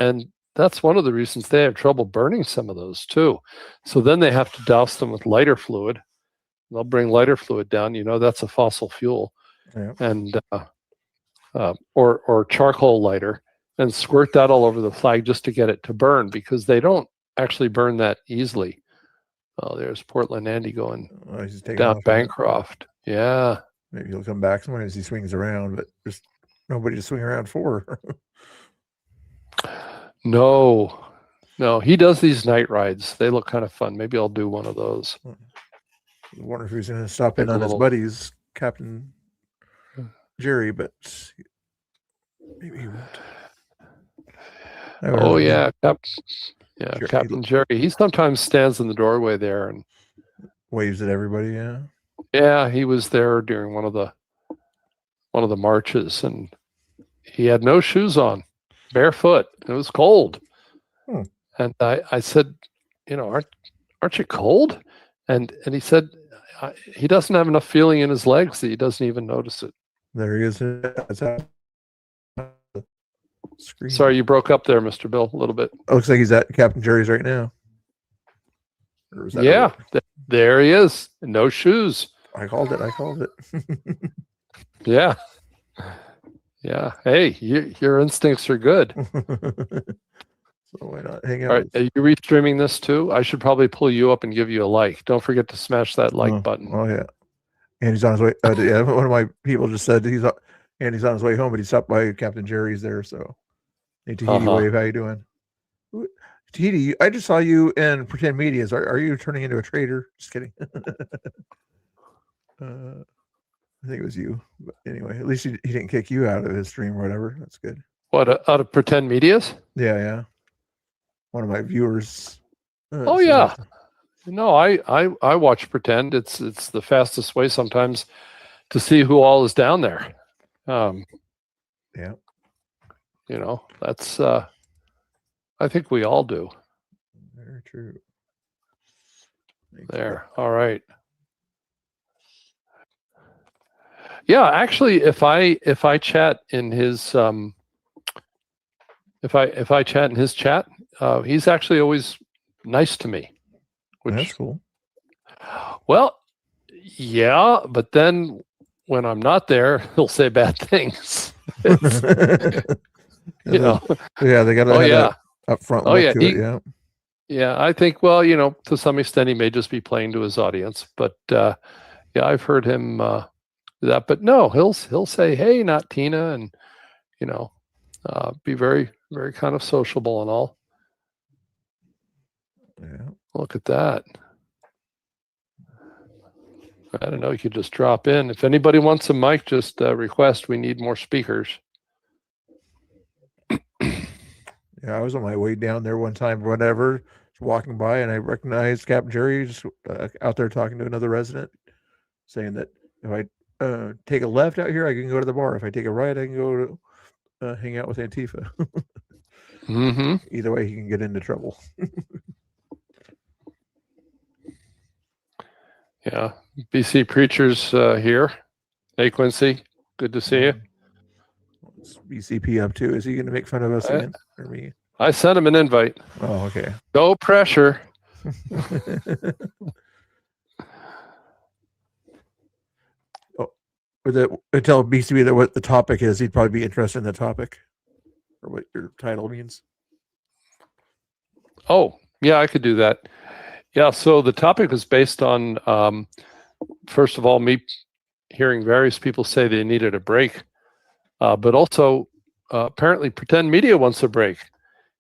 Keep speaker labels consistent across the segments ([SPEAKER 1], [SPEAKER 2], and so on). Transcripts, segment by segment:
[SPEAKER 1] And that's one of the reasons they have trouble burning some of those too. So then they have to douse them with lighter fluid. They'll bring lighter fluid down. That's a fossil fuel,
[SPEAKER 2] Yeah.
[SPEAKER 1] and or charcoal lighter, and squirt that all over the flag just to get it to burn, because they don't actually burn that easily. Oh, there's Portland Andy going
[SPEAKER 2] He's taking
[SPEAKER 1] down
[SPEAKER 2] off,
[SPEAKER 1] Bancroft. Yeah.
[SPEAKER 2] Maybe he'll come back sometime as he swings around, but there's nobody to swing around for.
[SPEAKER 1] No, he does these night rides. They look kind of fun. Maybe I'll do one of those.
[SPEAKER 2] I wonder if he's going to stop in on his buddies, Captain Jerry, but maybe he won't.
[SPEAKER 1] Oh yeah, Captain Jerry. He sometimes stands in the doorway there and
[SPEAKER 2] waves at everybody.
[SPEAKER 1] Yeah, he was there during one of the marches, and he had no shoes on, barefoot. It was cold, and I said, aren't you cold? And he said he doesn't have enough feeling in his legs that he doesn't even notice it.
[SPEAKER 2] There he is.
[SPEAKER 1] Screen. Sorry, you broke up there, Mr. Bill, a little bit.
[SPEAKER 2] It looks like he's at Captain Jerry's right now.
[SPEAKER 1] Yeah, there he is. No shoes.
[SPEAKER 2] I called it.
[SPEAKER 1] Yeah. Hey, your instincts are good.
[SPEAKER 2] So why not hang out?
[SPEAKER 1] All right, are you restreaming this too? I should probably pull you up and give you a like. Don't forget to smash that like button.
[SPEAKER 2] Oh yeah. And he's on his way. Yeah, one of my people just said he's on his way home, but he stopped by Captain Jerry's there. So, hey, Tahiti wave, how you doing? Tahiti, I just saw you in Pretend Medias. Are you turning into a traitor? Just kidding. I think it was you. But anyway, at least he didn't kick you out of his stream or whatever. That's good.
[SPEAKER 1] What, out of Pretend Medias?
[SPEAKER 2] Yeah. One of my viewers.
[SPEAKER 1] Oh yeah. No, I watch Pretend. It's the fastest way sometimes to see who all is down there.
[SPEAKER 2] Yeah.
[SPEAKER 1] That's I think we all do.
[SPEAKER 2] Very true.
[SPEAKER 1] There. All right. Yeah, actually, if I chat in his if I chat in his chat, he's actually always nice to me.
[SPEAKER 2] That's cool.
[SPEAKER 1] Well, yeah, but then when I'm not there, he'll say bad things.
[SPEAKER 2] Yeah, they got to have that upfront look to it.
[SPEAKER 1] Yeah, I think, well, to some extent he may just be playing to his audience, but yeah, I've heard him do that. But no, he'll say, "Hey, not Tina," and be very, very kind of sociable and all.
[SPEAKER 2] Yeah.
[SPEAKER 1] Look at that. I don't know. You could just drop in. If anybody wants a mic, just request. We need more speakers.
[SPEAKER 2] Yeah, I was on my way down there one time, whatever, walking by, and I recognized Captain Jerry just out there talking to another resident, saying that if I take a left out here, I can go to the bar. If I take a right, I can go to hang out with Antifa.
[SPEAKER 1] Mm-hmm.
[SPEAKER 2] Either way, he can get into trouble.
[SPEAKER 1] Yeah. BC Preachers here. Hey, Quincy. Good to see you.
[SPEAKER 2] What's BCP up to? Is he going to make fun of us again? Or me?
[SPEAKER 1] I sent him an invite.
[SPEAKER 2] Oh, okay.
[SPEAKER 1] No pressure.
[SPEAKER 2] Tell BCP that what the topic is. He'd probably be interested in the topic or what your title means.
[SPEAKER 1] Oh, yeah, I could do that. Yeah, so the topic was based on, first of all, me hearing various people say they needed a break, but also apparently Pretend Media wants a break.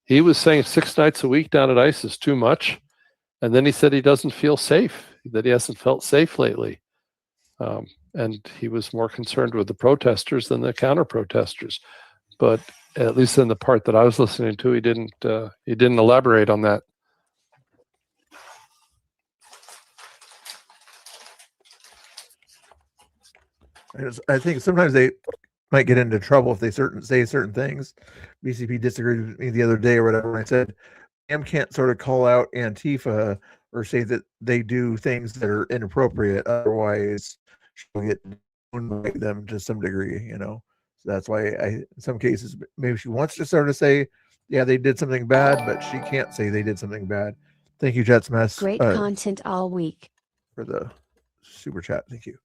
[SPEAKER 1] He was saying 6 nights a week down at ICE is too much, and then he said he doesn't feel safe, that he hasn't felt safe lately. And he was more concerned with the protesters than the counter-protesters. But at least in the part that I was listening to, he didn't elaborate on that.
[SPEAKER 2] I think sometimes they might get into trouble if they say certain things. BCP disagreed with me the other day or whatever. And I said, Pam can't sort of call out Antifa or say that they do things that are inappropriate. Otherwise, she'll get owned by them to some degree, So that's why in some cases, maybe she wants to sort of say yeah, they did something bad, but she can't say they did something bad. Thank you, Jets Mess,
[SPEAKER 3] Great content all week.
[SPEAKER 2] for the super chat. Thank you.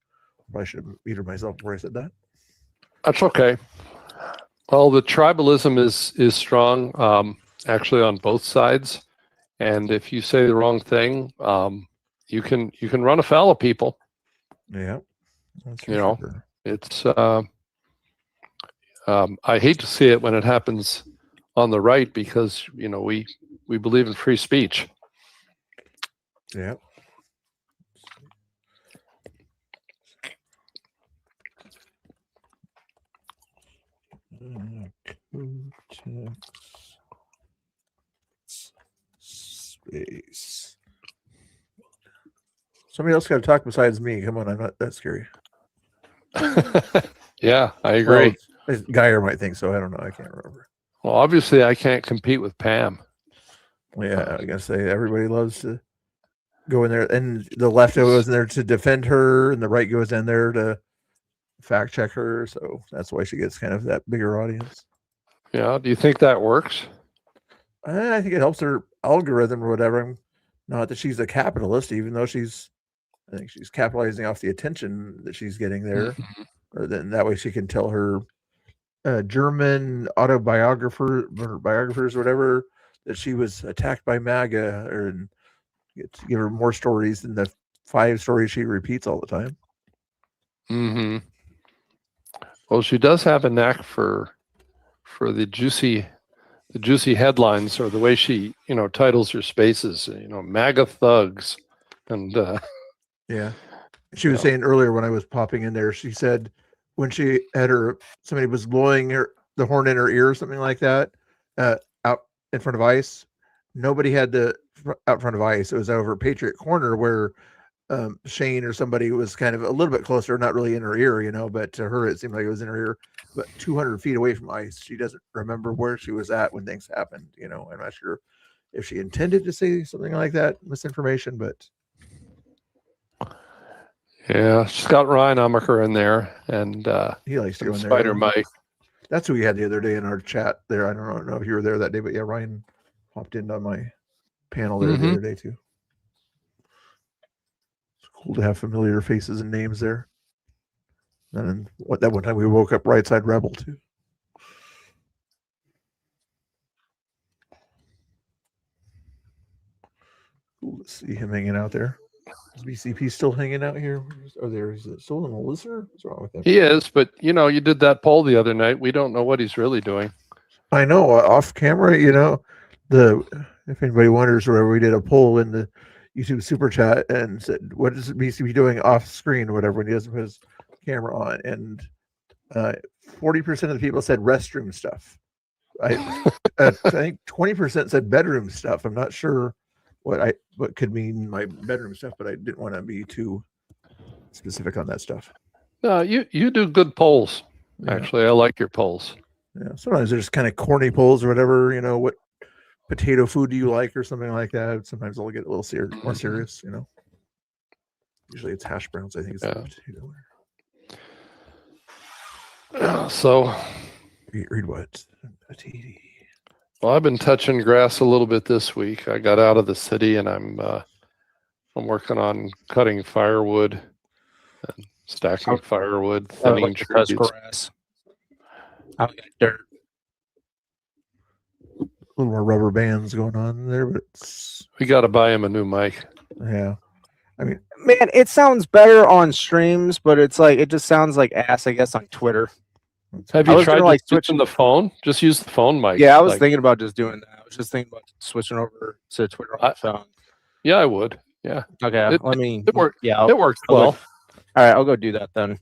[SPEAKER 2] Probably should have muted myself before I said that.
[SPEAKER 1] That's okay. Well, the tribalism is strong, actually on both sides, and if you say the wrong thing, you can run afoul of people.
[SPEAKER 2] Yeah, that's for
[SPEAKER 1] You know,
[SPEAKER 2] sure.
[SPEAKER 1] it's I hate to see it when it happens on the right, because we believe in free speech.
[SPEAKER 2] Yeah. Space. Somebody else got to talk besides me. Come on, I'm not that scary.
[SPEAKER 1] Yeah, I agree.
[SPEAKER 2] Well, Geyer might think so. I don't know. I can't remember.
[SPEAKER 1] Well, obviously, I can't compete with Pam.
[SPEAKER 2] Yeah, I gotta say everybody loves to go in there, and the left goes in there to defend her, and the right goes in there to fact check her. So that's why she gets kind of that bigger audience.
[SPEAKER 1] Yeah, do you think that works?
[SPEAKER 2] I think it helps her algorithm or whatever. Not that she's a capitalist, even though I think she's capitalizing off the attention that she's getting there.
[SPEAKER 1] Mm-hmm.
[SPEAKER 2] Or then that way she can tell her German biographers or whatever that she was attacked by MAGA, or give her more stories than the 5 stories she repeats all the time.
[SPEAKER 1] Mm-hmm. Well, she does have a knack for the juicy headlines, or the way she titles her spaces. MAGA thugs, and
[SPEAKER 2] Yeah. She was saying earlier when I was popping in there, she said when she had somebody was blowing the horn in her ear or something like that, out in front of ICE, nobody had out front of ICE. It was over Patriot Corner where Shane or somebody was kind of a little bit closer, not really in her ear, but to her it seemed like it was in her ear, but 200 feet away from ICE. She doesn't remember where she was at when things happened. I'm not sure if she intended to say something like that, misinformation, but
[SPEAKER 1] yeah, she's got Ryan Ummacher in there, and
[SPEAKER 2] he likes to go in there.
[SPEAKER 1] Spider Mike.
[SPEAKER 2] That's who we had the other day in our chat there. I don't know if you were there that day, but yeah, Ryan popped in on my panel there the other day too. It's cool to have familiar faces and names there. And that one time we woke up Right Side Rebel too. Cool to see him hanging out there. Is BCP still hanging out here? Is it still in the listener? What's wrong with him?
[SPEAKER 1] He is, but you did that poll the other night. We don't know what he's really doing.
[SPEAKER 2] I know, off camera, if anybody wonders, where we did a poll in the YouTube super chat and said, what is BCP doing off screen or whatever when he doesn't put his camera on? And 40% of the people said restroom stuff. I think 20% said bedroom stuff. I'm not sure what could mean my bedroom stuff, but I didn't want to be too specific on that stuff.
[SPEAKER 1] No, you do good polls. Yeah. Actually, I like your polls.
[SPEAKER 2] Yeah, sometimes there's kind of corny polls or whatever. What potato food do you like or something like that? Sometimes I'll get a little more serious. Usually it's hash browns. I think it's potato.
[SPEAKER 1] So
[SPEAKER 2] read what?
[SPEAKER 1] Well, I've been touching grass a little bit this week. I got out of the city, and I'm working on cutting firewood and stacking firewood, thinning trees.
[SPEAKER 4] Grass. I got dirt.
[SPEAKER 2] A little more rubber bands going on there, but
[SPEAKER 1] we got to buy him a new mic.
[SPEAKER 2] Yeah, I mean,
[SPEAKER 4] man, it sounds better on streams, but it just sounds like ass, I guess, on Twitter.
[SPEAKER 1] Have you tried switching the phone? Just use the phone mic.
[SPEAKER 4] Yeah, I was thinking about just doing that. I was just thinking about switching over to Twitter on the phone.
[SPEAKER 1] Yeah, I would. Yeah.
[SPEAKER 4] Okay.
[SPEAKER 1] It works.
[SPEAKER 4] Yeah,
[SPEAKER 1] it works well.
[SPEAKER 4] All right, I'll go do that then.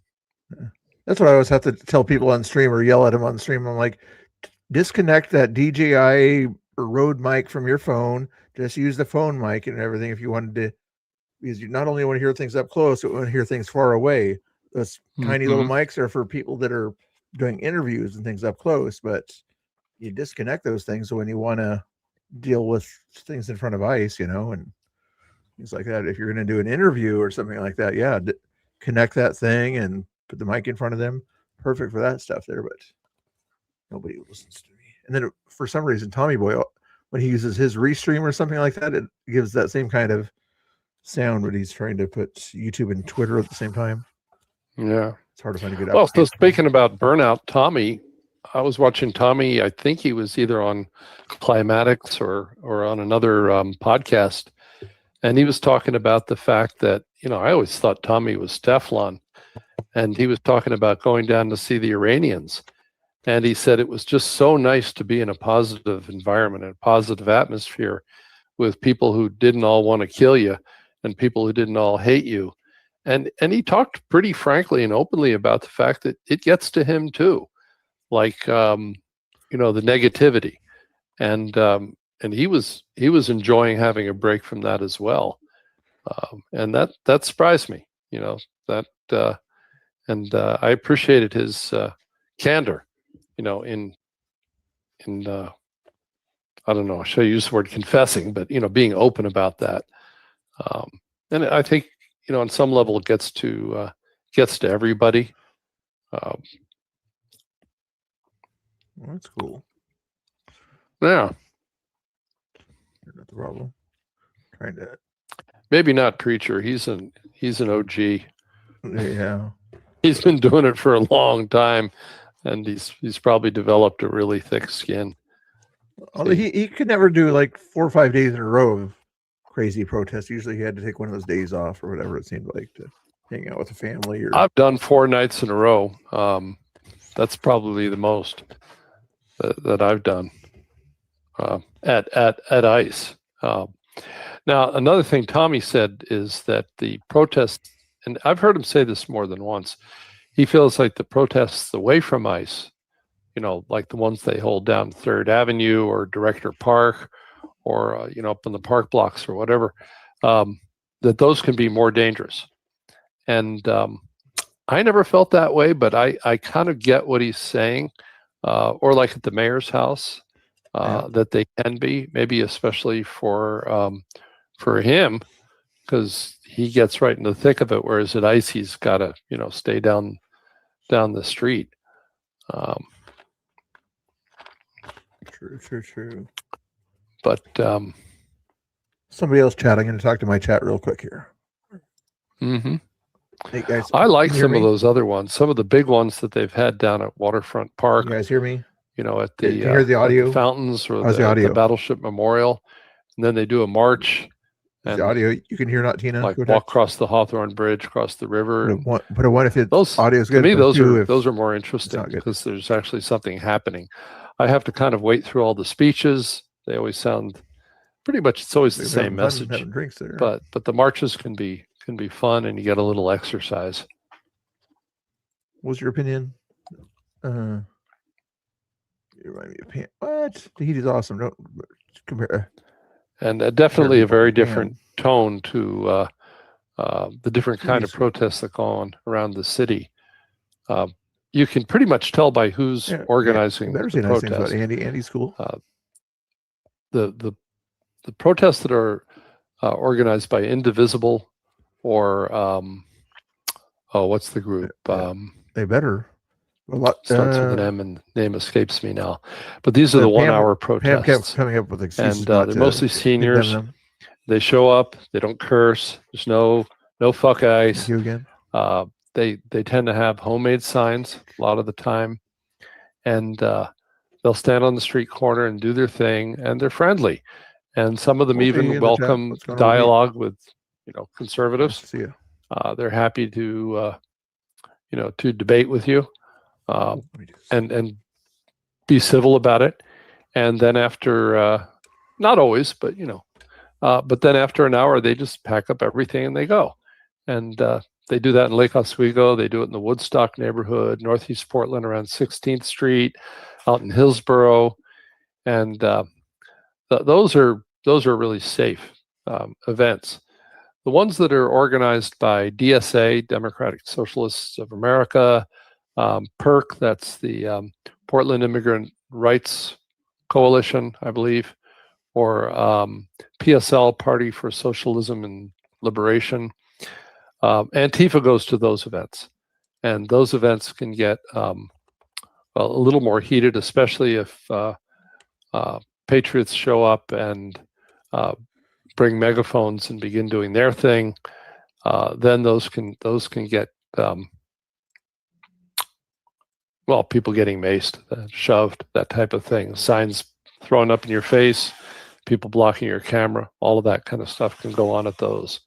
[SPEAKER 2] That's what I always have to tell people on stream or yell at them on stream. I'm like, disconnect that DJI or Rode mic from your phone. Just use the phone mic and everything if you wanted to, because you not only want to hear things up close, but want to hear things far away. Those tiny little mics are for people that are doing interviews and things up close, but you disconnect those things when you want to deal with things in front of ICE, and things like that. If you're going to do an interview or something like that, yeah, connect that thing and put the mic in front of them. Perfect for that stuff there, but nobody listens to me. And then for some reason, Tommy Boy, when he uses his Restream or something like that, it gives that same kind of sound when he's trying to put YouTube and Twitter at the same time.
[SPEAKER 1] Yeah.
[SPEAKER 2] It's hard to find a good.
[SPEAKER 1] Well, so
[SPEAKER 2] application.
[SPEAKER 1] speaking about burnout, Tommy, I was watching Tommy. I think he was either on Climatics or on another podcast, and he was talking about the fact that, I always thought Tommy was Teflon, and he was talking about going down to see the Iranians, and he said it was just so nice to be in a positive environment, a positive atmosphere, with people who didn't all want to kill you and people who didn't all hate you. And he talked pretty frankly and openly about the fact that it gets to him too, like the negativity, and he was enjoying having a break from that as well, and that surprised me, that I appreciated his candor, in I don't know, should I use the word confessing, but being open about that, and I think on some level it gets to everybody.
[SPEAKER 2] Well, that's cool.
[SPEAKER 1] Yeah,
[SPEAKER 2] Not the problem. Trying to.
[SPEAKER 1] maybe not Preacher. He's an OG.
[SPEAKER 2] Yeah.
[SPEAKER 1] He's been doing it for a long time, and he's probably developed a really thick skin.
[SPEAKER 2] Although he could never do like 4 or 5 days in a row of crazy protests. Usually he had to take one of those days off or whatever it seemed like to hang out with the family. Or
[SPEAKER 1] I've done 4 nights in a row. That's probably the most that I've done at ICE. Now, another thing Tommy said is that the protests, and I've heard him say this more than once, he feels like the protests away from ICE, like the ones they hold down 3rd Avenue or Director Park or, up in the park blocks or whatever, that those can be more dangerous. And I never felt that way, but I kind of get what he's saying, or like at the mayor's house, that they can be, maybe especially for him, because he gets right in the thick of it, whereas at ICE, he's got to, stay down the street.
[SPEAKER 2] True.
[SPEAKER 1] But
[SPEAKER 2] somebody else chat. I'm going to talk to my chat real quick here.
[SPEAKER 1] Mm-hmm.
[SPEAKER 2] Hey guys,
[SPEAKER 1] I like
[SPEAKER 2] can you hear
[SPEAKER 1] some of
[SPEAKER 2] me?
[SPEAKER 1] those other ones, some of the big ones that they've had down at Waterfront Park,
[SPEAKER 2] You guys hear me?
[SPEAKER 1] at the,
[SPEAKER 2] Can you hear the
[SPEAKER 1] at
[SPEAKER 2] audio?
[SPEAKER 1] the fountains or
[SPEAKER 2] How's the
[SPEAKER 1] the
[SPEAKER 2] audio?
[SPEAKER 1] Battleship Memorial. And then they do a march.
[SPEAKER 2] Is
[SPEAKER 1] And
[SPEAKER 2] the audio you can hear, not Tina?
[SPEAKER 1] like
[SPEAKER 2] Go
[SPEAKER 1] walk
[SPEAKER 2] text.
[SPEAKER 1] across the Hawthorne Bridge, across the river.
[SPEAKER 2] Put a one if it's
[SPEAKER 1] Those
[SPEAKER 2] audio's
[SPEAKER 1] to
[SPEAKER 2] good.
[SPEAKER 1] me,
[SPEAKER 2] but
[SPEAKER 1] those
[SPEAKER 2] two
[SPEAKER 1] are
[SPEAKER 2] if
[SPEAKER 1] those are more
[SPEAKER 2] it's
[SPEAKER 1] interesting
[SPEAKER 2] not good.
[SPEAKER 1] because there's actually something happening. I have to kind of wait through all the speeches. They always sound pretty much, it's always the
[SPEAKER 2] We're
[SPEAKER 1] same
[SPEAKER 2] having fun
[SPEAKER 1] message.
[SPEAKER 2] having drinks there.
[SPEAKER 1] But the marches can be fun, and you get a little exercise.
[SPEAKER 2] What's your opinion? You remind me of Pan. What? The Heat is awesome. Don't compare.
[SPEAKER 1] And definitely a
[SPEAKER 2] people
[SPEAKER 1] very
[SPEAKER 2] to Pan.
[SPEAKER 1] different tone to the different kind of
[SPEAKER 2] Cities.
[SPEAKER 1] protests that go on around the city. You can pretty much tell by who's organizing
[SPEAKER 2] Better
[SPEAKER 1] the
[SPEAKER 2] say nice things about
[SPEAKER 1] protest.
[SPEAKER 2] Andy. Andy's cool.
[SPEAKER 1] The protests that are organized by Indivisible or what's the group?
[SPEAKER 2] They better. A lot
[SPEAKER 1] Starts with an M and name escapes me now. But these are the 1 hour
[SPEAKER 2] Pam kept
[SPEAKER 1] protests.
[SPEAKER 2] coming up with excuses.
[SPEAKER 1] And
[SPEAKER 2] not
[SPEAKER 1] they're
[SPEAKER 2] to
[SPEAKER 1] mostly
[SPEAKER 2] condemn
[SPEAKER 1] seniors.
[SPEAKER 2] them.
[SPEAKER 1] They show up. They don't curse. There's no fuck ice.
[SPEAKER 2] Thank you again.
[SPEAKER 1] They tend to have homemade signs a lot of the time, and they'll stand on the street corner and do their thing, and they're friendly. And some of them
[SPEAKER 2] Wolfie in
[SPEAKER 1] even
[SPEAKER 2] the chat.
[SPEAKER 1] welcome
[SPEAKER 2] What's going on,
[SPEAKER 1] dialogue with
[SPEAKER 2] Nice
[SPEAKER 1] conservatives.
[SPEAKER 2] to see you.
[SPEAKER 1] They're happy to to debate with you,
[SPEAKER 2] Let me do this.
[SPEAKER 1] and be civil about it. And then after, not always, but but then after an hour, they just pack up everything and they go. And they do that in Lake Oswego. They do it in the Woodstock neighborhood, Northeast Portland around 16th Street, out in Hillsborough. And those are really safe events. The ones that are organized by DSA, Democratic Socialists of America, PIRC, that's the Portland Immigrant Rights Coalition, I believe, or PSL, Party for Socialism and Liberation. Antifa goes to those events, and those events can get a little more heated, especially if patriots show up and bring megaphones and begin doing their thing, then those can get people getting maced, shoved, that type of thing. Signs thrown up in your face, people blocking your camera, all of that kind of stuff can go on at those.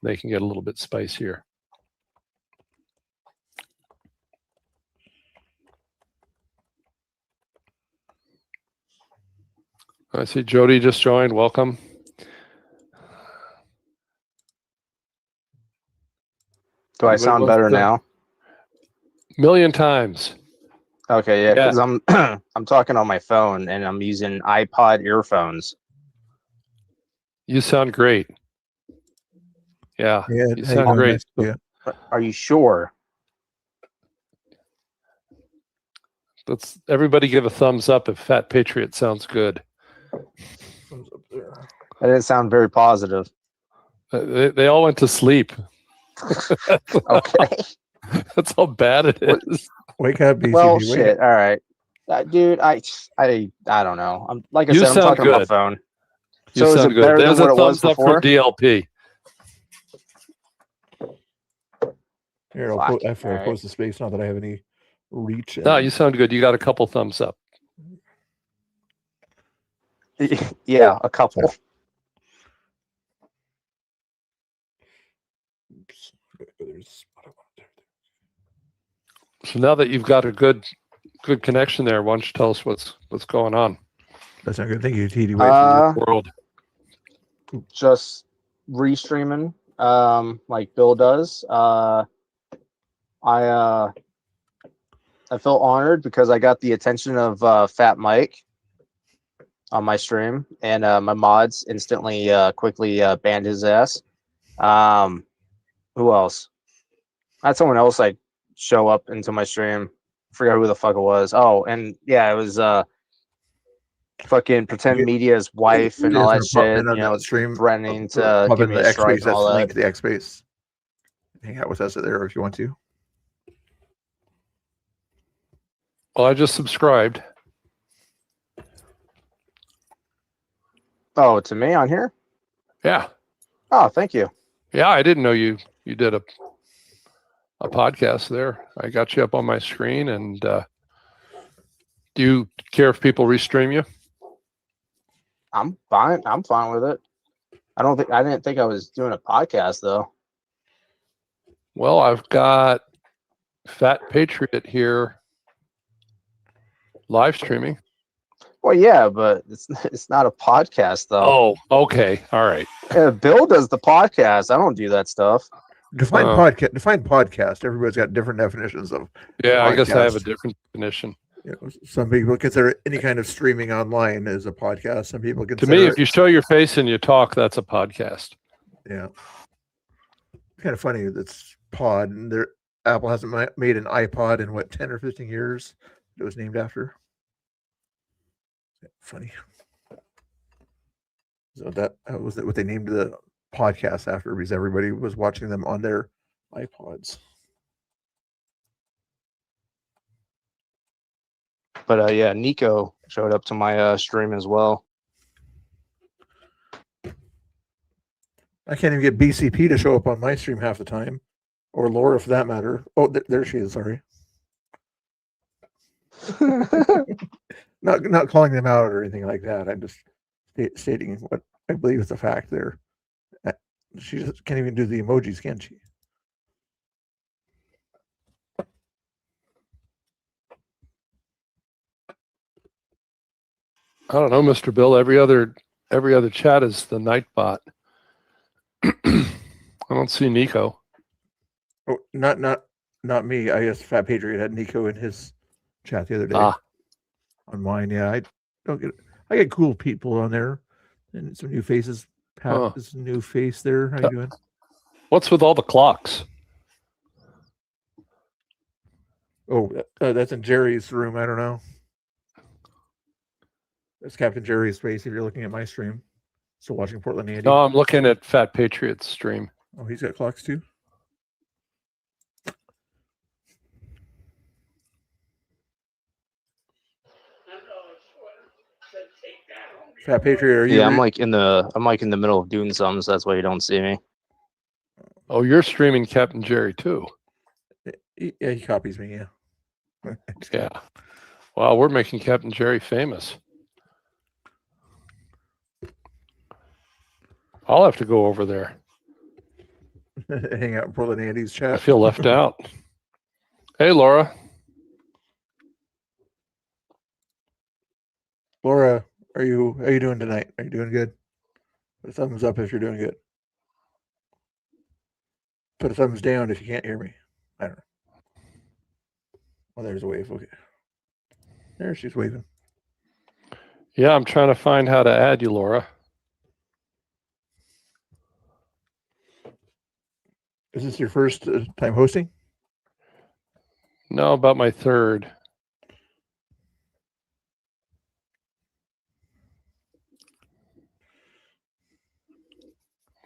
[SPEAKER 1] They can get a little bit spicier. I see Jody just joined. Welcome.
[SPEAKER 4] Do I sound better now?
[SPEAKER 1] Million times.
[SPEAKER 4] Okay, yeah, because I'm I'm talking on my phone and I'm using iPod earphones.
[SPEAKER 1] You sound great. Yeah, you sound great.
[SPEAKER 2] Yeah.
[SPEAKER 4] Are you sure?
[SPEAKER 1] Let's everybody give a thumbs up if Fat Patriot sounds good.
[SPEAKER 2] Thumbs up there.
[SPEAKER 4] That didn't sound very positive.
[SPEAKER 1] They all went to sleep.
[SPEAKER 4] Okay.
[SPEAKER 1] That's how bad it is.
[SPEAKER 2] Wake up, BCB.
[SPEAKER 4] Well,
[SPEAKER 2] wake
[SPEAKER 4] shit.
[SPEAKER 2] up.
[SPEAKER 4] All right, dude. I don't know. I'm like I
[SPEAKER 1] You
[SPEAKER 4] said, I'm
[SPEAKER 1] sound
[SPEAKER 4] talking on my
[SPEAKER 1] good.
[SPEAKER 4] phone.
[SPEAKER 1] You
[SPEAKER 4] So is
[SPEAKER 1] sound
[SPEAKER 4] it
[SPEAKER 1] good.
[SPEAKER 4] better
[SPEAKER 1] There's
[SPEAKER 4] than what
[SPEAKER 1] a
[SPEAKER 4] it was
[SPEAKER 1] thumbs up
[SPEAKER 4] before?
[SPEAKER 1] from DLP.
[SPEAKER 2] Here,
[SPEAKER 4] Fuck.
[SPEAKER 2] I have to
[SPEAKER 4] All
[SPEAKER 2] post the space now that I have any reach.
[SPEAKER 1] No, you sound good. You got a couple thumbs up.
[SPEAKER 4] right. Yeah, a couple.
[SPEAKER 2] Oops. There's what I wanted to
[SPEAKER 1] So now that you've got a good connection there, why don't you tell us what's going on
[SPEAKER 2] That's not good. Thank you, TD.
[SPEAKER 1] in your world?
[SPEAKER 4] Just restreaming, like Bill does. I feel honored because I got the attention of Fat Mike on my stream, and my mods instantly quickly banned his ass. Who else? I had someone else like show up into my stream. Forgot who the fuck it was. Oh, and yeah, it was fucking pretend media's wife and all that shit. You know,
[SPEAKER 2] stream
[SPEAKER 4] threatening to
[SPEAKER 2] pop
[SPEAKER 4] give
[SPEAKER 2] in
[SPEAKER 4] me
[SPEAKER 2] the
[SPEAKER 4] a strike
[SPEAKER 2] X-Space.
[SPEAKER 4] and
[SPEAKER 2] That's
[SPEAKER 4] all
[SPEAKER 2] the
[SPEAKER 4] that.
[SPEAKER 2] link to the X-Space. Hang out with us there if you want to.
[SPEAKER 1] Well, I just subscribed.
[SPEAKER 4] Oh, to me on here?
[SPEAKER 1] Yeah.
[SPEAKER 4] Oh, thank you.
[SPEAKER 1] Yeah, I didn't know you did a podcast there. I got you up on my screen, and do you care if people restream you?
[SPEAKER 4] I'm fine. I'm fine with it. I didn't think I was doing a podcast though.
[SPEAKER 1] Well, I've got Fat Patriot here live streaming.
[SPEAKER 4] Well, yeah, but it's not a podcast though.
[SPEAKER 1] Oh, okay. All right.
[SPEAKER 4] Yeah, Bill does the podcast. I don't do that stuff.
[SPEAKER 2] Define podcast. Everybody's got different definitions of.
[SPEAKER 1] Yeah, I guess I have a
[SPEAKER 2] podcast.
[SPEAKER 1] different definition.
[SPEAKER 2] You know, some people consider any kind of streaming online as a podcast. Some people
[SPEAKER 1] To
[SPEAKER 2] consider
[SPEAKER 1] me, if you show your face and you talk, that's a podcast.
[SPEAKER 2] yeah. It's kind of funny that's pod, and Apple hasn't made an iPod in what 10 or 15 years. It was named after. Funny. So that was what they named the podcast after, because everybody was watching them on their iPods.
[SPEAKER 4] But yeah, Nico showed up to my stream as well.
[SPEAKER 2] I can't even get BCP to show up on my stream half the time, or Laura for that matter. Oh, there she is. Sorry. Not calling them out or anything like that. I'm just stating what I believe is a fact there. She just can't even do the emojis, can she?
[SPEAKER 1] I don't know, Mr. Bill. Every other chat is the Nightbot. I don't see Nico.
[SPEAKER 2] Oh, not me. I guess Fat Patriot had Nico in his chat the other day. On mine, yeah. I get cool people on there and some new faces. Pat is a new face there. How you doing?
[SPEAKER 1] What's with all the clocks?
[SPEAKER 2] Oh, that's in Jerry's room. I don't know. That's Captain Jerry's face if you're looking at my stream. Still watching Portland Andy.
[SPEAKER 1] No, I'm looking at Fat Patriot's stream.
[SPEAKER 2] Oh, he's got clocks too? Fat Patriot, are you?
[SPEAKER 4] Yeah, I'm like in the middle of doing something, so that's why you don't see me.
[SPEAKER 1] Oh, you're streaming Captain Jerry too.
[SPEAKER 2] Yeah, he copies me. Yeah.
[SPEAKER 1] Yeah. Wow, we're making Captain Jerry famous. I'll have to go over there.
[SPEAKER 2] Hang out in Portland Andy's
[SPEAKER 1] I
[SPEAKER 2] chat.
[SPEAKER 1] feel left out. Hey, Laura.
[SPEAKER 2] Laura, how you doing tonight? Are you doing good? Put a thumbs up if you're doing good. Put a thumbs down if you can't hear me. I don't know. Oh, there's a wave. Okay. There she's waving.
[SPEAKER 1] Yeah, I'm trying to find how to add you, Laura.
[SPEAKER 2] Is this your first time hosting?
[SPEAKER 1] No, about my third.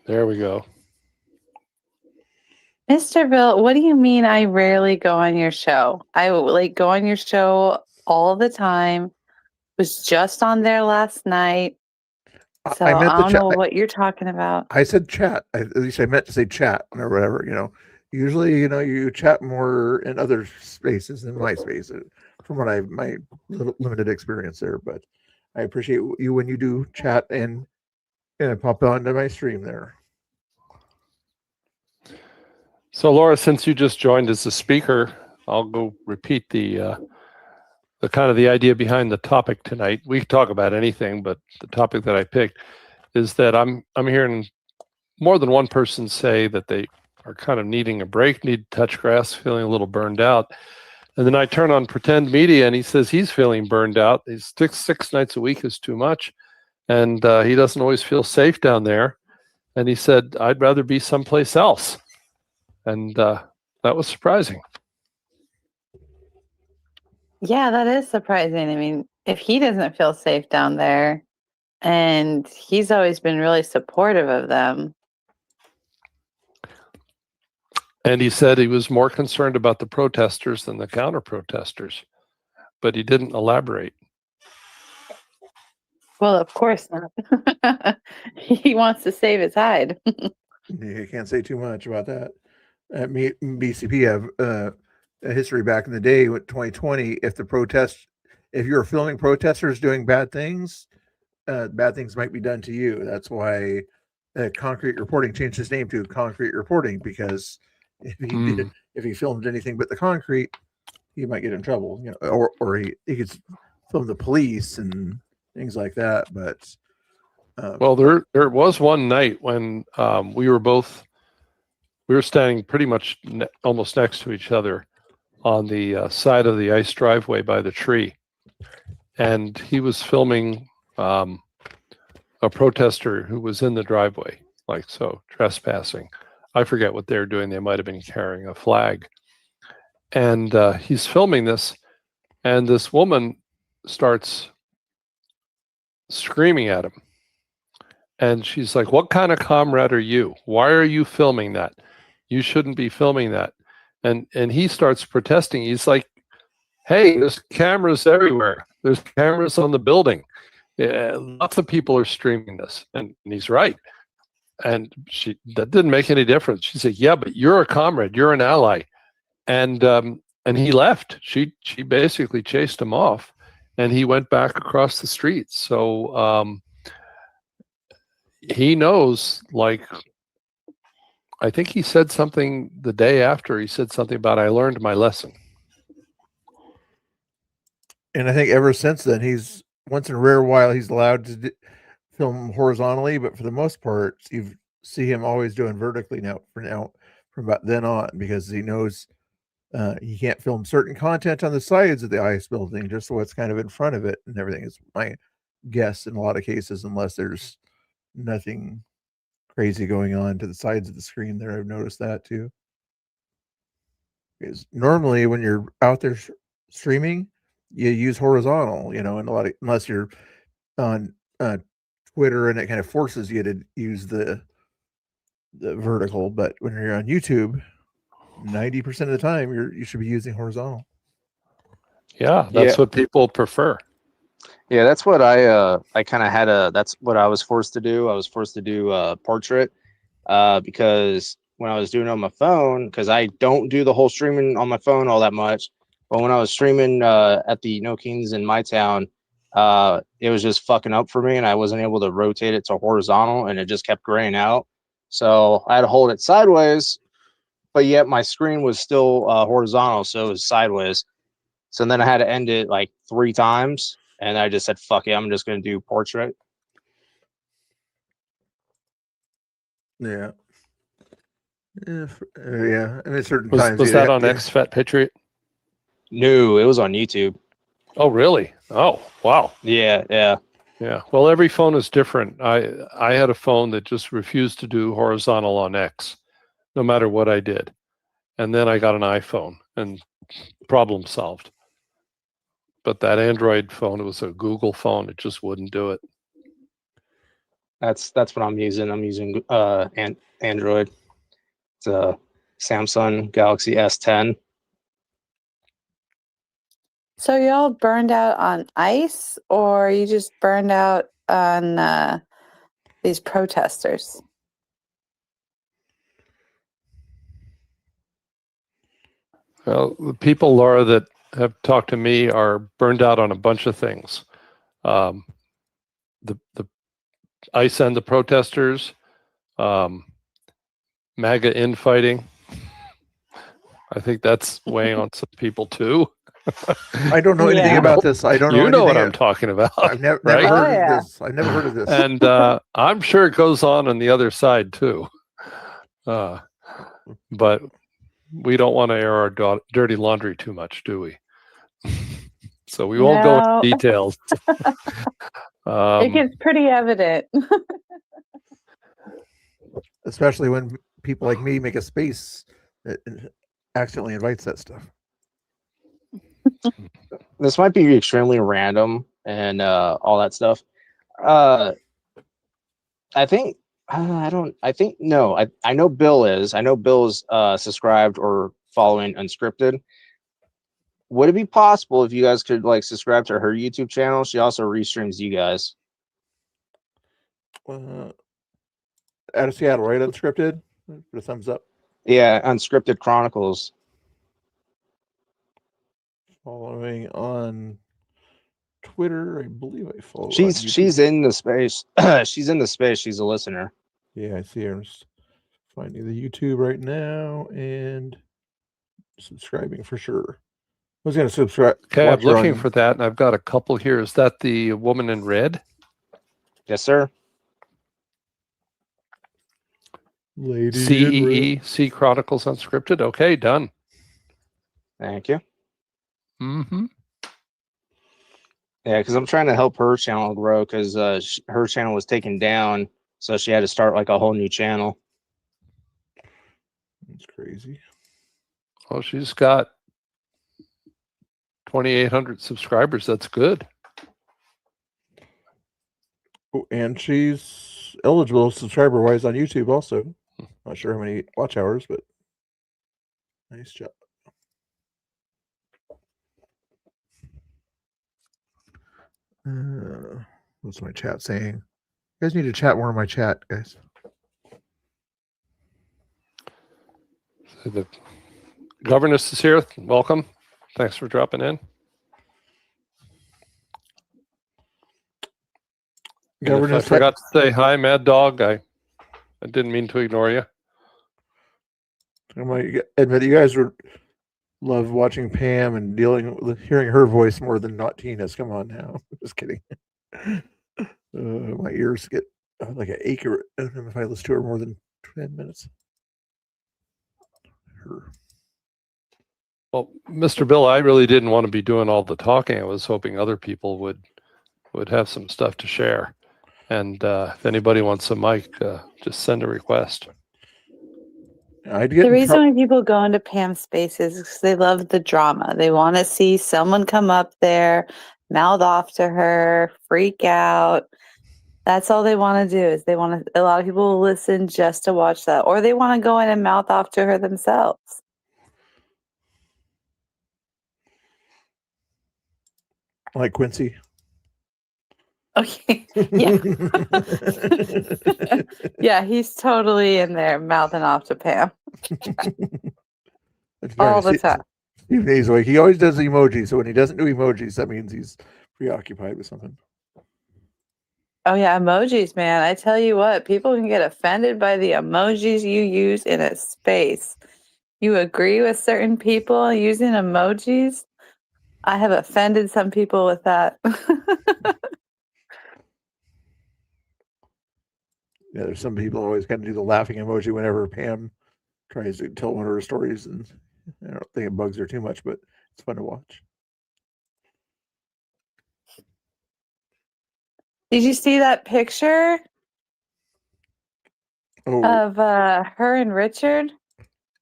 [SPEAKER 1] There we go.
[SPEAKER 5] Mr. Bill, what do you mean I rarely go on your show? I like go on your show all the time. Was just on there last night. So I
[SPEAKER 2] meant the
[SPEAKER 5] don't
[SPEAKER 2] chat.
[SPEAKER 5] know what you're talking about.
[SPEAKER 2] I said chat. At least I meant to say chat or whatever, Usually, you chat more in other spaces than my space, from what my limited experience there. But I appreciate you when you do chat and pop onto my stream there.
[SPEAKER 1] So, Laura, since you just joined as a speaker, I'll go repeat the kind of the idea behind the topic tonight. We can talk about anything, but the topic that I picked is that I'm hearing more than one person say that they are kind of needing a break, need to touch grass, feeling a little burned out. And then I turn on Pretend Media and he says he's feeling burned out. He's six nights a week is too much. And he doesn't always feel safe down there. And he said, I'd rather be someplace else. And that was surprising.
[SPEAKER 5] Yeah, that is surprising. I mean, if he doesn't feel safe down there, and he's always been really supportive of them.
[SPEAKER 1] And he said he was more concerned about the protesters than the counter-protesters, but he didn't elaborate.
[SPEAKER 5] Well, of course not. He wants to save his hide.
[SPEAKER 2] You can't say too much about that. BCP have a history back in the day with 2020. If you're filming protesters doing bad things might be done to you. That's why Concrete Reporting changed his name to Concrete Reporting, because if he filmed anything but the concrete, he might get in trouble. Or he could film the police and things like that. But
[SPEAKER 1] well, there was one night when we were standing pretty much almost next to each other on the side of the ice driveway by the tree, and he was filming a protester who was in the driveway, trespassing. I forget what they were doing. They might have been carrying a flag. And he's filming this, and this woman starts screaming at him. And she's like, what kind of comrade are you? Why are you filming that? You shouldn't be filming that. And he starts protesting. He's like, hey, there's cameras everywhere. There's cameras on the building. Lots of people are streaming this. And he's right. And that didn't make any difference. She said, yeah, but you're a comrade. You're an ally. And he left. She basically chased him off, and he went back across the street. So he knows, I think he said something the day after. He said something about, I learned my lesson.
[SPEAKER 2] And I think ever since then, he's once in a rare while, he's allowed to film horizontally, but for the most part, you see him always doing vertically now from about then on, because he knows he can't film certain content on the sides of the ice building, just what's kind of in front of it and everything is my guess in a lot of cases, unless there's nothing crazy going on to the sides of the screen there. I've noticed that too. Because normally when you're out there streaming, you use horizontal, and unless you're on Twitter and it kind of forces you to use the vertical, but when you're on YouTube, 90% of the time you should be using horizontal.
[SPEAKER 1] Yeah, that's what people prefer.
[SPEAKER 4] Yeah, that's what I kind of had a. That's what I was forced to do. I was forced to do a portrait because when I was doing it on my phone, because I don't do the whole streaming on my phone all that much. But when I was streaming at the No Kings in my town, it was just fucking up for me, and I wasn't able to rotate it to horizontal, and it just kept graying out. So I had to hold it sideways, but yet my screen was still horizontal, so it was sideways. So then I had to end it like 3 times, and I just said, "Fuck it, I'm just gonna do portrait."
[SPEAKER 2] Yeah. Yeah. I mean, certain
[SPEAKER 1] Was
[SPEAKER 2] times.
[SPEAKER 1] was
[SPEAKER 2] you
[SPEAKER 1] that
[SPEAKER 2] ha-
[SPEAKER 1] on
[SPEAKER 2] you-
[SPEAKER 1] X Fat Patriot?
[SPEAKER 4] No, it was on YouTube.
[SPEAKER 1] Oh, really? Oh, wow.
[SPEAKER 4] Yeah, yeah.
[SPEAKER 1] Yeah. Well, every phone is different. I had a phone that just refused to do horizontal on X, no matter what I did. And then I got an iPhone, and problem solved. But that Android phone, it was a Google phone. It just wouldn't do it.
[SPEAKER 4] That's what I'm using. I'm using Android. It's a Samsung Galaxy S10.
[SPEAKER 5] So y'all burned out on ICE, or you just burned out on these protesters?
[SPEAKER 1] Well, the people, Laura, that have talked to me are burned out on a bunch of things. The ICE and the protesters, MAGA infighting. I think that's weighing on some people too.
[SPEAKER 2] I don't know anything
[SPEAKER 5] Yeah.
[SPEAKER 2] about this. I don't know.
[SPEAKER 1] You know what
[SPEAKER 2] anything-
[SPEAKER 1] I'm talking about.
[SPEAKER 2] I've never
[SPEAKER 1] right?
[SPEAKER 2] heard
[SPEAKER 5] Oh, yeah.
[SPEAKER 2] of this. I've never heard of this.
[SPEAKER 1] And I'm sure it goes on the other side too. But we don't want to air our dirty laundry too much, do we? So we won't go
[SPEAKER 5] No.
[SPEAKER 1] into details.
[SPEAKER 5] It gets pretty evident.
[SPEAKER 2] Especially when people like me make a space that accidentally invites that stuff.
[SPEAKER 4] This might be extremely random and all that stuff. I think I don't. I think no. I know Bill is. I know Bill's subscribed or following Unscripted. Would it be possible if you guys could like subscribe to her YouTube channel? She also restreams you guys.
[SPEAKER 2] Out of Seattle, right? Unscripted. Put a thumbs up.
[SPEAKER 4] Yeah, Unscripted Chronicles.
[SPEAKER 2] Following on Twitter, I believe I follow.
[SPEAKER 4] She's in the space. She's in the space. She's a listener.
[SPEAKER 2] Yeah, I see her. I'm just finding the YouTube right now and subscribing for sure. I was going to subscribe.
[SPEAKER 1] Okay, I'm
[SPEAKER 2] watch her
[SPEAKER 1] looking
[SPEAKER 2] on-
[SPEAKER 1] for that, and I've got a couple here. Is that the woman in red?
[SPEAKER 4] Yes, sir.
[SPEAKER 2] Lady in
[SPEAKER 1] CEE, C Chronicles Unscripted. Okay, done.
[SPEAKER 4] Thank you.
[SPEAKER 1] Mm-hmm.
[SPEAKER 4] Yeah, because I'm trying to help her channel grow because her channel was taken down, so she had to start like a whole new channel.
[SPEAKER 2] That's crazy.
[SPEAKER 1] Well, she's got 2,800 subscribers. That's good.
[SPEAKER 2] Oh, and she's eligible subscriber wise on YouTube also. Not sure how many watch hours, but nice job. What's my chat saying? You guys need to chat more in my chat, guys.
[SPEAKER 1] The governess is here. Welcome. Thanks for dropping in. And if I
[SPEAKER 2] Governess,
[SPEAKER 1] forgot to say hi, Mad Dog. I didn't mean to ignore you.
[SPEAKER 2] I might admit you guys love watching Pam and dealing with hearing her voice more than not Tina's. Come on now. Just kidding. My ears get like an ache if I listen to her more than 10 minutes. Her.
[SPEAKER 1] Well, Mr. Bill, I really didn't want to be doing all the talking. I was hoping other people would have some stuff to share. And if anybody wants a mic, just send a request.
[SPEAKER 2] I'd get
[SPEAKER 5] The
[SPEAKER 2] in
[SPEAKER 5] reason why people go into Pam's spaces is because they love the drama. They want to see someone come up there, mouth off to her, freak out. That's all they want to do. Is they want to. A lot of people will listen just to watch that, or they want to go in and mouth off to her themselves.
[SPEAKER 2] like Quincy.
[SPEAKER 5] Okay. Yeah. Yeah, he's totally in there mouthing off to Pam all the time.
[SPEAKER 2] Steve A's like, he always does emojis. So when he doesn't do emojis, that means he's preoccupied with something.
[SPEAKER 5] Oh yeah, emojis, man. I tell you what, people can get offended by the emojis you use in a space. You agree with certain people using emojis? I have offended some people with that.
[SPEAKER 2] Yeah, there's some people always kind of do the laughing emoji whenever Pam tries to tell one of her stories, and I don't think it bugs her too much, but it's fun to watch.
[SPEAKER 5] Did you see that picture of her and Richard?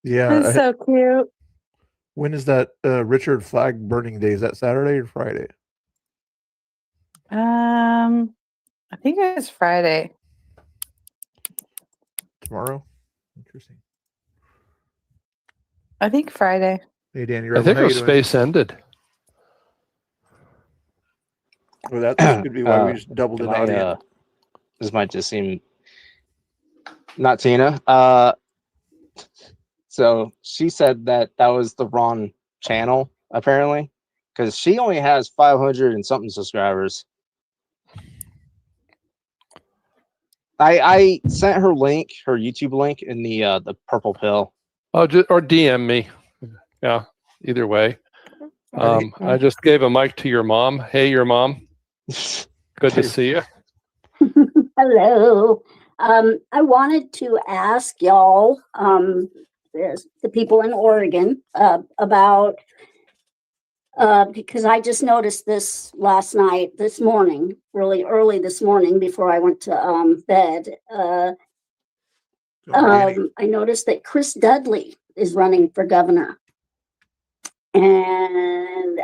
[SPEAKER 2] Yeah.
[SPEAKER 5] It's so cute.
[SPEAKER 2] When is that Richard flag burning day? Is that Saturday or Friday?
[SPEAKER 5] I think it was Friday.
[SPEAKER 2] Tomorrow? Interesting.
[SPEAKER 5] I think Friday.
[SPEAKER 2] Hey, Danny.
[SPEAKER 1] I think
[SPEAKER 2] how
[SPEAKER 1] her
[SPEAKER 2] you doing?
[SPEAKER 1] space ended.
[SPEAKER 2] Well, that could be why we just doubled in audience.
[SPEAKER 4] This might just seem not Tina. So she said that was the wrong channel, apparently, because she only has 500 and something subscribers. I sent her link, her YouTube link, in the purple pill.
[SPEAKER 1] Oh, or DM me. Yeah, either way. I just gave a mic to your mom. Hey, your mom. Good to see you.
[SPEAKER 6] Hello. I wanted to ask y'all, the people in Oregon, about because I just noticed this this morning, really early this morning before I went to bed. I noticed that Chris Dudley is running for governor. And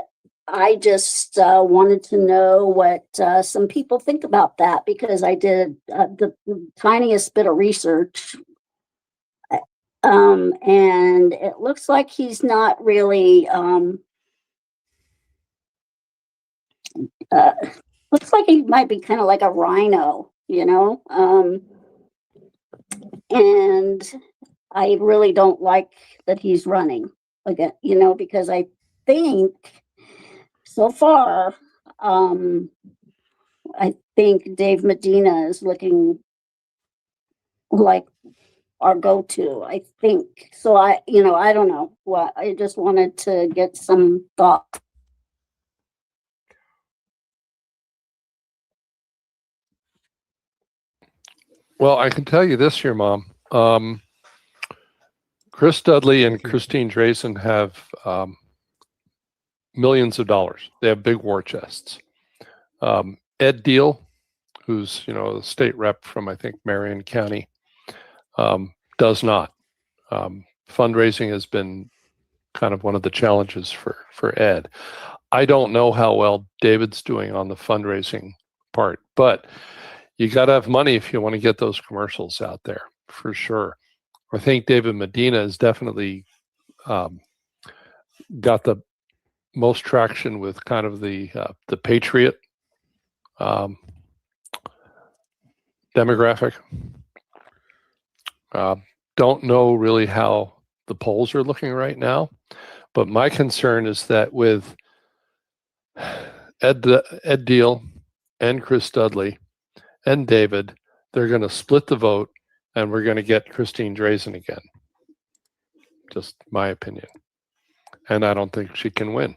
[SPEAKER 6] I just wanted to know what some people think about that, because I did the tiniest bit of research. And it looks like he's not really, looks like he might be kind of like a rhino, and I really don't like that he's running again, because I think so far, I think Dave Medina is looking like our go-to. I think so. I don't know what. I just wanted to get some thought.
[SPEAKER 1] Well, I can tell you this, your mom. Chris Dudley and Christine Drazen have millions of dollars. They have big war chests. Ed Deal, who's the state rep from I think Marion County, does not. Fundraising has been kind of one of the challenges for Ed. I don't know how well David's doing on the fundraising part, but you got to have money if you want to get those commercials out there, for sure. I think David Medina has definitely got the most traction with kind of the patriot demographic. Don't know really how the polls are looking right now, but my concern is that with Ed Deal and Chris Dudley and David, they're going to split the vote, and we're going to get Christine Drazen again. Just my opinion. And I don't think she can win.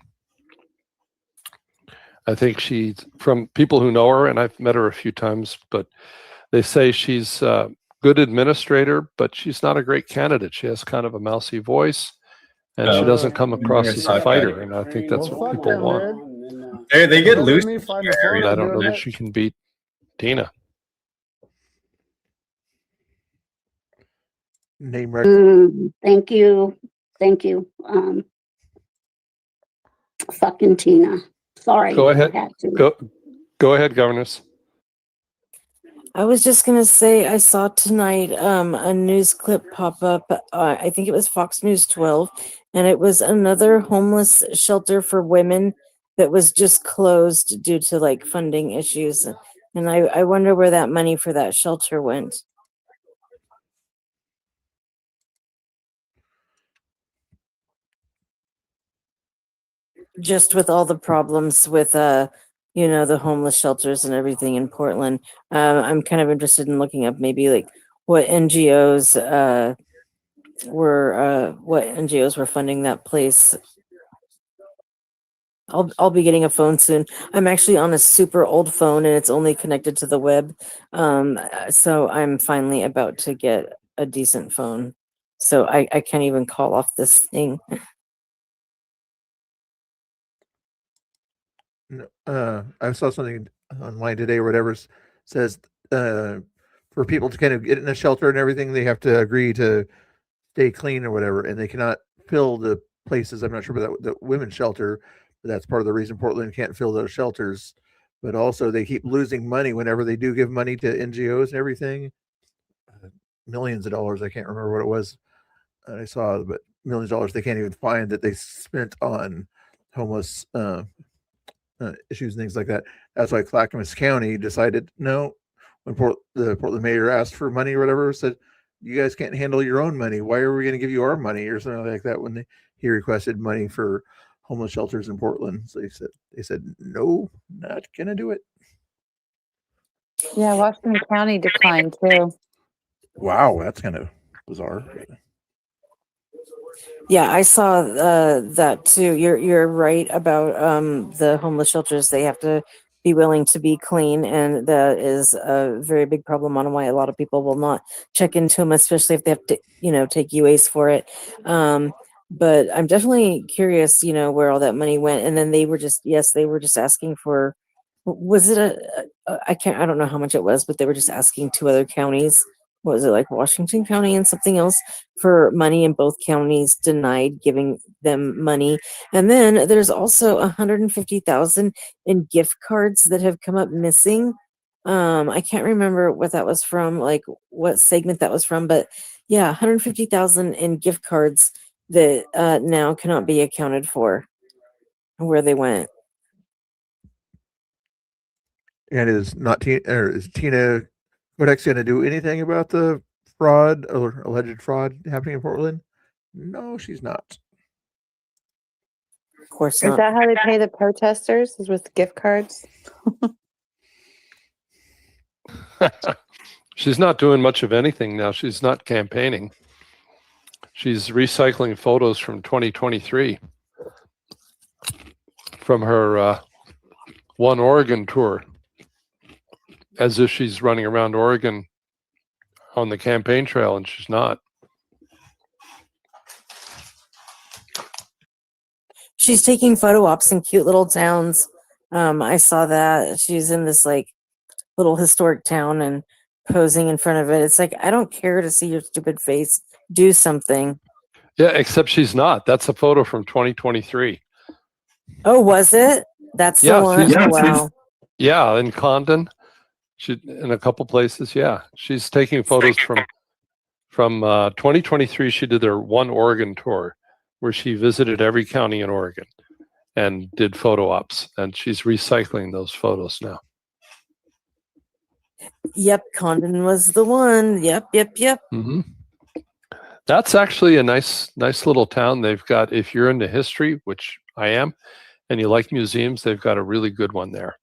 [SPEAKER 1] I think she's, from people who know her, and I've met her a few times, but they say she's a good administrator, but she's not a great candidate. She has kind of a mousy voice, and she doesn't come across as a fighter, and I think that's what people want.
[SPEAKER 7] They get loose.
[SPEAKER 1] And I don't know that she can beat Tina.
[SPEAKER 2] Name right.
[SPEAKER 6] Thank you. Fucking Tina. Sorry.
[SPEAKER 1] Go ahead.
[SPEAKER 6] I had to.
[SPEAKER 1] Go ahead, Governess.
[SPEAKER 8] I was just going to say, I saw tonight a news clip pop up. I think it was Fox News 12, and it was another homeless shelter for women that was just closed due to like funding issues. And I wonder where that money for that shelter went. Just with all the problems with you know, the homeless shelters and everything in Portland, I'm kind of interested in looking up maybe like what NGOs were funding that place. I'll be getting a phone soon. I'm actually on a super old phone and it's only connected to the web. So I'm finally about to get a decent phone. So I can't even call off this thing.
[SPEAKER 2] I saw something online today or whatever says for people to kind of get in a shelter and everything, they have to agree to stay clean or whatever, and they cannot fill the places. I'm not sure about the women's shelter, but that's part of the reason Portland can't fill those shelters. But also, they keep losing money whenever they do give money to NGOs and everything. Millions of dollars. I can't remember what it was. I saw, but millions of dollars they can't even find that they spent on homeless issues and things like that. That's why Clackamas County decided no. When the Portland mayor asked for money or whatever, said, "You guys can't handle your own money. Why are we going to give you our money?" or something like that. When he requested money for homeless shelters in Portland, so they said no, not gonna do it.
[SPEAKER 5] Yeah, Washington County declined too.
[SPEAKER 2] Wow, that's kind of bizarre.
[SPEAKER 8] Yeah, I saw that too. You're right about the homeless shelters. They have to be willing to be clean, and that is a very big problem on why a lot of people will not check into them, especially if they have to, you know, take UAs for it. But I'm definitely curious, you know, where all that money went. And then they were just asking for, was it I don't know how much it was, but they were just asking two other counties. What was it, like Washington County and something else, for money, and both counties denied giving them money. And then there's also 150,000 in gift cards that have come up missing. I can't remember what that was from, like what segment that was from, but yeah, 150,000 in gift cards that now cannot be accounted for where they went.
[SPEAKER 2] And is Tina Codex going to do anything about the fraud or alleged fraud happening in Portland? No, she's not.
[SPEAKER 8] Of course
[SPEAKER 5] Is
[SPEAKER 8] not.
[SPEAKER 5] that how they pay the protesters? Is with gift cards?
[SPEAKER 1] She's not doing much of anything now. She's not campaigning. She's recycling photos from 2023 from her One Oregon tour, as if she's running around Oregon on the campaign trail, and she's not.
[SPEAKER 8] She's taking photo ops in cute little towns. I saw that she's in this like little historic town and posing in front of it. It's like, I don't care to see your stupid face. Do something.
[SPEAKER 1] Yeah, except she's not. That's a photo from 2023.
[SPEAKER 8] Oh, was it? That's the
[SPEAKER 1] Yeah,
[SPEAKER 8] one.
[SPEAKER 1] she's-
[SPEAKER 8] Oh, wow.
[SPEAKER 1] Yeah, in Condon, she in a couple places. Yeah, she's taking photos from 2023. She did their One Oregon tour, where she visited every county in Oregon and did photo ops, and she's recycling those photos now.
[SPEAKER 8] Yep, Condon was the one. Yep.
[SPEAKER 1] Mm-hmm. That's actually a nice little town. They've got, if you're into history, which I am, and you like museums, they've got a really good one there.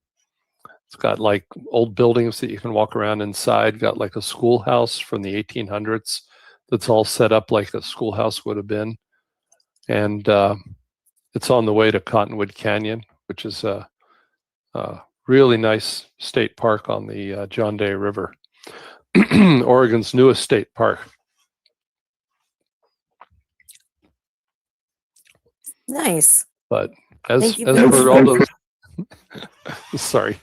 [SPEAKER 1] It's got like old buildings that you can walk around inside, got like a schoolhouse from the 1800s that's all set up like a schoolhouse would have been. And it's on the way to Cottonwood Canyon, which is a really nice state park on the John Day River, Oregon's newest state park.
[SPEAKER 8] Nice.
[SPEAKER 1] But as
[SPEAKER 8] Thank you
[SPEAKER 1] for all those, sorry.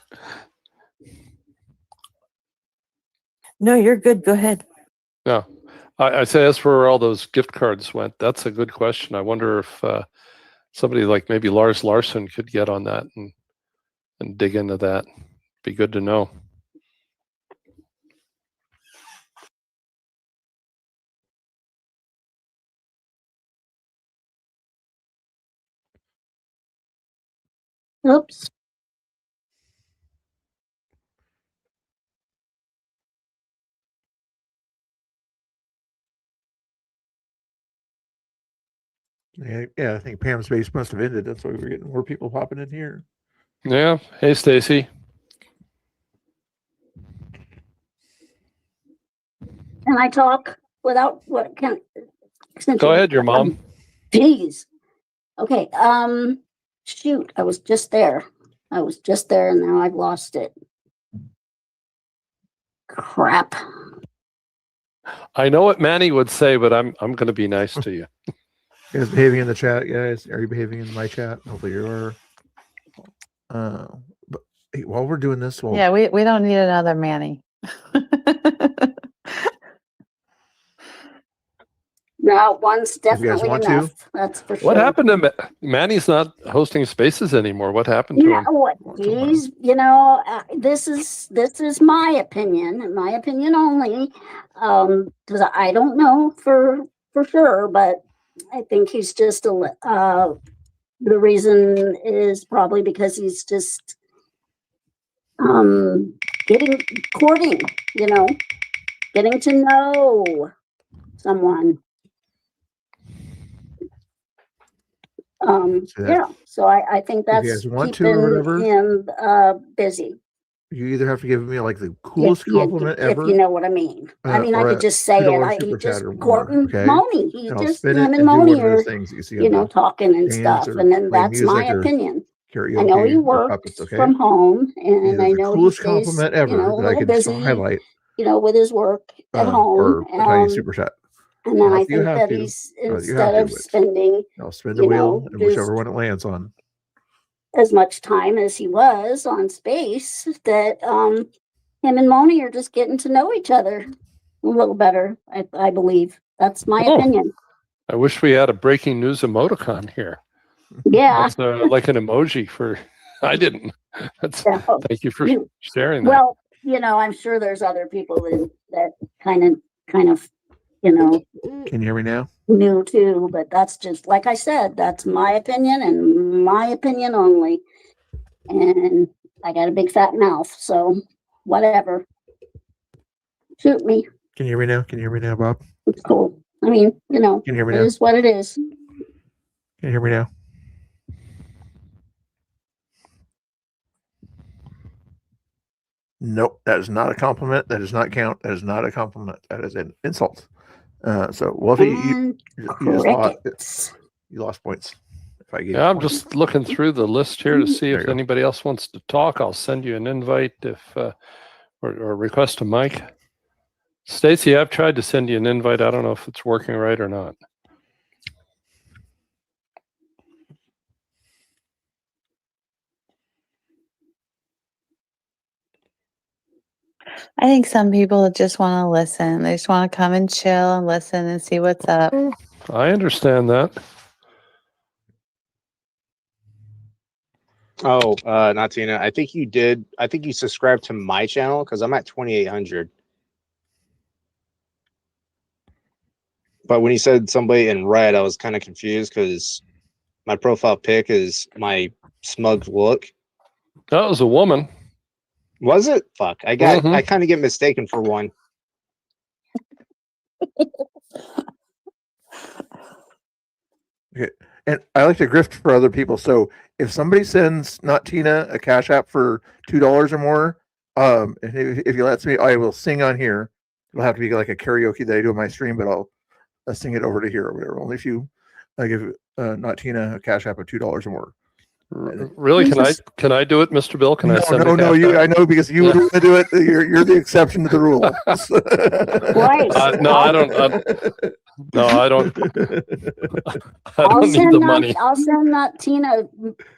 [SPEAKER 8] No, you're good. Go ahead.
[SPEAKER 1] No, I say as for where all those gift cards went, that's a good question. I wonder if somebody like maybe Lars Larson could get on that and dig into that. Be good to know.
[SPEAKER 6] Oops.
[SPEAKER 2] Yeah, I think Pam's space must have ended. That's why we're getting more people popping in here.
[SPEAKER 1] Yeah. Hey, Stacy.
[SPEAKER 6] Can I talk without what can?
[SPEAKER 1] Go ahead, your mom.
[SPEAKER 6] Jeez. Okay. Shoot. I was just there. And now I've lost it. Crap.
[SPEAKER 2] I
[SPEAKER 1] know what Manny would say, but I'm going to be nice to you.
[SPEAKER 2] You guys behaving in the chat, guys? Are you behaving in my chat? Hopefully you are. But hey, while we're doing this,
[SPEAKER 5] Yeah, we don't need another Manny.
[SPEAKER 6] No, one's
[SPEAKER 2] If you guys
[SPEAKER 6] definitely
[SPEAKER 2] want to.
[SPEAKER 6] enough. That's for sure.
[SPEAKER 1] What happened to Manny's not hosting spaces anymore? What happened to him?
[SPEAKER 6] What? Geez, this is my opinion, and my opinion only. Because I don't know for sure, but I think he's just the reason is probably because he's just courting, getting to know someone. Yeah, so I think
[SPEAKER 2] If
[SPEAKER 6] that's
[SPEAKER 2] you guys want to
[SPEAKER 6] keeping
[SPEAKER 2] or whatever.
[SPEAKER 6] him busy.
[SPEAKER 2] You either have to give me like the coolest compliment
[SPEAKER 6] if
[SPEAKER 2] ever.
[SPEAKER 6] you know what I mean. I mean, I
[SPEAKER 2] or
[SPEAKER 6] could
[SPEAKER 2] a
[SPEAKER 6] just say it.
[SPEAKER 2] $2
[SPEAKER 6] He
[SPEAKER 2] super
[SPEAKER 6] just
[SPEAKER 2] chat or more,
[SPEAKER 6] courting
[SPEAKER 2] okay?
[SPEAKER 6] Moni. He
[SPEAKER 2] And I'll
[SPEAKER 6] just
[SPEAKER 2] spin
[SPEAKER 6] him
[SPEAKER 2] it
[SPEAKER 6] and
[SPEAKER 2] and do
[SPEAKER 6] Moni
[SPEAKER 2] one of
[SPEAKER 6] are
[SPEAKER 2] those things you see on the
[SPEAKER 6] talking and
[SPEAKER 2] dance
[SPEAKER 6] stuff,
[SPEAKER 2] or
[SPEAKER 6] and then
[SPEAKER 2] play
[SPEAKER 6] that's my
[SPEAKER 2] music or
[SPEAKER 6] opinion.
[SPEAKER 2] karaoke
[SPEAKER 6] I know he
[SPEAKER 2] or
[SPEAKER 6] works
[SPEAKER 2] puppets, okay?
[SPEAKER 6] from home, and
[SPEAKER 2] Either
[SPEAKER 6] I
[SPEAKER 2] the
[SPEAKER 6] know he
[SPEAKER 2] coolest
[SPEAKER 6] stays,
[SPEAKER 2] compliment ever
[SPEAKER 6] a
[SPEAKER 2] that I
[SPEAKER 6] little
[SPEAKER 2] could
[SPEAKER 6] busy,
[SPEAKER 2] highlight,
[SPEAKER 6] with his work at home.
[SPEAKER 2] or a tiny super chat.
[SPEAKER 6] And then
[SPEAKER 2] Not
[SPEAKER 6] I
[SPEAKER 2] that you
[SPEAKER 6] think
[SPEAKER 2] have
[SPEAKER 6] that
[SPEAKER 2] to,
[SPEAKER 6] he's
[SPEAKER 2] not that you have
[SPEAKER 6] instead
[SPEAKER 2] to,
[SPEAKER 6] of
[SPEAKER 2] but
[SPEAKER 6] spending
[SPEAKER 2] I'll spin the wheel and
[SPEAKER 6] just
[SPEAKER 2] whichever one it lands on.
[SPEAKER 6] as much time as he was on space, that him and Moni are just getting to know each other a little better. I believe that's my opinion.
[SPEAKER 1] I wish we had a breaking news emoticon here.
[SPEAKER 6] Yeah.
[SPEAKER 1] That's like an emoji for. I didn't. Thank you for sharing that.
[SPEAKER 6] Well, I'm sure there's other people that kind of,
[SPEAKER 2] Can you hear me now?
[SPEAKER 6] New too, but that's just like I said, that's my opinion and my opinion only. And I got a big fat mouth, so whatever. Shoot me.
[SPEAKER 2] Can you hear me now? Can you hear me now, Bob?
[SPEAKER 6] It's cool. I mean,
[SPEAKER 2] Can you hear me
[SPEAKER 6] it
[SPEAKER 2] now?
[SPEAKER 6] is what it is.
[SPEAKER 2] Can you hear me now? Nope, that is not a compliment. That does not count. That is not a compliment. That is an insult. So, Wolfie, you just lost points. If I gave
[SPEAKER 1] I'm just looking through the list here to see if anybody else wants to talk. I'll send you an invite or request a mic. Stacy, I've tried to send you an invite. I don't know if it's working right or not.
[SPEAKER 5] I think some people just want to listen. They just want to come and chill and listen and see what's up.
[SPEAKER 1] I understand that.
[SPEAKER 4] Oh, Natina, I think you subscribed to my channel because I'm at 2,800. But when you said somebody in red, I was kind of confused because my profile pic is my smug look.
[SPEAKER 1] That was a woman.
[SPEAKER 4] Was it? Fuck. I kind of get mistaken for one.
[SPEAKER 2] Okay. And I like to grift for other people. So if somebody sends not Tina a cash app for $2 or more, if you let me, I will sing on here. It'll have to be like a karaoke that I do on my stream, but I'll sing it over to here or whatever. Only if you give not Tina a cash app of $2 or more.
[SPEAKER 1] Really? Can I do it, Mr. Bill? Can I send
[SPEAKER 2] no, I know because you would want to do it. You're the exception to the rule.
[SPEAKER 6] Right.
[SPEAKER 1] No, I don't. No, I don't. I don't need the money.
[SPEAKER 6] I'll send not Tina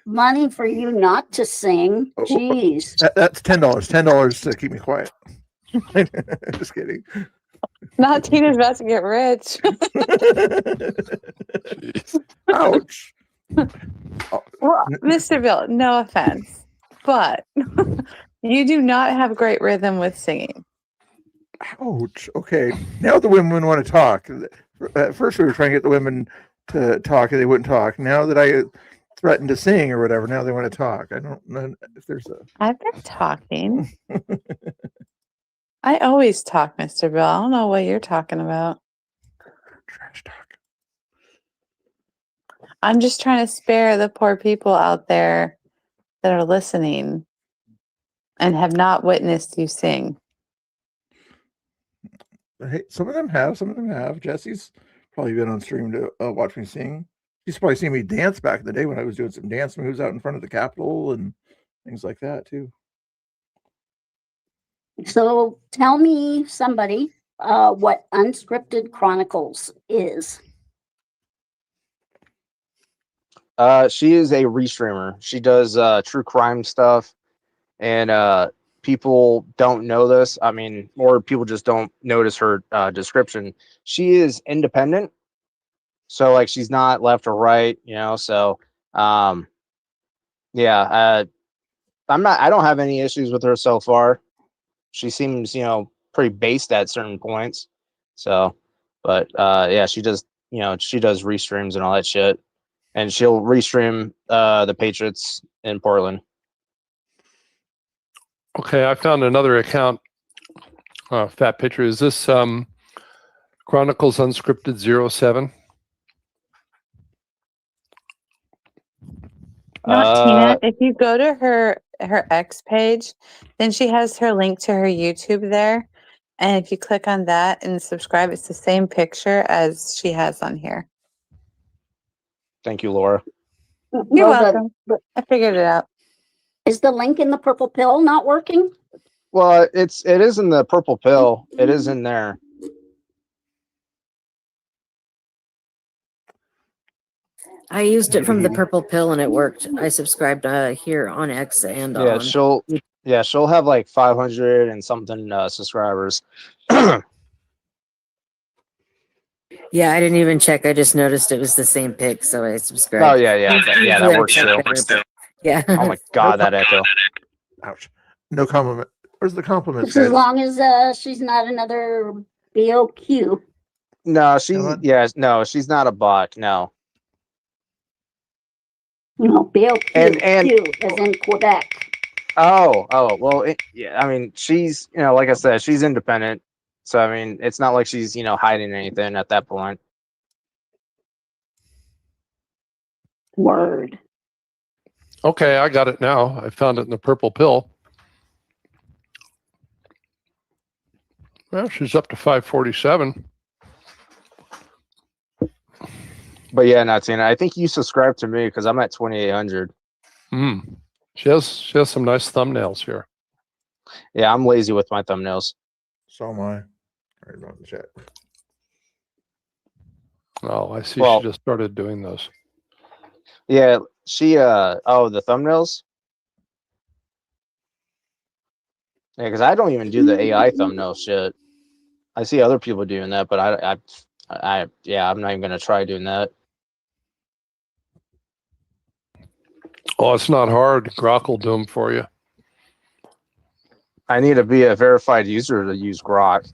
[SPEAKER 6] money for you not to sing. Jeez.
[SPEAKER 2] That's $10. $10 to keep me quiet. Just kidding.
[SPEAKER 5] Not Tina's about to get rich.
[SPEAKER 2] Ouch.
[SPEAKER 5] Well, Mr. Bill, no offense, but you do not have great rhythm with singing.
[SPEAKER 2] Ouch. Okay. Now the women want to talk. At first we were trying to get the women to talk and they wouldn't talk. Now that I threatened to sing or whatever, now they want to talk. I don't know if there's a...
[SPEAKER 5] I've been talking. I always talk, Mr. Bill. I don't know what you're talking about.
[SPEAKER 2] Trash talk.
[SPEAKER 5] I'm just trying to spare the poor people out there that are listening and have not witnessed you sing.
[SPEAKER 2] Hey, some of them have. Some of them have. Jesse's probably been on stream to watch me sing. She's probably seen me dance back in the day when I was doing some dance moves out in front of the Capitol and things like that too.
[SPEAKER 6] So tell me, somebody, what Unscripted Chronicles is.
[SPEAKER 4] She is a restreamer. She does true crime stuff, and people don't know this. I mean, or people just don't notice her description. She is independent, so like she's not left or right, you know. So, yeah, I'm not. I don't have any issues with her so far. She seems, you know, pretty based at certain points. So, but yeah, she does. You know, she does restreams and all that shit. And she'll restream the Patriots in Portland.
[SPEAKER 1] Okay, I found another account. Fat Picture. Is this Chronicles Unscripted 07?
[SPEAKER 5] Not Tina. If you go to her X page, then she has her link to her YouTube there. And if you click on that and subscribe, it's the same picture as she has on here.
[SPEAKER 4] Thank you, Laura.
[SPEAKER 5] You're welcome. I figured it out.
[SPEAKER 6] Is the link in the purple pill not working?
[SPEAKER 4] Well, it is in the purple pill. It is in there.
[SPEAKER 8] I used it from the purple pill and it worked. I subscribed here on X and
[SPEAKER 4] Yeah,
[SPEAKER 8] on.
[SPEAKER 4] she'll have like 500 and something subscribers.
[SPEAKER 8] Yeah, I didn't even check. I just noticed it was the same pic, so I subscribed.
[SPEAKER 4] Oh yeah, that works too.
[SPEAKER 8] Yeah.
[SPEAKER 4] Oh my god, that echo.
[SPEAKER 2] Ouch. No compliment. Where's the compliment?
[SPEAKER 6] Just as long as she's not another BOQ.
[SPEAKER 4] No, she's not a bot. No.
[SPEAKER 6] No, BOQ,
[SPEAKER 4] And
[SPEAKER 6] Q, as in Quebec.
[SPEAKER 4] well, yeah. I mean, she's, you know, like I said, she's independent. So I mean, it's not like she's, you know, hiding anything at that point.
[SPEAKER 6] Word.
[SPEAKER 1] Okay, I got it now. I found it in the purple pill. Well, she's up to 547.
[SPEAKER 4] But yeah, not Tina. I think you subscribed to me because I'm at 2,800.
[SPEAKER 1] She has some nice thumbnails here.
[SPEAKER 4] Yeah, I'm lazy with my thumbnails.
[SPEAKER 2] So am I. Right about the chat.
[SPEAKER 1] Oh, I see.
[SPEAKER 4] Well,
[SPEAKER 1] she just started doing those.
[SPEAKER 4] Yeah, she the thumbnails. Yeah, because I don't even do the AI thumbnail shit. I see other people doing that, but I'm not even gonna try doing that.
[SPEAKER 1] Oh, it's not hard. Grok will do them for you.
[SPEAKER 4] I need to be a verified user to use Grok.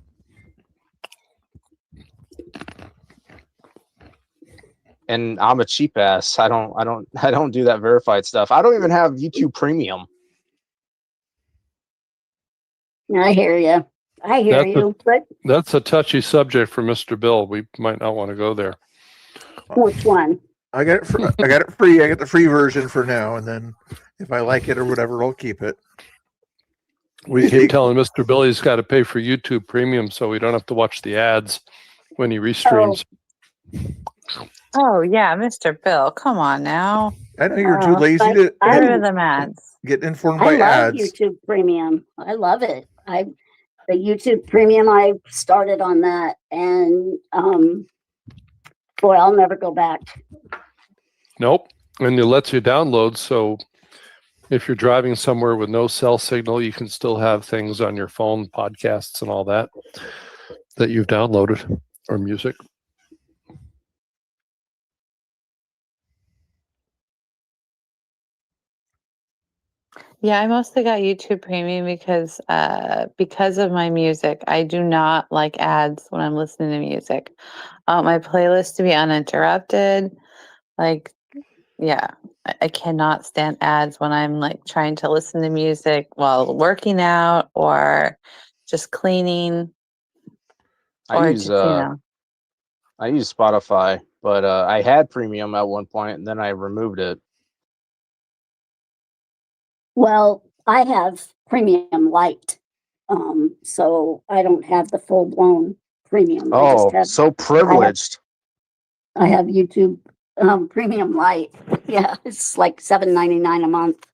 [SPEAKER 4] And I'm a cheap ass. I don't do that verified stuff. I don't even have YouTube Premium.
[SPEAKER 6] I hear you. I hear you. But
[SPEAKER 1] That's a touchy subject for Mr. Bill. We might not want to go there.
[SPEAKER 6] which one?
[SPEAKER 2] I got it. I got it free. I get the free version for now, and then if I like it or whatever, I'll keep it.
[SPEAKER 1] We keep telling Mr. Bill he's got to pay for YouTube Premium so we don't have to watch the ads when he restreams.
[SPEAKER 5] Oh yeah, Mr. Bill, come on now.
[SPEAKER 2] I know you're too lazy to
[SPEAKER 5] Get rid of them ads.
[SPEAKER 2] get informed
[SPEAKER 6] I
[SPEAKER 2] by
[SPEAKER 6] love
[SPEAKER 2] ads.
[SPEAKER 6] YouTube Premium. I love it. The YouTube Premium, I started on that, and boy, I'll never go back.
[SPEAKER 1] Nope. And it lets you download. So if you're driving somewhere with no cell signal, you can still have things on your phone, podcasts and all that you've downloaded, or music.
[SPEAKER 5] Yeah, I mostly got YouTube Premium because of my music. I do not like ads when I'm listening to music. I want my playlist to be uninterrupted. Like, yeah, I cannot stand ads when I'm like trying to listen to music while working out or just cleaning.
[SPEAKER 4] I use Spotify, but I had premium at one point, and then I removed it.
[SPEAKER 6] Well, I have premium light, so I don't have the full blown premium. I just
[SPEAKER 4] Oh,
[SPEAKER 6] have
[SPEAKER 4] so privileged.
[SPEAKER 6] I have YouTube premium light. Yeah, it's like $7.99 a month.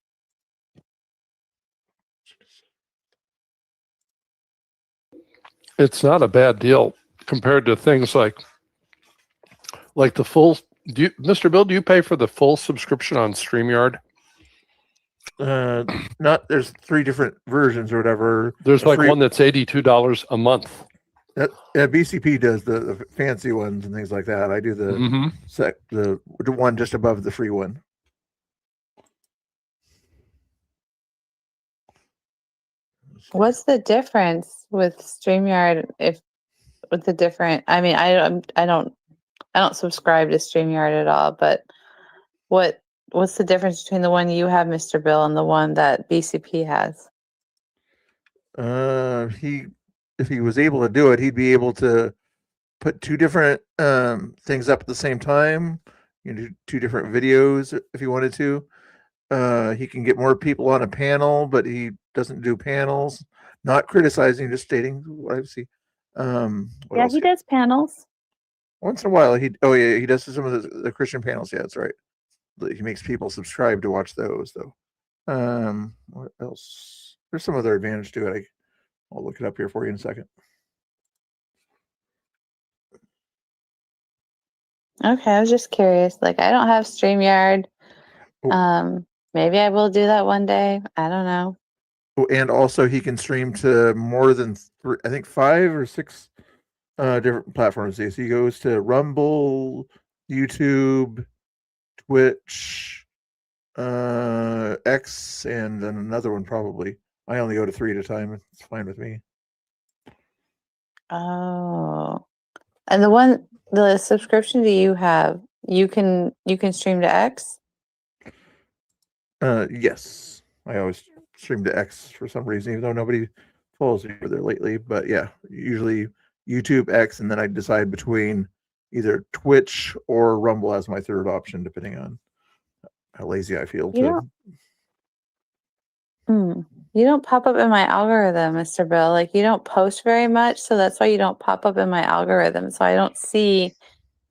[SPEAKER 1] It's not a bad deal compared to things like the full. Mr. Bill, do you pay for the full subscription on StreamYard?
[SPEAKER 2] Not there's 3 different versions or whatever.
[SPEAKER 1] There's
[SPEAKER 2] The
[SPEAKER 1] like
[SPEAKER 2] free-
[SPEAKER 1] one that's $82 a month.
[SPEAKER 2] BCP does the fancy ones and things like that. I do the
[SPEAKER 1] Mm-hmm.
[SPEAKER 2] the one just above the free one.
[SPEAKER 5] What's the difference with StreamYard? With the different, I mean, I don't subscribe to StreamYard at all. But what's the difference between the one you have, Mr. Bill, and the one that BCP has?
[SPEAKER 2] If he was able to do it, he'd be able to put 2 different things up at the same time. You can do 2 different videos if he wanted to. He can get more people on a panel, but he doesn't do panels. Not criticizing, just stating what I see. What
[SPEAKER 5] Yeah,
[SPEAKER 2] else?
[SPEAKER 5] he does panels.
[SPEAKER 2] Once in a while, he does some of the Christian panels. Yeah, that's right. He makes people subscribe to watch those, though. What else? There's some other advantage to it. I'll look it up here for you in a second.
[SPEAKER 5] Okay, I was just curious. Like, I don't have StreamYard.
[SPEAKER 2] Oh.
[SPEAKER 5] Maybe I will do that one day. I don't know.
[SPEAKER 2] Oh, and also he can stream to more than 3, I think 5 or 6 different platforms. So he goes to Rumble, YouTube, Twitch, X, and then another one probably. I only go to 3 at a time. It's fine with me.
[SPEAKER 5] Oh, and the subscription do you have? You can stream to X?
[SPEAKER 2] Yes, I always stream to X for some reason, even though nobody follows me over there lately. But yeah, usually YouTube, X, and then I decide between either Twitch or Rumble as my third option, depending on how lazy I feel.
[SPEAKER 5] You don't pop up in my algorithm, Mr. Bill. Like, you don't post very much, so that's why you don't pop up in my algorithm. So I don't see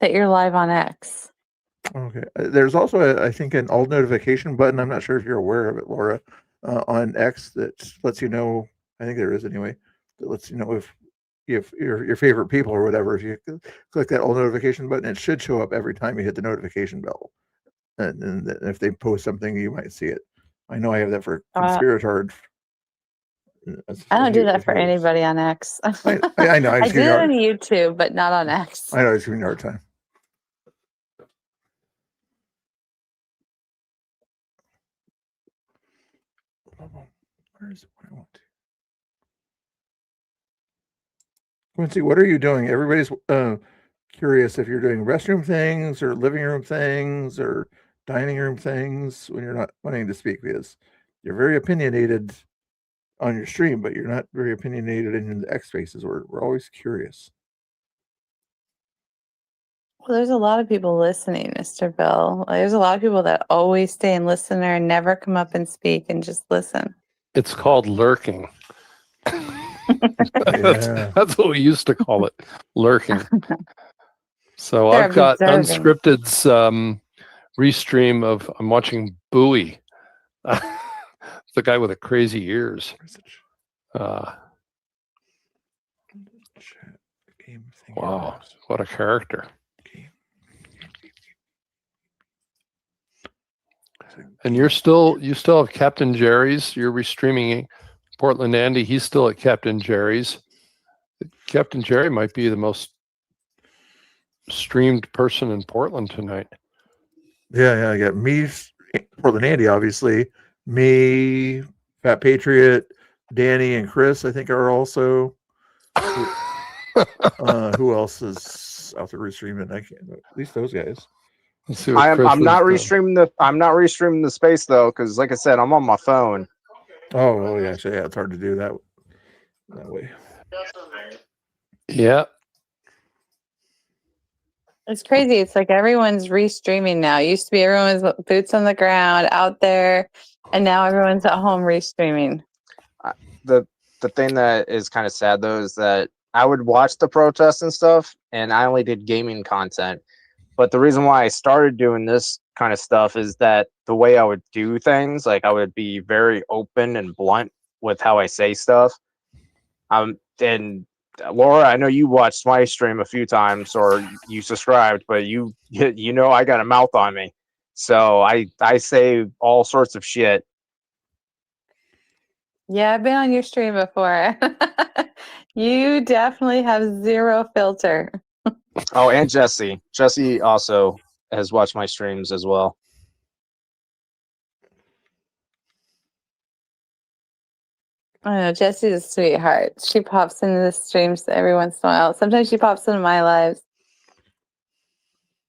[SPEAKER 5] that you're live on X.
[SPEAKER 2] Okay. There's also, I think, an all notification button. I'm not sure if you're aware of it, Laura, on X that lets you know. I think there is anyway. That lets you know if your favorite people or whatever. If you click that all notification button, it should show up every time you hit the notification bell. And if they post something, you might see it. I know I have that for Conspiratard.
[SPEAKER 5] I don't do that for anybody on X.
[SPEAKER 2] I know.
[SPEAKER 5] I do it on YouTube, but not on X.
[SPEAKER 2] I know. It's giving you a hard time. Where's what I want to? Quincy, what are you doing? Everybody's curious if you're doing restroom things or living room things or dining room things when you're not wanting to speak, because you're very opinionated on your stream, but you're not very opinionated in the X spaces. We're always curious.
[SPEAKER 5] Well, there's a lot of people listening, Mr. Bill. There's a lot of people that always stay and listen and never come up and speak and just listen.
[SPEAKER 1] It's called lurking. That's what we used to call it, lurking. So
[SPEAKER 5] They're
[SPEAKER 1] I've got
[SPEAKER 5] observing.
[SPEAKER 1] Unscripted's restream of I'm watching Bowie. The guy with the crazy ears. Wow, what a character. And you still have Captain Jerry's. You're restreaming Portland Andy. He's still at Captain Jerry's. Captain Jerry might be the most streamed person in Portland tonight.
[SPEAKER 2] Yeah. I got me, Portland Andy, obviously. Me, Fat Patriot, Danny, and Chris, I think, are also. Who else is out there restreaming? I can't. At least those guys.
[SPEAKER 4] I'm not restreaming the space though, because like I said, I'm on my phone.
[SPEAKER 2] Oh yeah, so yeah, it's hard to do that way.
[SPEAKER 1] Yeah.
[SPEAKER 5] It's crazy. It's like everyone's restreaming now. It used to be everyone's boots on the ground out there, and now everyone's at home restreaming.
[SPEAKER 4] The thing that is kind of sad though is that I would watch the protests and stuff, and I only did gaming content. But the reason why I started doing this kind of stuff is that the way I would do things, like I would be very open and blunt with how I say stuff. And Laura, I know you watched my stream a few times or you subscribed, but you know I got a mouth on me. So I say all sorts of shit.
[SPEAKER 5] Yeah, I've been on your stream before. You definitely have zero filter.
[SPEAKER 4] Oh, and Jesse. Jesse also has watched my streams as well.
[SPEAKER 5] I don't know, Jesse's a sweetheart. She pops into the streams every once in a while. Sometimes she pops into my lives.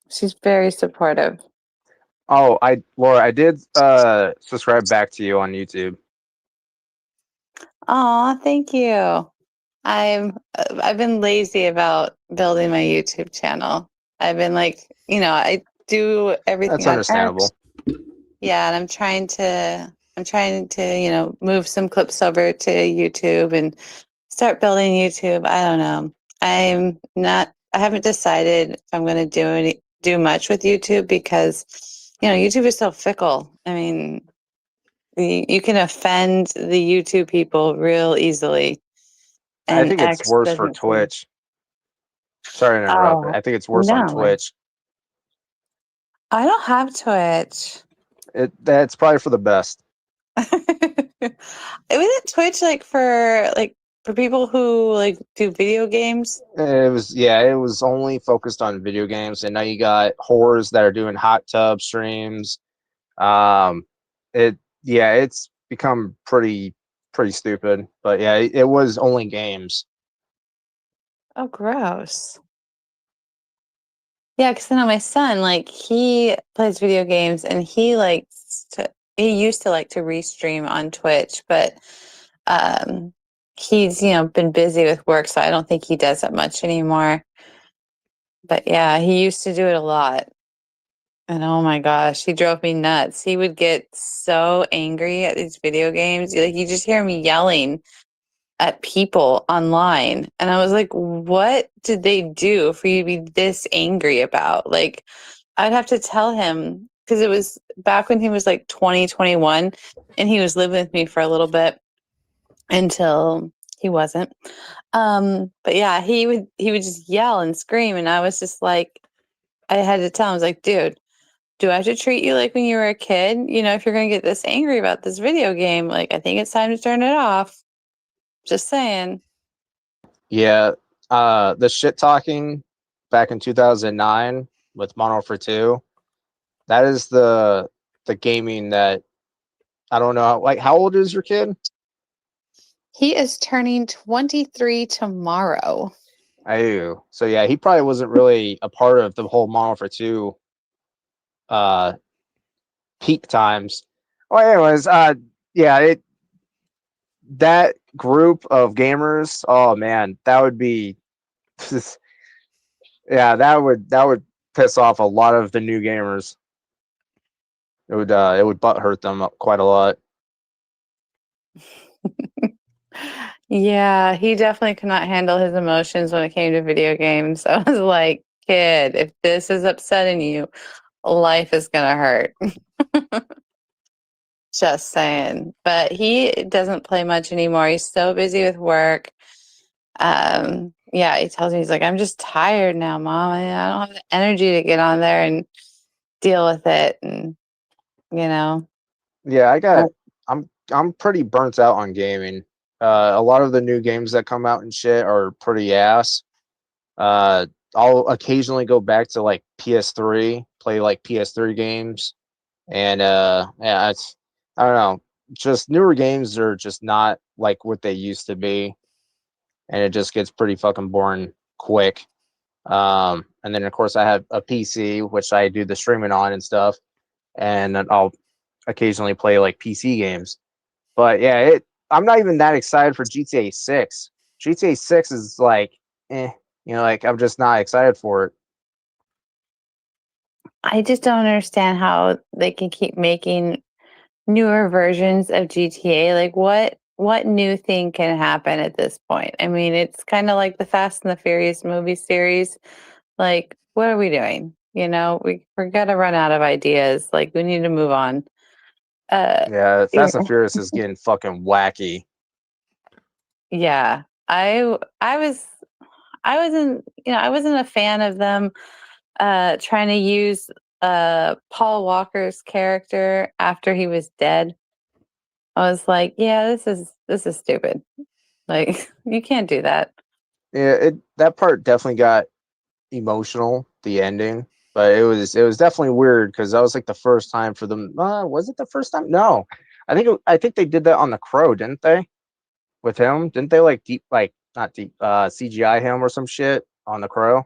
[SPEAKER 5] She's very supportive.
[SPEAKER 4] Oh, Laura, I did subscribe back to you on YouTube.
[SPEAKER 5] Aw, thank you. I've been lazy about building my YouTube channel. I've been like, I do everything
[SPEAKER 4] That's
[SPEAKER 5] on
[SPEAKER 4] understandable.
[SPEAKER 5] X. Yeah, and I'm trying to, move some clips over to YouTube and start building YouTube. I don't know. I haven't decided if I'm going to do much with YouTube because, YouTube is so fickle. I mean, you can offend the YouTube people real easily.
[SPEAKER 4] I
[SPEAKER 5] And
[SPEAKER 4] think it's
[SPEAKER 5] X
[SPEAKER 4] worse for
[SPEAKER 5] doesn't seem-
[SPEAKER 4] Twitch. Sorry to interrupt.
[SPEAKER 5] Oh,
[SPEAKER 4] I think it's worse on
[SPEAKER 5] no.
[SPEAKER 4] Twitch.
[SPEAKER 5] I don't have Twitch.
[SPEAKER 4] That's probably for the best.
[SPEAKER 5] It wasn't Twitch for people who do video games.
[SPEAKER 4] It was only focused on video games, and now you got whores that are doing hot tub streams. It's become pretty stupid. But yeah, it was only games.
[SPEAKER 5] Oh, gross. Yeah, because my son, he plays video games and he used to like to restream on Twitch, but he's, been busy with work, so I don't think he does that much anymore. But yeah, he used to do it a lot. And oh my gosh, he drove me nuts. He would get so angry at these video games. You just hear me yelling at people online. And I was like, what did they do for you to be this angry about? I'd have to tell him because it was back when he was 20, 21, and he was living with me for a little bit until he wasn't. But yeah, he would just yell and scream. And I was just like, I had to tell him, I was like, dude, do I have to treat you like when you were a kid? If you're going to get this angry about this video game, I think it's time to turn it off. Just saying.
[SPEAKER 4] Yeah, the shit talking back in 2009 with Modern Warfare 2. That is the gaming that I don't know. How old is your kid?
[SPEAKER 5] He is turning 23 tomorrow.
[SPEAKER 4] So yeah, he probably wasn't really a part of the whole Modern Warfare 2 peak times. Well, anyways, that group of gamers, oh man, that would be yeah, that would piss off a lot of the new gamers. It would butt hurt them quite a lot.
[SPEAKER 5] Yeah, he definitely could not handle his emotions when it came to video games. I was like, kid, if this is upsetting you, life is gonna hurt. Just saying. But he doesn't play much anymore. He's so busy with work. Yeah, he tells me, he's like, I'm just tired now, Mom. I don't have the energy to get on there and deal with it. And
[SPEAKER 4] Yeah, I'm pretty burnt out on gaming. A lot of the new games that come out and shit are pretty ass. I'll occasionally go back to PS3, play PS3 games, and yeah, I don't know. Just newer games are just not like what they used to be, and it just gets pretty fucking boring quick. And then of course I have a PC which I do the streaming on and stuff, and then I'll occasionally play PC games. But yeah, I'm not even that excited for GTA 6. GTA 6 is I'm just not excited for it.
[SPEAKER 5] I just don't understand how they can keep making newer versions of GTA. Like what new thing can happen at this point? I mean, it's kind of like the Fast and the Furious movie series. Like, what are we doing? You know, we're gonna run out of ideas. Like, we need to move on.
[SPEAKER 4] Yeah,
[SPEAKER 5] Yeah.
[SPEAKER 4] Fast and Furious is getting fucking wacky.
[SPEAKER 5] Yeah. I wasn't, you know, I wasn't a fan of them trying to use Paul Walker's character after he was dead. I was like, yeah, this is stupid. Like, you can't do that.
[SPEAKER 4] Yeah, that part definitely got emotional, the ending, but it was definitely weird because that was like the first time for them. Was it the first time? No, I think they did that on The Crow, didn't they? With him, didn't they like deep like not deep CGI him or some shit on The Crow?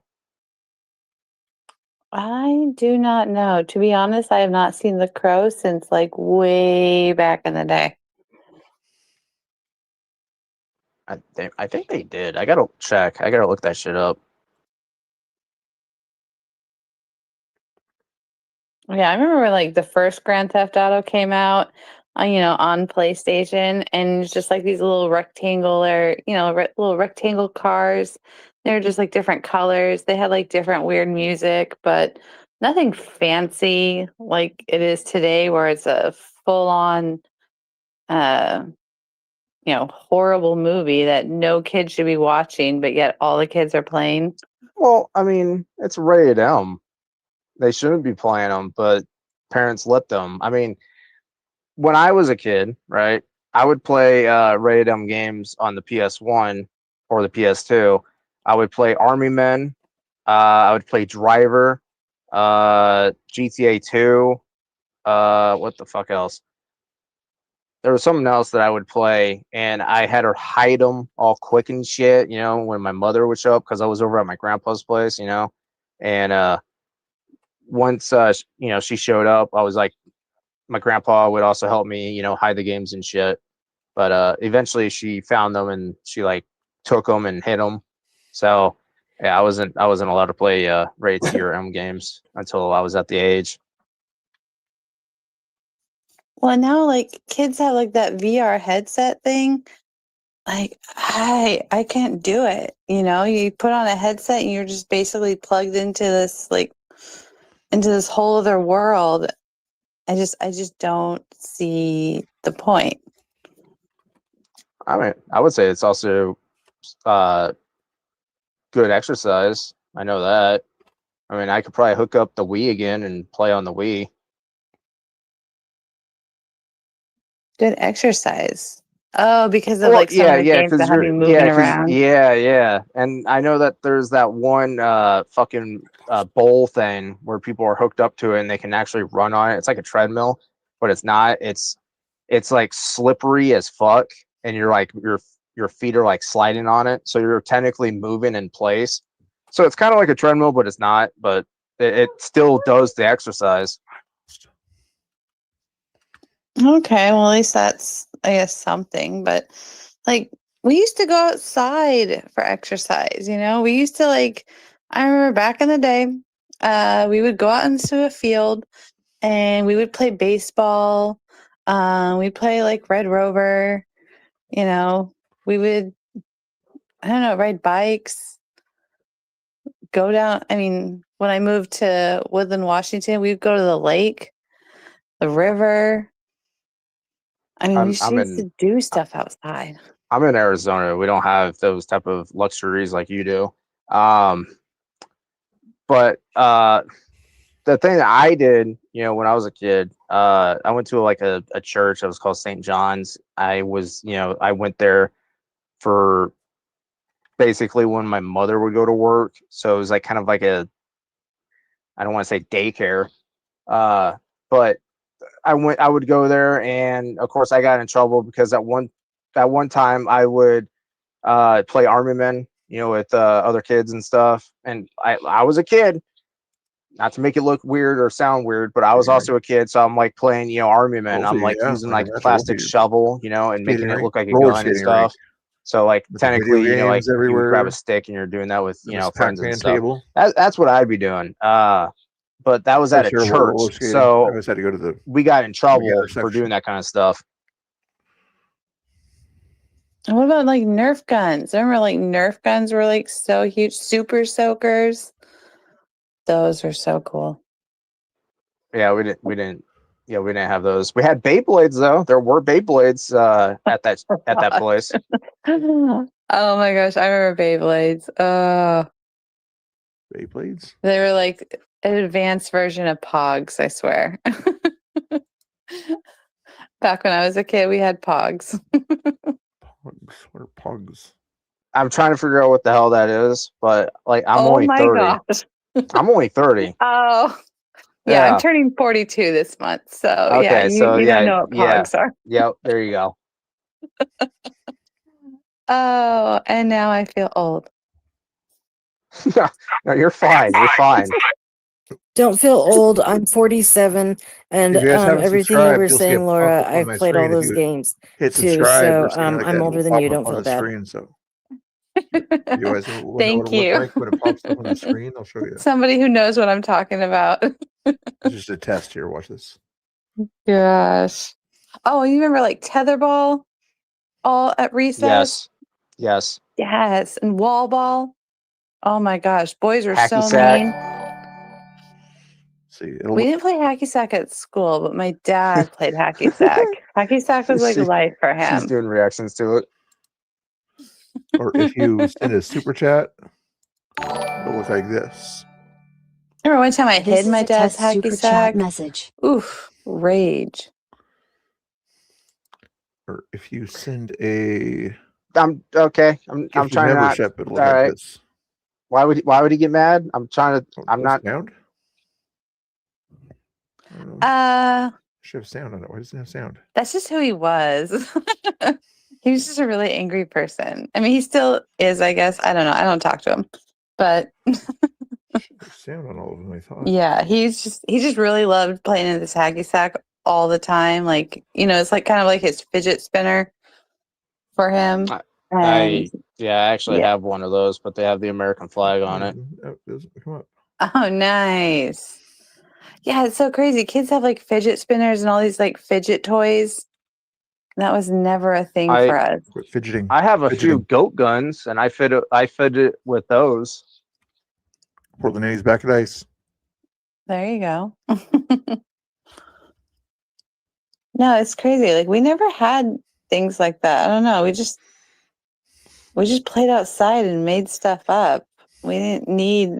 [SPEAKER 5] I do not know. To be honest, I have not seen The Crow since like way back in the day.
[SPEAKER 4] I think they did. I gotta check. I gotta look that shit up.
[SPEAKER 5] Yeah, I remember when, like the first Grand Theft Auto came out, you know, on PlayStation, and it's just like these little rectangular, you know, little rectangle cars. They're just like different colors. They had like different weird music, but nothing fancy like it is today, where it's a full on, uh, you know, horrible movie that no kid should be watching, but yet all the kids are playing.
[SPEAKER 4] Well, I mean, it's rated M. They shouldn't be playing them, but parents let them. I mean, when I was a kid, right, I would play rated M games on the PS1 or the PS2. I would play Army Men. I would play Driver, GTA 2. What the fuck else? There was something else that I would play, and I had her hide them all quick and shit, you know, when my mother would show up because I was over at my grandpa's place, you know, and once you know, she showed up, I was like, my grandpa would also help me, you know, hide the games and shit. But eventually she found them and she like took them and hid them. So yeah, I wasn't allowed to play rated T or M games until I was at the age.
[SPEAKER 5] Well, now like kids have like that VR headset thing. Like I can't do it. You know, you put on a headset and you're just basically plugged into this like into this whole other world. I just don't see the point.
[SPEAKER 4] I mean, I would say it's also uh, good exercise. I know that. I mean, I could probably hook up the Wii again and play on the Wii.
[SPEAKER 5] Good exercise. Oh, because of
[SPEAKER 4] Well,
[SPEAKER 5] like some of the games
[SPEAKER 4] because
[SPEAKER 5] that have you
[SPEAKER 4] yeah,
[SPEAKER 5] moving
[SPEAKER 4] because
[SPEAKER 5] around.
[SPEAKER 4] yeah, and I know that there's that one fucking bowl thing where people are hooked up to it and they can actually run on it. It's like a treadmill, but it's not. It's like slippery as fuck, and you're like your feet are like sliding on it, so you're technically moving in place. So it's kind of like a treadmill, but it's not. But it still does the exercise.
[SPEAKER 5] Okay, well at least that's I guess something, but like we used to go outside for exercise, you know? We used to like I remember back in the day, we would go out into a field and we would play baseball. We'd play like Red Rover, you know. We would I don't know, ride bikes, go down. I mean, when I moved to Woodland, Washington, we'd go to the lake, the river. I mean, we
[SPEAKER 4] I'm
[SPEAKER 5] just
[SPEAKER 4] I'm
[SPEAKER 5] used
[SPEAKER 4] in
[SPEAKER 5] to do stuff outside.
[SPEAKER 4] I'm in Arizona. We don't have those type of luxuries like you do. Um, but the thing that I did, you know, when I was a kid, I went to like a church that was called St. John's. I was, you know, I went there for basically when my mother would go to work. So it was like kind of like I don't want to say daycare, but I would go there, and of course I got in trouble because that one time I would play Army Men, you know, with other kids and stuff, and I was a kid. Not to make it look weird or sound weird, but I was also a kid, so I'm like playing, you know, Army Men. I'm
[SPEAKER 2] Volty,
[SPEAKER 4] like
[SPEAKER 2] yeah,
[SPEAKER 4] using
[SPEAKER 2] I
[SPEAKER 4] like
[SPEAKER 2] can
[SPEAKER 4] a
[SPEAKER 2] imagine
[SPEAKER 4] plastic
[SPEAKER 2] Volty.
[SPEAKER 4] shovel, you know, and making
[SPEAKER 2] Skating
[SPEAKER 4] it
[SPEAKER 2] rink,
[SPEAKER 4] look like a
[SPEAKER 2] roller
[SPEAKER 4] gun and
[SPEAKER 2] skating rink
[SPEAKER 4] stuff. So like
[SPEAKER 2] with the video
[SPEAKER 4] technically, you know, like
[SPEAKER 2] games
[SPEAKER 4] you would grab a
[SPEAKER 2] everywhere
[SPEAKER 4] stick and you're doing that with,
[SPEAKER 2] and
[SPEAKER 4] you
[SPEAKER 2] this
[SPEAKER 4] know, friends and
[SPEAKER 2] Pac-Man
[SPEAKER 4] stuff.
[SPEAKER 2] table.
[SPEAKER 4] That's what I'd be doing. but that was at a
[SPEAKER 2] Sure, roller
[SPEAKER 4] church.
[SPEAKER 2] skating. I
[SPEAKER 4] So
[SPEAKER 2] always had to go to the.
[SPEAKER 4] we got in trouble for
[SPEAKER 2] section.
[SPEAKER 4] doing that kind of stuff.
[SPEAKER 5] And what about like Nerf guns? Remember, like Nerf guns were like so huge. Super soakers. Those were so cool.
[SPEAKER 4] Yeah, we didn't have those. We had Beyblades though. There were Beyblades at that place.
[SPEAKER 5] Oh my gosh, I remember Beyblades.
[SPEAKER 2] Beyblades.
[SPEAKER 5] They were like an advanced version of Pogs, I swear. Back when I was a kid, we had Pogs.
[SPEAKER 2] Pugs. What are pugs?
[SPEAKER 4] I'm trying to figure out what the hell that is, but like I'm
[SPEAKER 5] Oh
[SPEAKER 4] only
[SPEAKER 5] my
[SPEAKER 4] 30.
[SPEAKER 5] gosh.
[SPEAKER 4] I'm only 30.
[SPEAKER 5] Oh. Yeah,
[SPEAKER 4] Yeah.
[SPEAKER 5] I'm turning 42 this month. So
[SPEAKER 4] Okay,
[SPEAKER 5] yeah,
[SPEAKER 4] so
[SPEAKER 5] you don't know what
[SPEAKER 4] yeah.
[SPEAKER 5] Pogs are.
[SPEAKER 4] Yep, there you go.
[SPEAKER 5] Oh, and now I feel old.
[SPEAKER 4] No, you're fine. You're fine.
[SPEAKER 8] Don't feel old. I'm 47, and
[SPEAKER 2] If you guys haven't
[SPEAKER 8] everything you
[SPEAKER 2] subscribed,
[SPEAKER 8] were
[SPEAKER 2] you'll see a
[SPEAKER 8] saying, Laura,
[SPEAKER 2] pop-up on
[SPEAKER 8] I've
[SPEAKER 2] my
[SPEAKER 8] played all
[SPEAKER 2] screen if
[SPEAKER 8] those
[SPEAKER 2] you
[SPEAKER 8] games
[SPEAKER 2] hit
[SPEAKER 8] too.
[SPEAKER 2] subscribe
[SPEAKER 8] So
[SPEAKER 2] or something like that,
[SPEAKER 8] I'm older
[SPEAKER 2] it'll
[SPEAKER 8] than you.
[SPEAKER 2] pop up
[SPEAKER 8] Don't
[SPEAKER 2] on
[SPEAKER 8] feel
[SPEAKER 2] the
[SPEAKER 8] bad.
[SPEAKER 2] screen, so you guys will know
[SPEAKER 5] Thank
[SPEAKER 2] what it looks
[SPEAKER 5] you.
[SPEAKER 2] like when it pops up on the screen. I'll show you.
[SPEAKER 5] Somebody who knows what I'm talking about.
[SPEAKER 2] It's just a test here. Watch this.
[SPEAKER 5] Gosh. Oh, you remember like tetherball all at recess?
[SPEAKER 4] Yes.
[SPEAKER 5] Yes. And wall ball. Oh my gosh. Boys were
[SPEAKER 4] Hacky
[SPEAKER 5] so
[SPEAKER 4] sack.
[SPEAKER 5] mean.
[SPEAKER 2] See, it'll
[SPEAKER 5] We didn't play hacky sack at school, but my dad played hacky sack. Hacky sack was like
[SPEAKER 4] She-
[SPEAKER 5] life for
[SPEAKER 4] She's
[SPEAKER 5] him.
[SPEAKER 4] doing reactions to it.
[SPEAKER 2] or if you send a super chat, it'll look like this.
[SPEAKER 5] Remember one time I
[SPEAKER 3] This
[SPEAKER 5] hid my
[SPEAKER 3] is a
[SPEAKER 5] dad's
[SPEAKER 3] test
[SPEAKER 5] hacky
[SPEAKER 3] super
[SPEAKER 5] sack?
[SPEAKER 3] chat message.
[SPEAKER 5] Oof. Rage.
[SPEAKER 2] Or if you send a
[SPEAKER 4] I'm okay. I'm
[SPEAKER 2] gifted
[SPEAKER 4] trying not.
[SPEAKER 2] membership, it'll look
[SPEAKER 4] all
[SPEAKER 2] like
[SPEAKER 4] right.
[SPEAKER 2] this.
[SPEAKER 4] Why would he get mad? I'm trying to. I'm
[SPEAKER 2] What's
[SPEAKER 4] not.
[SPEAKER 2] sound? I don't know. Should have sound on it. Why doesn't it have sound?
[SPEAKER 5] That's just who he was. He was just a really angry person. I mean, he still is, I guess. I don't know. I don't talk to him. But
[SPEAKER 2] There's sound on all of them, I thought.
[SPEAKER 5] yeah, he just really loved playing in this hacky sack all the time. Like, it's like kind of like his fidget spinner for him.
[SPEAKER 4] I actually
[SPEAKER 5] yeah.
[SPEAKER 4] have one of those, but they have the American flag on it.
[SPEAKER 2] Oh, it doesn't come up.
[SPEAKER 5] Oh, nice. Yeah, it's so crazy. Kids have like fidget spinners and all these like fidget toys. That was never a thing for us.
[SPEAKER 2] Quit fidgeting.
[SPEAKER 4] I have a few
[SPEAKER 2] Fidgeting.
[SPEAKER 4] goat guns, and I fit it with those.
[SPEAKER 2] Portland A's back at ice.
[SPEAKER 5] There you go. No, it's crazy. Like we never had things like that. I don't know. We just played outside and made stuff up. We didn't need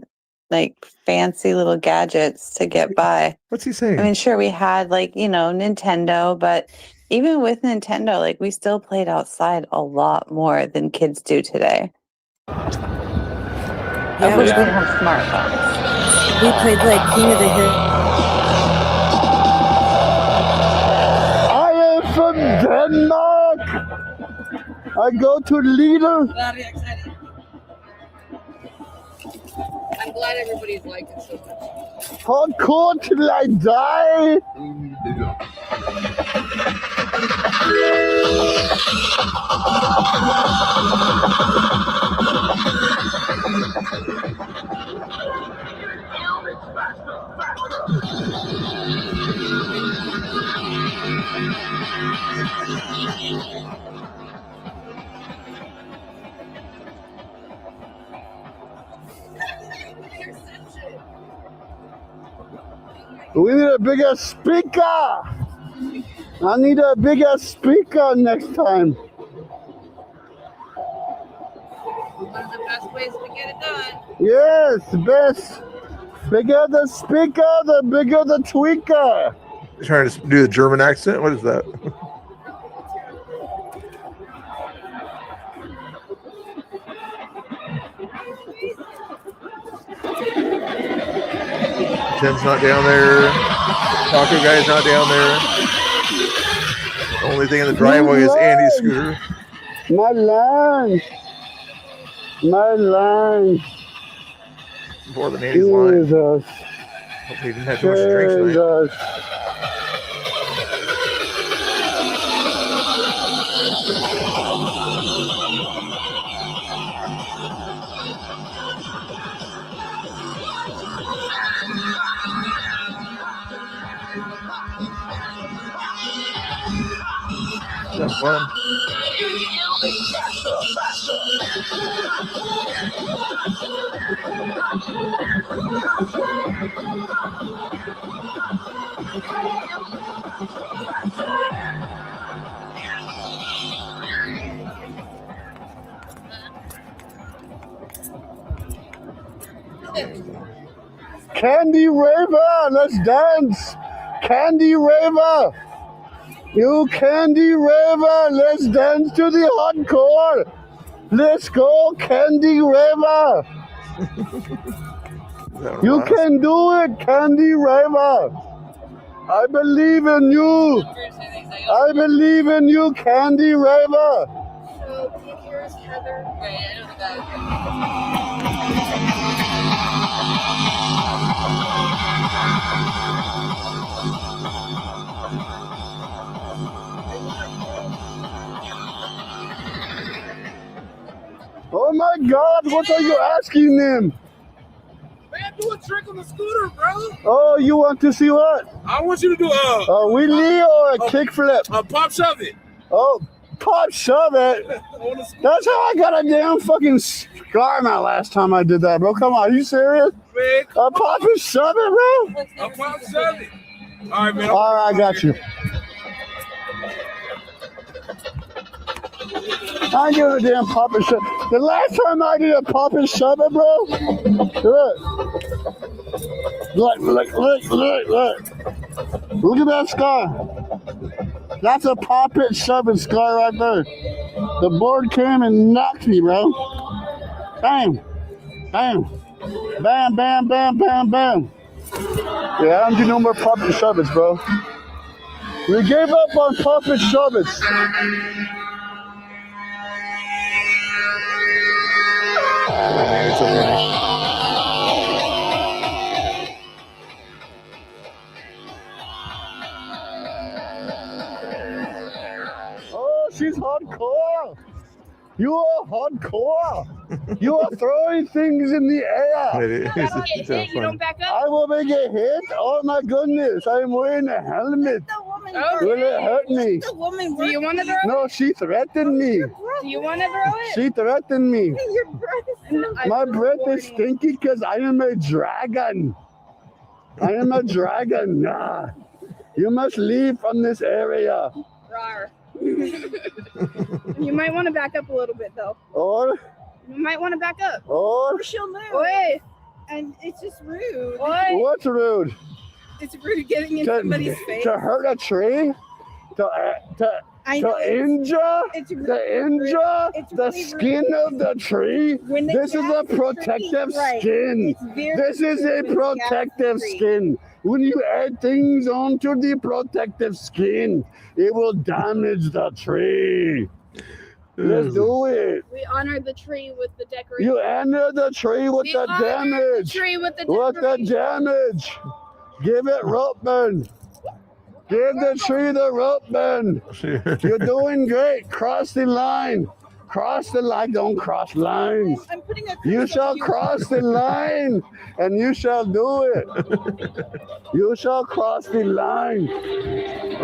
[SPEAKER 5] like fancy little gadgets to get by.
[SPEAKER 2] What's he saying?
[SPEAKER 5] I mean, sure, we had like, Nintendo, but even with Nintendo, like we still played outside a lot more than kids do today.
[SPEAKER 8] Yeah,
[SPEAKER 5] Of course,
[SPEAKER 8] we
[SPEAKER 5] we didn't have smartphones.
[SPEAKER 8] played like King of the Hill.
[SPEAKER 7] I am from Denmark. I go to Lidl.
[SPEAKER 9] I'm glad everybody's liked it so much.
[SPEAKER 7] Hardcore till I die. We need a bigger speaker. I need a bigger speaker next time.
[SPEAKER 9] One of the best ways to get it done.
[SPEAKER 7] Yes, best. Bigger the speaker, the bigger the tweaker.
[SPEAKER 2] You're trying to do the German accent? What is that? Tim's not down there. Taco Guy's not down there. The only thing in the driveway is Andy's scooter.
[SPEAKER 7] My lunch. My lunch.
[SPEAKER 2] More than Andy's line.
[SPEAKER 7] Jesus.
[SPEAKER 2] Hopefully he didn't have too much to drink tonight.
[SPEAKER 7] Jesus.
[SPEAKER 2] That's fun.
[SPEAKER 7] Candy Raver, let's dance. Candy Raver. You Candy Raver, let's dance to the hardcore. Let's go, Candy Raver. You can do it, Candy Raver. I believe in you. I believe in you, Candy Raver.
[SPEAKER 9] So, here's Heather. Right, I know the guy.
[SPEAKER 7] Oh my God, what are you asking them?
[SPEAKER 10] Man, do a trick on the scooter, bro.
[SPEAKER 7] Oh, you want to see what?
[SPEAKER 10] I want you to do
[SPEAKER 7] A wheelie or a kickflip?
[SPEAKER 10] a pop shove it.
[SPEAKER 7] Oh, pop shove it.
[SPEAKER 10] On the scooter.
[SPEAKER 7] That's how I got a damn fucking scar my last time I did that, bro. Come on, are you serious?
[SPEAKER 10] Man,
[SPEAKER 7] A pop and shove it, bro?
[SPEAKER 10] a pop shove it. All right, man.
[SPEAKER 7] All right, I got you. I ain't doing a damn pop and shove. The last time I did a pop and shove it, bro. Look. Look at that scar. That's a pop it shove it scar right there. The board came and knocked me, bro. Bam. Bam. Bam, bam, bam, bam, bam. Yeah, I don't do no more pop and shove it's, bro. We gave up on pop and shove it's. Oh, she's hardcore. You are hardcore. You are throwing things in the air.
[SPEAKER 9] You don't back up.
[SPEAKER 7] I will make a hit. Oh my goodness. I am wearing a helmet. Will it hurt me?
[SPEAKER 9] Do you want to throw it?
[SPEAKER 7] No, she threatened me.
[SPEAKER 9] Do you want to throw it?
[SPEAKER 7] She threatened me.
[SPEAKER 9] Your breath is
[SPEAKER 7] My breath is stinky because I am a dragon. I am a dragon. Nah. You must leave from this area.
[SPEAKER 9] Rawr. You might want to back up a little bit, though.
[SPEAKER 7] Or,
[SPEAKER 9] You might want to back up.
[SPEAKER 7] or,
[SPEAKER 9] She'll move. Oi. And it's just rude. Oi.
[SPEAKER 7] what's rude?
[SPEAKER 9] It's rude getting in somebody's face.
[SPEAKER 7] To hurt a tree? To
[SPEAKER 9] I know
[SPEAKER 7] injure?
[SPEAKER 9] it's rude.
[SPEAKER 7] To injure
[SPEAKER 9] It's
[SPEAKER 7] the
[SPEAKER 9] really
[SPEAKER 7] skin of the tree?
[SPEAKER 9] When they
[SPEAKER 7] This is a
[SPEAKER 9] grab the
[SPEAKER 7] protective
[SPEAKER 9] tree, right.
[SPEAKER 7] skin.
[SPEAKER 9] It's very
[SPEAKER 7] This is a
[SPEAKER 9] rude when they grab the
[SPEAKER 7] protective
[SPEAKER 9] tree.
[SPEAKER 7] skin. When you add things onto the protective skin, it will damage the tree. Let's do it.
[SPEAKER 9] We honor the tree with the decoration.
[SPEAKER 7] You enter the tree with
[SPEAKER 9] We
[SPEAKER 7] the
[SPEAKER 9] honor
[SPEAKER 7] damage.
[SPEAKER 9] The tree with the
[SPEAKER 7] With the
[SPEAKER 9] decoration.
[SPEAKER 7] damage. Give it rope burn. Give the tree the rope burn. You're doing great. Cross the line. Cross the line. Don't cross lines.
[SPEAKER 9] I'm putting a
[SPEAKER 7] You shall cross the line, and you shall do it. You shall cross the line.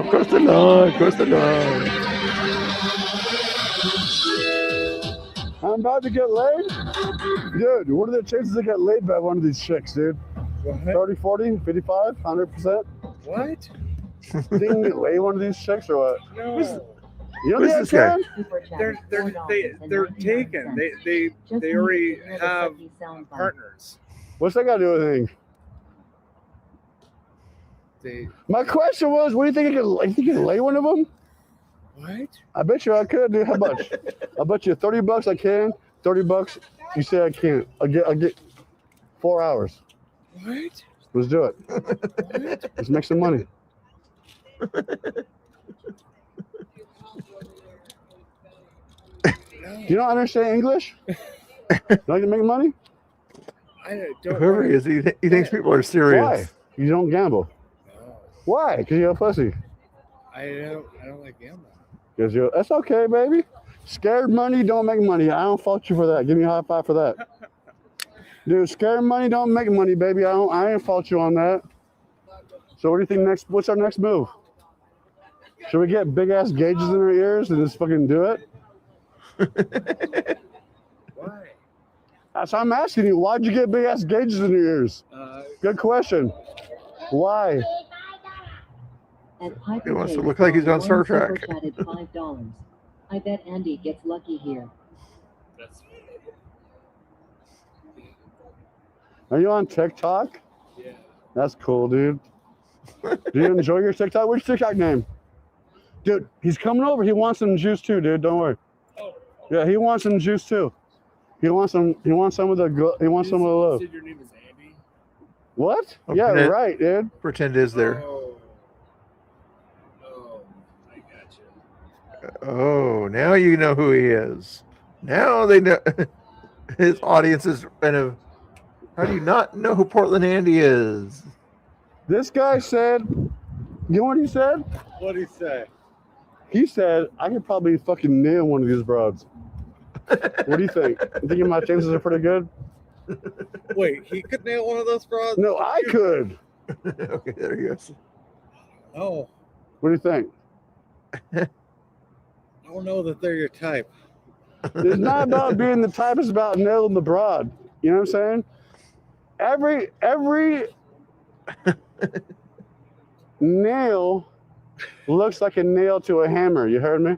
[SPEAKER 1] Cross the line, cross the line.
[SPEAKER 7] I'm about to get laid? Dude, what are the chances I get laid by one of these chicks, dude? 30, 40, 55, 100%?
[SPEAKER 10] What?
[SPEAKER 7] Think you get laid one of these chicks or what?
[SPEAKER 10] No.
[SPEAKER 7] You don't
[SPEAKER 2] Who's
[SPEAKER 7] think I
[SPEAKER 2] this
[SPEAKER 7] can?
[SPEAKER 10] They're taken. They already have partners.
[SPEAKER 7] What's that got to do with anything?
[SPEAKER 10] They
[SPEAKER 7] My question was, what do you think you can lay one of them?
[SPEAKER 10] what?
[SPEAKER 7] I bet you I could, dude. How much? I bet you $30 I can. $30 you say I can't. I'll get 4 hours.
[SPEAKER 10] What?
[SPEAKER 7] Let's do it.
[SPEAKER 10] What?
[SPEAKER 7] Let's make some money. You don't understand English? You like to make money?
[SPEAKER 10] I don't.
[SPEAKER 2] Whoever he is, he thinks people are serious.
[SPEAKER 7] Why? You don't gamble.
[SPEAKER 10] No,
[SPEAKER 7] Why? Because you're a pussy.
[SPEAKER 10] I don't like gambling.
[SPEAKER 7] Because you're. That's okay, baby. Scared money don't make money. I don't fault you for that. Give me a high five for that. Dude, scared money don't make money, baby. I ain't fault you on that. So what do you think next? What's our next move? Should we get big ass gauges in our ears and just fucking do it?
[SPEAKER 10] Why?
[SPEAKER 7] So I'm asking you, why'd you get big ass gauges in your ears? Good question. Why?
[SPEAKER 2] He wants to look like he's on Star Trek.
[SPEAKER 11] $5. I bet Andy gets lucky here.
[SPEAKER 7] Are you on TikTok?
[SPEAKER 10] Yeah.
[SPEAKER 7] That's cool, dude. Do you enjoy your TikTok? What's your TikTok name? Dude, he's coming over. He wants some juice too, dude. Don't worry. Yeah, he wants some juice too. He wants some. He wants some of the. He wants some of the
[SPEAKER 10] You
[SPEAKER 7] love.
[SPEAKER 10] said your name is Andy?
[SPEAKER 7] What?
[SPEAKER 2] Oh,
[SPEAKER 7] Yeah,
[SPEAKER 2] pretend-
[SPEAKER 7] right, dude.
[SPEAKER 2] Pretend is there.
[SPEAKER 10] Oh, I gotcha.
[SPEAKER 2] Oh, now you know who he is. Now they know. His audience is kind of. How do you not know who Portland Andy is?
[SPEAKER 7] This guy said. You know what he said?
[SPEAKER 10] What'd he say?
[SPEAKER 7] He said I could probably fucking nail one of these broads. What do you think? You thinking my chances are pretty good?
[SPEAKER 10] Wait, he could nail one of those broads?
[SPEAKER 7] No, I could.
[SPEAKER 2] Okay, there he goes.
[SPEAKER 10] No,
[SPEAKER 7] What do you think?
[SPEAKER 10] I don't know that they're your type.
[SPEAKER 7] It's not about being the type, it's about nailing the broad. You know what I'm saying? Every nail looks like a nail to a hammer. You heard me?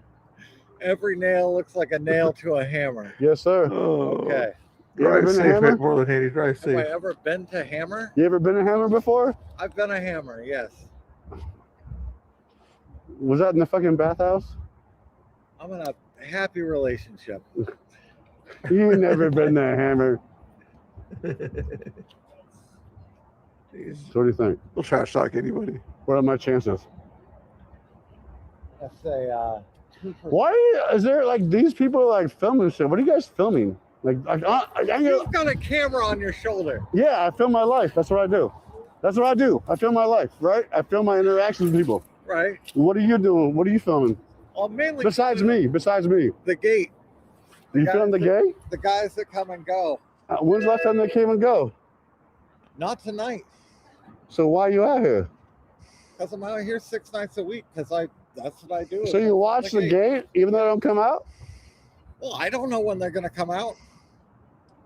[SPEAKER 10] Every nail looks like a nail to a hammer.
[SPEAKER 7] Yes, sir.
[SPEAKER 2] Oh,
[SPEAKER 10] Okay.
[SPEAKER 7] You ever
[SPEAKER 2] drive
[SPEAKER 7] been a
[SPEAKER 2] safe
[SPEAKER 7] hammer?
[SPEAKER 2] at Portland Andy. Drive
[SPEAKER 10] Have I
[SPEAKER 2] safe.
[SPEAKER 10] ever been to Hammer?
[SPEAKER 7] You ever been a hammer before?
[SPEAKER 10] I've been a Hammer, yes.
[SPEAKER 7] Was that in the fucking bathhouse?
[SPEAKER 10] I'm in a happy relationship.
[SPEAKER 7] You ain't never been to a hammer.
[SPEAKER 2] Jeez.
[SPEAKER 7] So what do you think?
[SPEAKER 2] We'll trash talk anybody.
[SPEAKER 7] What are my chances?
[SPEAKER 10] Let's say, 2%.
[SPEAKER 7] Why is there like these people like filming shit? What are you guys filming? Like,
[SPEAKER 10] You've got a camera on your shoulder,
[SPEAKER 7] yeah, I film my life. That's what I do. That's what I do. I film my life, right? I film my interactions with people.
[SPEAKER 10] right?
[SPEAKER 7] What are you doing? What are you filming?
[SPEAKER 10] Well, mainly
[SPEAKER 7] Besides me.
[SPEAKER 10] the gate.
[SPEAKER 7] You film the gay?
[SPEAKER 10] The guys that come and go.
[SPEAKER 7] When's the last time they came and go?
[SPEAKER 10] Not tonight,
[SPEAKER 7] So why are you out here?
[SPEAKER 10] because I'm out here 6 nights a week. Because that's what I do.
[SPEAKER 7] So you watch the gate even though they don't come out?
[SPEAKER 10] Well, I don't know when they're going to come out.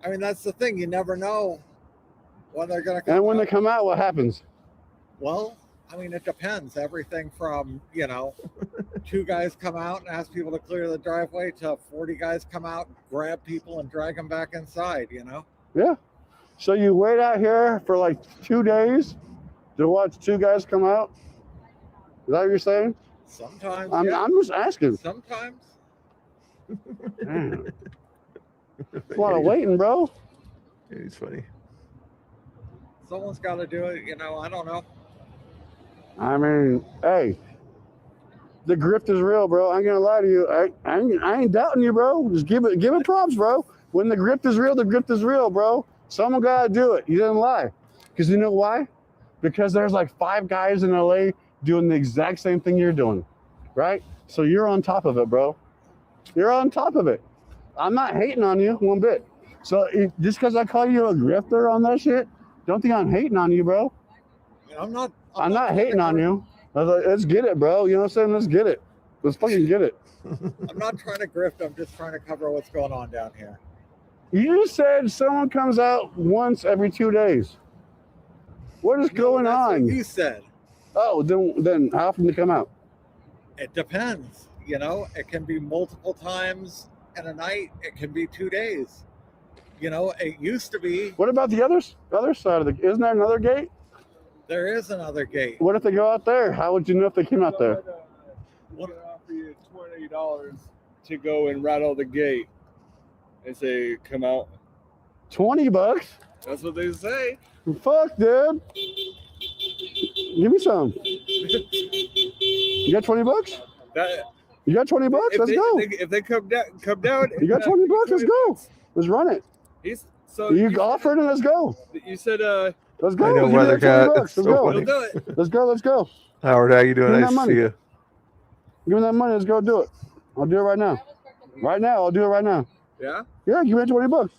[SPEAKER 10] I mean, that's the thing. You never know when they're going to come
[SPEAKER 7] And when
[SPEAKER 10] out.
[SPEAKER 7] they come out, what happens?
[SPEAKER 10] Well, I mean, it depends. Everything from, 2 guys come out and ask people to clear the driveway to 40 guys come out, grab people, and drag them back inside,
[SPEAKER 7] Yeah. So you wait out here for like 2 days to watch 2 guys come out? Is that what you're saying?
[SPEAKER 10] Sometimes.
[SPEAKER 7] I'm just asking.
[SPEAKER 10] Sometimes.
[SPEAKER 7] Damn. It's a lot of waiting, bro.
[SPEAKER 2] Yeah, he's funny.
[SPEAKER 10] Someone's got to do it. I don't know.
[SPEAKER 7] I mean, hey, the grift is real, bro. I ain't gonna lie to you. I ain't doubting you, bro. Just give it props, bro. When the grift is real, bro. Someone gotta do it. You didn't lie. Because you know why? Because there's like 5 guys in LA doing the exact same thing you're doing, right? So you're on top of it, bro. You're on top of it. I'm not hating on you one bit. So just because I call you a grifter on that shit, don't think I'm hating on you, bro.
[SPEAKER 10] I'm not
[SPEAKER 7] hating on you. I was like, let's get it, bro. You know what I'm saying? Let's get it. Let's fucking get it.
[SPEAKER 10] I'm not trying to grift. I'm just trying to cover what's going on down here.
[SPEAKER 7] You said someone comes out once every 2 days. What is going
[SPEAKER 10] That's
[SPEAKER 7] on?
[SPEAKER 10] what you said.
[SPEAKER 7] Oh, then how often do they come out?
[SPEAKER 10] It depends. It can be multiple times in a night. It can be 2 days. It used to be.
[SPEAKER 7] What about the other side of the? Isn't there another gate?
[SPEAKER 10] There is another gate.
[SPEAKER 7] What if they go out there? How would you know if they came out there?
[SPEAKER 10] What?
[SPEAKER 12] Offer you $20 to go and rattle the gate and say, "Come out."
[SPEAKER 7] $20?
[SPEAKER 12] That's what they say.
[SPEAKER 7] Fuck, dude. Give me some. You got $20?
[SPEAKER 12] That
[SPEAKER 7] You got $20? Let's go.
[SPEAKER 12] If they come down.
[SPEAKER 7] You got $20? Let's go. Let's run it. You offered it. Let's go.
[SPEAKER 12] You said
[SPEAKER 7] Let's go.
[SPEAKER 2] I know
[SPEAKER 7] Give me that
[SPEAKER 2] Weathercat.
[SPEAKER 7] $20.
[SPEAKER 2] It's so funny.
[SPEAKER 12] You'll do it.
[SPEAKER 7] Let's go. Let's go.
[SPEAKER 2] Howard, how you doing?
[SPEAKER 7] Give me
[SPEAKER 2] Nice
[SPEAKER 7] that
[SPEAKER 2] to
[SPEAKER 7] money.
[SPEAKER 2] see you.
[SPEAKER 7] Give me that money. Let's go do it. I'll do it right now. Right now. I'll do it right now.
[SPEAKER 12] Yeah.
[SPEAKER 7] Yeah. Give me $20.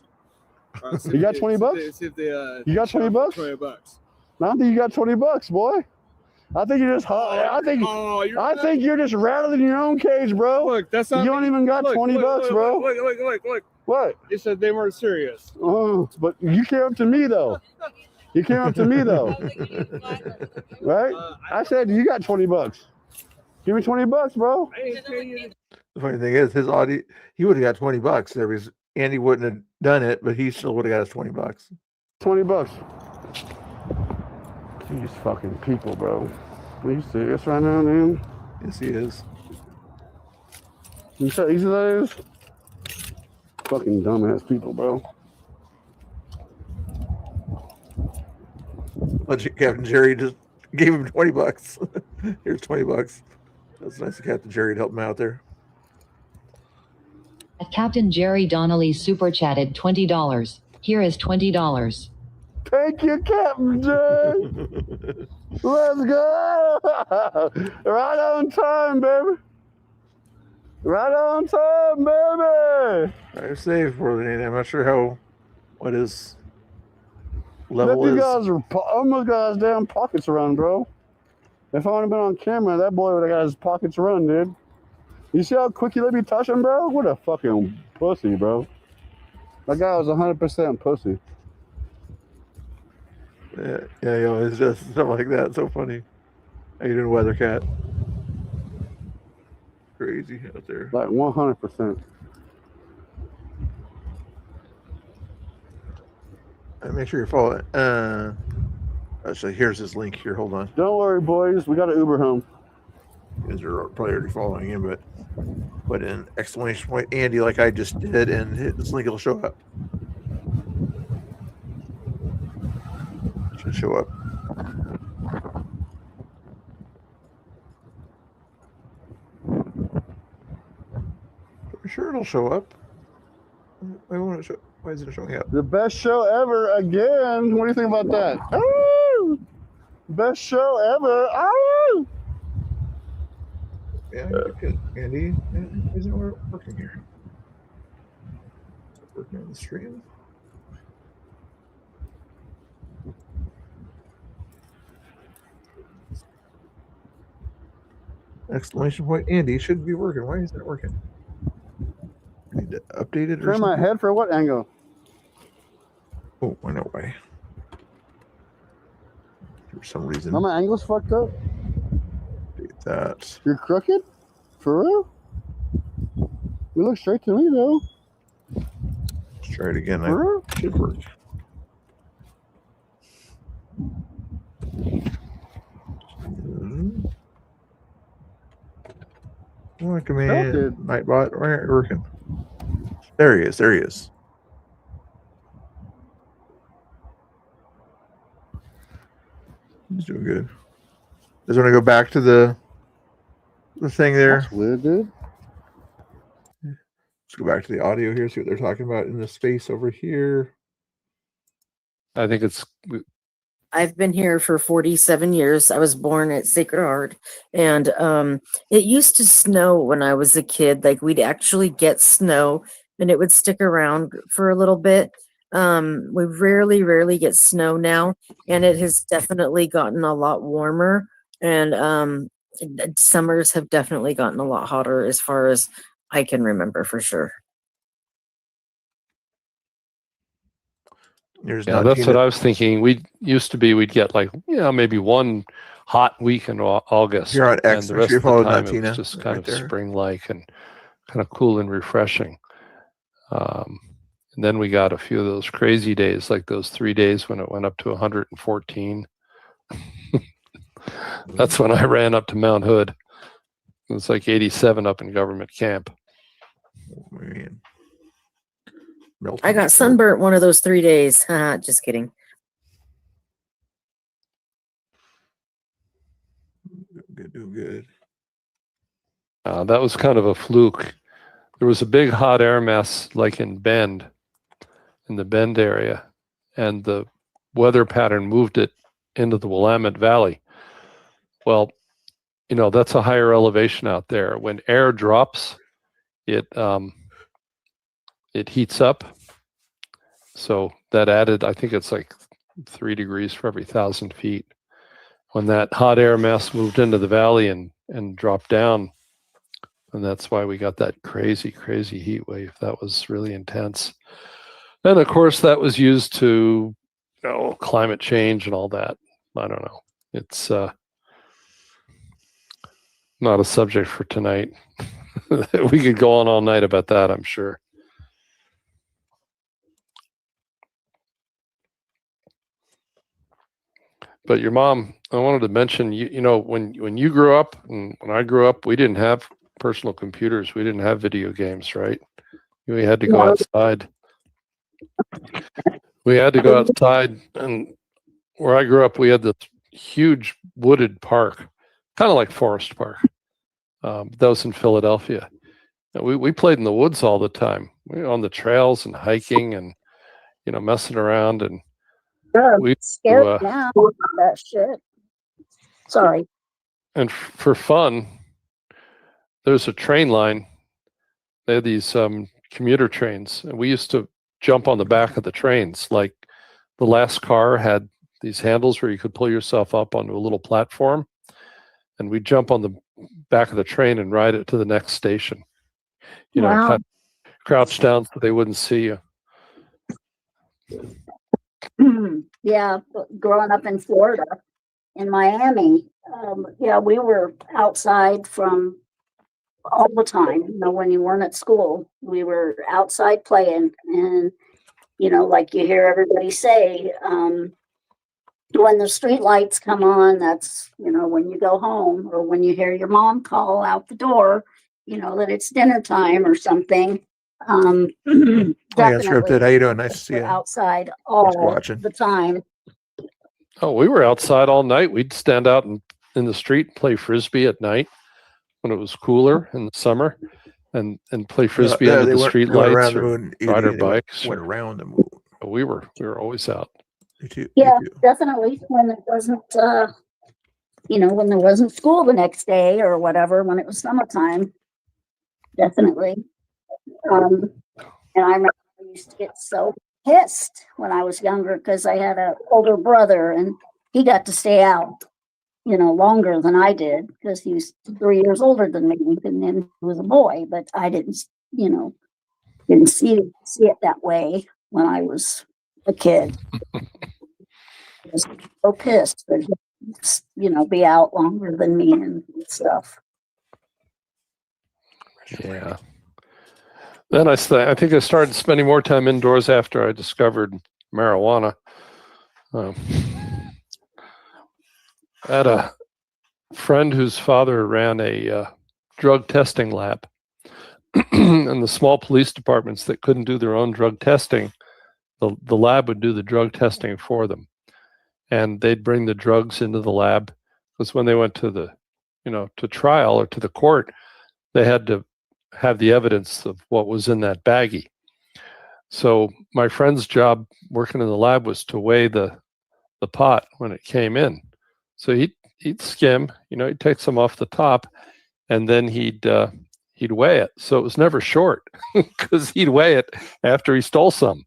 [SPEAKER 7] You got $20?
[SPEAKER 12] See if they
[SPEAKER 7] You got $20?
[SPEAKER 12] $20.
[SPEAKER 7] I don't think you got $20, boy. I think you're just. I think you're just rattling your own cage, bro.
[SPEAKER 12] Look, that's not.
[SPEAKER 7] You don't even got 20 bucks, bro.
[SPEAKER 12] Look.
[SPEAKER 7] What?
[SPEAKER 12] You said they weren't serious.
[SPEAKER 7] Oh, but you came up to me though. You came up to me though, right? I said you got 20 bucks. Give me 20 bucks, bro.
[SPEAKER 2] The funny thing is, his audio, he would have got 20 bucks. Andy wouldn't have done it, but he still would have got us 20 bucks.
[SPEAKER 7] 20 bucks. These fucking people, bro. Are you serious right now, man?
[SPEAKER 2] Yes, he is.
[SPEAKER 7] You see how easy that is? Fucking dumbass people, bro.
[SPEAKER 2] Captain Jerry just gave him 20 bucks. Here's 20 bucks. That's nice of Captain Jerry to help him out there.
[SPEAKER 11] Captain Jerry Donnelly super chatted $20. Here is $20.
[SPEAKER 7] Thank you, Captain Jerry. Let's go. Right on time, baby. Right on time, baby.
[SPEAKER 2] Drive safe, brother. I'm not sure what his level
[SPEAKER 7] You
[SPEAKER 2] is.
[SPEAKER 7] guys are almost got his damn pockets run, bro. If I would have been on camera, that boy would have got his pockets run, dude. You see how quick he let me touch him, bro? What a fucking pussy, bro. That guy was 100% pussy.
[SPEAKER 2] Yeah, it's just stuff like that. So funny. How you doing, Weather Cat? Crazy out there.
[SPEAKER 7] Like 100%.
[SPEAKER 2] Make sure you're following. Actually, here's his link here. Hold on.
[SPEAKER 7] Don't worry, boys. We got an Uber home.
[SPEAKER 2] You guys are probably already following him, but put in exclamation point Andy like I just did, and hit this link. It'll show up. Should show up. Pretty sure it'll show up. Why won't it show? Why is it showing up?
[SPEAKER 7] The best show ever again. What do you think about that? Oh, best show ever. Oh.
[SPEAKER 2] Yeah, good. Andy, isn't working here? Working on the stream. Exclamation point Andy should be working. Why isn't it working? I need to update it or
[SPEAKER 7] Turn my
[SPEAKER 2] something.
[SPEAKER 7] head for what angle?
[SPEAKER 2] Oh, I know why. For some reason.
[SPEAKER 7] Now my angle's fucked up.
[SPEAKER 2] Update that.
[SPEAKER 7] You're crooked? For real? You look straight to me though.
[SPEAKER 2] Let's try it again.
[SPEAKER 7] For real?
[SPEAKER 2] It should work. What command? Nightbot, why aren't you working? There he is. There he is. He's doing good. Does want to go back to the thing there?
[SPEAKER 7] That's weird, dude.
[SPEAKER 2] Let's go back to the audio here. See what they're talking about in the space over here.
[SPEAKER 1] I think
[SPEAKER 8] I've been here for 47 years. I was born at Sacred Heart, and it used to snow when I was a kid. Like, we'd actually get snow, and it would stick around for a little bit. We rarely get snow now, and it has definitely gotten a lot warmer, and summers have definitely gotten a lot hotter as far as I can remember, for sure.
[SPEAKER 1] Yeah, that's what I was thinking. We'd get like, maybe one hot week in August.
[SPEAKER 2] You're on X.
[SPEAKER 1] And the rest
[SPEAKER 2] You're
[SPEAKER 1] of the
[SPEAKER 2] following
[SPEAKER 1] time
[SPEAKER 2] Latina,
[SPEAKER 1] it was just kind
[SPEAKER 2] right
[SPEAKER 1] of
[SPEAKER 2] there.
[SPEAKER 1] spring-like and kind of cool and refreshing. And then we got a few of those crazy days, like those 3 days when it went up to 114. That's when I ran up to Mount Hood. It was like 87 up in government camp.
[SPEAKER 2] Oh, man.
[SPEAKER 8] I got sunburnt one of those 3 days. Just kidding.
[SPEAKER 2] Good, do good.
[SPEAKER 1] That was kind of a fluke. There was a big hot air mass like in the Bend area, and the weather pattern moved it into the Willamette Valley. Well, that's a higher elevation out there. When air drops, it heats up. So that added, I think it's like 3 degrees for every 1,000 feet. when that hot air mass moved into the valley and dropped down. And that's why we got that crazy, crazy heat wave. That was really intense. And of course, that was used to, climate change and all that. I don't know. It's not a subject for tonight. We could go on all night about that, I'm sure. But your mom, I wanted to mention, when you grew up and when I grew up, we didn't have personal computers. We didn't have video games, right? We had to go outside. We had to go outside, and where I grew up, we had this huge wooded park, kind of like Forest Park. That was in Philadelphia. And we played in the woods all the time. We were on the trails and hiking and, messing around. And we
[SPEAKER 6] scared now. That shit. Sorry.
[SPEAKER 1] And for fun, there's a train line. They had these commuter trains, and we used to jump on the back of the trains. Like the last car had these handles where you could pull yourself up onto a little platform, and we'd jump on the back of the train and ride it to the next station. Kind of crouch down so they wouldn't see you.
[SPEAKER 6] Yeah, growing up in Florida, in Miami, we were outside from all the time. When you weren't at school, we were outside playing, and like you hear everybody say, when the street lights come on, that's when you go home, or when you hear your mom call out the door, that it's dinner time or something.
[SPEAKER 2] Scripted. How you doing? Nice to see you.
[SPEAKER 6] Outside all the time.
[SPEAKER 1] Oh, we were outside all night. We'd stand out in the street and play frisbee at night when it was cooler in the summer, and play frisbee under the street lights, or ride our bikes.
[SPEAKER 2] Went around the moon.
[SPEAKER 1] We were always out.
[SPEAKER 2] Me too.
[SPEAKER 6] Yeah, definitely. When it wasn't, when there wasn't school the next day or whatever, when it was summertime, definitely. And I remember I used to get so pissed when I was younger because I had an older brother and he got to stay out, longer than I did because he was 3 years older than me, and then he was a boy. But I didn't see it that way when I was a kid. I was so pissed that he'd, be out longer than me and stuff.
[SPEAKER 1] Yeah. Then I think I started spending more time indoors after I discovered marijuana. I had a friend whose father ran a drug testing lab. And the small police departments that couldn't do their own drug testing, the lab would do the drug testing for them. And they'd bring the drugs into the lab, because when they went to the, to trial or to the court, they had to have the evidence of what was in that baggie. So my friend's job working in the lab was to weigh the pot when it came in. So he'd skim, he'd take some off the top, and then he'd weigh it. So it was never short because he'd weigh it after he stole some.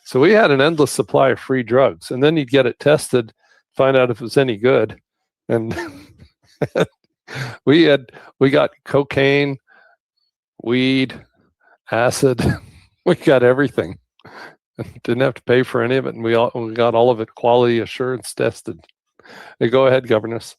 [SPEAKER 1] So we had an endless supply of free drugs, and then he'd get it tested, find out if it was any good. And we got cocaine, weed, acid. We got everything. Didn't have to pay for any of it, and we got all of it quality assurance tested. Hey, go ahead, Governess.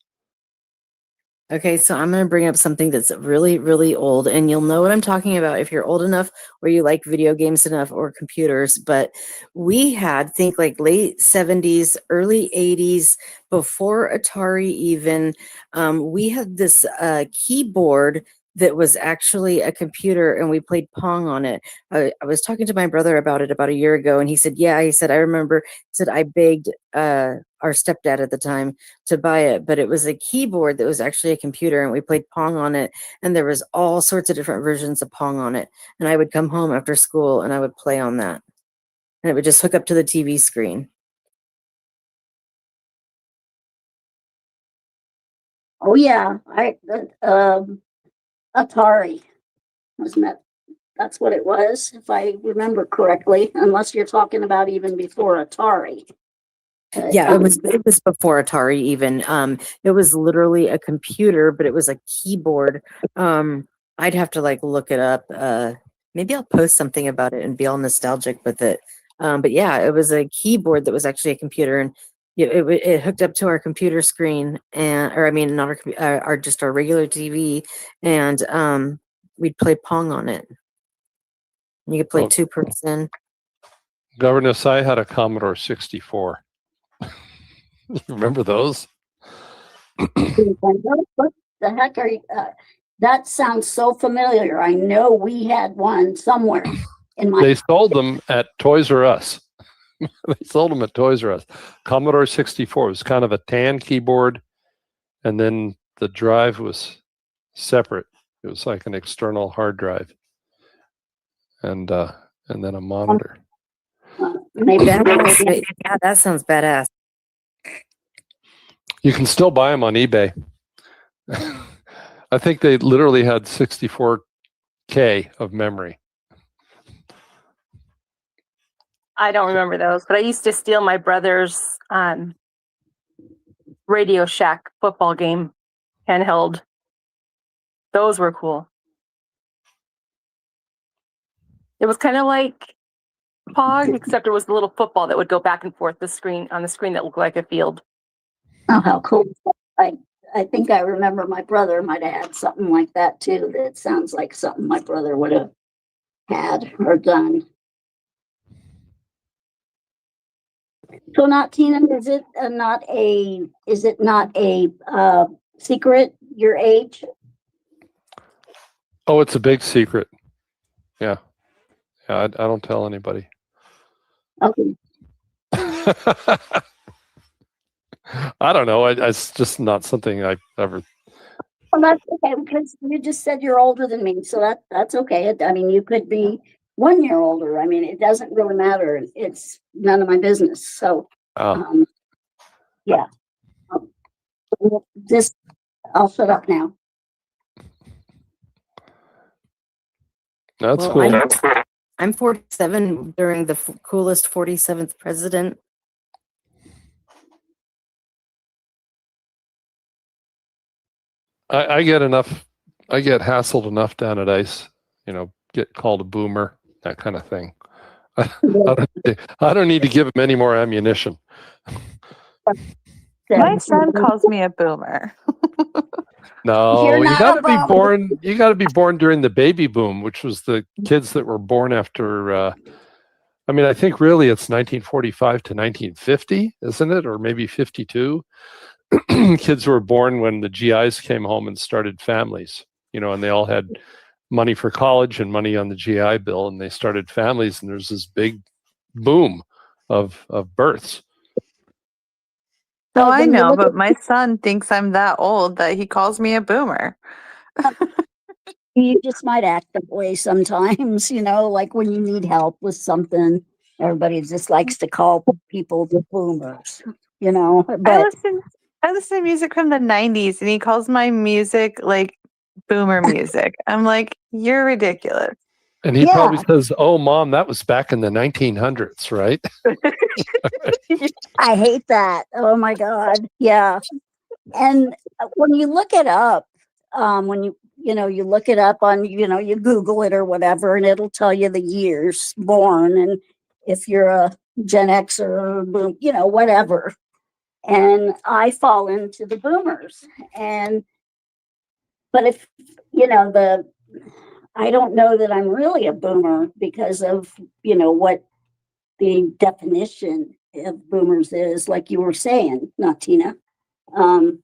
[SPEAKER 8] Okay, so I'm going to bring up something that's really, really old, and you'll know what I'm talking about if you're old enough or you like video games enough or computers. But we had, think like late 70s, early 80s, before Atari even, we had this keyboard that was actually a computer, and we played Pong on it. I was talking to my brother about it about a year ago, and he said, yeah, he said, I remember, he said, I begged our stepdad at the time to buy it, but it was a keyboard that was actually a computer, and we played Pong on it, and there was all sorts of different versions of Pong on it. And I would come home after school and I would play on that, and it would just hook up to the TV screen.
[SPEAKER 6] Oh yeah, Atari, wasn't it? That's what it was, if I remember correctly, unless you're talking about even before Atari.
[SPEAKER 8] Yeah, it was before Atari even. It was literally a computer, but it was a keyboard. I'd have to like look it up. Maybe I'll post something about it and be all nostalgic with it. But yeah, it was a keyboard that was actually a computer, and it hooked up to our computer screen, and or I mean, not our just our regular TV, and we'd play Pong on it. You could play
[SPEAKER 1] Oh.
[SPEAKER 8] 2-person.
[SPEAKER 1] Governess, I had a Commodore 64. Remember those?
[SPEAKER 6] What the heck are you? That sounds so familiar. I know we had one somewhere in my.
[SPEAKER 1] They sold them at Toys R Us. They sold them at Toys R Us. Commodore 64 was kind of a tan keyboard, and then the drive was separate. It was like an external hard drive, and then a monitor.
[SPEAKER 6] Maybe
[SPEAKER 8] Yeah, that sounds badass.
[SPEAKER 1] You can still buy them on eBay. I think they literally had 64K of memory.
[SPEAKER 13] I don't remember those, but I used to steal my brother's Radio Shack football game handheld. Those were cool. It was kind of like Pog, except it was the little football that would go back and forth on the screen that looked like a field.
[SPEAKER 6] Oh, how cool. I think I remember my brother might have had something like that too. That sounds like something my brother would have had or done. So not Tina, is it not a secret, your age?
[SPEAKER 1] Oh, it's a big secret. Yeah. I don't tell anybody.
[SPEAKER 6] Okay.
[SPEAKER 1] I don't know. It's just not something I ever.
[SPEAKER 6] Well, that's okay because you just said you're older than me, so that's okay. I mean, you could be 1 year older. I mean, it doesn't really matter. It's none of my business. So, yeah. Just, I'll shut up now.
[SPEAKER 1] That's
[SPEAKER 8] Well,
[SPEAKER 1] cool.
[SPEAKER 8] I'm 47 during the coolest 47th president.
[SPEAKER 1] I get hassled enough down at ICE, get called a boomer, that kind of thing. I don't need to give him any more ammunition.
[SPEAKER 5] My son calls me a boomer.
[SPEAKER 1] No, you
[SPEAKER 6] not
[SPEAKER 1] got to
[SPEAKER 6] a
[SPEAKER 1] be
[SPEAKER 6] bum.
[SPEAKER 1] born. You got to be born during the baby boom, which was the kids that were born after. I mean, I think really it's 1945 to 1950, isn't it, or maybe 52? Kids were born when the GIs came home and started families, and they all had money for college and money on the GI Bill, and they started families, and there's this big boom of births.
[SPEAKER 5] So I know, but my son thinks I'm that old that he calls me a boomer.
[SPEAKER 6] You just might act that way sometimes, like when you need help with something. Everybody just likes to call people the boomers, but
[SPEAKER 5] I listen to music from the 90s and he calls my music like boomer music. I'm like, you're ridiculous.
[SPEAKER 1] And he probably says, "Oh, Mom, that was back in the 1900s, right?"
[SPEAKER 6] I hate that. Oh my God. Yeah. And when you look it up, when you look it up on, you Google it or whatever, and it'll tell you the years born. And if you're a Gen X or boom, whatever. And I fall into the boomers. But if, I don't know that I'm really a boomer because of, what the definition of boomers is, like you were saying, not Tina. But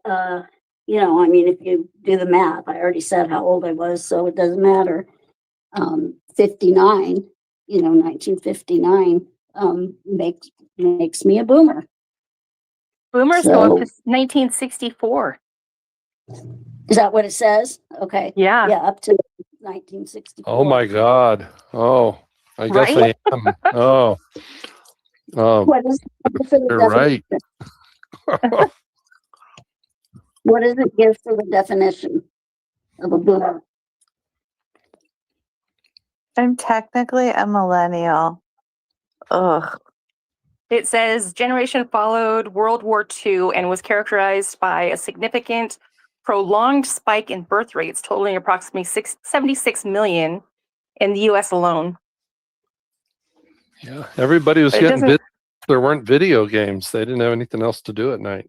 [SPEAKER 6] I mean, if you do the math, I already said how old I was, so it doesn't matter. 59, 1959 makes me a boomer.
[SPEAKER 13] Boomers go up to 1964.
[SPEAKER 6] Is that what it says? Okay.
[SPEAKER 13] Yeah.
[SPEAKER 6] Yeah, up to 1964.
[SPEAKER 1] Oh my God. Oh, I guess I am. Oh.
[SPEAKER 6] What is
[SPEAKER 1] You're right.
[SPEAKER 6] What does it give for the definition of a boomer?
[SPEAKER 5] I'm technically a millennial. Ugh.
[SPEAKER 13] It says generation followed World War II and was characterized by a significant prolonged spike in birth rates, totaling approximately 76 million in the U.S. alone.
[SPEAKER 1] Yeah, everybody was
[SPEAKER 13] But it
[SPEAKER 1] getting
[SPEAKER 13] doesn't-
[SPEAKER 1] there weren't video games. They didn't have anything else to do at night.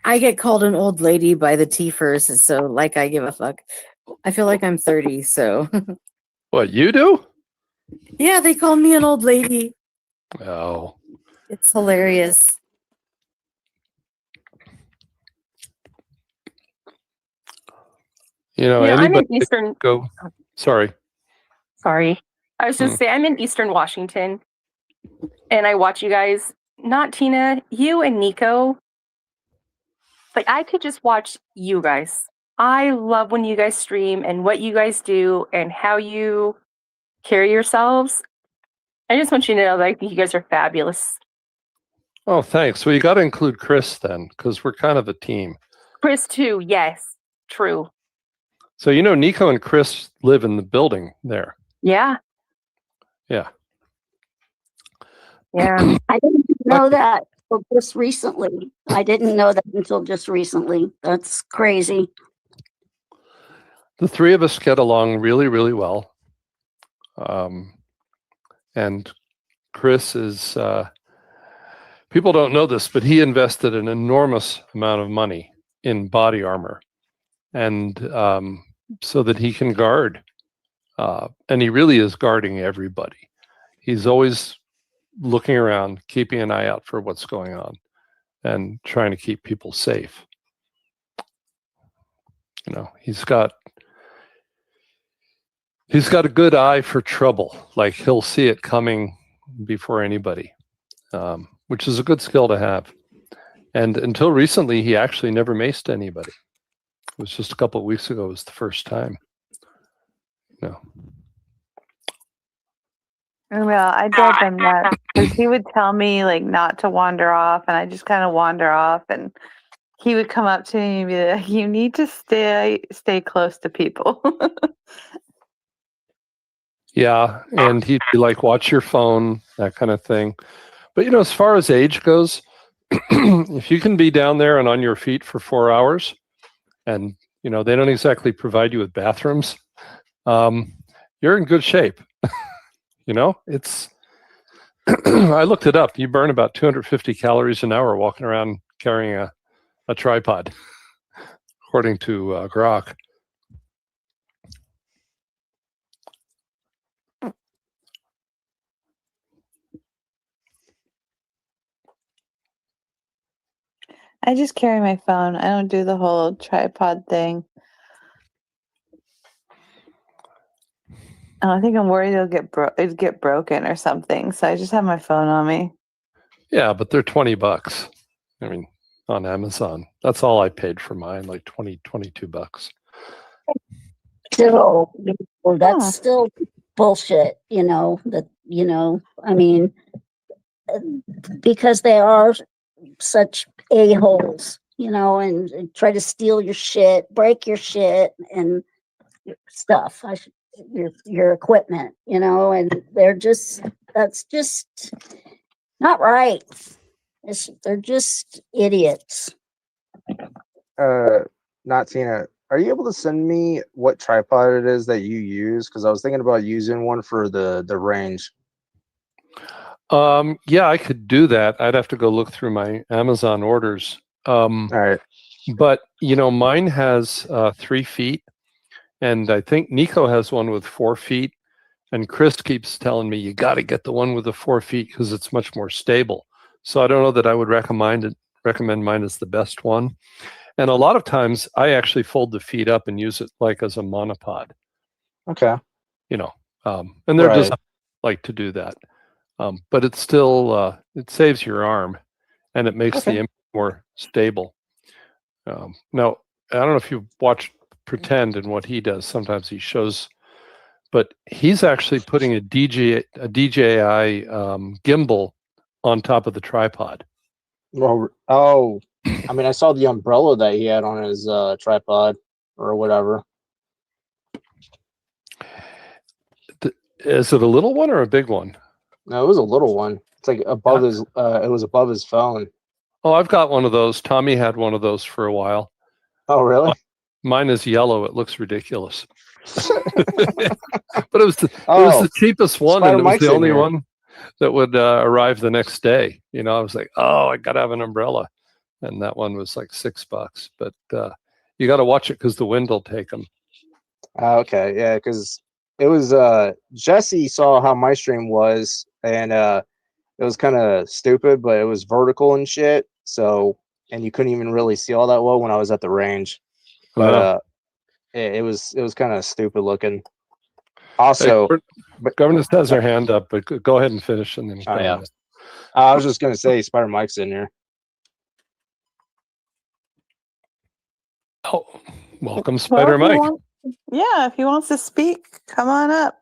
[SPEAKER 8] I get called an old lady by the T-fers, so like I give a fuck. I feel like I'm 30, so
[SPEAKER 1] What, you do?
[SPEAKER 8] yeah, they call me an old lady.
[SPEAKER 1] Oh.
[SPEAKER 8] It's hilarious.
[SPEAKER 1] You know,
[SPEAKER 13] I'm
[SPEAKER 1] anybody
[SPEAKER 13] in Eastern.
[SPEAKER 1] go. Sorry.
[SPEAKER 13] Sorry, I was just saying I'm in Eastern Washington, and I watch you guys. Not Tina, you and Nico. Like I could just watch you guys. I love when you guys stream and what you guys do and how you carry yourselves. I just want you to know that I think you guys are fabulous.
[SPEAKER 1] Oh, thanks. Well, you got to include Chris then, because we're kind of a team.
[SPEAKER 13] Chris too, yes, true.
[SPEAKER 1] So, you know, Nico and Chris live in the building there.
[SPEAKER 13] Yeah.
[SPEAKER 1] Yeah.
[SPEAKER 13] Yeah.
[SPEAKER 6] I didn't know that until just recently. I didn't know that until just recently. That's crazy.
[SPEAKER 1] The three of us get along really, really well. And Chris is, people don't know this, but he invested an enormous amount of money in body armor. And so that he can guard. And he really is guarding everybody. He's always looking around, keeping an eye out for what's going on and trying to keep people safe. You know, he's got a good eye for trouble. Like he'll see it coming before anybody, which is a good skill to have. And until recently, he actually never maced anybody. It was just a couple of weeks ago. It was the first time. No.
[SPEAKER 5] Well, I drove him nuts because he would tell me like not to wander off, and I just kind of wander off, and he would come up to me and be like, "You need to stay close to people."
[SPEAKER 1] Yeah, and he'd be like, "Watch your phone," that kind of thing. But you know, as far as age goes, if you can be down there and on your feet for 4 hours, and you know they don't exactly provide you with bathrooms, you're in good shape. You know, it's. I looked it up. You burn about 250 calories an hour walking around carrying a tripod, according to Grok.
[SPEAKER 5] I just carry my phone. I don't do the whole tripod thing. I think I'm worried it'd get broken or something. So I just have my phone on me.
[SPEAKER 1] Yeah, but they're $20. I mean, on Amazon. That's all I paid for mine, like $22.
[SPEAKER 6] Still, well, that's still bullshit, I mean, because they are such a-holes, and try to steal your shit, break your shit and stuff. Your equipment, and that's just not right. They're just idiots.
[SPEAKER 4] Not Tina. Are you able to send me what tripod it is that you use? Because I was thinking about using one for the range.
[SPEAKER 1] Yeah, I could do that. I'd have to go look through my Amazon orders.
[SPEAKER 4] All right.
[SPEAKER 1] But you know, mine has 3 feet, and I think Nico has one with 4 feet. And Chris keeps telling me you got to get the one with the 4 feet because it's much more stable. So I don't know that I would recommend mine as the best one. And a lot of times I actually fold the feet up and use it like as a monopod.
[SPEAKER 4] Okay.
[SPEAKER 1] You know, and they're designed like to do that. But it's still, it saves your arm and it makes the image more stable. Now, I don't know if you've watched Pretend and what he does. Sometimes he shows, but he's actually putting a DJI gimbal on top of the tripod.
[SPEAKER 4] Well, I mean, I saw the umbrella that he had on his tripod or whatever.
[SPEAKER 1] Is it a little one or a big one?
[SPEAKER 4] No, it was a little one. It's like above his. It was above his phone.
[SPEAKER 1] Oh, I've got one of those. Tommy had one of those for a while.
[SPEAKER 4] Oh, really?
[SPEAKER 1] Mine is yellow. It looks ridiculous. But it was the cheapest one,
[SPEAKER 4] Spider
[SPEAKER 1] and it was
[SPEAKER 4] Mike's
[SPEAKER 1] the
[SPEAKER 4] in
[SPEAKER 1] only
[SPEAKER 4] here.
[SPEAKER 1] one that would arrive the next day. You know, I was like, oh, I gotta have an umbrella, and that one was like $6. But you got to watch it because the wind will take them.
[SPEAKER 4] Okay, yeah, because it was Jesse saw how my stream was, and it was kind of stupid, but it was vertical and shit. So, and you couldn't even really see all that well when I was at the range. But it was kind of stupid looking. Also,
[SPEAKER 1] Governess has her hand up, but go ahead and finish, and then.
[SPEAKER 4] Oh, yeah. I was just gonna say, Spider Mike's in here.
[SPEAKER 1] Oh, welcome, Spider Mike.
[SPEAKER 5] If he wants to speak, come on up.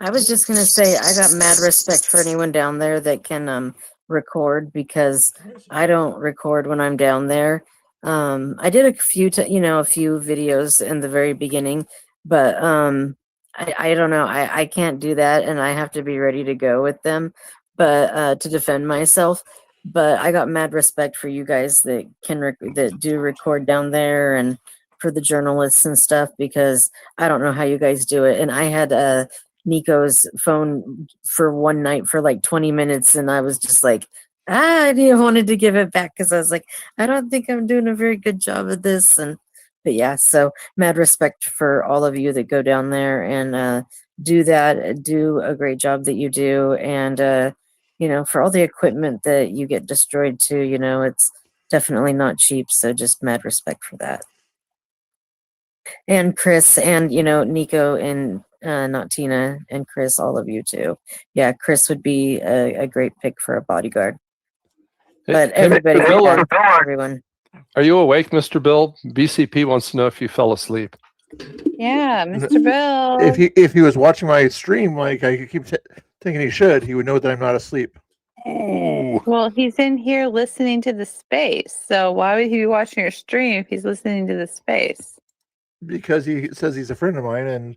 [SPEAKER 8] I was just gonna say I got mad respect for anyone down there that can record, because I don't record when I'm down there. I did a few videos in the very beginning, but I don't know. I can't do that, and I have to be ready to go with them, but to defend myself. But I got mad respect for you guys that that do record down there, and for the journalists and stuff, because I don't know how you guys do it. And I had Nico's phone for one night for like 20 minutes, and I was just like, I wanted to give it back because I was like, I don't think I'm doing a very good job of this. But yeah, so mad respect for all of you that go down there and do a great job that you do, and for all the equipment that you get destroyed too. It's definitely not cheap. So just mad respect for that. And Chris, and Nico, and not Tina, and Chris, all of you too. Yeah, Chris would be a great pick for a bodyguard. But everybody, everyone.
[SPEAKER 1] Are you awake, Mr. Bill? BCP wants to know if you fell asleep.
[SPEAKER 5] Yeah, Mr. Bill.
[SPEAKER 2] If he was watching my stream, like I keep thinking he should, he would know that I'm not asleep.
[SPEAKER 5] Well, he's in here listening to the space. So why would he be watching your stream if he's listening to the space?
[SPEAKER 2] Because he says he's a friend of mine, and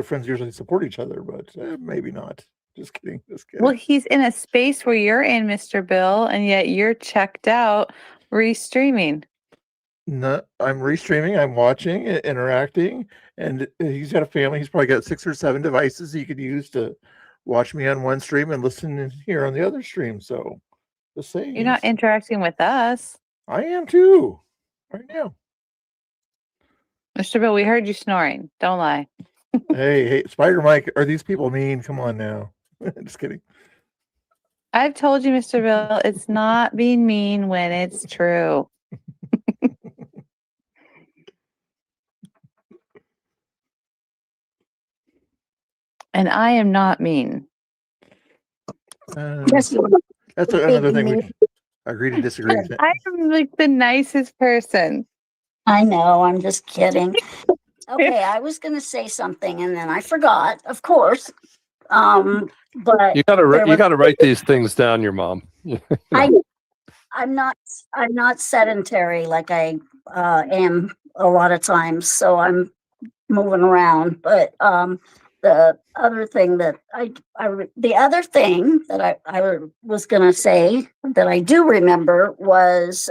[SPEAKER 2] friends usually support each other, but maybe not. Just kidding.
[SPEAKER 5] Well, he's in a space where you're in, Mr. Bill, and yet you're checked out restreaming.
[SPEAKER 2] No, I'm restreaming. I'm watching, interacting, and he's got a family. He's probably got 6 or 7 devices he could use to watch me on one stream and listen here on the other stream. So, just saying,
[SPEAKER 5] You're not interacting with us.
[SPEAKER 2] I am too, right now.
[SPEAKER 5] Mr. Bill, we heard you snoring. Don't lie.
[SPEAKER 2] Hey, Spider Mike, are these people mean? Come on now. Just kidding.
[SPEAKER 5] I've told you, Mr. Bill, it's not being mean when it's true. And I am not mean.
[SPEAKER 2] That's another thing we agree to disagree.
[SPEAKER 5] I am like the nicest person.
[SPEAKER 6] I know, I'm just kidding. Okay, I was going to say something and then I forgot, of course. But
[SPEAKER 1] you gotta write these things down, your mom.
[SPEAKER 6] I'm not sedentary like I am a lot of times, so I'm moving around. But the other thing that I was going to say that I do remember was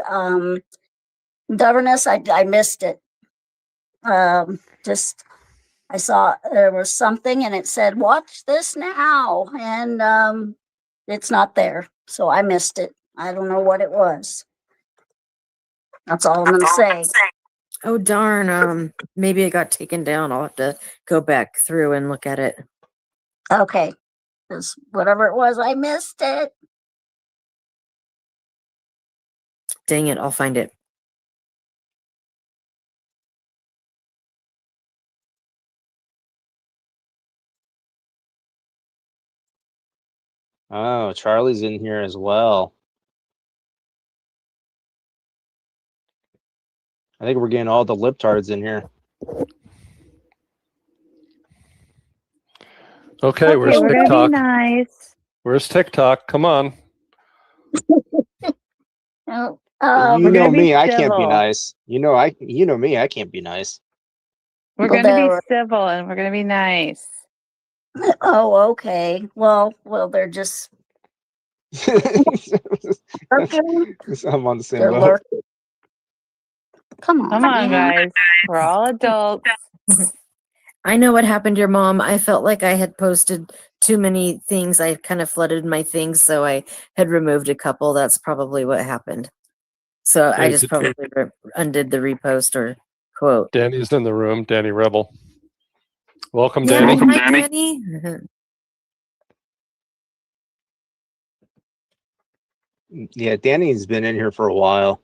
[SPEAKER 6] governess. I missed it. I saw there was something and it said, watch this now. And it's not there. So I missed it. I don't know what it was. That's all I'm going to say.
[SPEAKER 8] Oh, darn. Maybe it got taken down. I'll have to go back through and look at it.
[SPEAKER 6] Okay. Because whatever it was, I missed it.
[SPEAKER 8] Dang it. I'll find it.
[SPEAKER 4] Oh, Charlie's in here as well. I think we're getting all the liptards in here.
[SPEAKER 1] Okay, where's TikTok?
[SPEAKER 5] Nice.
[SPEAKER 1] Where's TikTok? Come on.
[SPEAKER 4] You know me, I can't be nice. You know me, I can't be nice.
[SPEAKER 5] We're
[SPEAKER 6] Well,
[SPEAKER 5] going to be
[SPEAKER 6] they're-
[SPEAKER 5] civil and we're going to be nice.
[SPEAKER 6] Oh, okay. Well, they're just
[SPEAKER 14] I'm on the same
[SPEAKER 6] they're
[SPEAKER 14] boat.
[SPEAKER 6] lurking. Come on,
[SPEAKER 5] Come on,
[SPEAKER 6] man.
[SPEAKER 5] guys. We're all adults.
[SPEAKER 8] I know what happened to your mom. I felt like I had posted too many things. I kind of flooded my things, so I had removed a couple. That's probably what happened. So I
[SPEAKER 1] Hey,
[SPEAKER 8] just probably undid the repost or quote.
[SPEAKER 1] Danny's in the room. Danny Rebel. Welcome,
[SPEAKER 8] Yeah,
[SPEAKER 1] Danny.
[SPEAKER 8] hi, Danny.
[SPEAKER 14] Yeah, Danny's been in here for a while.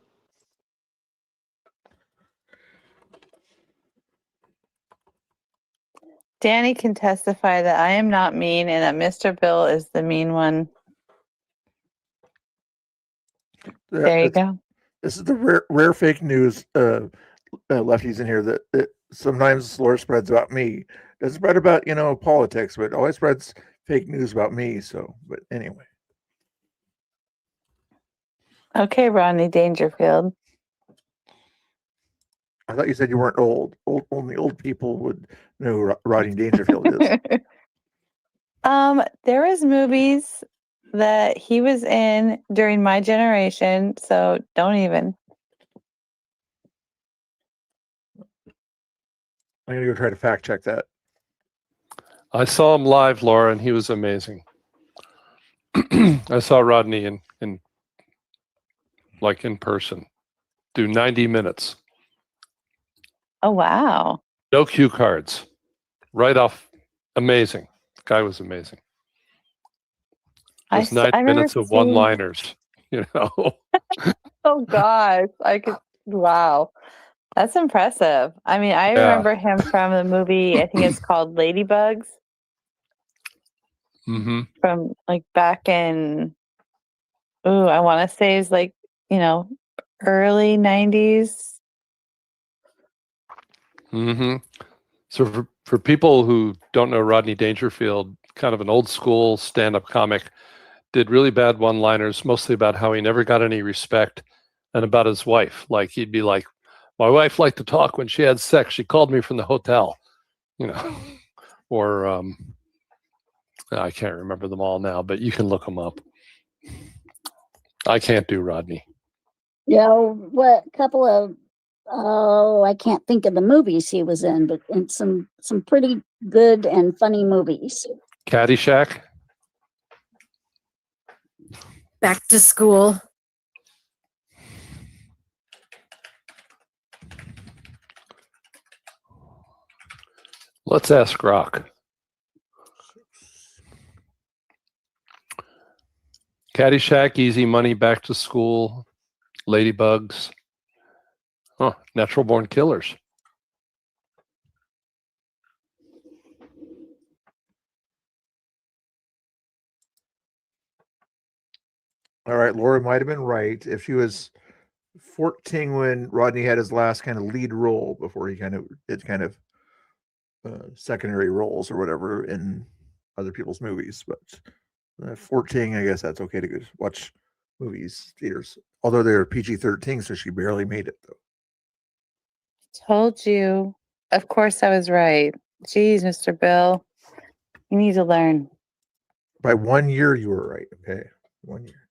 [SPEAKER 5] Danny can testify that I am not mean and that Mr. Bill is the mean one. There you go.
[SPEAKER 2] This is the rare fake news lefties in here that sometimes lore spreads about me. Doesn't spread about politics, but always spreads fake news about me. So, but anyway.
[SPEAKER 5] Okay, Rodney Dangerfield.
[SPEAKER 2] I thought you said you weren't old. Only old people would know who Rodney Dangerfield is.
[SPEAKER 5] There was movies that he was in during my generation, so don't even.
[SPEAKER 2] I'm gonna go try to fact check that.
[SPEAKER 1] I saw him live, Laura, and he was amazing. I saw Rodney in person do 90 minutes.
[SPEAKER 5] Oh, wow.
[SPEAKER 1] No cue cards. Right off. Amazing. Guy was amazing. Just 9 minutes of one-liners,
[SPEAKER 5] Oh, gosh. Wow. That's impressive. I mean, I remember him from the movie, I think it's called Ladybugs.
[SPEAKER 1] Mm-hmm.
[SPEAKER 5] From back in, I want to say it's early 90s.
[SPEAKER 1] Mm-hmm. So for people who don't know Rodney Dangerfield, kind of an old school stand-up comic, did really bad one-liners, mostly about how he never got any respect and about his wife. Like he'd be like, my wife liked to talk when she had sex. She called me from the hotel, or I can't remember them all now, but you can look them up. I can't do Rodney.
[SPEAKER 6] What couple of I can't think of the movies he was in, but in some pretty good and funny movies.
[SPEAKER 1] Caddyshack.
[SPEAKER 8] Back to School.
[SPEAKER 1] Let's ask Rock. Caddyshack, Easy Money, Back to School, Ladybugs. Natural Born Killers.
[SPEAKER 2] All right, Laura might have been right. If she was 14 when Rodney had his last kind of lead role before he did secondary roles or whatever in other people's movies, but 14, I guess that's okay to go watch movies theaters. Although they're PG-13, so she barely made it though.
[SPEAKER 5] Told you. Of course I was right. Jeez, Mr. Bill. You need to learn.
[SPEAKER 2] By 1 year, you were right. Okay, 1 year.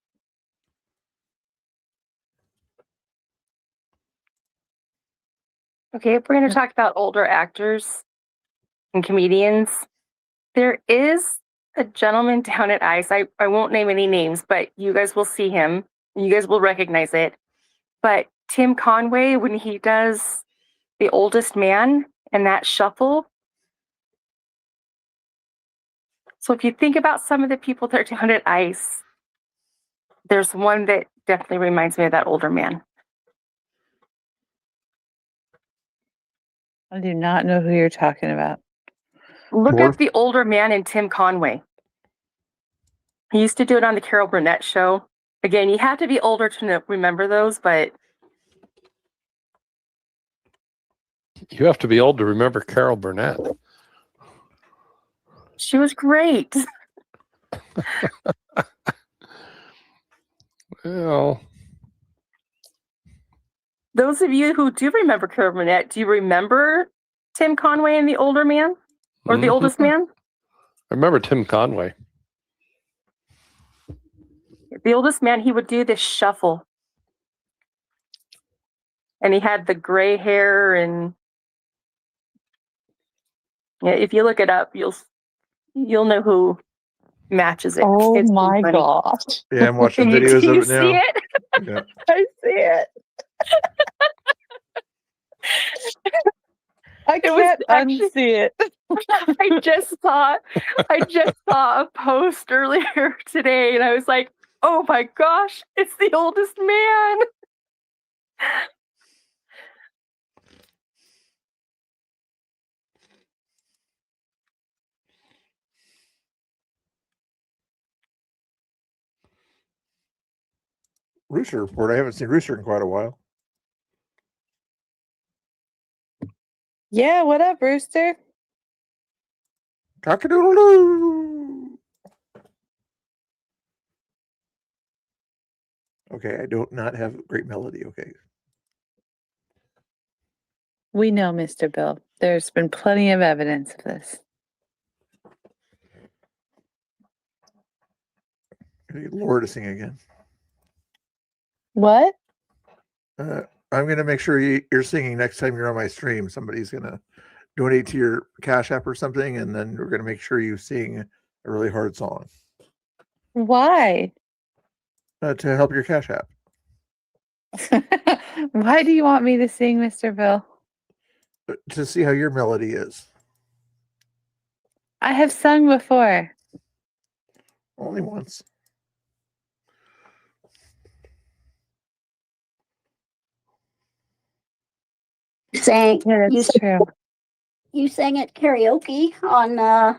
[SPEAKER 13] Okay, if we're going to talk about older actors and comedians, there is a gentleman down at ICE. I won't name any names, but you guys will see him. You guys will recognize it. But Tim Conway, when he does The Oldest Man and that shuffle. So if you think about some of the people that are down at ICE, there's one that definitely reminds me of that older man.
[SPEAKER 5] I do not know who you're talking about.
[SPEAKER 13] Look up The Older Man and Tim Conway. He used to do it on the Carol Burnett show. Again, you have to be older to remember those, but
[SPEAKER 1] You have to be old to remember Carol Burnett.
[SPEAKER 13] she was great.
[SPEAKER 1] Well,
[SPEAKER 13] Those of you who do remember Carol Burnett, do you remember Tim Conway and the older man, or the oldest man?
[SPEAKER 1] I remember Tim Conway.
[SPEAKER 13] The oldest man, he would do this shuffle. And he had the gray hair, and yeah, if you look it up, you'll know who matches it.
[SPEAKER 5] Oh
[SPEAKER 13] It's
[SPEAKER 5] my
[SPEAKER 13] funny.
[SPEAKER 5] gosh.
[SPEAKER 2] Yeah, I'm watching
[SPEAKER 13] Do
[SPEAKER 2] videos
[SPEAKER 13] you
[SPEAKER 2] of it
[SPEAKER 13] see
[SPEAKER 2] now.
[SPEAKER 13] it?
[SPEAKER 2] Yeah.
[SPEAKER 5] I see it. I
[SPEAKER 13] It was
[SPEAKER 5] can't
[SPEAKER 13] actually-
[SPEAKER 5] unsee it.
[SPEAKER 13] I just saw a post earlier today, and I was like, "Oh my gosh, it's the oldest man!"
[SPEAKER 2] Rooster Report. I haven't seen Rooster in quite a while.
[SPEAKER 5] Yeah, what up, Rooster?
[SPEAKER 2] Cock-a-doodle-doo. Okay, I don't not have great melody. Okay.
[SPEAKER 5] We know, Mr. Bill. There's been plenty of evidence of this.
[SPEAKER 2] I need Laura to sing again.
[SPEAKER 5] What?
[SPEAKER 2] I'm going to make sure you're singing next time you're on my stream. Somebody's going to donate to your Cash App or something, and then we're going to make sure you sing a really hard song
[SPEAKER 5] Why?
[SPEAKER 2] to help your Cash App.
[SPEAKER 5] Why do you want me to sing, Mr. Bill?
[SPEAKER 2] To see how your melody is.
[SPEAKER 5] I have sung before.
[SPEAKER 2] Only once.
[SPEAKER 6] Sang,
[SPEAKER 5] Yeah,
[SPEAKER 6] you,
[SPEAKER 5] that's true.
[SPEAKER 6] you sang at karaoke on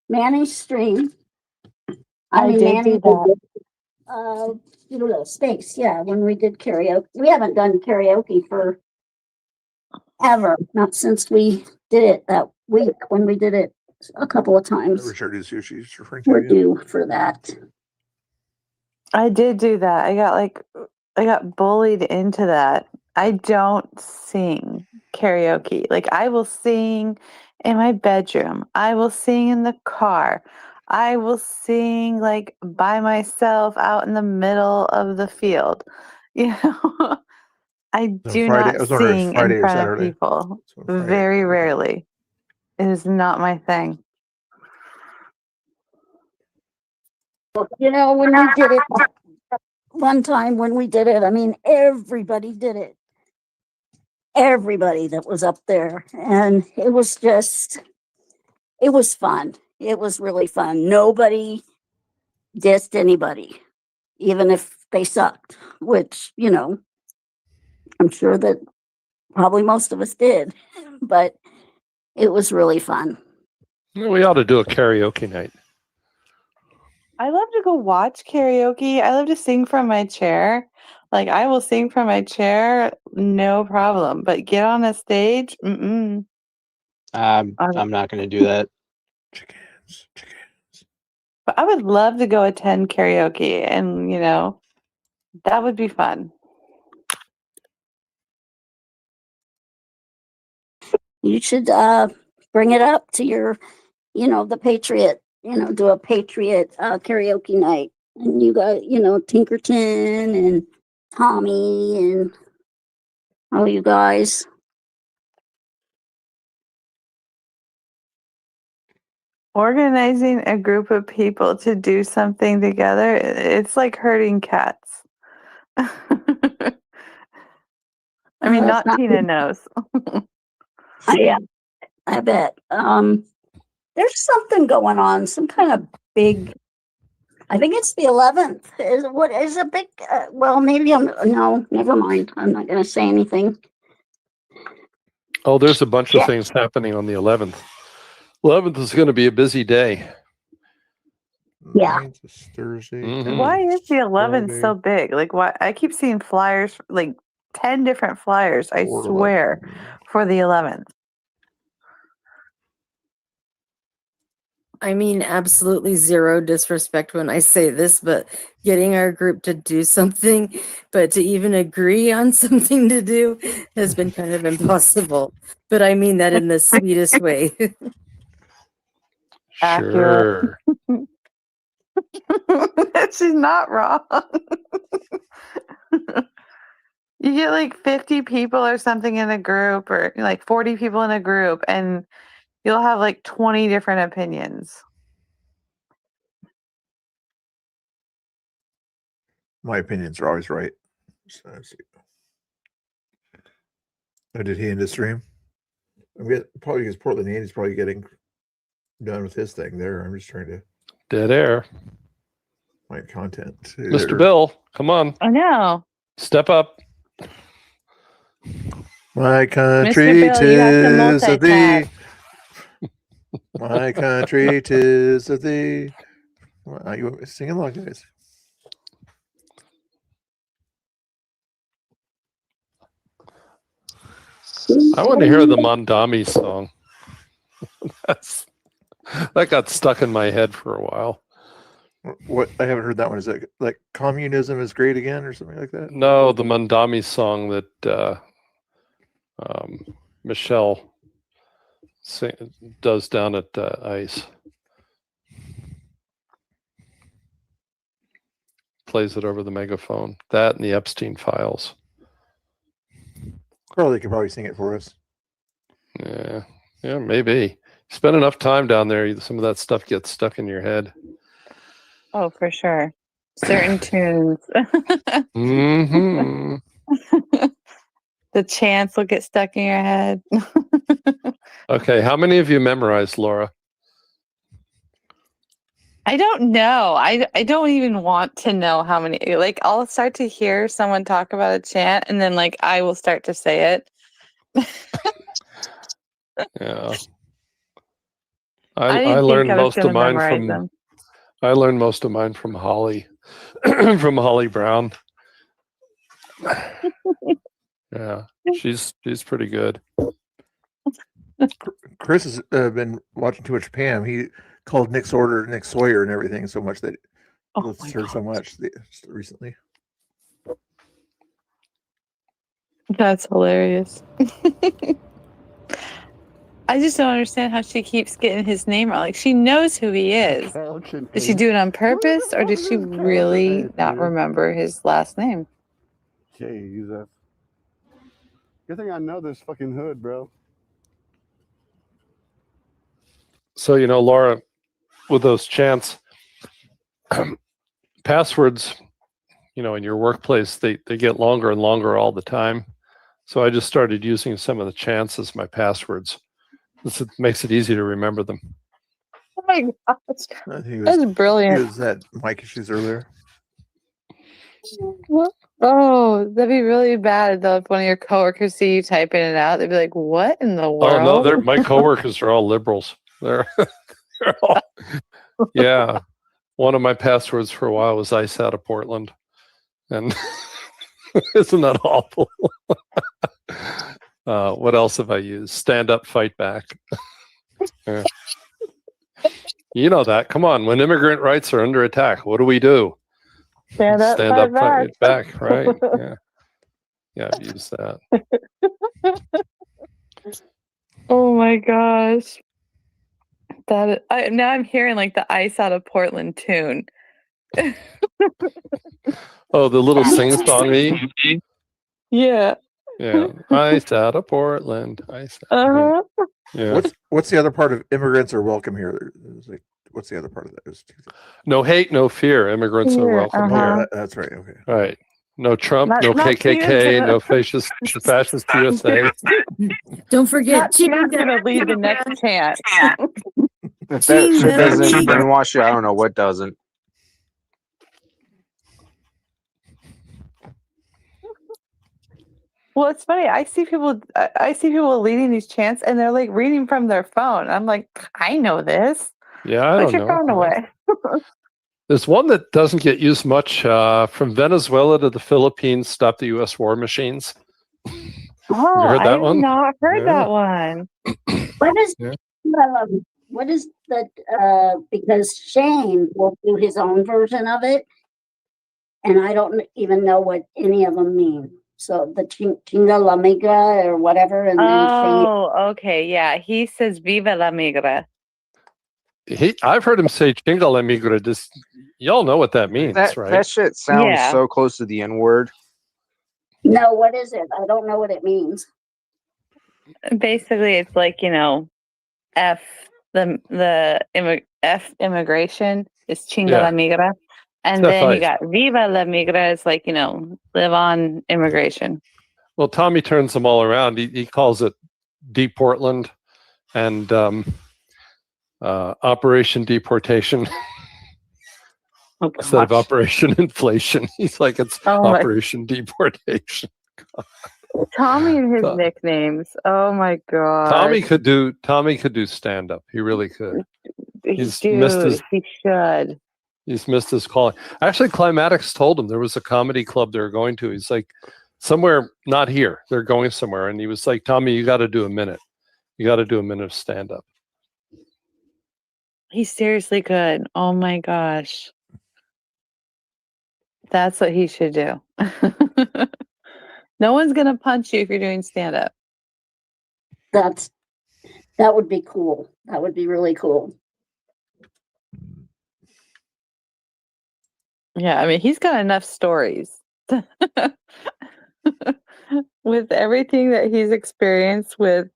[SPEAKER 6] Manny's stream.
[SPEAKER 5] I did
[SPEAKER 6] Manny
[SPEAKER 5] do that.
[SPEAKER 6] Space, yeah, when we did karaoke. We haven't done karaoke for ever, not since we did it that week when we did it a couple of times.
[SPEAKER 2] Richard is who she's referring to.
[SPEAKER 6] We're
[SPEAKER 2] again.
[SPEAKER 6] due for that.
[SPEAKER 5] I did do that. I got bullied into that. I don't sing karaoke. Like, I will sing in my bedroom. I will sing in the car. I will sing like by myself out in the middle of the field. You know, I do
[SPEAKER 2] Friday- I
[SPEAKER 5] not
[SPEAKER 2] was wondering if
[SPEAKER 5] sing
[SPEAKER 2] Friday
[SPEAKER 5] in
[SPEAKER 2] or
[SPEAKER 5] front
[SPEAKER 2] Saturday.
[SPEAKER 5] of people.
[SPEAKER 2] So Friday.
[SPEAKER 5] Very rarely. It is not my thing.
[SPEAKER 6] You know, when we did it one time when we did it, I mean, everybody did it. Everybody that was up there. And it was fun. It was really fun. Nobody dissed anybody, even if they sucked, which, you know, I'm sure that probably most of us did, but it was really fun.
[SPEAKER 1] We ought to do a karaoke night.
[SPEAKER 5] I love to go watch karaoke. I love to sing from my chair. Like, I will sing from my chair, no problem. But get on a stage,
[SPEAKER 14] I'm not going to do that.
[SPEAKER 2] Chickens.
[SPEAKER 5] But I would love to go attend karaoke, and you know, that would be fun.
[SPEAKER 6] You should bring it up to your, the Patriot, do a Patriot karaoke night. And you got, Tinkerton and Tommy and all you guys.
[SPEAKER 5] Organizing a group of people to do something together, it's like herding cats. I mean, not Tina knows.
[SPEAKER 6] Yeah, I bet. There's something going on, some kind of big. I think it's the 11th. Is a big? Well, maybe no. Never mind. I'm not going to say anything.
[SPEAKER 1] Oh, there's a bunch of
[SPEAKER 6] Yeah.
[SPEAKER 1] things happening on the 11th. 11th is going to be a busy day.
[SPEAKER 6] Yeah.
[SPEAKER 2] 9th is Thursday.
[SPEAKER 1] Mhm.
[SPEAKER 5] Why is the 11th
[SPEAKER 2] Friday.
[SPEAKER 5] so big? Like, why? I keep seeing flyers, like 10 different flyers, I
[SPEAKER 2] 4 to
[SPEAKER 5] swear,
[SPEAKER 2] 11.
[SPEAKER 5] for the 11th.
[SPEAKER 8] I mean, absolutely zero disrespect when I say this, but getting our group to do something, but to even agree on something to do has been kind of impossible. But I mean that in the sweetest way.
[SPEAKER 1] Sure.
[SPEAKER 5] She's not wrong. You get like 50 people or something in a group, or like 40 people in a group, and you'll have like 20 different opinions.
[SPEAKER 2] My opinions are always right. So, let's see. Oh, did he end the stream? Probably because Portland Andy's probably getting done with his thing there. I'm just trying to
[SPEAKER 1] Dead air.
[SPEAKER 2] find content.
[SPEAKER 1] Mr. Bill, come on.
[SPEAKER 5] I know.
[SPEAKER 1] Step up.
[SPEAKER 2] My country,
[SPEAKER 5] Bill, you have to
[SPEAKER 2] 'tis of thee.
[SPEAKER 5] multitask.
[SPEAKER 2] My country, 'tis of thee. You sing along, guys.
[SPEAKER 1] I want to hear the Mondami song. That got stuck in my head for a while.
[SPEAKER 2] What? I haven't heard that one. Is it like communism is great again or something like that?
[SPEAKER 1] No, the Mondami song that Michelle does down at ICE. Plays it over the megaphone. That and the Epstein files.
[SPEAKER 2] Or they could probably sing it for us.
[SPEAKER 1] Yeah, maybe. Spend enough time down there, some of that stuff gets stuck in your head.
[SPEAKER 5] Oh, for sure. Certain tunes.
[SPEAKER 1] Mm-hmm.
[SPEAKER 5] The chants will get stuck in your head.
[SPEAKER 1] Okay, how many of you memorized, Laura?
[SPEAKER 5] I don't know. I don't even want to know how many. Like, I'll start to hear someone talk about a chant, and then like I will start to say it.
[SPEAKER 1] Yeah.
[SPEAKER 5] I
[SPEAKER 1] I learned
[SPEAKER 5] was
[SPEAKER 1] most of
[SPEAKER 5] gonna
[SPEAKER 1] mine
[SPEAKER 5] memorize
[SPEAKER 1] from
[SPEAKER 5] them.
[SPEAKER 1] I learned most of mine from Holly from Holly Brown. Yeah, she's pretty good.
[SPEAKER 2] Chris has been watching too much Pam. He called Nick Sawyer and everything so much that it's heard so much recently.
[SPEAKER 5] That's hilarious. I just don't understand how she keeps getting his name wrong. Like, she knows who he is. Did she do it on purpose, or did she really not remember his last name?
[SPEAKER 7] Jesus. Good thing I know this fucking hood, bro.
[SPEAKER 1] So, Laura, with those chants, passwords, in your workplace, they get longer and longer all the time. So I just started using some of the chants as my passwords. It makes it easy to remember them.
[SPEAKER 5] Oh my gosh. That's brilliant.
[SPEAKER 2] He was at mic issues earlier.
[SPEAKER 5] Oh, that'd be really bad though if one of your coworkers see you typing it out. They'd be like, "What in the world?"
[SPEAKER 1] Oh no, my coworkers are all liberals. They're all, yeah. One of my passwords for a while was ICE out of Portland, and isn't that awful? What else have I used? Stand up, fight back. Yeah. You know that. Come on, when immigrant rights are under attack, what do we do?
[SPEAKER 5] Stand up,
[SPEAKER 1] fight back. Right? Yeah, I've used that.
[SPEAKER 5] Oh my gosh. Now I'm hearing like the ICE out of Portland tune.
[SPEAKER 1] Oh, the little sing-songy.
[SPEAKER 5] Yeah.
[SPEAKER 1] Yeah, ICE out of Portland. ICE.
[SPEAKER 5] Uh-huh.
[SPEAKER 1] Yeah.
[SPEAKER 2] What's the other part of immigrants are welcome here? Like, what's the other part of that?
[SPEAKER 1] No hate, no fear. Immigrants are welcome here.
[SPEAKER 2] That's right. Okay.
[SPEAKER 1] Right. No Trump,
[SPEAKER 5] Not
[SPEAKER 1] no KKK,
[SPEAKER 5] Tina.
[SPEAKER 1] no fascist USA.
[SPEAKER 8] Don't forget,
[SPEAKER 5] Tina's gonna lead the next chant.
[SPEAKER 4] If that shit doesn't brainwash you, I don't know what doesn't.
[SPEAKER 5] Well, it's funny. I see people leading these chants, and they're like reading from their phone. I'm like, I know this.
[SPEAKER 1] Yeah, I
[SPEAKER 5] Put
[SPEAKER 1] don't
[SPEAKER 5] your
[SPEAKER 1] know.
[SPEAKER 5] phone away.
[SPEAKER 1] There's one that doesn't get used much. From Venezuela to the Philippines, stop the U.S. war machines.
[SPEAKER 5] Oh,
[SPEAKER 1] heard that
[SPEAKER 5] I have
[SPEAKER 1] one?
[SPEAKER 5] not heard
[SPEAKER 1] Yeah.
[SPEAKER 5] that one.
[SPEAKER 6] What is
[SPEAKER 1] Yeah.
[SPEAKER 6] I love it. what is the because Shane will do his own version of it, and I don't even know what any of them mean. So the chinga la migra or whatever, and then Shane.
[SPEAKER 5] Oh, okay, yeah. He says "Viva la migra."
[SPEAKER 1] I've heard him say "chinga la migra." Just y'all know what that means,
[SPEAKER 4] That
[SPEAKER 1] right?
[SPEAKER 4] that shit sounds
[SPEAKER 5] Yeah.
[SPEAKER 4] so close to the N word.
[SPEAKER 6] No, what is it? I don't know what it means.
[SPEAKER 5] Basically, it's like, F F immigration is chinga la migra, and then you got "Viva la migra" is like, live on immigration.
[SPEAKER 1] Well, Tommy turns them all around. He calls it Deportland and Operation Deportation instead of Operation Inflation. He's like, it's Operation Deportation.
[SPEAKER 5] Tommy and his nicknames. Oh my god.
[SPEAKER 1] Tommy could do stand up. He really could.
[SPEAKER 5] He should.
[SPEAKER 1] He's missed his calling. Actually, Climatics told him there was a comedy club they were going to. He's like, somewhere not here. They're going somewhere, and he was like, Tommy, you got to do a minute. You got to do a minute of stand up.
[SPEAKER 5] He seriously could. Oh my gosh. That's what he should do. No one's gonna punch you if you're doing stand up.
[SPEAKER 6] That would be cool. That would be really cool.
[SPEAKER 5] Yeah, I mean, he's got enough stories. With everything that he's experienced with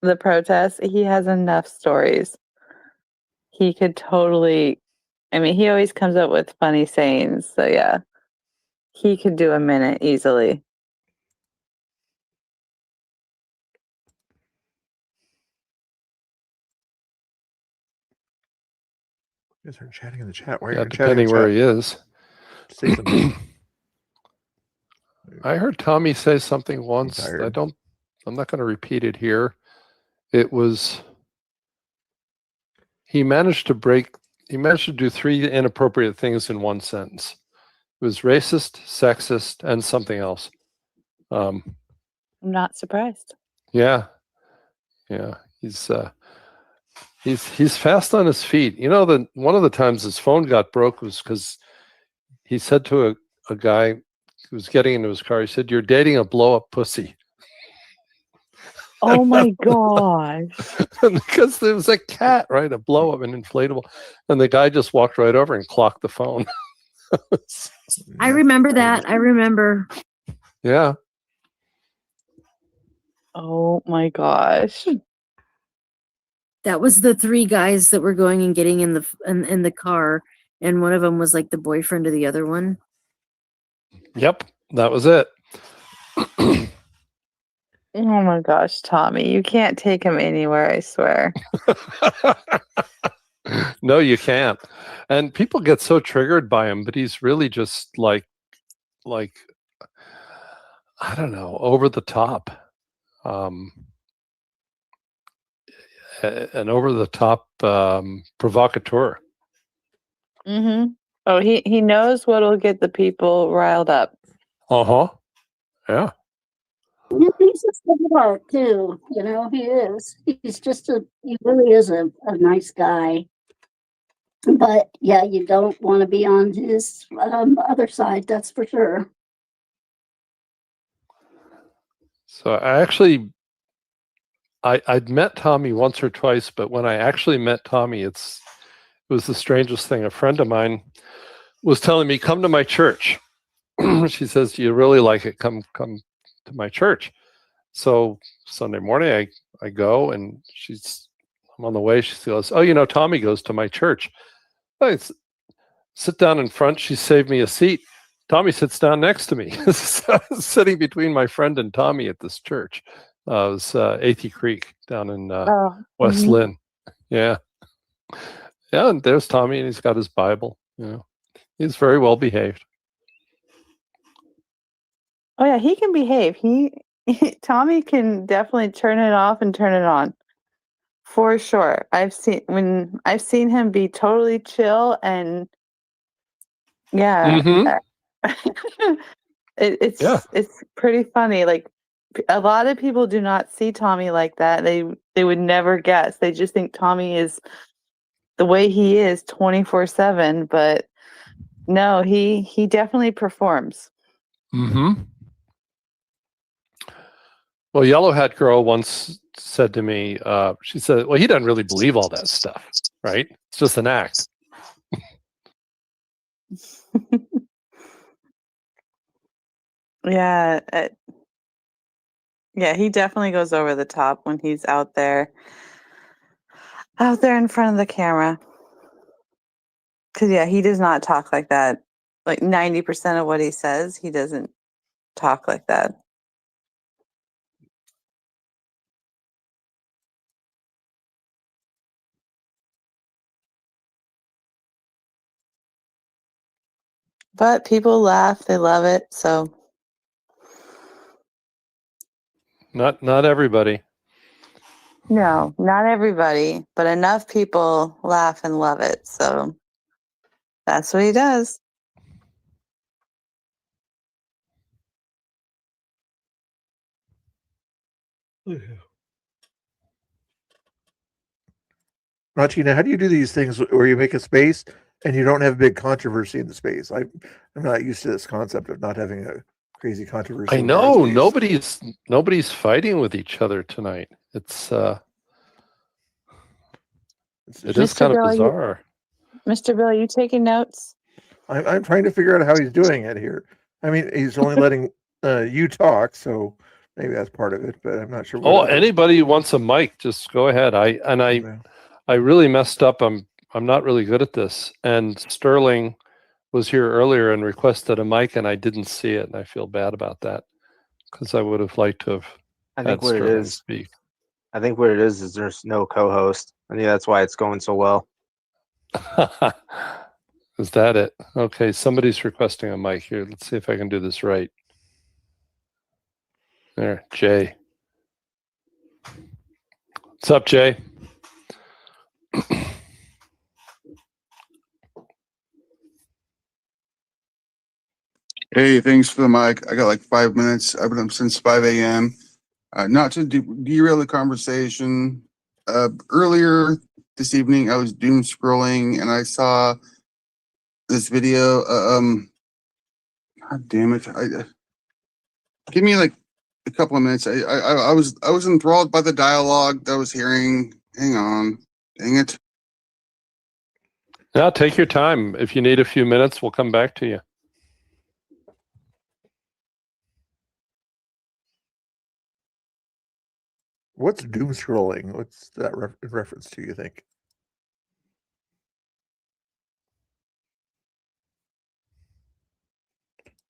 [SPEAKER 5] the protests, he has enough stories. He could totally, I mean, he always comes up with funny sayings. So yeah, he could do a minute easily.
[SPEAKER 2] You guys are chatting in the chat. Why are
[SPEAKER 1] Yeah,
[SPEAKER 2] you chatting in
[SPEAKER 1] depending
[SPEAKER 2] the
[SPEAKER 1] where
[SPEAKER 2] chat?
[SPEAKER 1] he is.
[SPEAKER 2] Say something.
[SPEAKER 1] I heard Tommy say something once. I'm not going to repeat it here. It was, he managed to do 3 inappropriate things in one sentence. It was racist, sexist, and something else.
[SPEAKER 5] I'm not surprised.
[SPEAKER 1] Yeah. He's fast on his feet. One of the times his phone got broke was because he said to a guy who was getting into his car, he said, "You're dating a blow-up pussy."
[SPEAKER 5] Oh my gosh.
[SPEAKER 1] Because there was a cat, right? A blow-up, an inflatable. And the guy just walked right over and clocked the phone.
[SPEAKER 8] I remember that. I remember.
[SPEAKER 1] Yeah.
[SPEAKER 5] Oh my gosh.
[SPEAKER 8] That was the 3 guys that were going and getting in the car, and one of them was like the boyfriend of the other one.
[SPEAKER 1] Yep, that was it.
[SPEAKER 5] Oh my gosh, Tommy, you can't take him anywhere, I swear.
[SPEAKER 1] No, you can't. And people get so triggered by him, but he's really just like I don't know, over the top. An over the top provocateur.
[SPEAKER 5] Mm-hmm. Oh, he knows what'll get the people riled up.
[SPEAKER 1] Uh-huh. Yeah.
[SPEAKER 6] Yeah, he's a sweetheart too. He is. He really is a nice guy. But yeah, you don't want to be on his other side, that's for sure.
[SPEAKER 1] So I'd met Tommy once or twice, but when I actually met Tommy, it was the strangest thing. A friend of mine was telling me, "Come to my church." She says, "Do you really like it? Come to my church." So Sunday morning, I go, and I'm on the way. She goes, "Oh, Tommy goes to my church." I sit down in front. She saved me a seat. Tommy sits down next to me. So I was sitting between my friend and Tommy at this church. It was Athey Creek down in West Lynn. Yeah. Yeah, and there's Tommy, and he's got his Bible. He's very well behaved.
[SPEAKER 5] Oh yeah, he can behave. Tommy can definitely turn it off and turn it on. For sure. I've seen him be totally chill, and yeah.
[SPEAKER 1] Mm-hmm.
[SPEAKER 5] It's pretty funny. Like a lot of people do not see Tommy like that. They would never guess. They just think Tommy is the way he is 24/7, but no, he definitely performs.
[SPEAKER 1] Mm-hmm. Well, Yellow Hat Girl once said to me, she said, well, he doesn't really believe all that stuff, right? It's just an act.
[SPEAKER 5] Yeah, yeah, he definitely goes over the top when he's out there in front of the camera. Because, yeah, he does not talk like that. Like 90% of what he says, he doesn't talk like that. But people laugh, they love it, so.
[SPEAKER 1] Not everybody.
[SPEAKER 5] No, not everybody, but enough people laugh and love it, so that's what he does.
[SPEAKER 2] Martina, how do you do these things where you make a space and you don't have big controversy in the space? I'm not used to this concept of not having a crazy controversy.
[SPEAKER 1] I know nobody's fighting with each other tonight. It is kind of bizarre.
[SPEAKER 5] Mr. Bill, are you taking notes?
[SPEAKER 2] I'm trying to figure out how he's doing it here. I mean, he's only letting you talk, so maybe that's part of it, but I'm not sure.
[SPEAKER 1] Oh, anybody who wants a mic, just go ahead. I really messed up. I'm not really good at this. And Sterling was here earlier and requested a mic, and I didn't see it, and I feel bad about that because I would have liked to have had Sterling speak.
[SPEAKER 4] I think what it is there's no co-host. I think that's why it's going so well.
[SPEAKER 1] Is that it? Okay, somebody's requesting a mic here. Let's see if I can do this right. There, Jay. What's up, Jay?
[SPEAKER 15] Hey, thanks for the mic. I got like 5 minutes. I've been up since 5 a.m. Not to derail the conversation. Earlier this evening, I was doom scrolling and I saw this video. God damn it! Give me like a couple of minutes. I was enthralled by the dialogue that I was hearing. Hang on, dang it!
[SPEAKER 1] Now take your time. If you need a few minutes, we'll come back to you.
[SPEAKER 2] What's doom scrolling? What's that reference to, you think?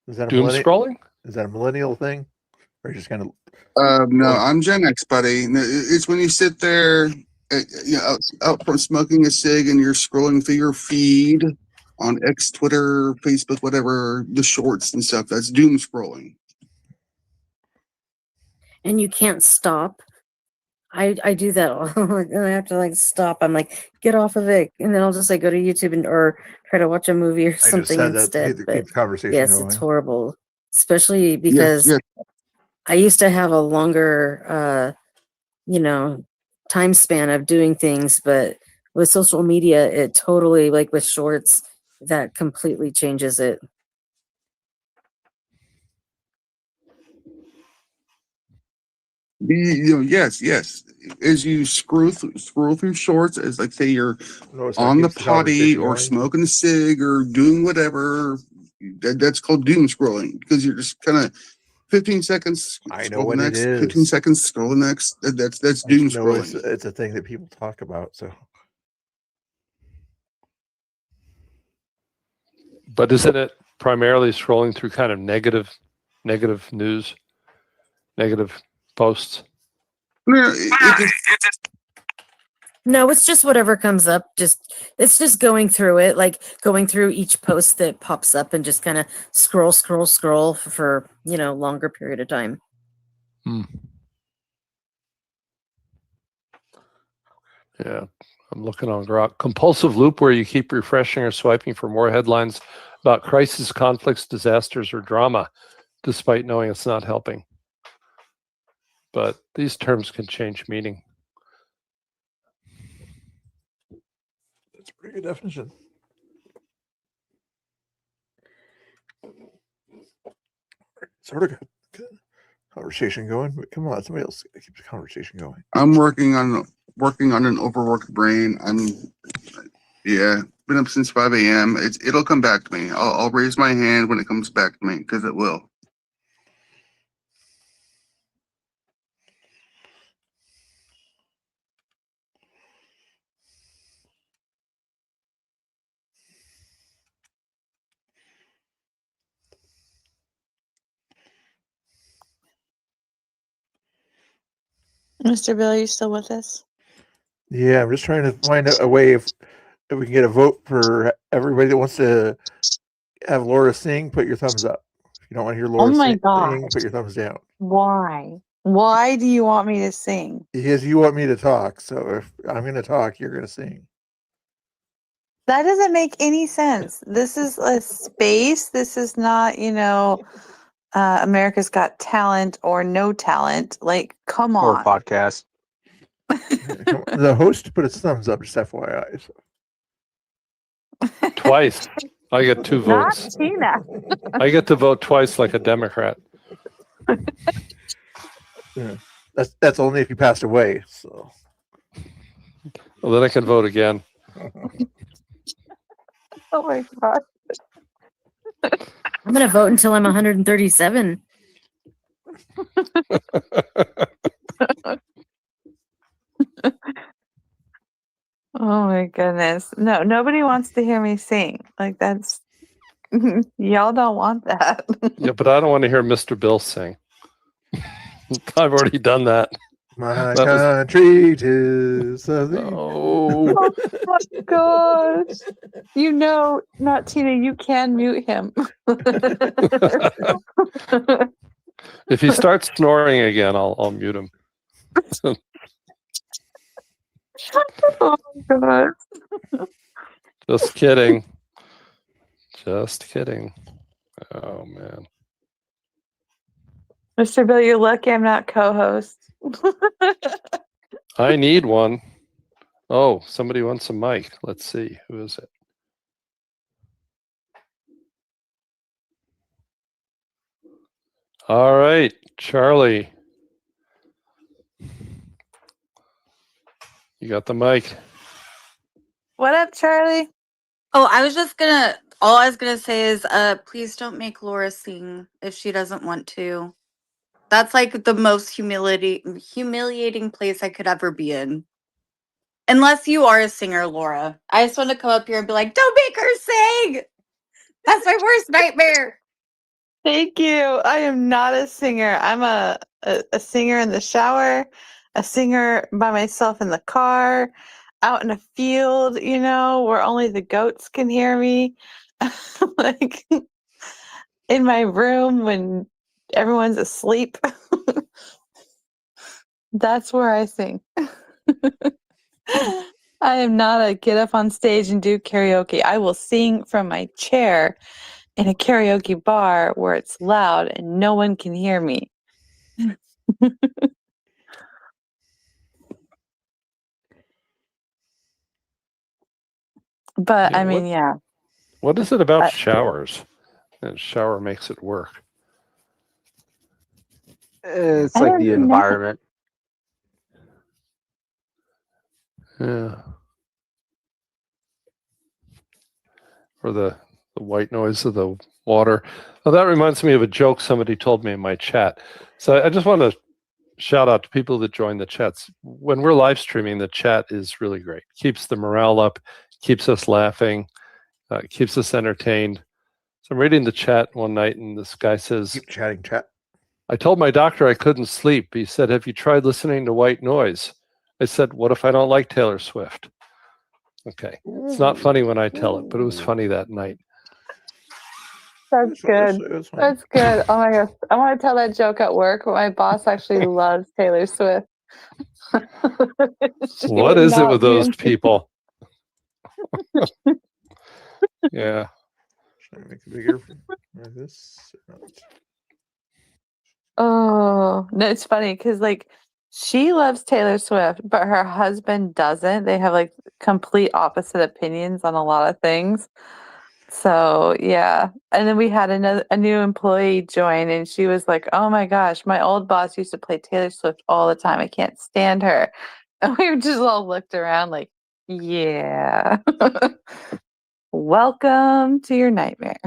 [SPEAKER 2] Is that
[SPEAKER 1] doom scrolling?
[SPEAKER 2] Is that a millennial thing? Or just kind of
[SPEAKER 15] no, I'm Gen X, buddy. It's when you sit there, out from smoking a cig and you're scrolling through your feed on X, Twitter, Facebook, whatever, the shorts and stuff. That's doom scrolling.
[SPEAKER 8] And you can't stop. I do that all. And I have to like stop. I'm like, get off of it, and then I'll just like go to YouTube or try to watch a movie or something instead.
[SPEAKER 2] Keep the conversation
[SPEAKER 8] yes,
[SPEAKER 2] going.
[SPEAKER 8] it's horrible, especially because I used to have a longer, time span of doing things, but with social media, it totally, like with shorts, that completely changes it.
[SPEAKER 15] Yes. As you scroll through shorts, as like say you're on the potty or smoking a cig or doing whatever, that's called doom scrolling because you're just kind of 15 seconds.
[SPEAKER 2] I know what
[SPEAKER 15] next,
[SPEAKER 2] it is.
[SPEAKER 15] 15 seconds, scroll the next. That's doom scrolling.
[SPEAKER 2] It's a thing that people talk about. So,
[SPEAKER 1] but isn't it primarily scrolling through kind of negative news, negative posts?
[SPEAKER 8] No, it's just whatever comes up. It's just going through it, like going through each post that pops up and just kind of scroll for longer period of time.
[SPEAKER 1] Yeah, I'm looking on Grok. Compulsive loop where you keep refreshing or swiping for more headlines about crisis, conflicts, disasters, or drama, despite knowing it's not helping. but these terms can change meaning.
[SPEAKER 2] That's a pretty good definition. Sort of good conversation going, but come on, somebody else keep the conversation going.
[SPEAKER 15] I'm working on an overworked brain. Been up since 5 a.m. It'll come back to me. I'll raise my hand when it comes back to me, because it will.
[SPEAKER 5] Mr. Bill, are you still with us?
[SPEAKER 2] Yeah, I'm just trying to find a way if we can get a vote for everybody that wants to have Laura sing. Put your thumbs up. If you don't want to hear Laura
[SPEAKER 5] Oh my
[SPEAKER 2] sing,
[SPEAKER 5] gosh.
[SPEAKER 2] put your thumbs down.
[SPEAKER 5] Why? Why do you want me to sing?
[SPEAKER 2] Because you want me to talk. So if I'm going to talk, you're going to sing.
[SPEAKER 5] That doesn't make any sense. This is a space. This is not, America's Got Talent or No Talent. Like, come
[SPEAKER 4] Or
[SPEAKER 5] on.
[SPEAKER 4] podcast.
[SPEAKER 2] The host put his thumbs up, just FYI. So.
[SPEAKER 1] Twice. I get 2
[SPEAKER 5] Not
[SPEAKER 1] votes.
[SPEAKER 5] Tina.
[SPEAKER 1] I get to vote twice like a Democrat.
[SPEAKER 2] Yeah. That's only if you passed away. So.
[SPEAKER 1] Well, then I can vote again.
[SPEAKER 5] Oh my God.
[SPEAKER 8] I'm going to vote until I'm 137.
[SPEAKER 5] Oh my goodness. No, nobody wants to hear me sing. Like, that's, y'all don't want that.
[SPEAKER 1] Yeah, but I don't want to hear Mr. Bill sing. I've already done that.
[SPEAKER 2] My
[SPEAKER 1] That was-
[SPEAKER 2] country is
[SPEAKER 1] Oh.
[SPEAKER 5] Oh my gosh. Not Tina, you can mute him.
[SPEAKER 1] If he starts snoring again, I'll mute him.
[SPEAKER 5] Oh my God.
[SPEAKER 1] Just kidding. Just kidding. Oh man.
[SPEAKER 5] Mr. Bill, you're lucky I'm not co-host.
[SPEAKER 1] I need one. Oh, somebody wants a mic. Let's see. Who is it? All right, Charlie. You got the mic.
[SPEAKER 5] What up, Charlie?
[SPEAKER 16] Oh, all I was gonna say is please don't make Laura sing if she doesn't want to. That's like the most humiliating place I could ever be in. Unless you are a singer, Laura. I just want to come up here and be like, don't make her sing. That's my worst nightmare.
[SPEAKER 5] Thank you. I am not a singer. I'm a singer in the shower, a singer by myself in the car, out in a field, where only the goats can hear me. Like in my room when everyone's asleep. That's where I sing. I am not a get up on stage and do karaoke. I will sing from my chair in a karaoke bar where it's loud and no one can hear me. But
[SPEAKER 1] Yeah,
[SPEAKER 5] I mean, yeah.
[SPEAKER 1] What is it about showers? And shower makes it work.
[SPEAKER 4] It's
[SPEAKER 5] I
[SPEAKER 4] like
[SPEAKER 5] don't
[SPEAKER 4] the
[SPEAKER 5] know.
[SPEAKER 4] environment.
[SPEAKER 1] Yeah. Or the white noise of the water. Oh, that reminds me of a joke somebody told me in my chat. So I just want to shout out to people that join the chats. When we're live streaming, the chat is really great. Keeps the morale up, keeps us laughing, keeps us entertained. So I'm reading the chat one night and this guy says,
[SPEAKER 2] keep chatting, chat.
[SPEAKER 1] I told my doctor I couldn't sleep. He said, have you tried listening to white noise? I said, what if I don't like Taylor Swift? Okay. It's not funny when I tell it, but it was funny that night.
[SPEAKER 5] That's good. That's good. Oh my gosh. I want to tell that joke at work, but my boss actually loves Taylor Swift.
[SPEAKER 1] What is it with those people? Yeah.
[SPEAKER 2] Should I make it bigger like this?
[SPEAKER 5] Oh, no, it's funny because like she loves Taylor Swift, but her husband doesn't. They have like complete opposite opinions on a lot of things. So yeah, and then we had a new employee join, and she was like, "Oh my gosh, my old boss used to play Taylor Swift all the time. I can't stand her." And we just all looked around like, "Yeah, welcome to your nightmare."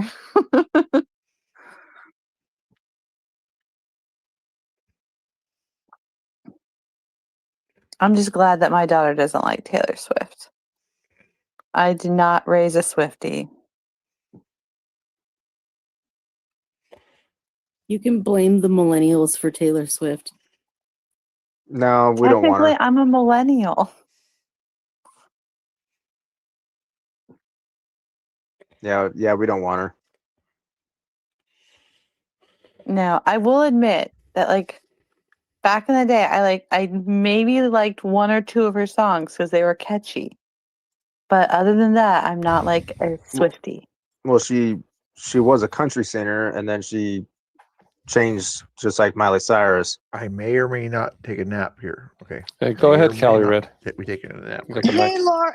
[SPEAKER 5] I'm just glad that my daughter doesn't like Taylor Swift. I did not raise a Swiftie.
[SPEAKER 17] You can blame the millennials for Taylor Swift.
[SPEAKER 4] No, we don't want
[SPEAKER 5] Technically,
[SPEAKER 4] her.
[SPEAKER 5] I'm a millennial.
[SPEAKER 4] Yeah, we don't want her.
[SPEAKER 5] No, I will admit that like back in the day, I maybe liked one or two of her songs because they were catchy. But other than that, I'm not like a Swiftie.
[SPEAKER 4] Well, she was a country singer, and then she changed, just like Miley Cyrus.
[SPEAKER 2] I may or may not take a nap here. Okay.
[SPEAKER 1] Hey, go
[SPEAKER 2] May
[SPEAKER 1] ahead,
[SPEAKER 2] or may
[SPEAKER 1] Callie
[SPEAKER 2] not
[SPEAKER 1] Red.
[SPEAKER 2] We taking a nap.
[SPEAKER 1] Got the mic.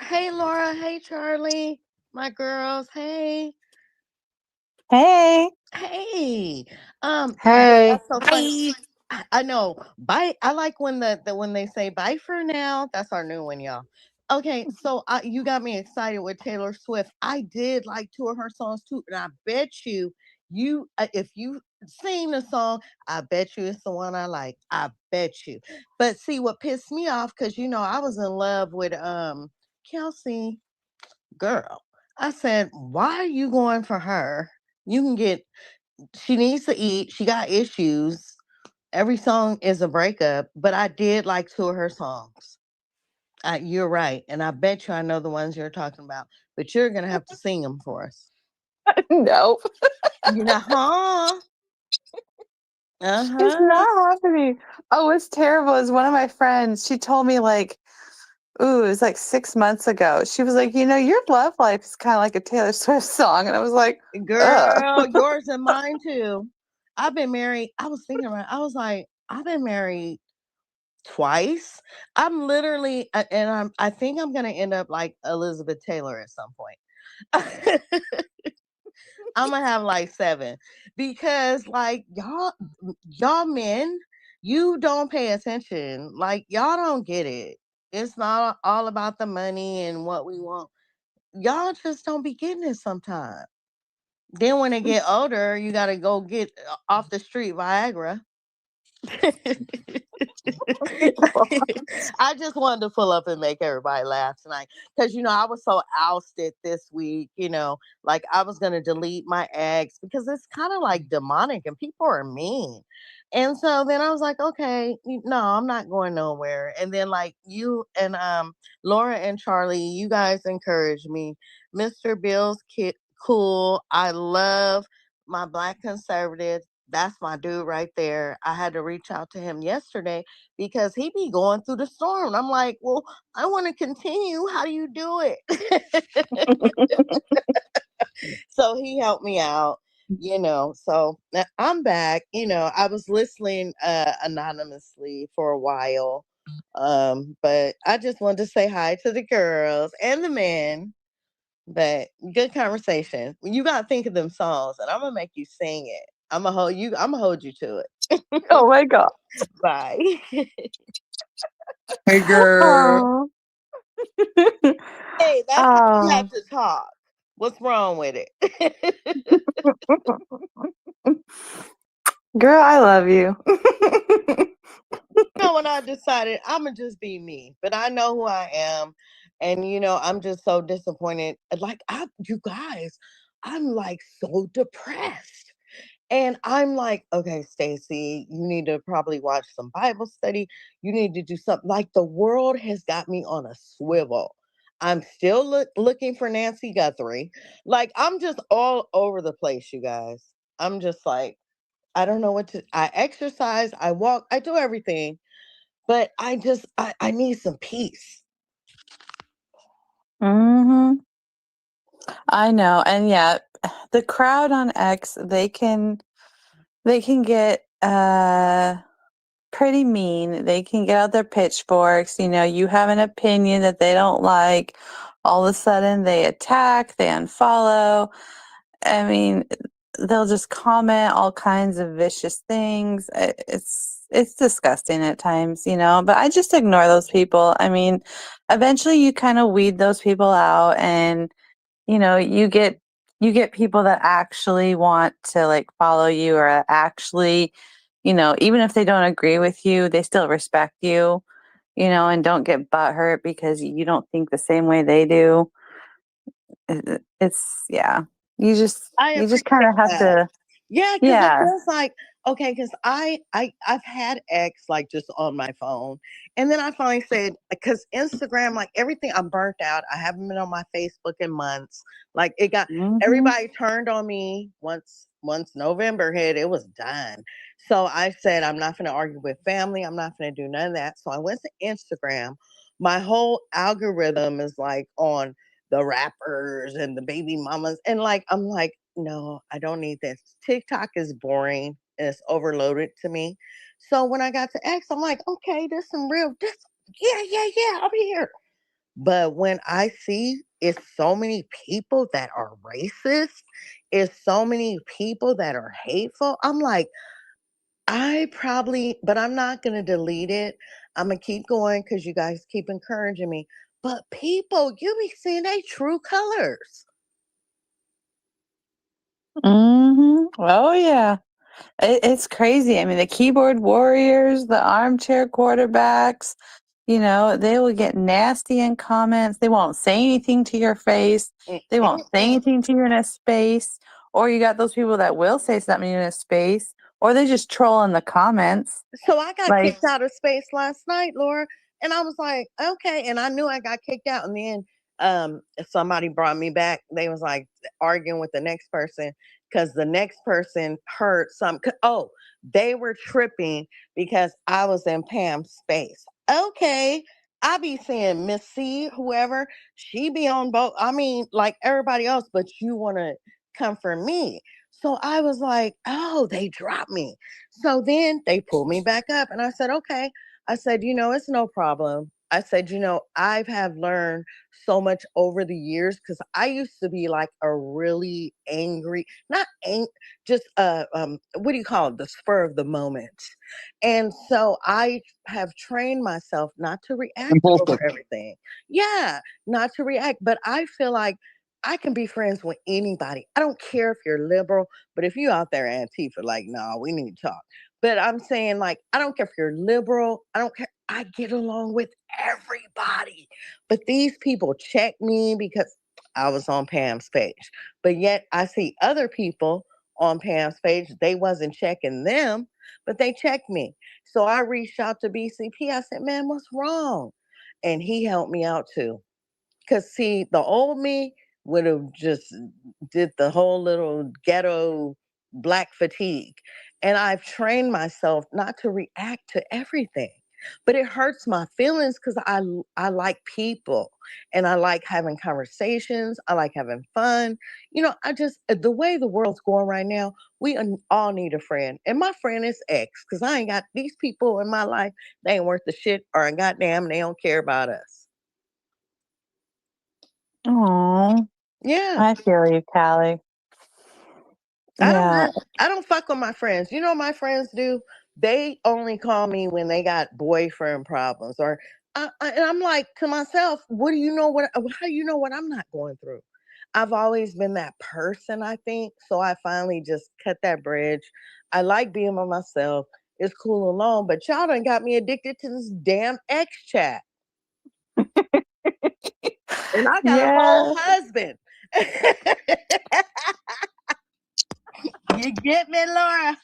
[SPEAKER 18] Hey Laura, hey Charlie, my girls, hey.
[SPEAKER 5] Hey.
[SPEAKER 18] Hey.
[SPEAKER 4] Hey.
[SPEAKER 18] That's so funny. I know. Bye. I like when when they say bye for now. That's our new one, y'all. Okay, so you got me excited with Taylor Swift. I did like two of her songs too, and I bet you if you sing the song, I bet you it's the one I like. I bet you. But see, what pissed me off, because I was in love with Kelsey, girl. I said, why are you going for her? You can get. She needs to eat. She got issues. Every song is a breakup, but I did like two of her songs. You're right, and I bet you I know the ones you're talking about. But you're gonna have to sing them for us.
[SPEAKER 5] No.
[SPEAKER 18] You know, huh?
[SPEAKER 5] It's not happening. Oh, it's terrible. It's one of my friends. She told me like, ooh, it was like 6 months ago. She was like, your love life is kind of like a Taylor Swift song. And I was like,
[SPEAKER 18] Girl, yours and mine too. I've been married. I was thinking about. I was like, I've been married twice. I'm literally, and I think I'm gonna end up like Elizabeth Taylor at some point. I'm gonna have like 7 because like y'all men, you don't pay attention. Like y'all don't get it. It's not all about the money and what we want. Y'all just don't be getting it sometimes. Then when they get older, you gotta go get off the street Viagra. I just wanted to pull up and make everybody laugh tonight because I was so ousted this week. Like I was gonna delete my ex because it's kind of like demonic and people are mean. And so then I was like, okay, no, I'm not going nowhere. And then like you and Laura and Charlie, you guys encouraged me. Mr. Bill's kid, cool. I love my Black conservative. That's my dude right there. I had to reach out to him yesterday because he be going through the storm. And I'm like, well, I want to continue. How do you do it? So he helped me out, So I'm back. I was listening anonymously for a while. But I just wanted to say hi to the girls and the men. But good conversation. You gotta think of them songs, and I'm gonna make you sing it. I'm gonna hold you to it.
[SPEAKER 5] oh my God.
[SPEAKER 18] Bye.
[SPEAKER 15] Hey, girl.
[SPEAKER 5] Oh.
[SPEAKER 18] Hey, that's how we have to talk. What's wrong with it?
[SPEAKER 5] Girl, I love you.
[SPEAKER 18] When I decided I'm gonna just be me, but I know who I am, and I'm just so disappointed. Like you guys, I'm like so depressed. And I'm like, okay, Stacy, you need to probably watch some Bible study. You need to do something. Like the world has got me on a swivel. I'm still looking for Nancy Guthrie. Like I'm just all over the place, you guys. I'm just like, I don't know what to. I exercise, I walk, I do everything, but I need some peace.
[SPEAKER 5] Mm-hmm. I know. And yeah, the crowd on X, they can get pretty mean. They can get out their pitchforks. You know, you have an opinion that they don't like. All of a sudden, they attack, they unfollow. I mean, they'll just comment all kinds of vicious things. It's disgusting at times, you know, but I just ignore those people. I mean, eventually you kind of weed those people out, and you know, you get people that actually want to like follow you, or actually, you know, even if they don't agree with you, they still respect you, you know, and don't get butthurt because you don't think the same way they do. It's yeah. You just
[SPEAKER 18] I
[SPEAKER 5] kind
[SPEAKER 18] appreciate
[SPEAKER 5] of have
[SPEAKER 18] that.
[SPEAKER 5] to
[SPEAKER 18] Yeah, because it
[SPEAKER 5] yeah.
[SPEAKER 18] feels like okay, because I've had X like just on my phone, and then I finally said because Instagram, like everything, I'm burnt out. I haven't been on my Facebook in months. Like it got everybody turned on me once November hit. It was done. So I said I'm not going to argue with family. I'm not going to do none of that. So I went to Instagram. My whole algorithm is like on the rappers and the baby mamas. And like, I'm like, no, I don't need this. TikTok is boring and it's overloaded to me. So when I got to X, I'm like, okay, there's some real, yeah, I'm here. But when I see it's so many people that are racist, it's so many people that are hateful, I'm like, but I'm not going to delete it. I'm going to keep going because you guys keep encouraging me. But people, you be seeing they true colors.
[SPEAKER 5] Oh yeah. It's crazy. I mean, the keyboard warriors, the armchair quarterbacks, you know, they will get nasty in comments. They won't say anything to your face. They won't say anything to you in a space. Or you got those people that will say something in a space, or they just troll in the comments.
[SPEAKER 18] So I got
[SPEAKER 5] Like,
[SPEAKER 18] kicked out of space last night, Laura, and I was like, okay, and I knew I got kicked out, and then somebody brought me back. They was like arguing with the next person because the next person heard something. Oh, they were tripping because I was in Pam's space. Okay, I be seeing Miss C, whoever, she be on both. I mean, like everybody else, but you want to come for me. So I was like, oh, they dropped me. So then they pulled me back up and I said, okay. I said, it's no problem. I said, I have learned so much over the years because I used to be like a really angry, not just what do you call it? The spur of the moment. And so I have trained myself not to react over everything. Yeah, not to react. But I feel like I can be friends with anybody. I don't care if you're liberal, but if you out there Antifa, like, no, we need to talk. But I'm saying, like, I don't care if you're liberal. I don't care. I get along with everybody. But these people check me because I was on Pam's page. But yet I see other people on Pam's page. They wasn't checking them, but they checked me. So I reached out to BCP. I said, man, what's wrong? And he helped me out too. Because see, the old me would have just did the whole little ghetto black fatigue. And I've trained myself not to react to everything. But it hurts my feelings because I like people and I like having conversations. I like having fun. The way the world's going right now, we all need a friend. And my friend is X because I ain't got these people in my life. They ain't worth the shit or a goddamn, they don't care about us.
[SPEAKER 5] oh,
[SPEAKER 18] Yeah.
[SPEAKER 5] I feel you, Callie. Yeah.
[SPEAKER 18] I don't fuck with my friends. You know what my friends do? They only call me when they got boyfriend problems or and I'm like to myself, how do you know what I'm not going through? I've always been that person, I think. So I finally just cut that bridge. I like being by myself. It's cool alone, but y'all done got me addicted to this damn X chat. And I got a whole husband. You get me, Laura?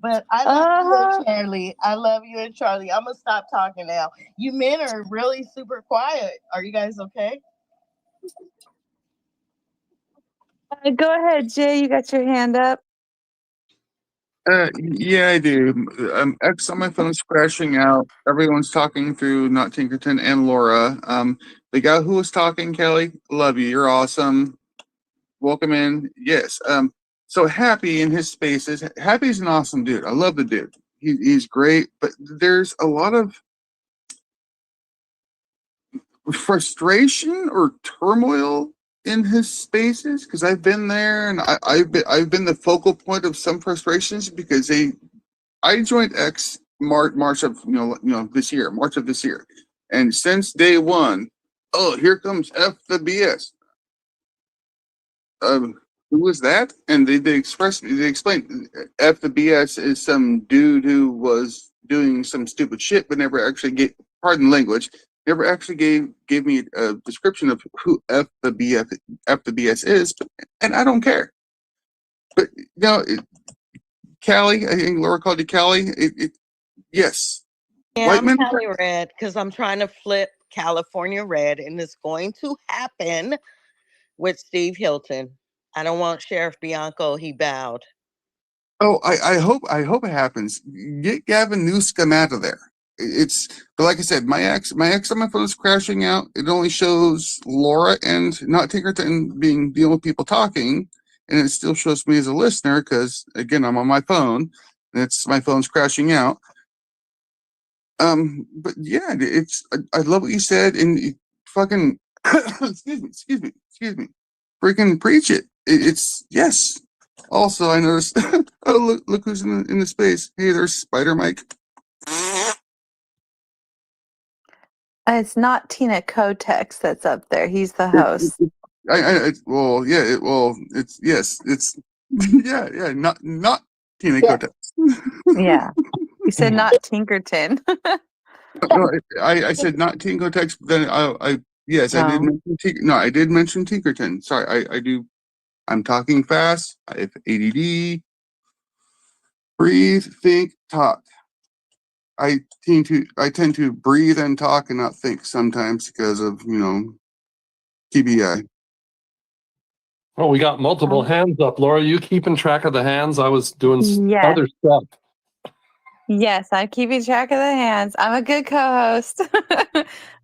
[SPEAKER 18] But I love you and Charlie. I love you and Charlie. I'm going to stop talking now. You men are really super quiet. Are you guys okay?
[SPEAKER 5] Go ahead, Jay. You got your hand up.
[SPEAKER 15] Yeah, I do. X on my phone's crashing out. Everyone's talking through, not Tinkerton and Laura. The guy who was talking, Kelly, love you. You're awesome. Welcome in. Yes. So Happy in his spaces, Happy's an awesome dude. I love the dude. He's great, but there's a lot of frustration or turmoil in his spaces because I've been there and I've been the focal point of some frustrations because I joined X March of this year, March of this year, and since day one, oh, here comes F the BS. Who was that? And they explained F the BS is some dude who was doing some stupid shit, but never actually gave, pardon language, never actually gave me a description of who F the BS is, and I don't care. But Callie, I think Laura called you Callie. Yes,
[SPEAKER 18] Yeah,
[SPEAKER 15] white
[SPEAKER 18] I'm
[SPEAKER 15] men.
[SPEAKER 18] Cali Red because I'm trying to flip California Red, and it's going to happen with Steve Hilton. I don't want Sheriff Bianco. He bowed.
[SPEAKER 15] Oh, I hope it happens. Get Gavin Newsom out of there. But like I said, my ex on my phone is crashing out. It only shows Laura and not Tinkerton dealing with people talking, and it still shows me as a listener because again I'm on my phone and my phone's crashing out. But yeah, I love what you said and fucking excuse me, freaking preach it. It's yes. Also, I noticed. Oh, look who's in the space. Hey, there's Spider Mike.
[SPEAKER 5] It's not Tina Kotex that's up there. He's the host.
[SPEAKER 15] It's yeah, not Tina Kotex.
[SPEAKER 5] Yeah. You said not Tinkerton.
[SPEAKER 15] No, I said not Tina Kotex. Then I did mention I did mention Tinkerton. Sorry, I do. I'm talking fast. I have ADD. Breathe, think, talk. I tend to breathe and talk and not think sometimes because of TBI.
[SPEAKER 1] Oh, we got multiple hands up. Laura, you keeping track of the hands? I was doing
[SPEAKER 5] Yes.
[SPEAKER 1] other stuff.
[SPEAKER 5] Yes, I'm keeping track of the hands. I'm a good co-host.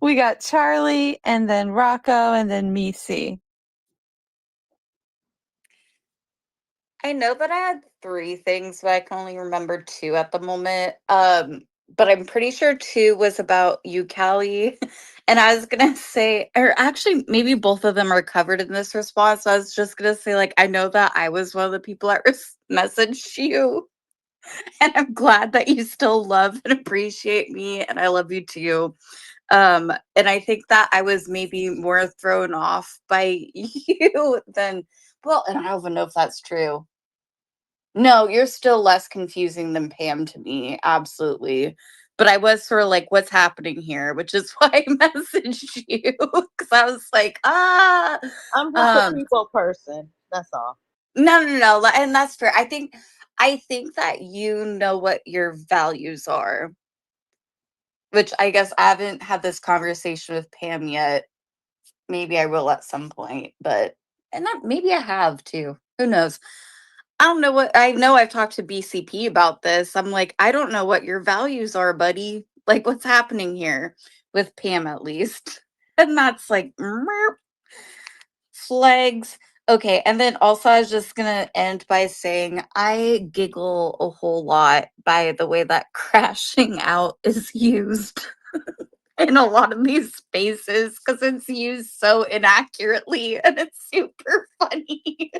[SPEAKER 5] We got Charlie and then Rocco and then Misi.
[SPEAKER 16] I know that I had 3 things, but I can only remember 2 at the moment. But I'm pretty sure 2 was about you, Callie. And I was gonna say, or actually, maybe both of them are covered in this response. So I was just gonna say, like, I know that I was one of the people that messaged you, and I'm glad that you still love and appreciate me, and I love you too. And I think that I was maybe more thrown off by you than well, and I don't even know if that's true. No, you're still less confusing than Pam to me, absolutely. But I was sort of like, what's happening here? Which is why I messaged you because I was like,
[SPEAKER 18] I'm just a people person. That's all.
[SPEAKER 16] No, and that's fair. I think that you know what your values are, which I guess I haven't had this conversation with Pam yet. Maybe I will at some point, maybe I have too. Who knows? I don't know what I know. I've talked to BCP about this. I'm like, I don't know what your values are, buddy. Like, what's happening here with Pam, at least? And that's like, flags. Okay. And then also, I was just going to end by saying I giggle a whole lot by the way that crashing out is used in a lot of these spaces because it's used so inaccurately and it's super funny.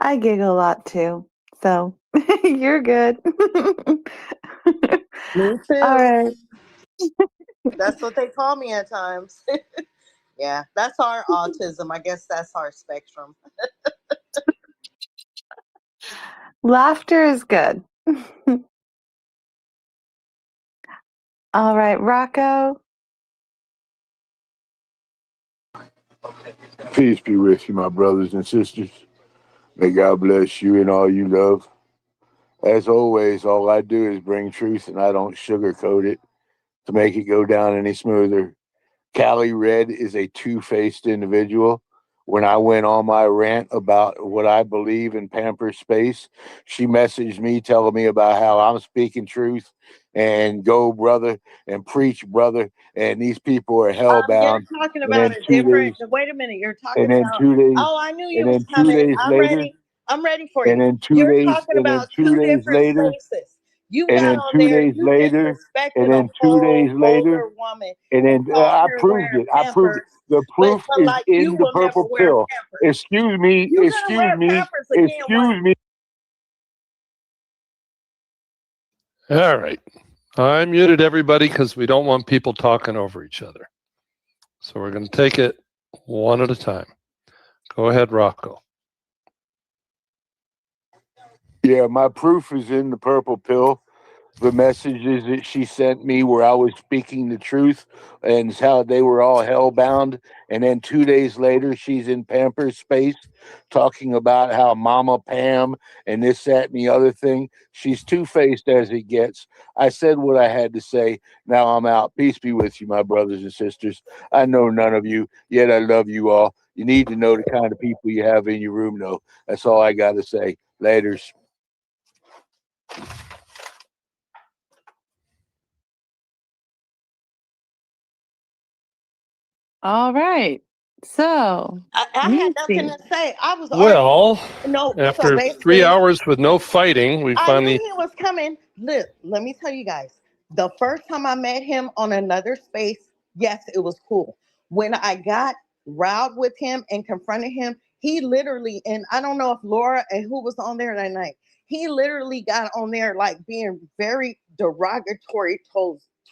[SPEAKER 5] I giggle a lot too. So you're good.
[SPEAKER 18] Me too.
[SPEAKER 5] All right.
[SPEAKER 18] That's what they call me at times. Yeah, that's our autism. I guess that's our spectrum.
[SPEAKER 5] Laughter is good. All right, Rocco.
[SPEAKER 19] Peace be with you, my brothers and sisters. May God bless you and all you love. As always, all I do is bring truth and I don't sugarcoat it to make it go down any smoother. Callie Red is a two-faced individual. when I went on my rant about what I believe in Pamper Space. She messaged me telling me about how I'm speaking truth and go, brother, and preach, brother. And these people are
[SPEAKER 18] You're
[SPEAKER 19] hellbound.
[SPEAKER 18] talking
[SPEAKER 19] And
[SPEAKER 18] about
[SPEAKER 19] then
[SPEAKER 18] a
[SPEAKER 19] 2
[SPEAKER 18] different.
[SPEAKER 19] days,
[SPEAKER 18] Wait a minute. You're
[SPEAKER 19] and
[SPEAKER 18] talking
[SPEAKER 19] then
[SPEAKER 18] about.
[SPEAKER 19] 2 days,
[SPEAKER 18] Oh, I knew you
[SPEAKER 19] and
[SPEAKER 18] was
[SPEAKER 19] then 2
[SPEAKER 18] coming.
[SPEAKER 19] days later,
[SPEAKER 18] I'm ready for
[SPEAKER 19] and
[SPEAKER 18] you.
[SPEAKER 19] then 2
[SPEAKER 18] You're
[SPEAKER 19] days,
[SPEAKER 18] talking
[SPEAKER 19] and then
[SPEAKER 18] about
[SPEAKER 19] 2
[SPEAKER 18] two
[SPEAKER 19] days
[SPEAKER 18] different
[SPEAKER 19] later,
[SPEAKER 18] spaces. You
[SPEAKER 19] and
[SPEAKER 18] got
[SPEAKER 19] then
[SPEAKER 18] on
[SPEAKER 19] 2
[SPEAKER 18] there.
[SPEAKER 19] days
[SPEAKER 18] You
[SPEAKER 19] later, and
[SPEAKER 18] disrespected a
[SPEAKER 19] then 2 days
[SPEAKER 18] whole
[SPEAKER 19] later,
[SPEAKER 18] older woman
[SPEAKER 19] and
[SPEAKER 18] and
[SPEAKER 19] then
[SPEAKER 18] called
[SPEAKER 19] I
[SPEAKER 18] her
[SPEAKER 19] proved
[SPEAKER 18] wearing
[SPEAKER 19] it. I proved it.
[SPEAKER 18] Pampers.
[SPEAKER 19] The
[SPEAKER 18] But
[SPEAKER 19] proof is
[SPEAKER 18] like you
[SPEAKER 19] in the
[SPEAKER 18] will never
[SPEAKER 19] purple
[SPEAKER 18] wear
[SPEAKER 19] pill.
[SPEAKER 18] Pampers.
[SPEAKER 19] Excuse me.
[SPEAKER 18] You're gonna
[SPEAKER 19] Excuse
[SPEAKER 18] wear
[SPEAKER 19] me.
[SPEAKER 18] Pampers again one
[SPEAKER 19] Excuse me.
[SPEAKER 1] All right. I muted everybody because we don't want people talking over each other. So we're going to take it one at a time. Go ahead, Rocco.
[SPEAKER 19] Yeah, my proof is in the purple pill. The messages that she sent me where I was speaking the truth and how they were all hellbound. And then 2 days later, she's in Pamper Space talking about how Mama Pam and this, that, and the other thing. She's two-faced as it gets. I said what I had to say. Now I'm out. Peace be with you, my brothers and sisters. I know none of you, yet I love you all. You need to know the kind of people you have in your room, though. That's all I got to say. Laters.
[SPEAKER 5] All right. So
[SPEAKER 18] I
[SPEAKER 5] let me
[SPEAKER 18] had nothing
[SPEAKER 5] see.
[SPEAKER 18] to say. I was
[SPEAKER 1] Well,
[SPEAKER 18] no. So
[SPEAKER 1] after 3
[SPEAKER 18] basically,
[SPEAKER 1] hours with no fighting, we
[SPEAKER 18] I knew
[SPEAKER 1] finally.
[SPEAKER 18] he was coming. Look, let me tell you guys. The first time I met him on another space, yes, it was cool. When I got riled with him and confronted him, he literally, and I don't know if Laura and who was on there that night, he literally got on there like being very derogatory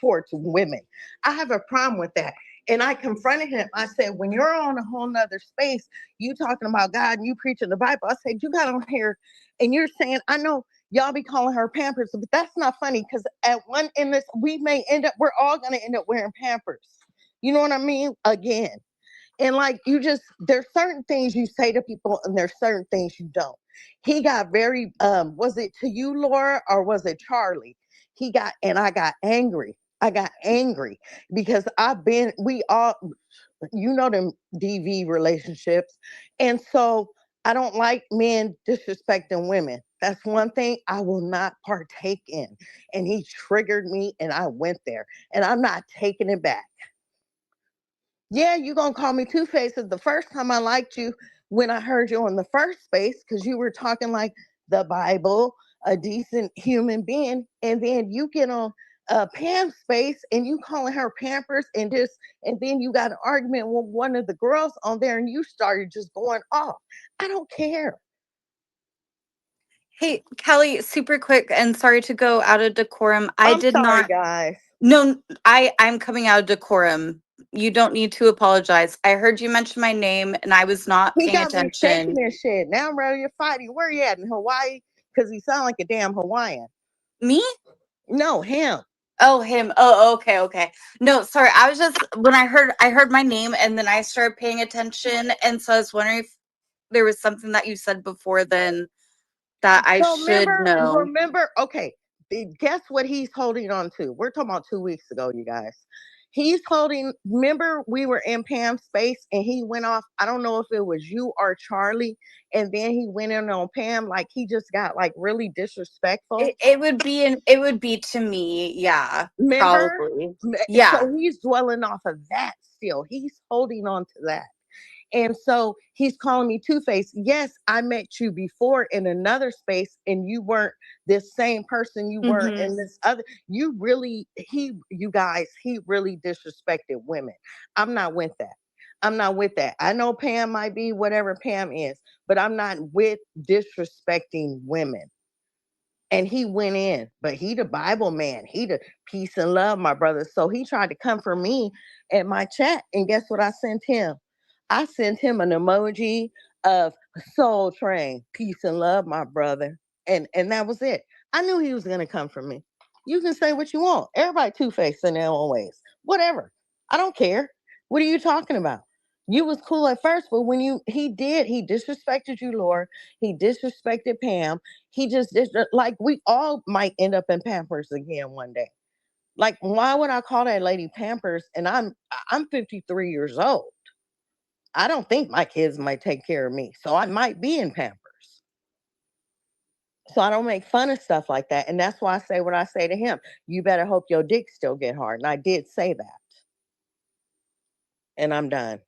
[SPEAKER 18] towards women. I have a problem with that. And I confronted him. I said, when you're on a whole nother space, you talking about God and you preaching the Bible. I said, you got on here and you're saying, I know y'all be calling her Pampers, but that's not funny because at one end, we're all going to end up wearing Pampers. You know what I mean? Again. And like there's certain things you say to people and there's certain things you don't. He got very, was it to you, Laura, or was it Charlie? And I got angry. I got angry because we all, them DV relationships. And so I don't like men disrespecting women. That's one thing I will not partake in. And he triggered me and I went there and I'm not taking it back. Yeah, you're going to call me two-faced. The first time I liked you when I heard you on the first space because you were talking like the Bible, a decent human being. And then you get on Pam space and you calling her Pampers and then you got an argument with one of the girls on there and you started just going off. I don't care.
[SPEAKER 16] Hey, Kelly, super quick and sorry to go out of decorum.
[SPEAKER 18] I'm sorry, guys.
[SPEAKER 16] No, I'm coming out of decorum. You don't need to apologize. I heard you mention my name and I was not
[SPEAKER 18] He
[SPEAKER 16] paying
[SPEAKER 18] got me shaking
[SPEAKER 16] attention.
[SPEAKER 18] this shit. Now I'm ready to fight him. Where you at in Hawaii? Because he sound like a damn Hawaiian.
[SPEAKER 16] Me?
[SPEAKER 18] No, him.
[SPEAKER 16] Oh, him. Oh, okay. No, sorry. I was just when I heard my name and then I started paying attention, and so I was wondering if there was something that you said before then that I
[SPEAKER 18] So
[SPEAKER 16] should know.
[SPEAKER 18] remember, okay, guess what he's holding on to? We're talking about 2 weeks ago, you guys. Remember we were in Pam's space and he went off, I don't know if it was you or Charlie, and then he went in on Pam, like he just got like really disrespectful.
[SPEAKER 16] It would be to me, yeah.
[SPEAKER 18] Remember?
[SPEAKER 16] Probably. Yeah.
[SPEAKER 18] So he's dwelling off of that still. He's holding on to that. And so he's calling me two-faced. Yes, I met you before in another space and you weren't this same person you were in this other. He really disrespected women. I'm not with that. I know Pam might be whatever Pam is, but I'm not with disrespecting women. And he went in, but he the Bible man. He the peace and love, my brother. So he tried to come for me in my chat. And guess what I sent him? I sent him an emoji of Soul Train, peace and love, my brother. And that was it. I knew he was gonna come for me. You can say what you want. Everybody two-faced in their own ways. Whatever. I don't care. What are you talking about? You was cool at first, but when he disrespected you, Laura. He disrespected Pam. He just like we all might end up in Pampers again one day. Like, why would I call that lady Pampers? And I'm 53 years old. I don't think my kids might take care of me. So I might be in Pampers. So I don't make fun of stuff like that. And that's why I say what I say to him. You better hope your dick still get hard. And I did say that. And I'm done.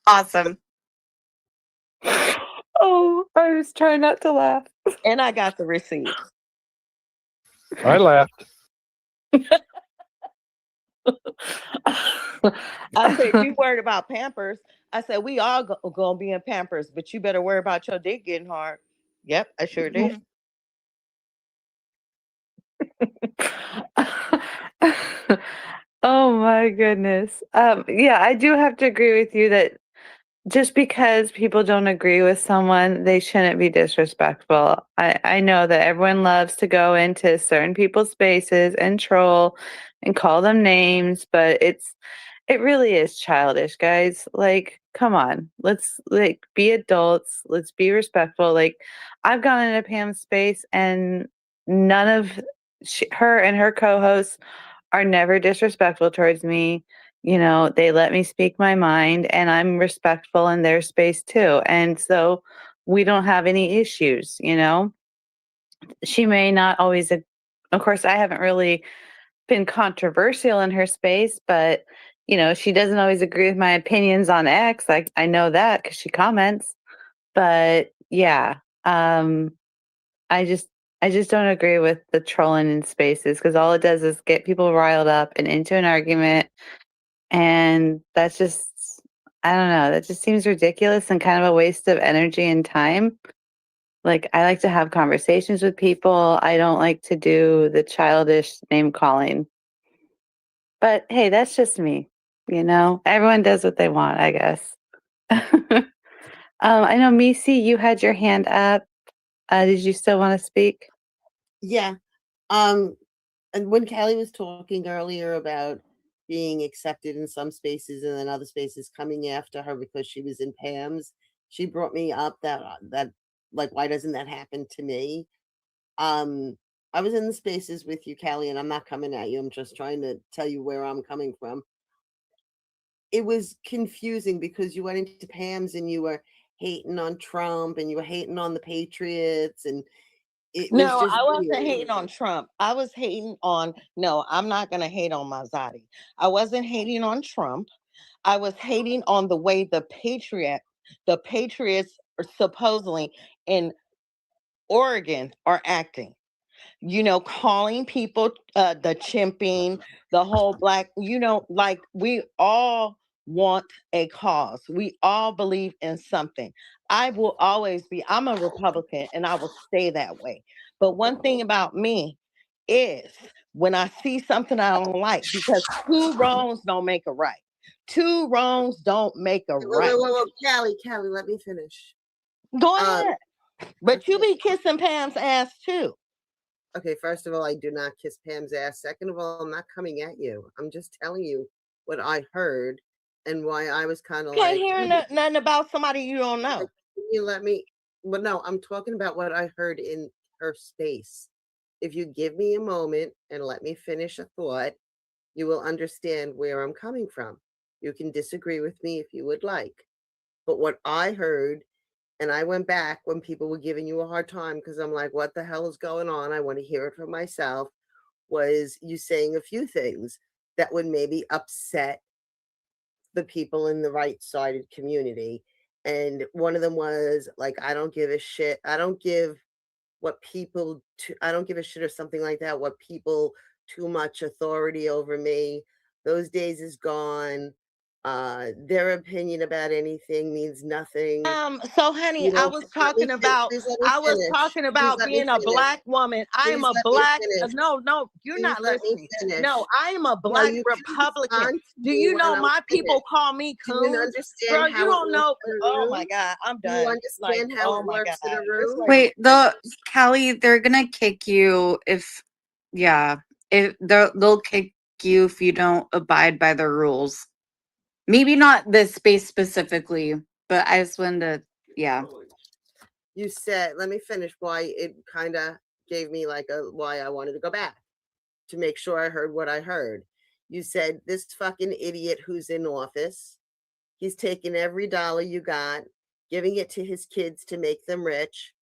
[SPEAKER 16] Awesome.
[SPEAKER 5] Oh, I was trying not to laugh.
[SPEAKER 18] And I got the receipt.
[SPEAKER 1] I laughed.
[SPEAKER 18] I said, you worried about Pampers. I said, we all gonna be in Pampers, but you better worry about your dick getting hard. Yep, I sure did.
[SPEAKER 5] Oh my goodness. Yeah, I do have to agree with you that just because people don't agree with someone, they shouldn't be disrespectful. I know that everyone loves to go into certain people's spaces and troll and call them names, but it really is childish, guys. Like, come on. Let's like be adults. Let's be respectful. Like, I've gone into Pam's space and none of her and her co-hosts are never disrespectful towards me. You know, they let me speak my mind and I'm respectful in their space too. And so we don't have any issues, you know. She may not always, of course, I haven't really been controversial in her space, but you know, she doesn't always agree with my opinions on X. Like I know that because she comments. But yeah, I just don't agree with the trolling in spaces because all it does is get people riled up and into an argument. And that's just, I don't know, that just seems ridiculous and kind of a waste of energy and time. Like, I like to have conversations with people. I don't like to do the childish name calling. But hey, that's just me. You know, everyone does what they want, I guess. I know, Missy, you had your hand up. Did you still want to speak?
[SPEAKER 20] Yeah. And when Callie was talking earlier about being accepted in some spaces and then other spaces coming after her because she was in Pam's, she brought me up that like, why doesn't that happen to me? I was in the spaces with you, Callie, and I'm not coming at you. I'm just trying to tell you where I'm coming from. It was confusing because you went into Pam's and you were hating on Trump and you were hating on the Patriots, and it was
[SPEAKER 18] No,
[SPEAKER 20] just
[SPEAKER 18] I wasn't
[SPEAKER 20] weird.
[SPEAKER 18] hating on Trump. I was hating on, no, I'm not going to hate on Mazzati. I wasn't hating on Trump. I was hating on the way the Patriots are supposedly in Oregon are acting. You know, calling people the chimping, the whole black, you know, like we all want a cause. We all believe in something. I will always be, I'm a Republican and I will stay that way. But one thing about me is when I see something I don't like, because two wrongs don't make a right. Two wrongs don't make a right.
[SPEAKER 20] Callie, let me finish.
[SPEAKER 18] Go ahead. But you be kissing Pam's ass too.
[SPEAKER 20] Okay, first of all, I do not kiss Pam's ass. Second of all, I'm not coming at you. I'm just telling you what I heard and why I was kind of
[SPEAKER 18] Can't
[SPEAKER 20] like,
[SPEAKER 18] hear nothing about somebody you don't know.
[SPEAKER 20] Can you let me? But no, I'm talking about what I heard in her space. If you give me a moment and let me finish a thought, you will understand where I'm coming from. You can disagree with me if you would like. But what I heard, and I went back when people were giving you a hard time because I'm like, what the hell is going on? I want to hear it from myself. Was you saying a few things that would maybe upset the people in the right-sided community. And one of them was like, I don't give a shit. I don't give a shit or something like that. What people too much authority over me. Those days is gone. Their opinion about anything means nothing.
[SPEAKER 18] So honey, I was talking about being a black woman. I am a black, no, you're not listening. No, I am a black Republican. Do you know my people call me coon? Bro, you don't know. Oh my God, I'm done.
[SPEAKER 20] Do you understand how it works in a room?
[SPEAKER 16] Wait, Callie, they're gonna kick you if they'll kick you if you don't abide by the rules. Maybe not this space specifically, but I just wanted to,
[SPEAKER 20] You said, let me finish why it kind of gave me like why I wanted to go back to make sure I heard what I heard. You said this fucking idiot who's in office, he's taking every dollar you got, giving it to his kids to make them rich.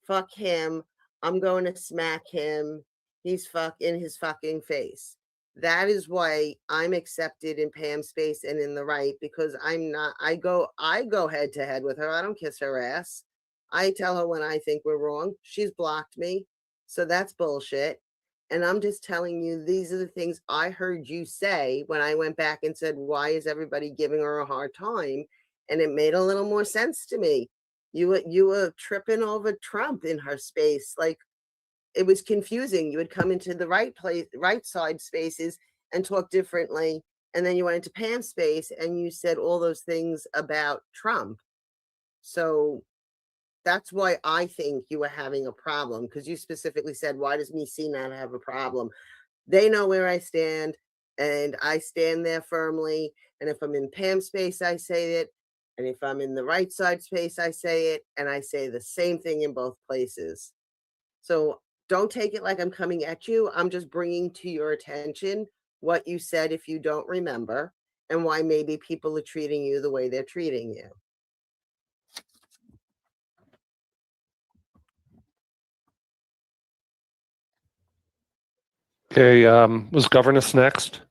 [SPEAKER 20] Fuck him. I'm going to smack him. He's in his fucking face. That is why I'm accepted in Pam's space and in the right, because I'm not, I go head to head with her. I don't kiss her ass. I tell her when I think we're wrong. She's blocked me. So that's bullshit. And I'm just telling you, these are the things I heard you say when I went back and said, why is everybody giving her a hard time? And it made a little more sense to me. You were tripping over Trump in her space. Like, it was confusing. You would come into the right side spaces and talk differently. And then you went into Pam's space and you said all those things about Trump. So that's why I think you were having a problem, because you specifically said, why does me see not have a problem? They know where I stand, and I stand there firmly. And if I'm in Pam's space, I say it. And if I'm in the right side space, I say it. And I say the same thing in both places. So don't take it like I'm coming at you. I'm just bringing to your attention what you said if you don't remember, and why maybe people are treating you the way they're treating you.
[SPEAKER 1] Okay, was governess next?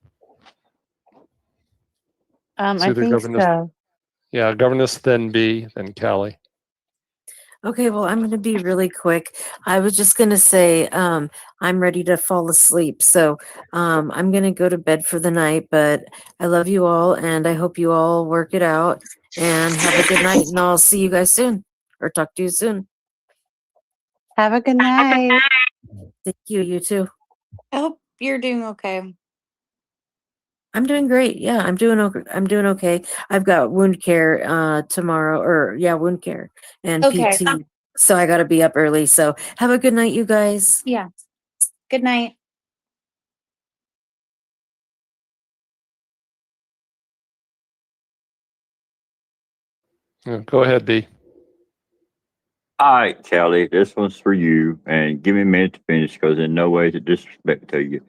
[SPEAKER 5] I
[SPEAKER 1] either
[SPEAKER 5] think
[SPEAKER 1] governess-
[SPEAKER 5] so.
[SPEAKER 1] Yeah, governess, then B, then Callie.
[SPEAKER 8] Okay, well, I'm going to be really quick. I was just going to say I'm ready to fall asleep. So I'm going to go to bed for the night, but I love you all, and I hope you all work it out, and have a good night, and I'll see you guys soon, or talk to you soon.
[SPEAKER 5] Have a good night.
[SPEAKER 8] Thank you. You too.
[SPEAKER 16] I hope you're doing okay.
[SPEAKER 8] I'm doing great. Yeah, I'm doing okay. I've got wound care tomorrow, wound care and
[SPEAKER 16] Okay.
[SPEAKER 8] PT. So I got to be up early. So have a good night, you guys.
[SPEAKER 16] Yeah. Good night.
[SPEAKER 1] Yeah, go ahead, B.
[SPEAKER 21] All right, Kelly, this one's for you, and give me a minute to finish because in no way is it disrespect to you.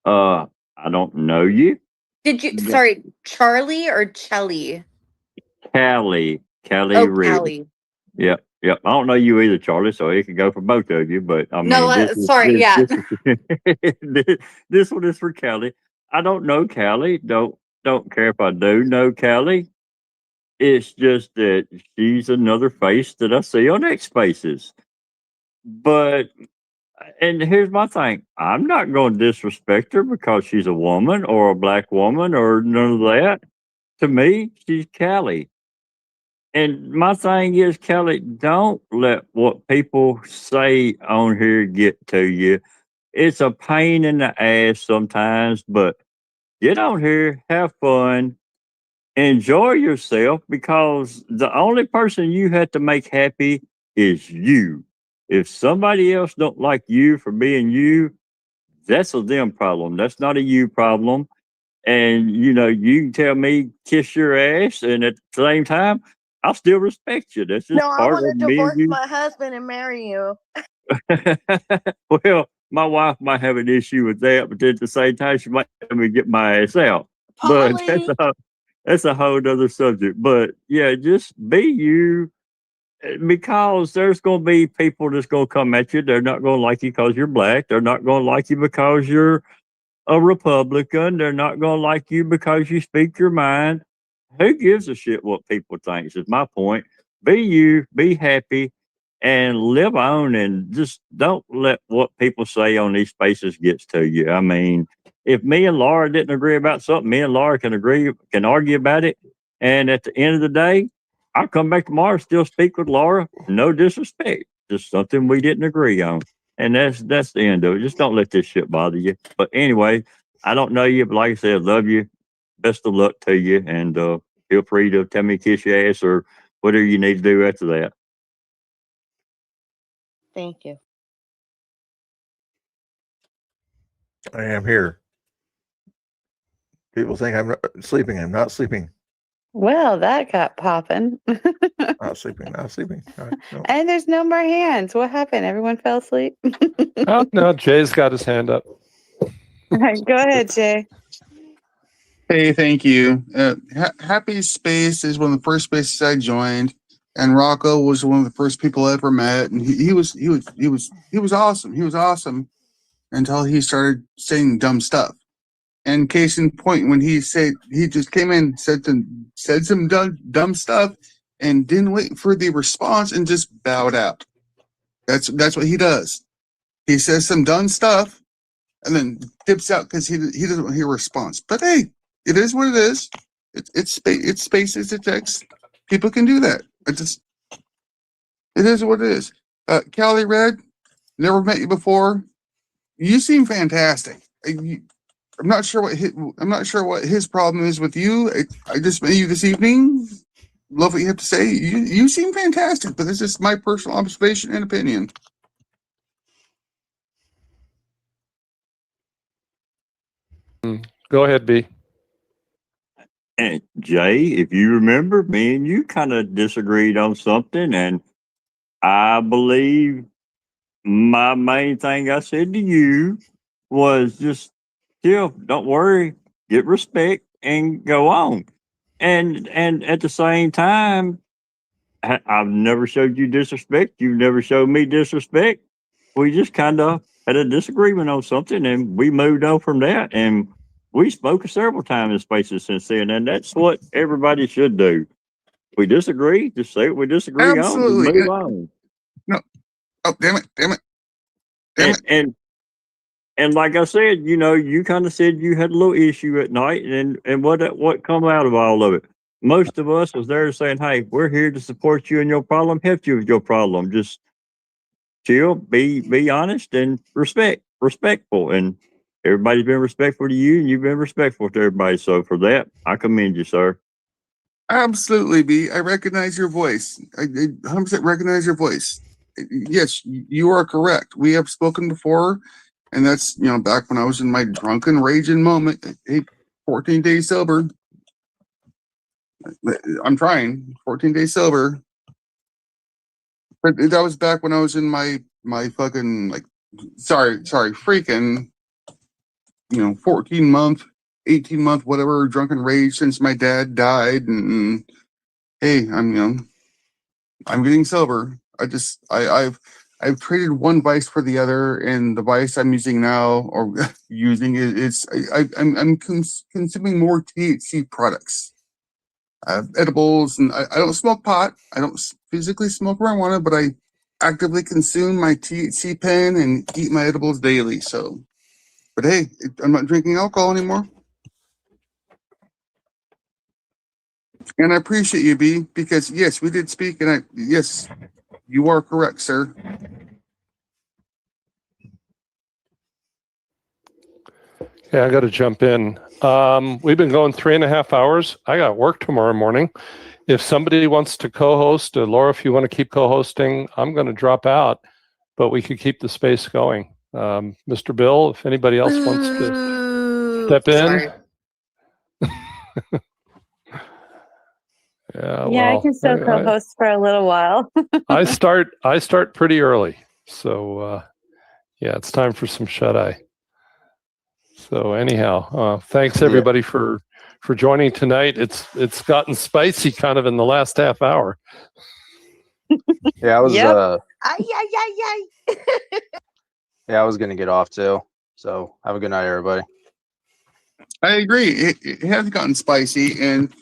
[SPEAKER 21] I don't know you.
[SPEAKER 16] Did you,
[SPEAKER 21] Yeah.
[SPEAKER 16] sorry, Charlie or Chelly?
[SPEAKER 21] Callie
[SPEAKER 16] Oh,
[SPEAKER 21] Reed.
[SPEAKER 16] Callie.
[SPEAKER 21] Yep. I don't know you either, Charlie, so it could go for both of you. But I mean,
[SPEAKER 16] No,
[SPEAKER 21] this one is for Callie. I don't know Callie. Don't care if I do know Callie. It's just that she's another face that I see on X Spaces. But and here's my thing: I'm not going to disrespect her because she's a woman or a black woman or none of that. To me, she's Callie. And my thing is, Kelly, don't let what people say on here get to you. It's a pain in the ass sometimes, but get on here, have fun, enjoy yourself, because the only person you have to make happy is you. If somebody else don't like you for being you, that's a them problem. That's not a you problem. And you can tell me kiss your ass, and at the same time, I'll still respect you. That's just
[SPEAKER 18] No, I
[SPEAKER 21] part
[SPEAKER 18] want to
[SPEAKER 21] of me and
[SPEAKER 18] divorce
[SPEAKER 21] you.
[SPEAKER 18] my husband and marry you.
[SPEAKER 21] Well, my wife might have an issue with that, but at the same time, she might let me get my ass out. But that's a whole other subject. But yeah, just be you, because there's going to be people that's going to come at you. They're not going to like you because you're black. They're not going to like you because you're a Republican. They're not going to like you because you speak your mind. Who gives a shit what people think is my point. Be you, be happy, and live on, and just don't let what people say on these spaces gets to you. I mean, if me and Laura didn't agree about something, me and Laura can argue about it. And at the end of the day, I'll come back tomorrow, still speak with Laura. No disrespect, just something we didn't agree on. And that's the end of it. Just don't let this shit bother you. But anyway, I don't know you, but like I said, love you. Best of luck to you. And feel free to tell me kiss your ass or whatever you need to do after that.
[SPEAKER 18] Thank you.
[SPEAKER 2] I am here. People think I'm not sleeping. I'm not sleeping.
[SPEAKER 5] Well, that got popping.
[SPEAKER 2] Not sleeping. Not sleeping. No.
[SPEAKER 5] And there's no more hands. What happened? Everyone fell asleep?
[SPEAKER 1] Oh, no, Jay's got his hand up.
[SPEAKER 5] All right, go ahead, Jay.
[SPEAKER 15] Hey, thank you. Happy Space is one of the first spaces I joined, and Rocco was one of the first people I ever met, and he was awesome. He was awesome until he started saying dumb stuff. And case in point, when he just came in, said some dumb stuff, and didn't wait for the response and just bowed out. That's what he does. He says some dumb stuff and then dips out because he doesn't want to hear a response. But hey, it is what it is. It's spaces, it's text. People can do that. It is what it is. Callie Red, never met you before. You seem fantastic. I'm not sure what his problem is with you. I just met you this evening. Love what you have to say. You seem fantastic, but this is my personal observation and opinion.
[SPEAKER 1] Go ahead, B.
[SPEAKER 21] And Jay, if you remember, me and you kind of disagreed on something, and I believe my main thing I said to you was just chill, don't worry, get respect and go on. And at the same time, I've never showed you disrespect. You've never showed me disrespect. We just kind of had a disagreement on something, and we moved on from that. And we spoke several times in spaces since then, and that's what everybody should do. We disagree, just say what we disagree
[SPEAKER 15] Absolutely.
[SPEAKER 21] on, and move on.
[SPEAKER 15] No. Oh, damn it.
[SPEAKER 21] And like I said, you kind of said you had a little issue at night, and what come out of all of it? Most of us was there saying, "Hey, we're here to support you in your problem, help you with your problem. Just chill, be honest, and respectful." And everybody's been respectful to you, and you've been respectful to everybody. So for that, I commend you, sir.
[SPEAKER 15] Absolutely, B. I recognize your voice. I 100% recognize your voice. Yes, you are correct. We have spoken before, and that's back when I was in my drunken raging moment. Hey, 14 days sober. I'm trying 14 days sober, but that was back when I was in my fucking freaking 14-month, 18-month, whatever drunken rage since my dad died, and hey, I'm getting sober. I've traded one vice for the other, and the vice I'm using now or using I'm consuming more THC products. Edibles, and I don't smoke pot. I don't physically smoke marijuana, but I actively consume my THC pen and eat my edibles daily. So, but hey, I'm not drinking alcohol anymore. And I appreciate you, B, because yes, we did speak, and yes, you are correct, sir.
[SPEAKER 1] Yeah, I got to jump in. We've been going 3.5 hours. I got work tomorrow morning. If somebody wants to co-host, Laura, if you want to keep co-hosting, I'm going to drop out, but we could keep the space going. Mr. Bill, if anybody else wants to step in.
[SPEAKER 5] Yeah, I can still co-host for a little while.
[SPEAKER 1] I start pretty early, so yeah, it's time for some shut-eye. So anyhow, thanks everybody for joining tonight. It's gotten spicy kind of in the last half hour.
[SPEAKER 4] Yeah, I was
[SPEAKER 18] Yep.
[SPEAKER 4] yeah, I was gonna get off too. So have a good night, everybody.
[SPEAKER 15] I agree. It has gotten spicy, and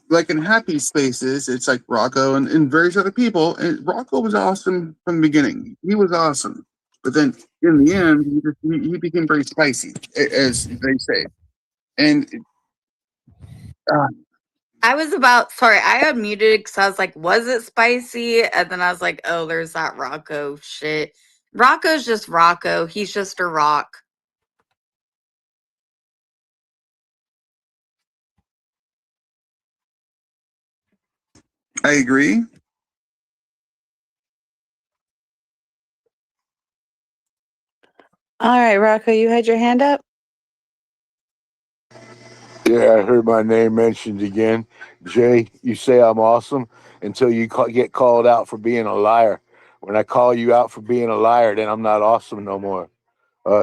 [SPEAKER 15] like in happy spaces, it's like Rocco and various other people. And Rocco was awesome from the beginning. He was awesome, but then in the end, he became very spicy, as they say. And
[SPEAKER 16] I unmuted because I was like, was it spicy? And then I was like, oh, there's that Rocco shit. Rocco's just Rocco. He's just a rock.
[SPEAKER 15] I agree.
[SPEAKER 5] All right, Rocco, you had your hand up?
[SPEAKER 19] Yeah, I heard my name mentioned again. Jay, you say I'm awesome until you get called out for being a liar. When I call you out for being a liar, then I'm not awesome no more.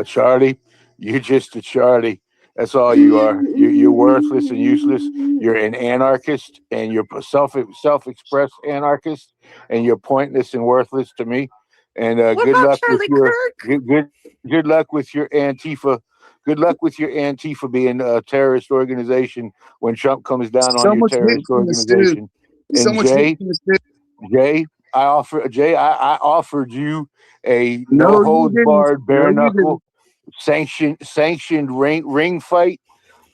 [SPEAKER 19] Charlie, you're just a Charlie. That's all you are. You're worthless and useless. You're an anarchist, and you're self-expressed anarchist, and you're pointless and worthless to me. And good luck with your good luck with your Antifa. Good luck with your Antifa being a terrorist organization when Trump comes down on
[SPEAKER 15] So
[SPEAKER 19] your
[SPEAKER 15] much hate
[SPEAKER 19] terrorist
[SPEAKER 15] from the student.
[SPEAKER 19] organization.
[SPEAKER 15] So
[SPEAKER 19] And
[SPEAKER 15] much hate from the student.
[SPEAKER 19] I offered you a
[SPEAKER 15] No,
[SPEAKER 19] no
[SPEAKER 15] you
[SPEAKER 19] holds
[SPEAKER 15] didn't.
[SPEAKER 19] barred bare
[SPEAKER 15] No, you
[SPEAKER 19] knuckle
[SPEAKER 15] didn't.
[SPEAKER 19] sanctioned ring fight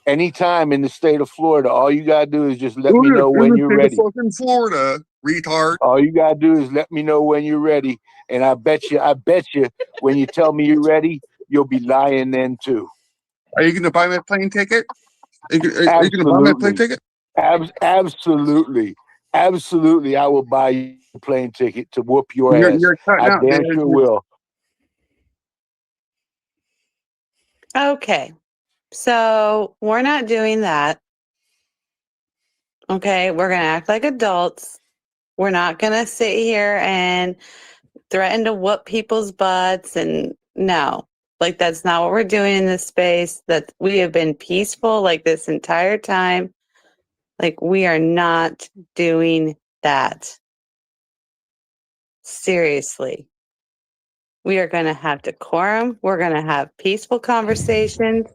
[SPEAKER 19] anytime in the state of Florida. All you gotta do is just let me
[SPEAKER 15] Florida,
[SPEAKER 19] know
[SPEAKER 15] in
[SPEAKER 19] when
[SPEAKER 15] the
[SPEAKER 19] you're
[SPEAKER 15] state of
[SPEAKER 19] ready.
[SPEAKER 15] fucking Florida, retard.
[SPEAKER 19] All you gotta do is let me know when you're ready, and I bet you, when you tell me you're ready, you'll be lying then too.
[SPEAKER 15] Are you going to buy my plane ticket? Are you going to buy my plane ticket?
[SPEAKER 19] Absolutely. I will buy you a plane ticket to whoop your ass.
[SPEAKER 15] You're cutting
[SPEAKER 19] I
[SPEAKER 15] out,
[SPEAKER 19] damn
[SPEAKER 15] Dad.
[SPEAKER 19] sure will.
[SPEAKER 5] Okay. So we're not doing that. Okay. We're going to act like adults. We're not going to sit here and threaten to whoop people's butts. And no, like that's not what we're doing in this space. That we have been peaceful like this entire time. Like we are not doing that. Seriously. We are going to have decorum. We're going to have peaceful conversations.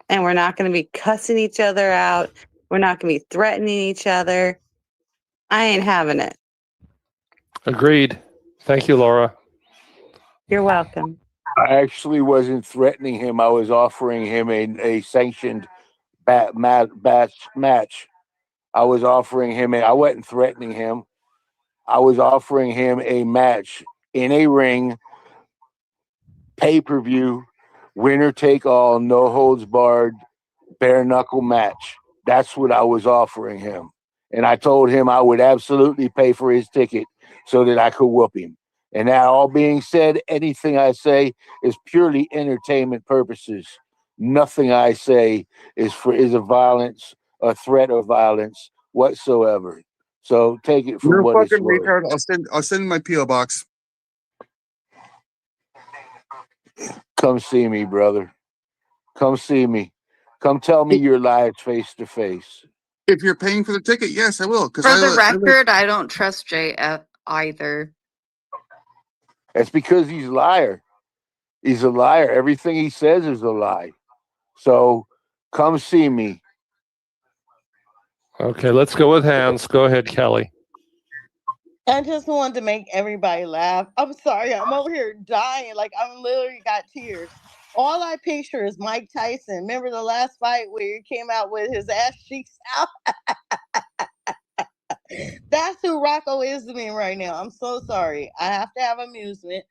[SPEAKER 5] And we're not going to be cussing each other out. We're not going to be threatening each other. I ain't having it.
[SPEAKER 1] Agreed. Thank you, Laura.
[SPEAKER 5] You're welcome.
[SPEAKER 19] I actually wasn't threatening him. I was offering him a sanctioned match. I was offering him I wasn't threatening him. I was offering him a match in a ring, pay-per-view, winner take all, no holds barred, bare knuckle match. That's what I was offering him. And I told him I would absolutely pay for his ticket so that I could whoop him. And that all being said, anything I say is purely entertainment purposes. Nothing I say is a violence, a threat of violence whatsoever. So take it for
[SPEAKER 15] You're a
[SPEAKER 19] what it's
[SPEAKER 15] fucking
[SPEAKER 19] worth.
[SPEAKER 15] retard. I'll send my PO box.
[SPEAKER 19] Come see me, brother. Come see me. Come tell me your lies face to face.
[SPEAKER 15] If you're paying for the ticket, yes, I will.
[SPEAKER 16] For the record, I don't trust JF either.
[SPEAKER 19] That's because he's a liar. He's a liar. Everything he says is a lie. So come see me.
[SPEAKER 1] Okay, let's go with Hans. Go ahead, Kelly.
[SPEAKER 18] I just wanted to make everybody laugh. I'm sorry, I'm over here dying. Like I'm literally got tears. All I picture is Mike Tyson. Remember the last fight where he came out with his ass cheeks out? That's who Rocco is to me right now. I'm so sorry. I have to have amusement.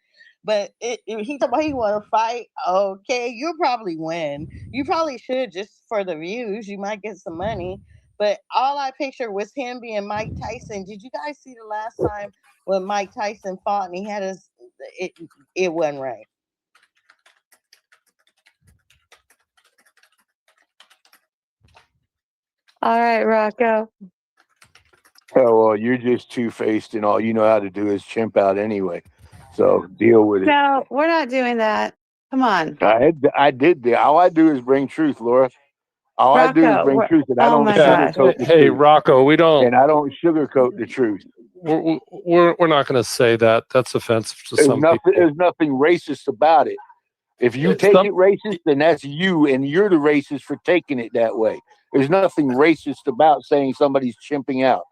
[SPEAKER 18] But he talking about he want to fight. Okay, you'll probably win. You probably should just for the views. You might get some money. But all I picture was him being Mike Tyson. Did you guys see the last time when Mike Tyson fought and he had his? It wasn't right.
[SPEAKER 5] All right, Rocco.
[SPEAKER 19] Oh, well, you're just two-faced and all you know how to do is chimp out anyway. So deal with it.
[SPEAKER 5] No, we're not doing that. Come on.
[SPEAKER 19] I did that. All I do is bring truth, Laura. All I do is
[SPEAKER 5] Rocco,
[SPEAKER 19] bring truth, and I
[SPEAKER 5] oh
[SPEAKER 19] don't
[SPEAKER 5] my gosh.
[SPEAKER 19] sugarcoat the
[SPEAKER 1] Hey,
[SPEAKER 19] truth.
[SPEAKER 1] Rocco, we don't.
[SPEAKER 19] And I don't sugarcoat the truth.
[SPEAKER 1] We're not going to say that. That's offensive to
[SPEAKER 19] There's
[SPEAKER 1] some
[SPEAKER 19] nothing.
[SPEAKER 1] people.
[SPEAKER 19] There's nothing racist about it. If you take it racist, then that's you, and you're the racist for taking it that way. There's nothing racist about saying somebody's chimping out.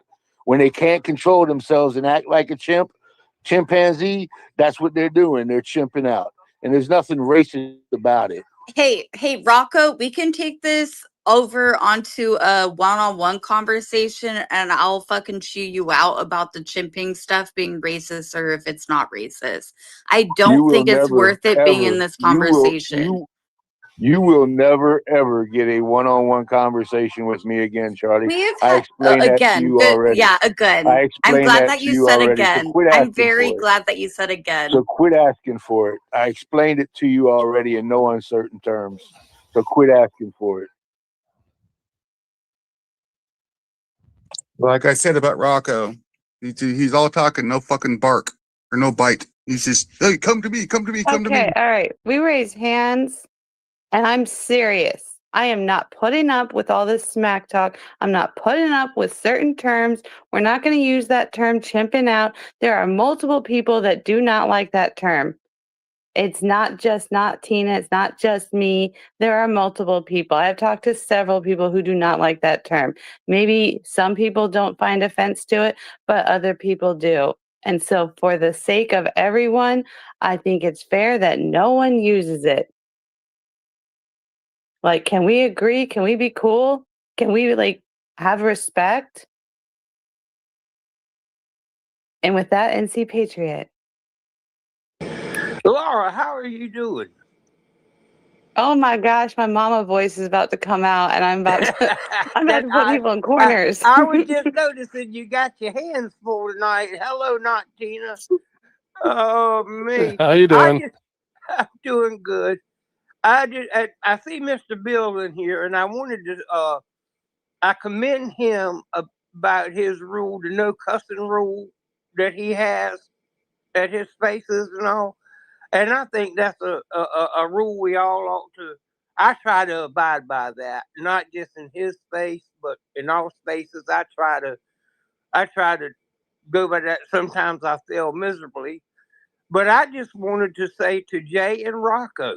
[SPEAKER 19] When they can't control themselves and act like a chimpanzee, that's what they're doing. They're chimping out. And there's nothing racist about it.
[SPEAKER 16] Hey, Rocco, we can take this over onto a one-on-one conversation and I'll fucking chew you out about the chimping stuff being racist or if it's not racist. I don't think it's worth it being in this conversation.
[SPEAKER 19] You will never, ever get a one-on-one conversation with me again, Charlie.
[SPEAKER 16] We've
[SPEAKER 19] I
[SPEAKER 16] had,
[SPEAKER 19] explained that to you already.
[SPEAKER 16] Yeah, again.
[SPEAKER 19] I
[SPEAKER 16] I'm
[SPEAKER 19] explained
[SPEAKER 16] glad
[SPEAKER 19] that
[SPEAKER 16] that
[SPEAKER 19] to
[SPEAKER 16] you
[SPEAKER 19] you
[SPEAKER 16] said
[SPEAKER 19] already.
[SPEAKER 16] again.
[SPEAKER 19] So quit
[SPEAKER 16] I'm
[SPEAKER 19] asking
[SPEAKER 16] very
[SPEAKER 19] for it.
[SPEAKER 16] glad that you said again.
[SPEAKER 19] So quit asking for it. I explained it to you already in no uncertain terms. So quit asking for it.
[SPEAKER 15] Like I said about Rocco, he's all talking, no fucking bark or no bite. He's just, hey, come to me, come to me, come to me.
[SPEAKER 5] Okay, all right. We raise hands, and I'm serious. I am not putting up with all this smack talk. I'm not putting up with certain terms. We're not going to use that term chimping out. There are multiple people that do not like that term. It's not Tina. It's not just me. There are multiple people. I've talked to several people who do not like that term. Maybe some people don't find offense to it, but other people do. And so for the sake of everyone, I think it's fair that no one uses it. Like, can we agree? Can we be cool? Can we like have respect? And with that, NC Patriot.
[SPEAKER 3] Laura, how are you doing?
[SPEAKER 5] Oh my gosh, my mama voice is about to come out, and I'm about to put people in corners.
[SPEAKER 3] I was just noticing you got your hands full tonight. Hello, not Tina. Oh me.
[SPEAKER 1] How you doing?
[SPEAKER 3] I'm doing good. I see Mr. Bill in here, and I wanted to I commend him about his rule, the no cussing rule that he has at his spaces and all. And I think that's a rule we all ought to. I try to abide by that, not just in his space, but in all spaces. I try to go by that. Sometimes I fail miserably, but I just wanted to say to Jay and Rocco,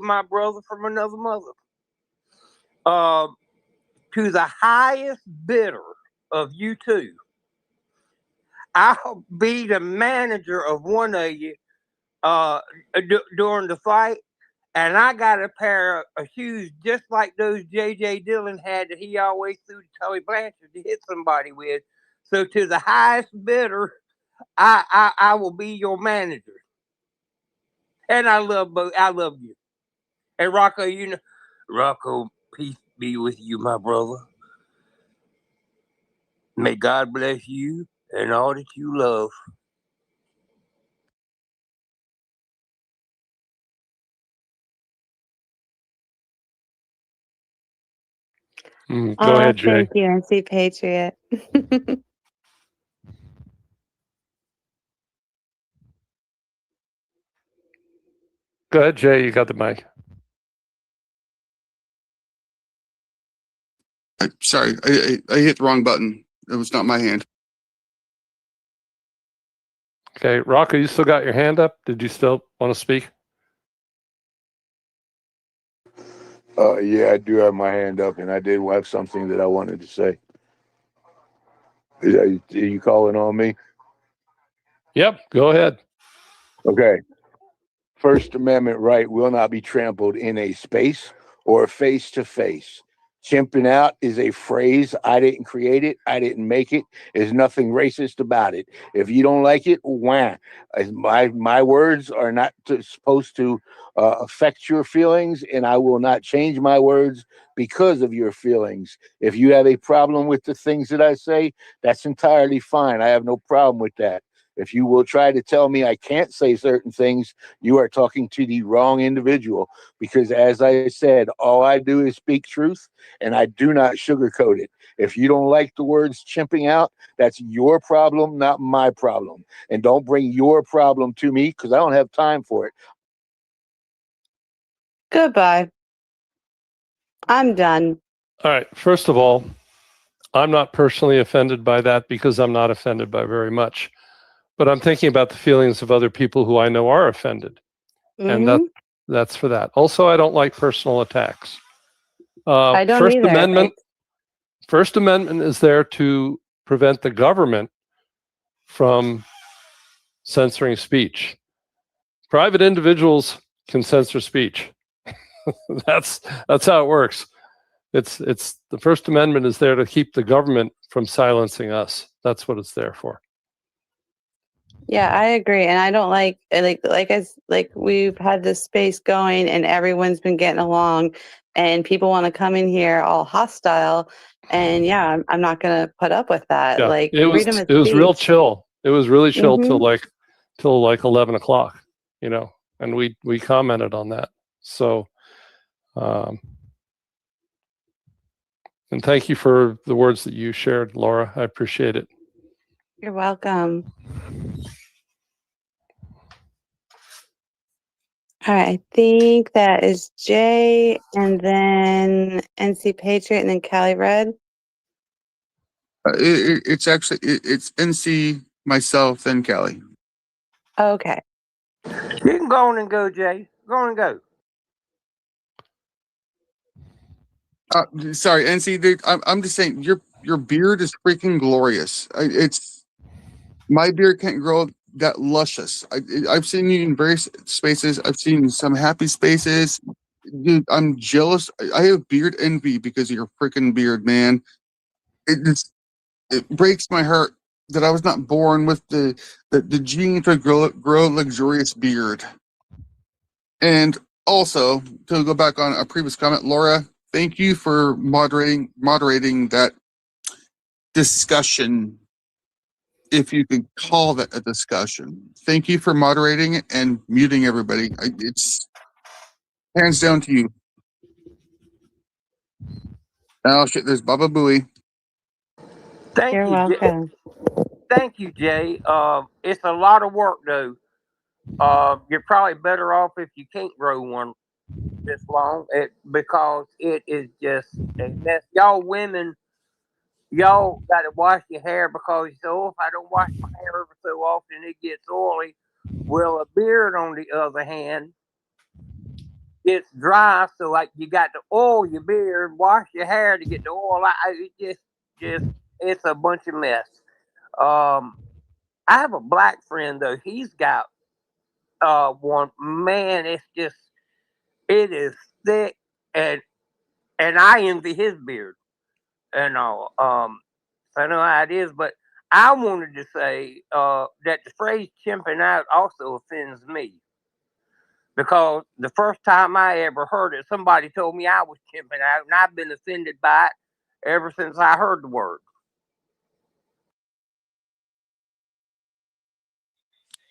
[SPEAKER 3] my brother from another mother, to the highest bidder of you two, I'll be the manager of one of you during the fight, and I got a pair of shoes just like those J.J. Dillon had that he always threw to Tully Blanchard to hit somebody with. So to the highest bidder, I will be your manager. And I love both. I love you. And Rocco, Rocco, peace be with you, my brother. May God bless you and all that you love.
[SPEAKER 1] Go ahead, Jay.
[SPEAKER 5] Thank you, NC Patriot.
[SPEAKER 1] Go ahead, Jay. You got the mic.
[SPEAKER 15] Sorry, I hit the wrong button. It was not my hand.
[SPEAKER 1] Okay, Rocco, you still got your hand up? Did you still want to speak?
[SPEAKER 19] Yeah, I do have my hand up, and I did have something that I wanted to say. Are you calling on me?
[SPEAKER 1] Yep, go ahead.
[SPEAKER 19] Okay. First Amendment right will not be trampled in a space or face to face. Chimping out is a phrase. I didn't create it. I didn't make it. There's nothing racist about it. If you don't like it, wah. My words are not supposed to affect your feelings, and I will not change my words because of your feelings. If you have a problem with the things that I say, that's entirely fine. I have no problem with that. If you will try to tell me I can't say certain things, you are talking to the wrong individual. Because as I said, all I do is speak truth, and I do not sugarcoat it. If you don't like the words chimping out, that's your problem, not my problem. And don't bring your problem to me because I don't have time for it.
[SPEAKER 5] Goodbye. I'm done.
[SPEAKER 1] All right. First of all, I'm not personally offended by that because I'm not offended by very much. But I'm thinking about the feelings of other people who I know are offended.
[SPEAKER 5] Mm-hmm.
[SPEAKER 1] And that's for that. Also, I don't like personal attacks.
[SPEAKER 5] I don't
[SPEAKER 1] First
[SPEAKER 5] either.
[SPEAKER 1] Amendment. First Amendment is there to prevent the government from censoring speech. Private individuals can censor speech. That's how it works. It's the First Amendment is there to keep the government from silencing us. That's what it's there for.
[SPEAKER 5] Yeah, I agree, and I don't like we've had this space going, and everyone's been getting along, and people want to come in here all hostile, and yeah, I'm not gonna put up with that.
[SPEAKER 1] Yeah,
[SPEAKER 5] Like
[SPEAKER 1] it was
[SPEAKER 5] freedom of
[SPEAKER 1] real
[SPEAKER 5] speech.
[SPEAKER 1] chill. It was really chill till
[SPEAKER 5] Mm-hmm.
[SPEAKER 1] like 11 o'clock, and we commented on that. So, and thank you for the words that you shared, Laura. I appreciate it.
[SPEAKER 5] You're welcome. All right, I think that is Jay, and then NC Patriot, and then Cali Red.
[SPEAKER 15] It's actually it's NC, myself, and Kelly.
[SPEAKER 5] Okay.
[SPEAKER 3] You can go on and go, Jay. Go on and go.
[SPEAKER 15] Sorry, NC. Dude, I'm just saying your beard is freaking glorious. It's my beard can't grow that luscious. I've seen you in various spaces. I've seen some happy spaces. Dude, I'm jealous. I have beard envy because of your freaking beard, man. It breaks my heart that I was not born with the gene to grow luxurious beard. And also, to go back on a previous comment, Laura, thank you for moderating that discussion, if you could call that a discussion. Thank you for moderating it and muting everybody. It's hands down to you. Oh shit, there's Baba Booey.
[SPEAKER 3] Thank
[SPEAKER 5] You're
[SPEAKER 3] you,
[SPEAKER 5] welcome.
[SPEAKER 3] Thank you, Jay. It's a lot of work, though. You're probably better off if you can't grow one this long, because it is just a mess. Y'all women, y'all got to wash your hair because you say, "Oh, if I don't wash my hair ever so often, it gets oily." Well, a beard, on the other hand, it's dry, so like you got to oil your beard, wash your hair to get the oil out. It just it's a bunch of mess. I have a black friend though. He's got one. Man, it is thick, and I envy his beard and all. So I know how it is, but I wanted to say that the phrase "chimping out" also offends me, because the first time I ever heard it, somebody told me I was chimping out, and I've been offended by it ever since I heard the word.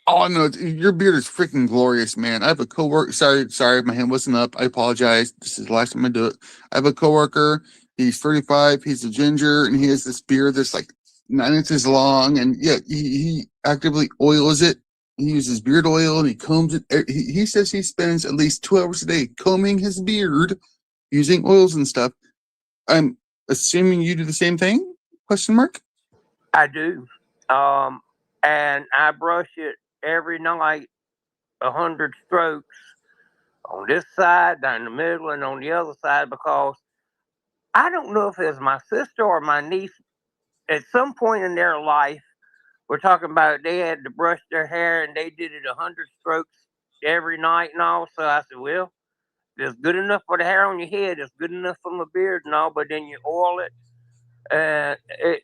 [SPEAKER 15] Oh no, your beard is freaking glorious, man. I have a coworker. Sorry, my hand wasn't up. I apologize. This is the last time I do it. I have a coworker. He's 35. He's a ginger, and he has this beard that's like 9 inches long. And yeah, he actively oils it. He uses beard oil and he combs it. He says he spends at least 2 hours a day combing his beard using oils and stuff. I'm assuming you do the same thing? Question mark.
[SPEAKER 3] I do, and I brush it every night, 100 strokes on this side, down the middle, and on the other side, because I don't know if it's my sister or my niece. At some point in their life, we're talking about they had to brush their hair and they did it 100 strokes every night and all. So I said, well, it's good enough for the hair on your head. It's good enough for my beard and all. But then you oil it, and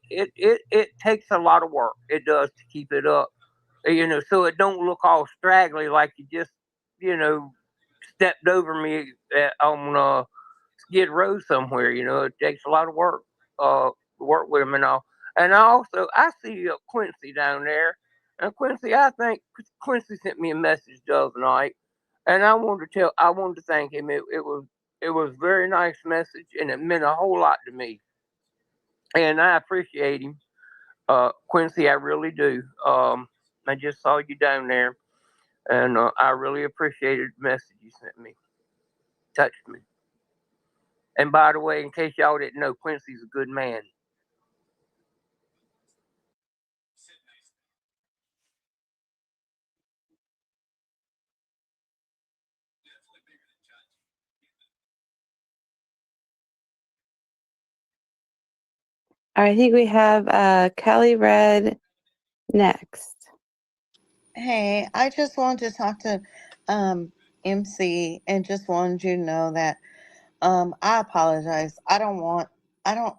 [SPEAKER 3] it takes a lot of work. It does, to keep it up, so it don't look all straggly like you just you know stepped over me on Skid Row somewhere. It takes a lot of work to work with them and all. And I see Quincy down there, and Quincy, I think Quincy sent me a message the other night, and I wanted to thank him. It was a very nice message, and it meant a whole lot to me, and I appreciate him, Quincy. I really do. I just saw you down there, and I really appreciated the message you sent me. Touched me. And by the way, in case y'all didn't know, Quincy's a good man.
[SPEAKER 5] All right, I think we have Cali Red next.
[SPEAKER 18] Hey, I just wanted to talk to MC and just wanted you to know that I apologize. I don't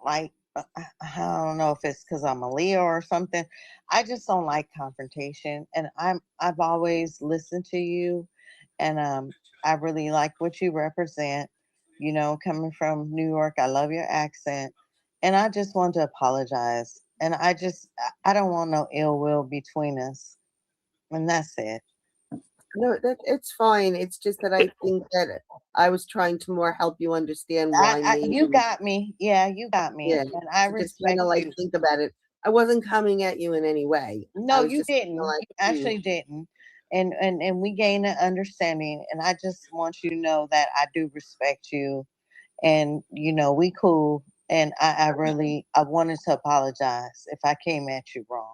[SPEAKER 18] like, I don't know if it's because I'm a Leo or something. I just don't like confrontation, and I've always listened to you, and I really like what you represent. Coming from New York, I love your accent, and I just want to apologize. And I don't want no ill will between us, and that's it.
[SPEAKER 20] No, it's fine. It's just that I think that I was trying to more help you understand why
[SPEAKER 18] You got me. Yeah, you got me.
[SPEAKER 20] Yeah,
[SPEAKER 18] And I
[SPEAKER 20] so just
[SPEAKER 18] respect
[SPEAKER 20] kind of like
[SPEAKER 18] you.
[SPEAKER 20] think about it. I wasn't coming at you in any way.
[SPEAKER 18] No,
[SPEAKER 20] I was
[SPEAKER 18] you
[SPEAKER 20] just
[SPEAKER 18] didn't.
[SPEAKER 20] like,
[SPEAKER 18] You actually didn't. and we gain an understanding. And I just want you to know that I do respect you, and we cool. And I really I wanted to apologize if I came at you wrong,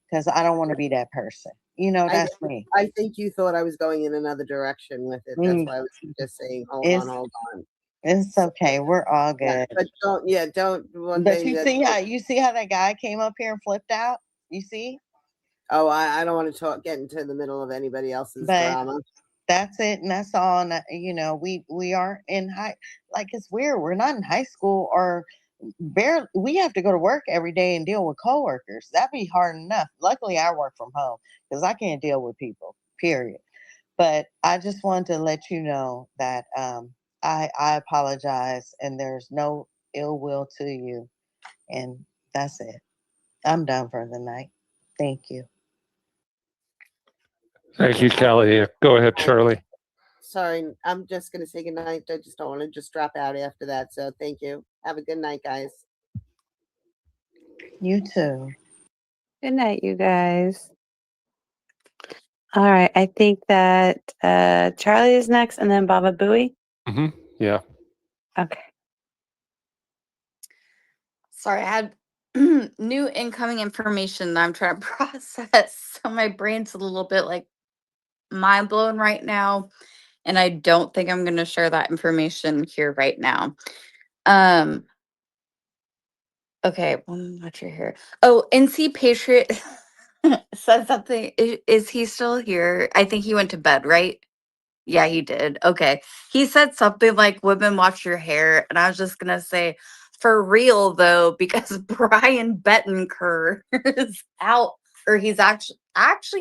[SPEAKER 18] because I don't want to be that person. That's me.
[SPEAKER 20] I think you thought I was going in another direction with it. That's why I was just saying, hold on,
[SPEAKER 18] It's
[SPEAKER 20] hold on.
[SPEAKER 18] it's okay. We're all
[SPEAKER 20] Yeah,
[SPEAKER 18] good.
[SPEAKER 20] but don't. One
[SPEAKER 18] But
[SPEAKER 20] thing
[SPEAKER 18] you see how that guy came up here and flipped out? You see?
[SPEAKER 20] Oh, I don't want to get into the middle of anybody else's
[SPEAKER 18] But
[SPEAKER 20] drama.
[SPEAKER 18] that's it, and that's all. And we are in high. Like, it's weird. We're not in high school, or barely. We have to go to work every day and deal with coworkers. That'd be hard enough. Luckily, I work from home because I can't deal with people. Period. But I just wanted to let you know that I apologize, and there's no ill will to you, and that's it. I'm done for the night. Thank you.
[SPEAKER 1] Thank you, Callie. Go ahead, Charlie.
[SPEAKER 20] Sorry, I'm just going to say goodnight. I just don't want to just drop out after that. So thank you. Have a good night, guys.
[SPEAKER 18] You too.
[SPEAKER 5] Good night, you guys. All right, I think that Charlie is next, and then Baba Booey.
[SPEAKER 1] Yeah.
[SPEAKER 5] Okay.
[SPEAKER 16] Sorry, I had new incoming information that I'm trying to process. So my brain's a little bit like mind blown right now. And I don't think I'm going to share that information here right now. Okay, what's your here? Oh, NC Patriot said something. Is he still here? I think he went to bed, right? Yeah, he did. Okay. He said something like women watch your hair. And I was just going to say, for real, though, because Brian Bettencourt is out, or he's actually,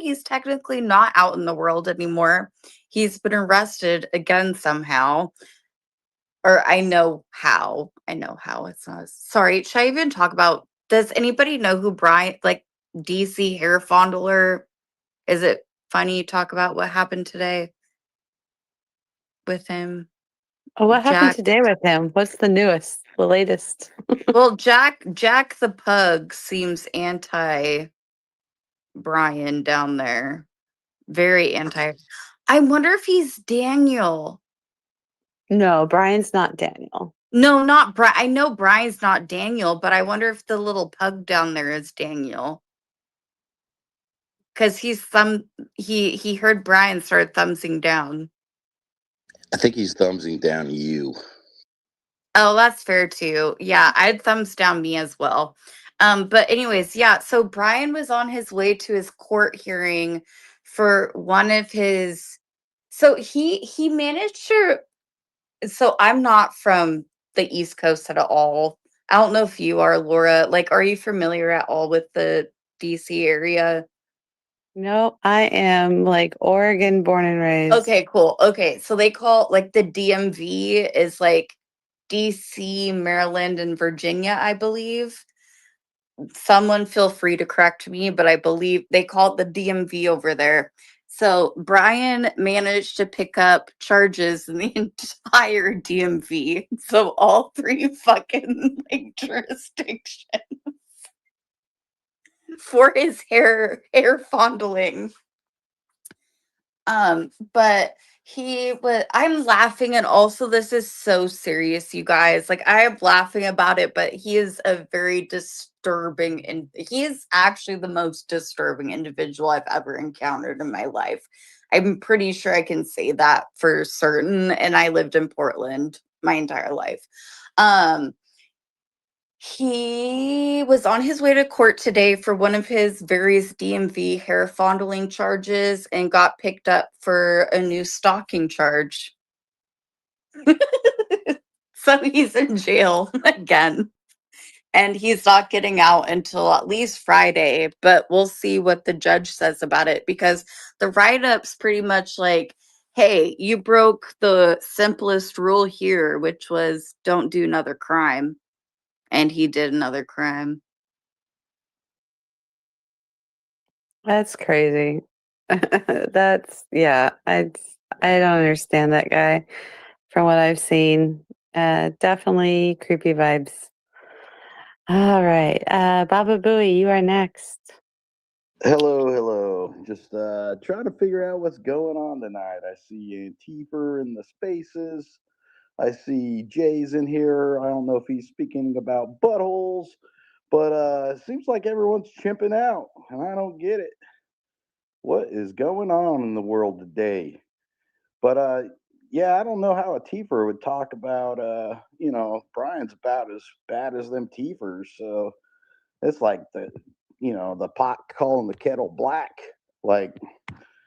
[SPEAKER 16] he's technically not out in the world anymore. He's been arrested again somehow. Or I know how. It's not. Sorry. Should I even talk about, does anybody know who Brian, like DC hair fondler? Is it funny to talk about what happened today with him?
[SPEAKER 5] Oh, what happened
[SPEAKER 16] Jack.
[SPEAKER 5] today with him? What's the newest, the latest?
[SPEAKER 16] Well, Jack the pug seems anti Brian down there. Very anti. I wonder if he's Daniel.
[SPEAKER 5] No, Brian's not Daniel.
[SPEAKER 16] No, not Brian. I know Brian's not Daniel, but I wonder if the little pug down there is Daniel. Because he heard Brian start thumbsing down.
[SPEAKER 9] I think he's thumbsing down you.
[SPEAKER 16] Oh, that's fair too. Yeah, I'd thumbs down me as well. But anyways, yeah, so Brian was on his way to his court hearing for one of his, so he managed to, so I'm not from the East Coast at all. I don't know if you are, Laura. Like, are you familiar at all with the DC area?
[SPEAKER 5] No, I am like Oregon born and raised.
[SPEAKER 16] Okay, cool. Okay, so they call like the DMV is like DC, Maryland, and Virginia, I believe. Someone feel free to correct me, but I believe they call it the DMV over there. So Brian managed to pick up charges in the entire DMV. So all three fucking like jurisdictions for his hair fondling. But I'm laughing, and also this is so serious, you guys. Like, I am laughing about it, but he is a very disturbing, and he is actually the most disturbing individual I've ever encountered in my life. I'm pretty sure I can say that for certain, and I lived in Portland my entire life. He was on his way to court today for one of his various DMV hair fondling charges and got picked up for a new stalking charge. So he's in jail again. And he's not getting out until at least Friday, but we'll see what the judge says about it, because the write-up's pretty much like, hey, you broke the simplest rule here, which was don't do another crime. And he did another crime.
[SPEAKER 5] That's crazy. Yeah, I don't understand that guy from what I've seen. Definitely creepy vibes. All right. Baba Booey, you are next.
[SPEAKER 9] Hello. Just trying to figure out what's going on tonight. I see Antifa in the spaces. I see Jay's in here. I don't know if he's speaking about buttholes, but it seems like everyone's chimping out, and I don't get it. What is going on in the world today? But yeah, I don't know how a Tifer would talk about Brian's about as bad as them Tifers. So it's like the pot calling the kettle black. Like,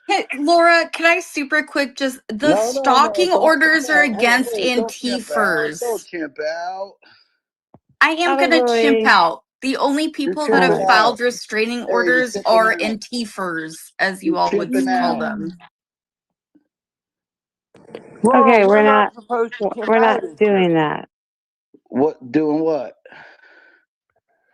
[SPEAKER 16] Hey, Laura, can I super quick just the
[SPEAKER 9] no,
[SPEAKER 16] stalking
[SPEAKER 9] don't
[SPEAKER 16] orders are against
[SPEAKER 9] hey, don't chimp out.
[SPEAKER 16] antifers.
[SPEAKER 9] Don't chimp out.
[SPEAKER 16] I am gonna chimp out. The only people that have
[SPEAKER 9] chimping
[SPEAKER 16] filed
[SPEAKER 9] out.
[SPEAKER 16] restraining
[SPEAKER 9] Hey, you're
[SPEAKER 16] orders
[SPEAKER 9] chimping
[SPEAKER 16] are
[SPEAKER 9] out.
[SPEAKER 16] antifers, as you
[SPEAKER 9] You're
[SPEAKER 16] all would
[SPEAKER 9] chimping
[SPEAKER 16] call
[SPEAKER 9] out.
[SPEAKER 16] them.
[SPEAKER 3] Laura,
[SPEAKER 5] Okay,
[SPEAKER 3] we're
[SPEAKER 5] we're
[SPEAKER 3] not
[SPEAKER 5] not
[SPEAKER 3] supposed to chimp
[SPEAKER 5] we're
[SPEAKER 3] out
[SPEAKER 5] not
[SPEAKER 3] each
[SPEAKER 5] doing
[SPEAKER 3] other.
[SPEAKER 5] that.
[SPEAKER 9] What doing what?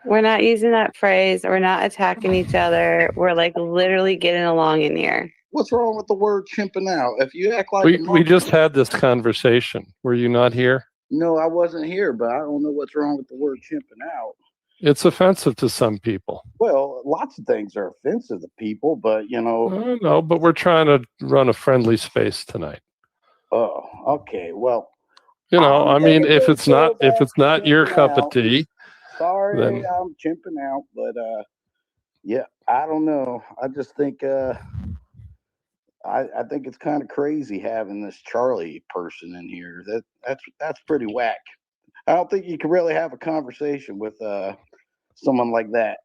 [SPEAKER 5] We're not using that phrase. We're not attacking each other. We're like literally getting along in here.
[SPEAKER 9] What's wrong with the word chimping out? If you act like a
[SPEAKER 1] We
[SPEAKER 9] monkey,
[SPEAKER 1] just had this conversation. Were you not here?
[SPEAKER 9] no, I wasn't here, but I don't know what's wrong with the word chimping out.
[SPEAKER 1] It's offensive to some people.
[SPEAKER 9] Well, lots of things are offensive to people, but
[SPEAKER 1] No, but we're trying to run a friendly space tonight.
[SPEAKER 9] Oh, okay. Well,
[SPEAKER 1] I mean, if
[SPEAKER 9] gonna
[SPEAKER 1] it's not
[SPEAKER 9] go back
[SPEAKER 1] your
[SPEAKER 9] chimping
[SPEAKER 1] cup of
[SPEAKER 9] out.
[SPEAKER 1] tea,
[SPEAKER 9] Sorry,
[SPEAKER 1] then
[SPEAKER 9] I'm chimping out, but yeah, I don't know. I just think I think it's kind of crazy having this Charlie person in here. That's pretty whack. I don't think you can really have a conversation with someone like that.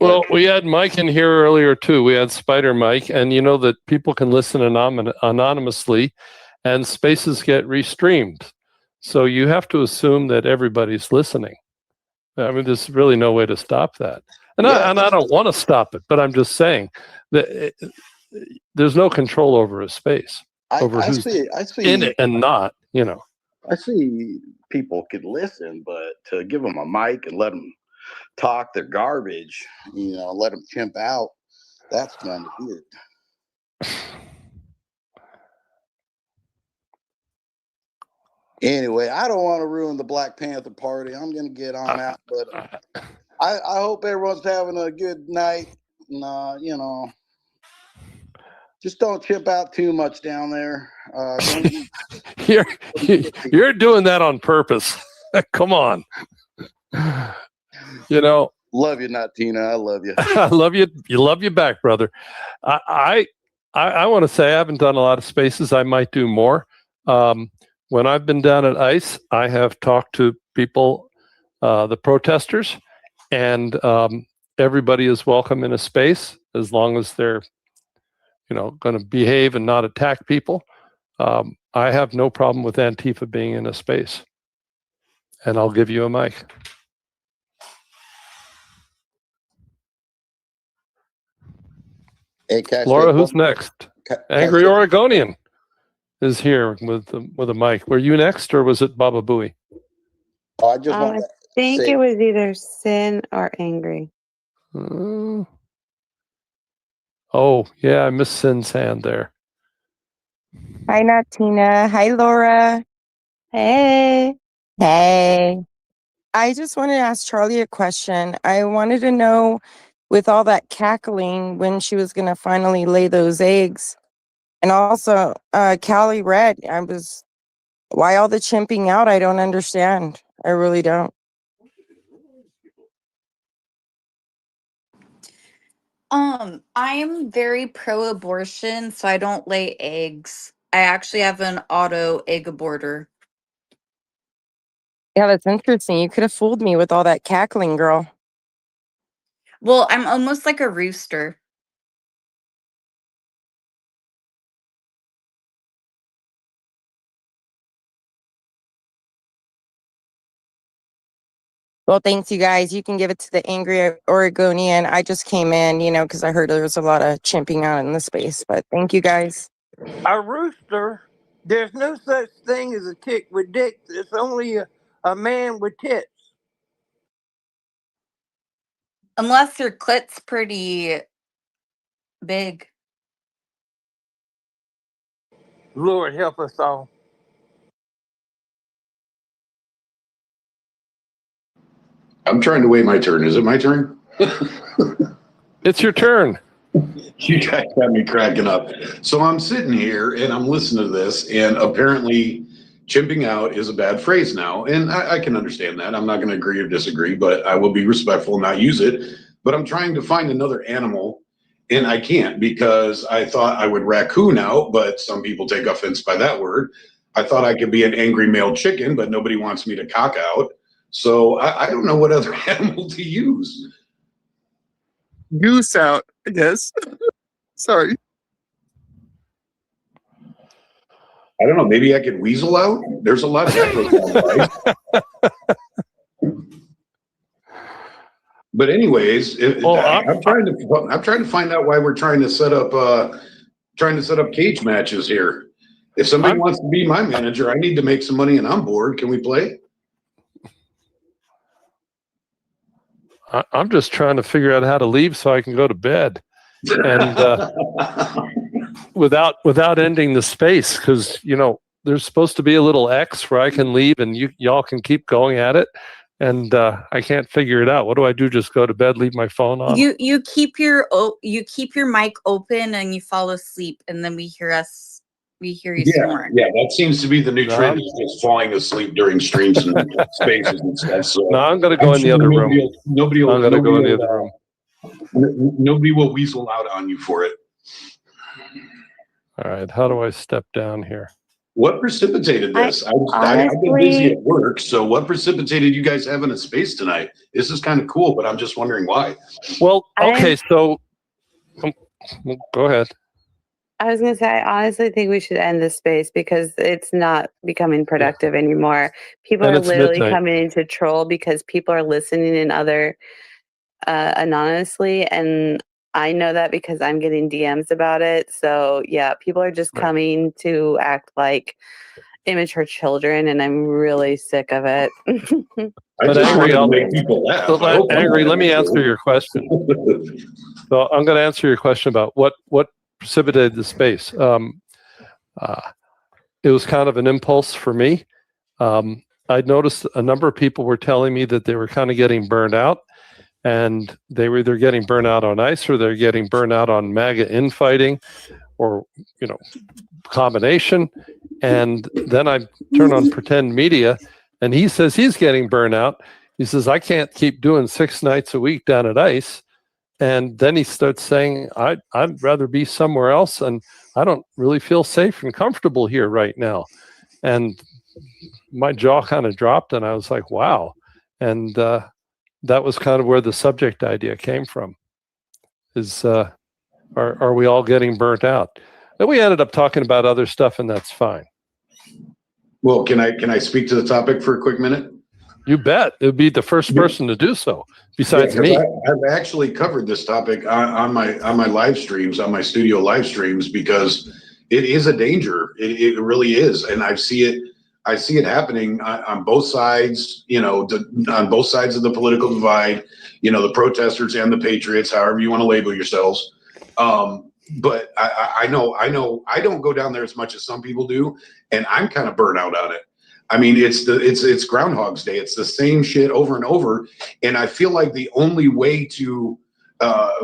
[SPEAKER 1] well, we had Mike in here earlier too. We had Spider Mike, and you know that people can listen anonymously, and spaces get restreamed. So you have to assume that everybody's listening. I mean, there's really no way to stop that, and I don't want to stop it, but I'm just saying that there's no control over a space, over who's
[SPEAKER 9] I see
[SPEAKER 1] in it and not.
[SPEAKER 9] I see people could listen, but to give them a mic and let them talk their garbage, let them chimp out, that's kind of weird. Anyway, I don't want to ruin the Black Panther Party. I'm going to get on out, but I hope everyone's having a good night. And, just don't chimp out too much down there.
[SPEAKER 1] You're doing that on purpose. Come on.
[SPEAKER 9] Love you, not Tina. I love you.
[SPEAKER 1] I love you. You love you back, brother. I want to say I haven't done a lot of spaces. I might do more. When I've been down at ICE, I have talked to people, the protesters, and everybody is welcome in a space as long as they're, going to behave and not attack people. I have no problem with Antifa being in a space, and I'll give you a mic.
[SPEAKER 9] Hey,
[SPEAKER 1] Laura, who's next? Angry Oregonian is here with a mic. Were you next, or was it Baba Booey?
[SPEAKER 9] Oh, I just
[SPEAKER 5] I think it was either Sin or Angry.
[SPEAKER 1] Oh, yeah, I missed Sin's hand there.
[SPEAKER 13] Hi, Natina. Hi, Laura.
[SPEAKER 5] Hey.
[SPEAKER 13] Hey. I just wanted to ask Charlie a question. I wanted to know, with all that cackling, when she was going to finally lay those eggs. And also, Callie Red, why all the chimping out? I don't understand. I really don't.
[SPEAKER 16] I am very pro-abortion, so I don't lay eggs. I actually have an auto egg aborter.
[SPEAKER 13] Yeah, that's interesting. You could have fooled me with all that cackling, girl.
[SPEAKER 16] Well, I'm almost like a rooster.
[SPEAKER 13] Well, thanks, you guys. You can give it to the angry Oregonian. I just came in, because I heard there was a lot of chimping out in the space. But thank you, guys.
[SPEAKER 3] A rooster? There's no such thing as a chick with dicks. It's only a man with tits.
[SPEAKER 16] Unless your clit's pretty big.
[SPEAKER 3] Lord help us all.
[SPEAKER 10] I'm trying to wait my turn. Is it my turn?
[SPEAKER 1] It's your turn.
[SPEAKER 10] You guys got me cracking up. So I'm sitting here and I'm listening to this, and apparently chimping out is a bad phrase now. And I can understand that. I'm not going to agree or disagree, but I will be respectful and not use it. But I'm trying to find another animal, and I can't, because I thought I would raccoon out, but some people take offense by that word. I thought I could be an angry male chicken, but nobody wants me to cock out. So I don't know what other animal to use.
[SPEAKER 15] Goose out, I guess. Sorry.
[SPEAKER 10] I don't know. Maybe I could weasel out. There's a lot of that goes on, right? But anyways, I'm trying to find out why we're trying to set up cage matches here. If somebody wants to be my manager, I need to make some money and I'm bored. Can we play?
[SPEAKER 1] I'm just trying to figure out how to leave so I can go to bed, and without ending the space, because there's supposed to be a little X where I can leave and y'all can keep going at it, and I can't figure it out. What do I do? Just go to bed, leave my phone on?
[SPEAKER 16] You keep your mic open and you fall asleep, and then we hear you snoring.
[SPEAKER 10] Yeah, that seems to be the new trend, is just falling asleep during streams and spaces and stuff. So
[SPEAKER 1] no, I'm going to go in the other room.
[SPEAKER 10] I'm going
[SPEAKER 1] to go in the other room.
[SPEAKER 10] Nobody will weasel out on you for it.
[SPEAKER 1] All right, how do I step down here?
[SPEAKER 10] What precipitated this? I've been busy at work, so what precipitated you guys having a space tonight? This is kind of cool, but I'm just wondering why.
[SPEAKER 1] Well, okay, so go ahead.
[SPEAKER 5] I was going to say, I honestly think we should end this space because it's not becoming productive anymore. People are literally coming in to troll because people are listening in other anonymously, and I know that because I'm getting DMs about it. So yeah, people are just coming to act like immature children, and I'm really sick of it.
[SPEAKER 10] But Angry, I'll make people laugh.
[SPEAKER 1] Angry, let me answer your question. So I'm going to answer your question about what precipitated the space. It was kind of an impulse for me. I'd noticed a number of people were telling me that they were kind of getting burned out, and they were either getting burned out on ICE or they're getting burned out on MAGA infighting, or combination. And then I turn on Pretend Media, and he says he's getting burned out. He says, I can't keep doing 6 nights a week down at ICE. And then he starts saying, I'd rather be somewhere else, and I don't really feel safe and comfortable here right now. And my jaw kind of dropped, and I was like, wow. And that was kind of where the subject idea came from, is are we all getting burnt out? And we ended up talking about other stuff, and that's fine.
[SPEAKER 10] Well, can I speak to the topic for a quick minute?
[SPEAKER 1] You bet. It would be the first person to do so, besides me.
[SPEAKER 10] I've actually covered this topic on my live streams, on my studio live streams, because it is a danger. It really is, and I see it happening on both sides. On both sides of the political divide. The protesters and the patriots, however you want to label yourselves. But I know I don't go down there as much as some people do, and I'm kind of burnt out on it. I mean, it's Groundhog's Day. It's the same shit over and over. And I feel like the only way to,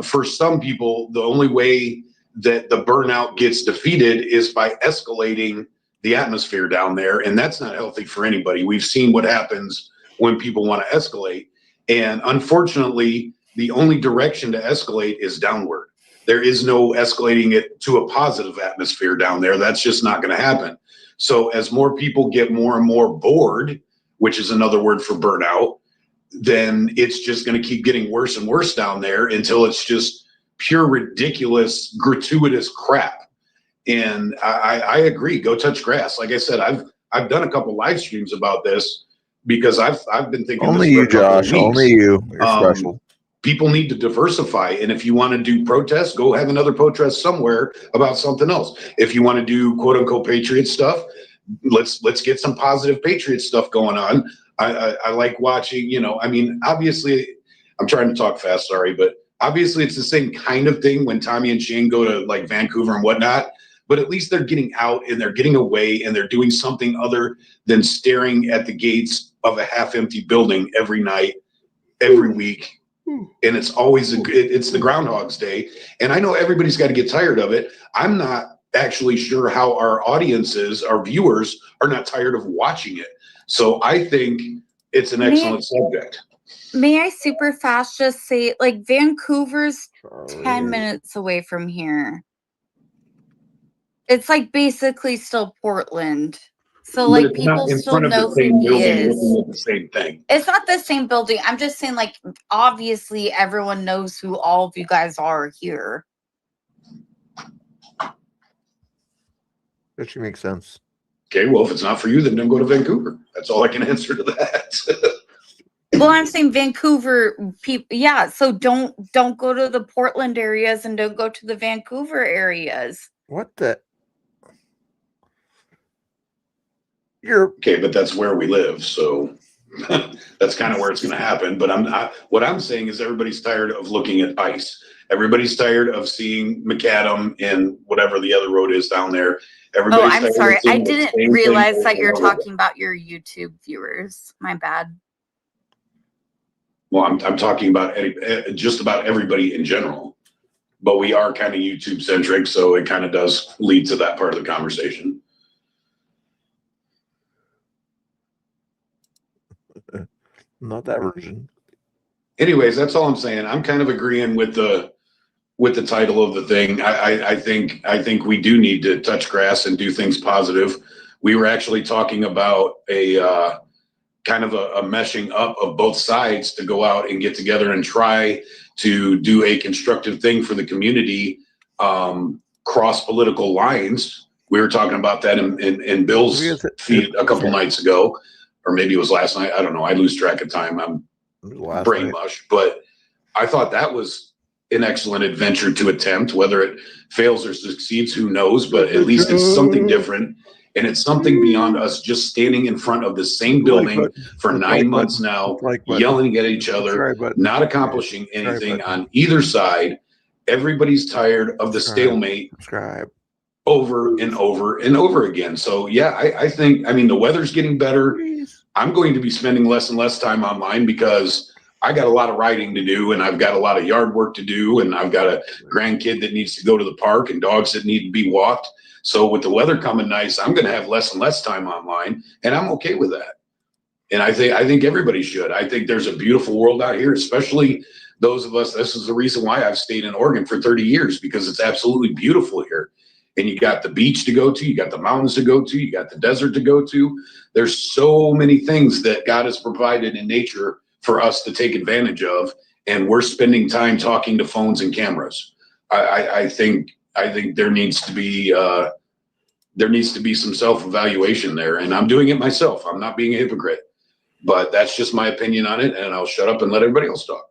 [SPEAKER 10] for some people, the only way that the burnout gets defeated is by escalating the atmosphere down there. And that's not healthy for anybody. We've seen what happens when people want to escalate. And unfortunately, the only direction to escalate is downward. There is no escalating it to a positive atmosphere down there. That's just not going to happen. So as more people get more and more bored, which is another word for burnout, then it's just going to keep getting worse and worse down there until it's just pure, ridiculous, gratuitous crap. And I agree. Go touch grass. Like I said, I've done a couple live streams about this because I've been thinking
[SPEAKER 2] only
[SPEAKER 10] this for
[SPEAKER 2] you, Josh. Only you. You're special.
[SPEAKER 10] People need to diversify, and if you want to do protests, go have another protest somewhere about something else. If you want to do quote unquote patriot stuff, let's get some positive patriot stuff going on. I like watching, I mean, obviously, I'm trying to talk fast, sorry, but obviously it's the same kind of thing when Tommy and Shane go to like Vancouver and whatnot, but at least they're getting out and they're getting away and they're doing something other than staring at the gates of a half-empty building every night, every week, And it's always it's the Groundhog's Day. And I know everybody's got to get tired of it. I'm not actually sure how our audiences, our viewers, are not tired of watching it. So I think it's an excellent subject.
[SPEAKER 16] May I super fast just say, like, Vancouver's 10 minutes away from here. It's like basically still Portland. So
[SPEAKER 10] But
[SPEAKER 16] like
[SPEAKER 10] it's not
[SPEAKER 16] people
[SPEAKER 10] in
[SPEAKER 16] still
[SPEAKER 10] front of
[SPEAKER 16] know
[SPEAKER 10] the same
[SPEAKER 16] who he
[SPEAKER 10] building
[SPEAKER 16] is.
[SPEAKER 10] looking at the same thing.
[SPEAKER 16] It's not the same building. I'm just saying, like, obviously everyone knows who all of you guys are here.
[SPEAKER 2] That should make sense.
[SPEAKER 10] Okay, well, if it's not for you, then don't go to Vancouver. That's all I can answer to that.
[SPEAKER 16] Well, I'm saying Vancouver people, yeah. So don't go to the Portland areas and don't go to the Vancouver areas.
[SPEAKER 2] What the? You're
[SPEAKER 10] okay, but that's where we live, so that's kind of where it's going to happen. But what I'm saying is everybody's tired of looking at ice. Everybody's tired of seeing McAdam and whatever the other road is down there. Everybody's
[SPEAKER 16] I'm
[SPEAKER 10] tired
[SPEAKER 16] sorry.
[SPEAKER 10] of seeing
[SPEAKER 16] I
[SPEAKER 10] the
[SPEAKER 16] didn't
[SPEAKER 10] same
[SPEAKER 16] realize
[SPEAKER 10] thing
[SPEAKER 16] that you're
[SPEAKER 10] over and over.
[SPEAKER 16] talking about your YouTube viewers. My bad.
[SPEAKER 10] Well, I'm talking about just about everybody in general, but we are kind of YouTube centric, so it kind of does lead to that part of the conversation.
[SPEAKER 2] not that version.
[SPEAKER 10] Anyways, that's all I'm saying. I'm kind of agreeing with the title of the thing. I think we do need to touch grass and do things positive. We were actually talking about a kind of a meshing up of both sides to go out and get together and try to do a constructive thing for the community, cross political lines. We were talking about that in Bill's feed a couple nights ago, or maybe it was last night. I don't know. I lose track of time. I'm brain mush, but I thought that was an excellent adventure to attempt. Whether it fails or succeeds, who knows, but at least it's something different. And it's something beyond us just standing in front of the same building for 9 months now, yelling at each other, not accomplishing anything on either side. Everybody's tired of the stalemate over and over and over again. So yeah, I think, the weather's getting better. I'm going to be spending less and less time online because I got a lot of writing to do, and I've got a lot of yard work to do, and I've got a grandkid that needs to go to the park and dogs that need to be walked. So with the weather coming nice, I'm going to have less and less time online, and I'm okay with that. And I think everybody should. I think there's a beautiful world out here, especially those of us. This is the reason why I've stayed in Oregon for 30 years, because it's absolutely beautiful here. And you got the beach to go to, you got the mountains to go to, you got the desert to go to. There's so many things that God has provided in nature for us to take advantage of, and we're spending time talking to phones and cameras. I think there needs to be some self-evaluation there, and I'm doing it myself. I'm not being a hypocrite, but that's just my opinion on it, and I'll shut up and let everybody else talk.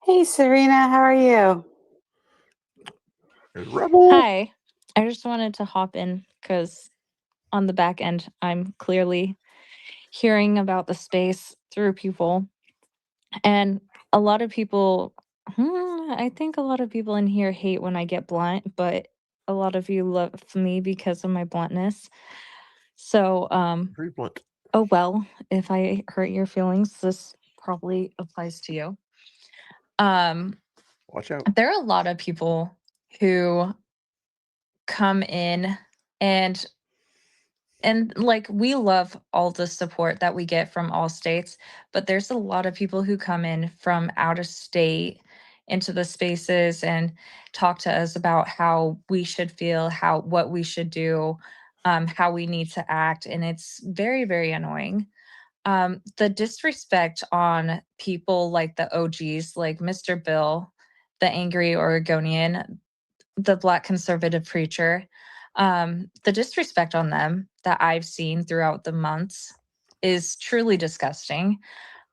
[SPEAKER 5] Hey, Serena, how are you?
[SPEAKER 12] Hi. I just wanted to hop in because on the back end, I'm clearly hearing about the space through people. And a lot of people, I think a lot of people in here hate when I get blunt, but a lot of you love me because of my bluntness. So,
[SPEAKER 2] Pretty blunt.
[SPEAKER 12] oh well, if I hurt your feelings, this probably applies to you.
[SPEAKER 2] Watch out.
[SPEAKER 12] There are a lot of people who come in and like, we love all the support that we get from all states, but there's a lot of people who come in from out of state into the spaces and talk to us about how we should feel, what we should do, how we need to act, and it's very, very annoying. The disrespect on people like the OGs, like Mr. Bill, the angry Oregonian, the Black conservative preacher, the disrespect on them that I've seen throughout the months is truly disgusting.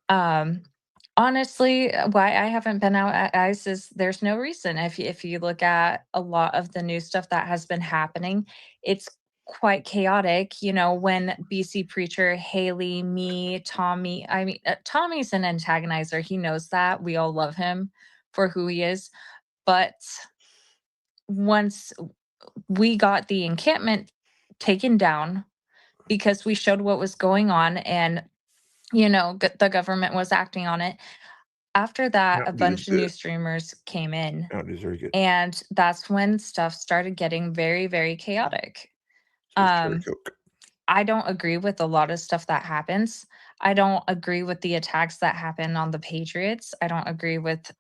[SPEAKER 12] Honestly, why I haven't been out at ICE is there's no reason. If you look at a lot of the new stuff that has been happening, it's quite chaotic. When BC preacher Haley, me, Tommy, Tommy's an antagonizer. He knows that. We all love him for who he is. But once we got the encampment taken down because we showed what was going on, and the government was acting on it. After that, a
[SPEAKER 2] Mountain Dew is
[SPEAKER 12] bunch of new
[SPEAKER 2] good.
[SPEAKER 12] streamers came in,
[SPEAKER 2] Mountain Dew is very good.
[SPEAKER 12] and that's when stuff started getting very, very chaotic.
[SPEAKER 2] Cherry Coke.
[SPEAKER 12] I don't agree with a lot of stuff that happens. I don't agree with the attacks that happen on the Patriots. I don't agree with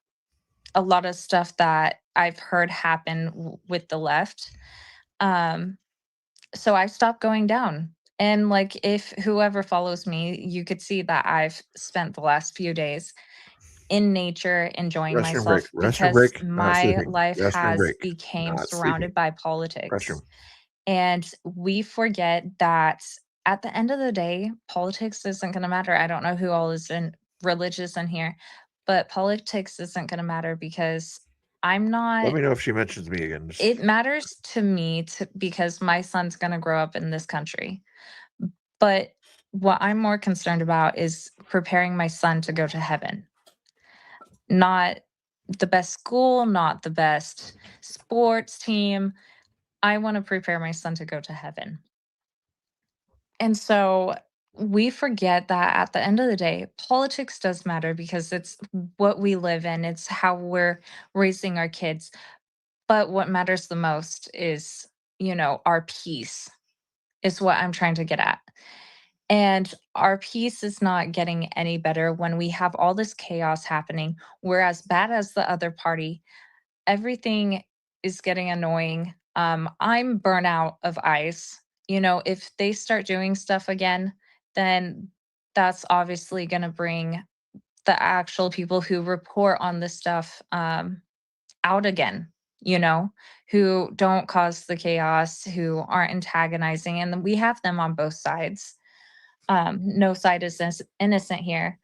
[SPEAKER 12] a lot of stuff that I've heard happen with the left. So I stopped going down. And like, if whoever follows me, you could see that I've spent the last few days in nature enjoying
[SPEAKER 2] Restroom break.
[SPEAKER 12] myself
[SPEAKER 2] Restroom
[SPEAKER 12] because
[SPEAKER 2] break. Not
[SPEAKER 12] my
[SPEAKER 2] sleeping.
[SPEAKER 12] life
[SPEAKER 2] Restroom
[SPEAKER 12] has
[SPEAKER 2] break.
[SPEAKER 12] became
[SPEAKER 2] Not
[SPEAKER 12] surrounded
[SPEAKER 2] sleeping.
[SPEAKER 12] by politics.
[SPEAKER 2] Restroom.
[SPEAKER 12] And we forget that at the end of the day, politics isn't going to matter. I don't know who all is religious in here, but politics isn't going to matter because I'm not.
[SPEAKER 2] Let me know if she mentions me again.
[SPEAKER 12] It matters to me because my son's going to grow up in this country. But what I'm more concerned about is preparing my son to go to heaven. Not the best school, not the best sports team. I want to prepare my son to go to heaven. And so we forget that at the end of the day, politics does matter because it's what we live in, it's how we're raising our kids. But what matters the most is, our peace, is what I'm trying to get at. And our peace is not getting any better when we have all this chaos happening. We're as bad as the other party. Everything is getting annoying. I'm burnout of ICE. If they start doing stuff again, then that's obviously going to bring the actual people who report on this stuff out again, who don't cause the chaos, who aren't antagonizing. And we have them on both sides. No side is innocent here.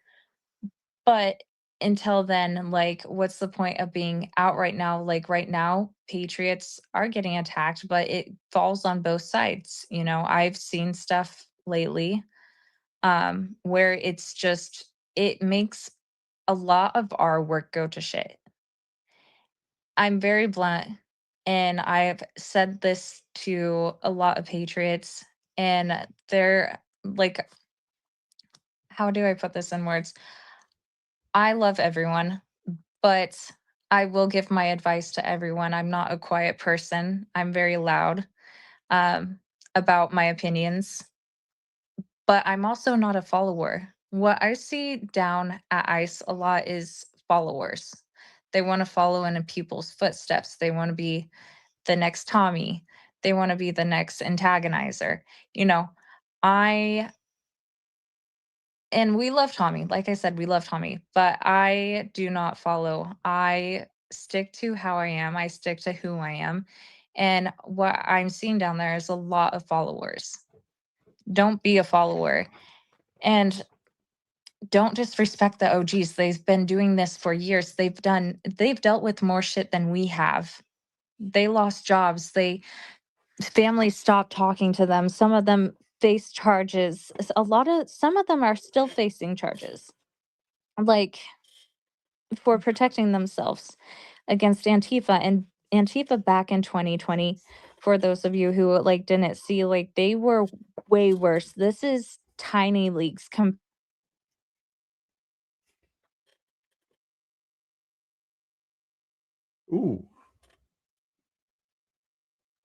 [SPEAKER 12] But until then, like, what's the point of being out right now? Like, right now, patriots are getting attacked, but it falls on both sides. I've seen stuff lately where it makes a lot of our work go to shit. I'm very blunt, and I've said this to a lot of patriots, and they're like, how do I put this in words? I love everyone, but I will give my advice to everyone. I'm not a quiet person. I'm very loud about my opinions, but I'm also not a follower. What I see down at ICE a lot is followers. They want to follow in people's footsteps. They want to be the next Tommy. They want to be the next antagonizer. And we love Tommy. Like I said, we love Tommy, but I do not follow. I stick to how I am. I stick to who I am. And what I'm seeing down there is a lot of followers. Don't be a follower. And don't disrespect the OGs. They've been doing this for years. They've dealt with more shit than we have. They lost jobs. Families stopped talking to them. Some of them face charges. Some of them are still facing charges, like, for protecting themselves against Antifa. And Antifa back in 2020, for those of you who didn't see, they were way worse. This is tiny leagues.
[SPEAKER 2] Ooh.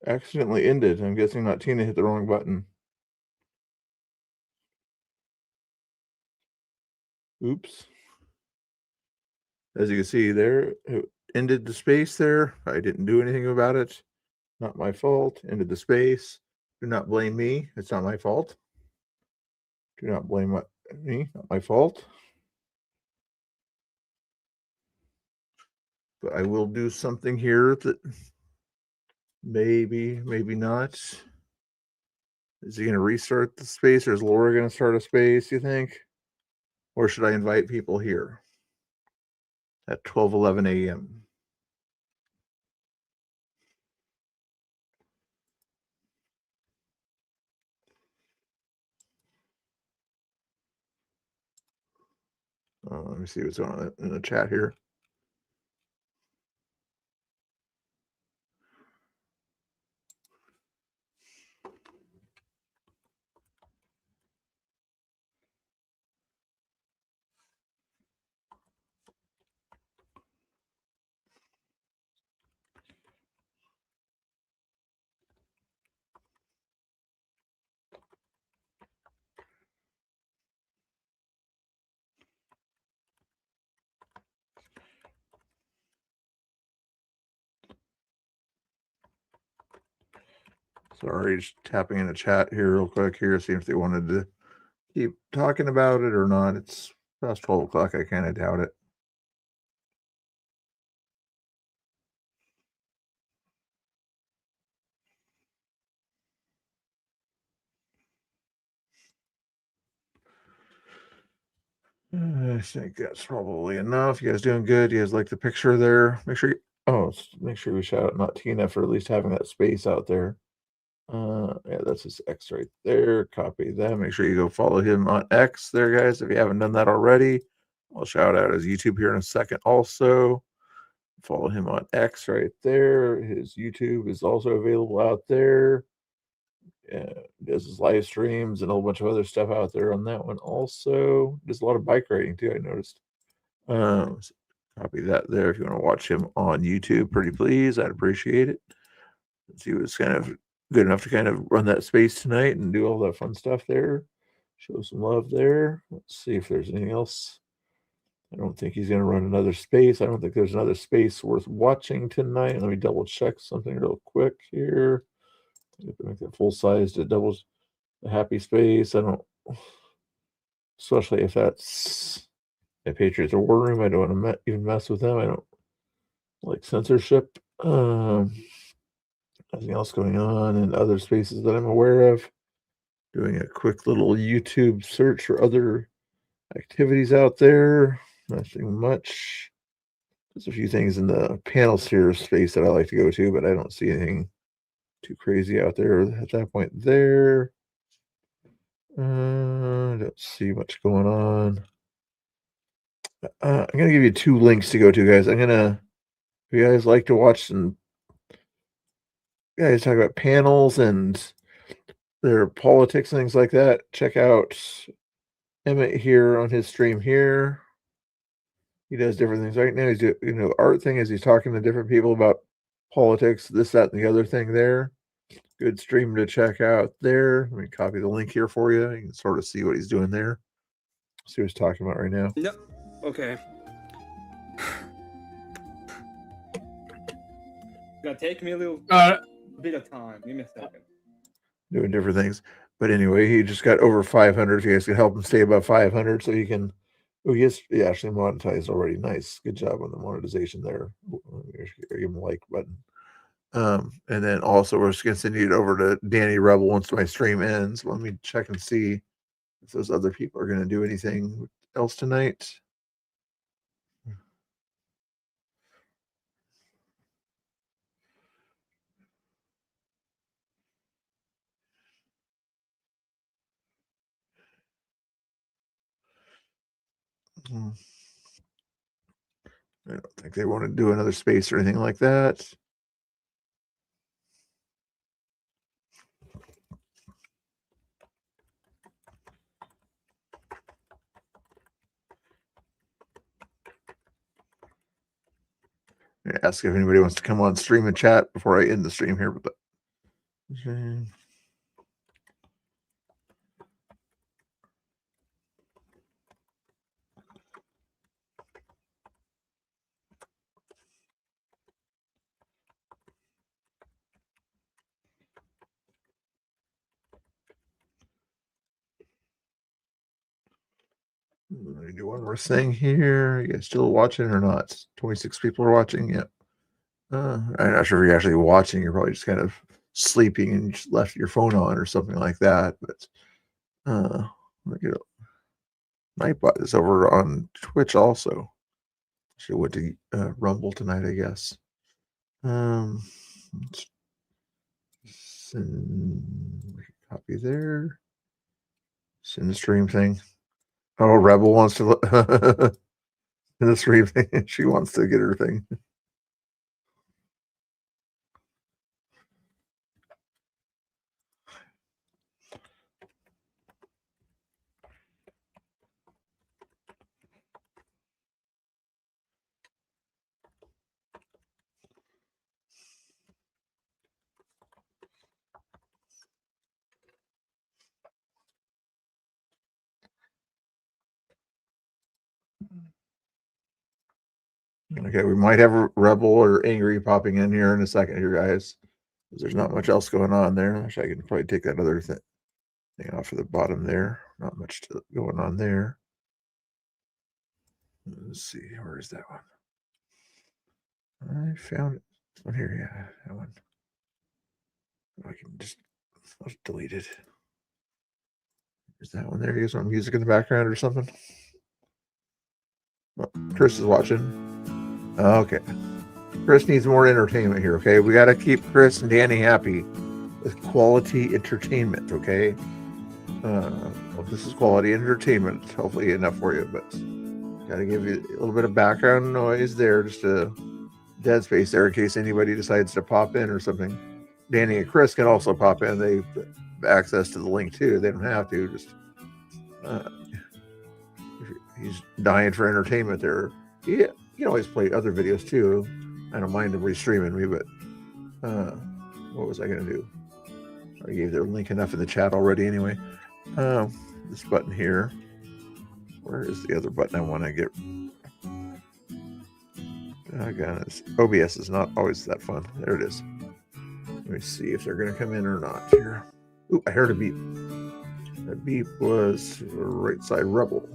[SPEAKER 2] Accidentally ended. I'm guessing not Tina hit the wrong button. Oops. As you can see there, it ended the space there. I didn't do anything about it. Not my fault. Ended the space. Do not blame me. It's not my fault. Do not blame me. Not my fault. But I will do something here that maybe not. Is he going to restart the space, or is Laura going to start a space, you think? Or should I invite people here at 12:11 a.m.? Let me see what's going on in the chat here. Sorry, just tapping in the chat here real quick here, see if they wanted to keep talking about it or not. It's past 12 o'clock. I kind of doubt it. I think that's probably enough. You guys doing good? You guys like the picture there? Make sure make sure we shout out not Tina for at least having that space out there. Yeah, that's his X right there. Copy that. Make sure you go follow him on X there, guys, if you haven't done that already. I'll shout out his YouTube here in a second also. Follow him on X right there. His YouTube is also available out there. Does his live streams and a whole bunch of other stuff out there on that one also. Does a lot of bike riding too, I noticed. So copy that there if you want to watch him on YouTube, pretty please. I'd appreciate it. He was kind of good enough to kind of run that space tonight and do all that fun stuff there. Show some love there. Let's see if there's anything else. I don't think he's going to run another space. I don't think there's another space worth watching tonight. Let me double check something real quick here. I have to make that full size to double the happy space. I don't, especially if that's a Patriots or War Room. I don't want to even mess with them. I don't like censorship. Anything else going on in other spaces that I'm aware of? Doing a quick little YouTube search for other activities out there. Nothing much. There's a few things in the panel sphere space that I like to go to, but I don't see anything too crazy out there at that point there. Don't see much going on. I'm going to give you 2 links to go to, guys. If you guys like to watch some guys talk about panels and their politics and things like that, check out Emmett here on his stream here. He does different things right now. He's doing, art thing as he's talking to different people about politics, this, that, and the other thing there. Good stream to check out there. Let me copy the link here for you. You can sort of see what he's doing there. See what he's talking about right now.
[SPEAKER 11] No. Okay. Gonna take me a little bit of time. Give me a second.
[SPEAKER 2] Doing different things. But anyway, he just got over 500. If you guys can help him stay above 500 so he can. Oh, he actually monetized already. Nice. Good job on the monetization there. Give him a like button. And then also we're just going to send it over to Danny Rebel once my stream ends. Let me check and see if those other people are going to do anything else tonight. I don't think they want to do another space or anything like that. I'm gonna ask if anybody wants to come on stream and chat before I end the stream here. But let me do one more thing here. You guys still watching or not? 26 people are watching. Yep. I'm not sure if you're actually watching. You're probably just kind of sleeping and you just left your phone on or something like that. But Nightbot is over on Twitch also. She went to Rumble tonight, I guess. Copy there. Send the stream thing. Oh, Rebel wants to in the stream thing. She wants to get her thing. Okay, we might have a Rebel or Angry popping in here in a second here, guys. There's not much else going on there. I can probably take that other thing off of the bottom there. Not much going on there. Let's see, where is that one? I found it. This one here, yeah, that one. I can just delete it. Is that one there? You guys want music in the background or something? Oh, Chris is watching. Okay. Chris needs more entertainment here, okay? We got to keep Chris and Danny happy with quality entertainment, okay? Well, this is quality entertainment. Hopefully enough for you, but got to give you a little bit of background noise there, just a dead space there in case anybody decides to pop in or something. Danny and Chris can also pop in. They have access to the link too. They don't have to. Just he's dying for entertainment there. Yeah, you can always play other videos too. I don't mind them restreaming me, but what was I going to do? I gave their link enough in the chat already anyway. This button here. Where is the other button I want to get? Goodness. OBS is not always that fun. There it is. Let me see if they're going to come in or not here. Ooh, I heard a beep. That beep was right side rebel.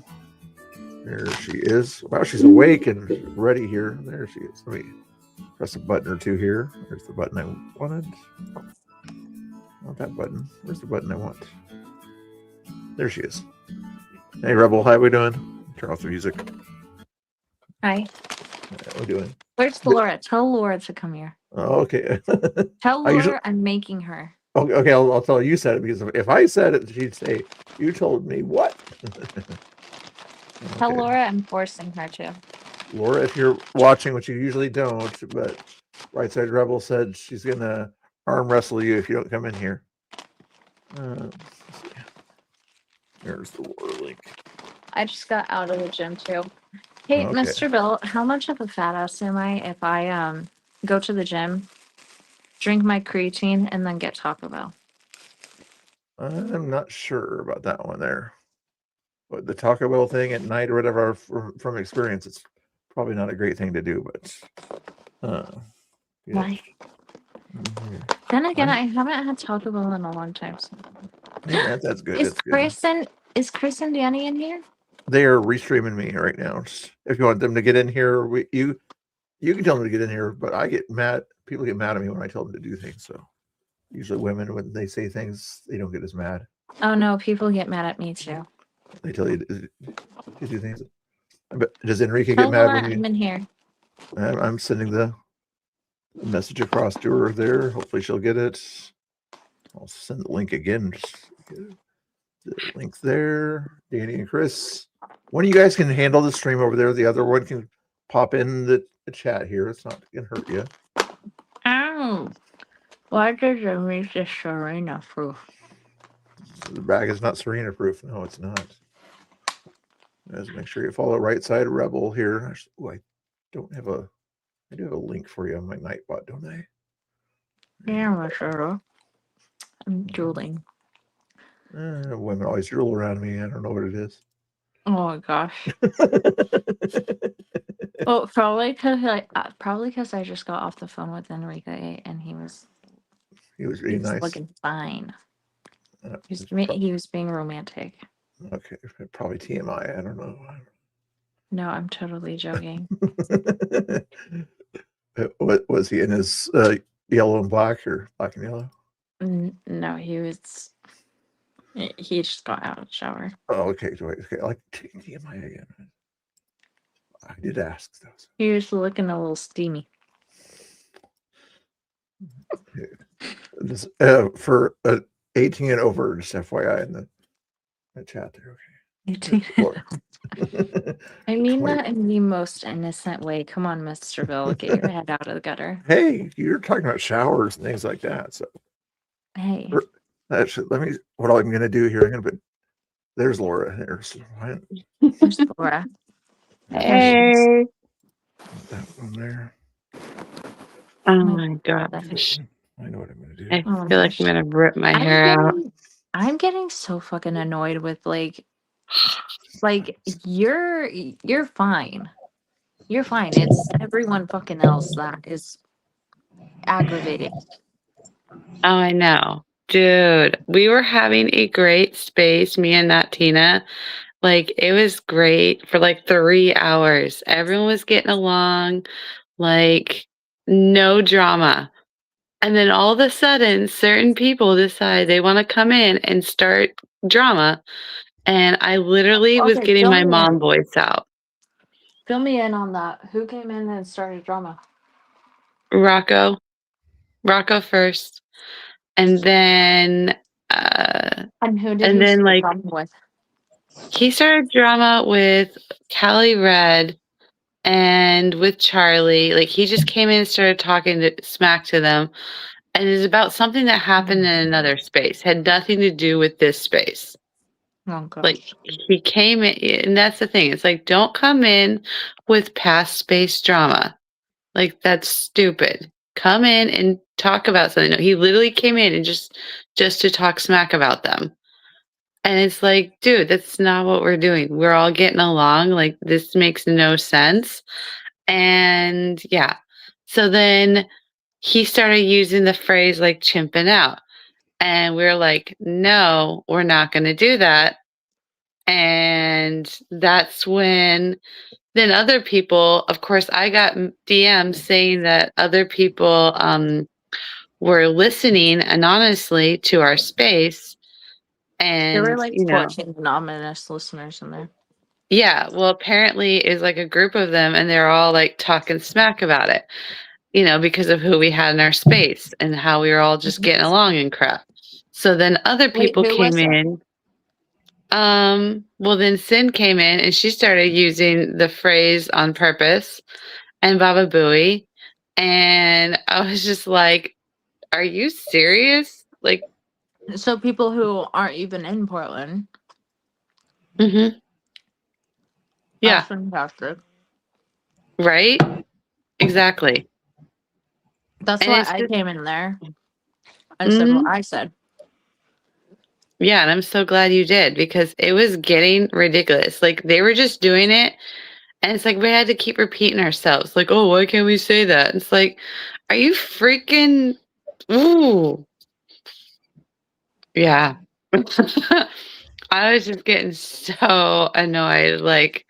[SPEAKER 2] There she is. Wow, she's awake and ready here. There she is. Let me press a button or two here. There's the button I wanted. Not that button. Where's the button I want? There she is. Hey, Rebel. How we doing? Turn off the music.
[SPEAKER 12] Hi.
[SPEAKER 2] How we doing?
[SPEAKER 12] Where's Laura? Tell Laura to come here.
[SPEAKER 2] Oh, okay.
[SPEAKER 12] Tell Laura I'm making her.
[SPEAKER 2] Okay, I'll tell her you said it, because if I said it, she'd say, you told me what?
[SPEAKER 12] Tell Laura I'm forcing her to.
[SPEAKER 2] Laura, if you're watching, which you usually don't, but Right Side Rebel said she's going to arm wrestle you if you don't come in here. There's the Laura link.
[SPEAKER 12] I just got out of the gym too. Hey,
[SPEAKER 2] Okay.
[SPEAKER 12] Mr. Bill, how much of a fat ass am I if I go to the gym, drink my creatine, and then get Taco Bell?
[SPEAKER 2] I'm not sure about that one there. But the Taco Bell thing at night or whatever, from experience, it's probably not a great thing to do, but yeah.
[SPEAKER 12] Why? Then again, I haven't had Taco Bell in a long time. So.
[SPEAKER 2] Yeah, that's good.
[SPEAKER 12] Is
[SPEAKER 2] That's good.
[SPEAKER 12] Chris and Danny in here?
[SPEAKER 2] They are restreaming me right now. If you want them to get in here, you can tell them to get in here, but I get mad. People get mad at me when I tell them to do things. So usually women, when they say things, they don't get as mad.
[SPEAKER 12] Oh no, people get mad at me too.
[SPEAKER 2] They tell you to do things. But does Enrique
[SPEAKER 12] Tell
[SPEAKER 2] get mad
[SPEAKER 12] Laura
[SPEAKER 2] when you?
[SPEAKER 12] I'm in here.
[SPEAKER 2] I'm sending the message across to her there. Hopefully she'll get it. I'll send the link again. Just get the link there. Danny and Chris. One of you guys can handle the stream over there. The other one can pop in the chat here. It's not going to hurt you.
[SPEAKER 12] Ow. Why does it make this Serena proof?
[SPEAKER 2] The bag is not Serena proof. No, it's not. Just make sure you follow Right Side Rebel here. Ooh, I do have a link for you on my Nightbot, don't I?
[SPEAKER 12] Yeah, sure. I'm drooling.
[SPEAKER 2] Women always drool around me. I don't know what it is.
[SPEAKER 12] Oh my gosh. Well, probably because I just got off the phone with Enrique and he was
[SPEAKER 2] really nice.
[SPEAKER 12] looking fine. He was being romantic.
[SPEAKER 2] Okay, probably TMI. I don't know.
[SPEAKER 12] No, I'm totally joking.
[SPEAKER 2] What was he in his yellow and black or black and yellow?
[SPEAKER 12] No, he just got out of the shower.
[SPEAKER 2] Oh, okay. Okay, I like TMI again. I did ask those.
[SPEAKER 12] He was looking a little steamy.
[SPEAKER 2] This, for 18 and over, just FYI in the chat there. Okay.
[SPEAKER 12] I mean that in the most innocent way. Come on, Mr. Bill, get your head out of the gutter.
[SPEAKER 2] Hey, you're talking about showers and things like that. So,
[SPEAKER 12] hey,
[SPEAKER 2] actually, what I'm going to do here, I'm going to put, there's Laura. There's
[SPEAKER 12] Laura.
[SPEAKER 14] Hey.
[SPEAKER 2] That one there.
[SPEAKER 14] Oh my gosh.
[SPEAKER 2] I know what I'm going to do.
[SPEAKER 14] I feel like I'm going to rip my hair out.
[SPEAKER 12] I'm getting so fucking annoyed with like you're fine. You're fine. It's everyone fucking else that is aggravating.
[SPEAKER 14] Oh, I know. Dude, we were having a great space, me and Nat Tina. Like, it was great for like 3 hours. Everyone was getting along, like, no drama. And then all of a sudden, certain people decide they want to come in and start drama. And I literally was
[SPEAKER 12] Okay,
[SPEAKER 14] getting
[SPEAKER 12] fill
[SPEAKER 14] my
[SPEAKER 12] me
[SPEAKER 14] mom
[SPEAKER 12] in.
[SPEAKER 14] voice out.
[SPEAKER 12] Fill me in on that. Who came in and started drama?
[SPEAKER 14] Rocco. Rocco first. And then
[SPEAKER 12] And who did he start
[SPEAKER 14] like
[SPEAKER 12] drama with?
[SPEAKER 14] he started drama with Callie Red and with Charlie. Like he just came in and started talking smack to them. And it's about something that happened in another space. Had nothing to do with this space.
[SPEAKER 12] Oh gosh.
[SPEAKER 14] Like he came in, and that's the thing. It's like don't come in with past space drama. Like that's stupid. Come in and talk about something. No, he literally came in and just to talk smack about them. And it's like, dude, that's not what we're doing. We're all getting along. Like this makes no sense. And yeah. So then he started using the phrase like chimping out. And we are like, no, we're not going to do that. And that's when then other people, of course, I got DMs saying that other people were listening anonymously to our space.
[SPEAKER 12] There were
[SPEAKER 14] And,
[SPEAKER 12] like
[SPEAKER 14] you know,
[SPEAKER 12] 14 anonymous listeners in there.
[SPEAKER 14] yeah, well, apparently is like a group of them and they're all like talking smack about it, you know, because of who we had in our space and how we were all just getting along and crap. So then other
[SPEAKER 12] Wait,
[SPEAKER 14] people
[SPEAKER 12] who
[SPEAKER 14] came
[SPEAKER 12] was it?
[SPEAKER 14] in. Well, then Sin came in and she started using the phrase on purpose and Baba Booey. And I was just like, are you serious? Like,
[SPEAKER 12] So people who aren't even in Portland.
[SPEAKER 14] mm-hmm. Yeah.
[SPEAKER 12] That's fantastic.
[SPEAKER 14] Right? Exactly.
[SPEAKER 12] That's
[SPEAKER 14] And
[SPEAKER 12] why
[SPEAKER 14] it's
[SPEAKER 12] I
[SPEAKER 14] just,
[SPEAKER 12] came in there and said what I said.
[SPEAKER 14] yeah, and I'm so glad you did because it was getting ridiculous. Like they were just doing it, and it's like we had to keep repeating ourselves. Like, oh, why can't we say that? It's like, are you freaking? Ooh, yeah. I was just getting so annoyed. Like,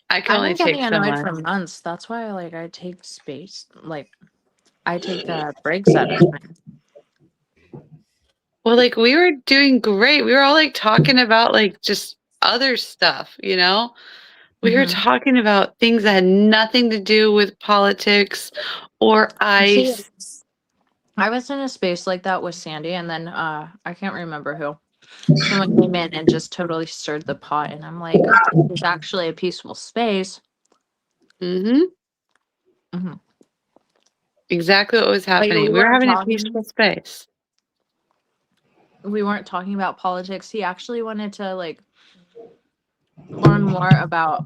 [SPEAKER 14] I can
[SPEAKER 12] I've
[SPEAKER 14] only
[SPEAKER 12] been getting
[SPEAKER 14] take so
[SPEAKER 12] annoyed
[SPEAKER 14] much.
[SPEAKER 12] for months. That's why like I take space. Like I take breaks at a time.
[SPEAKER 14] Well, like we were doing great. We were all like talking about like just other stuff, you know? We were
[SPEAKER 12] Mhm.
[SPEAKER 14] talking about things that had nothing to do with politics or
[SPEAKER 12] See,
[SPEAKER 14] ICE.
[SPEAKER 12] I was in a space like that with Sandy, and then I can't remember who. Someone came in and just totally stirred the pot, and I'm like, this is actually a peaceful space.
[SPEAKER 14] Mm-hmm.
[SPEAKER 12] Mm-hmm.
[SPEAKER 14] Exactly what was
[SPEAKER 12] Like
[SPEAKER 14] happening. We were having a peaceful space.
[SPEAKER 12] We weren't talking about politics. He actually wanted to like learn more about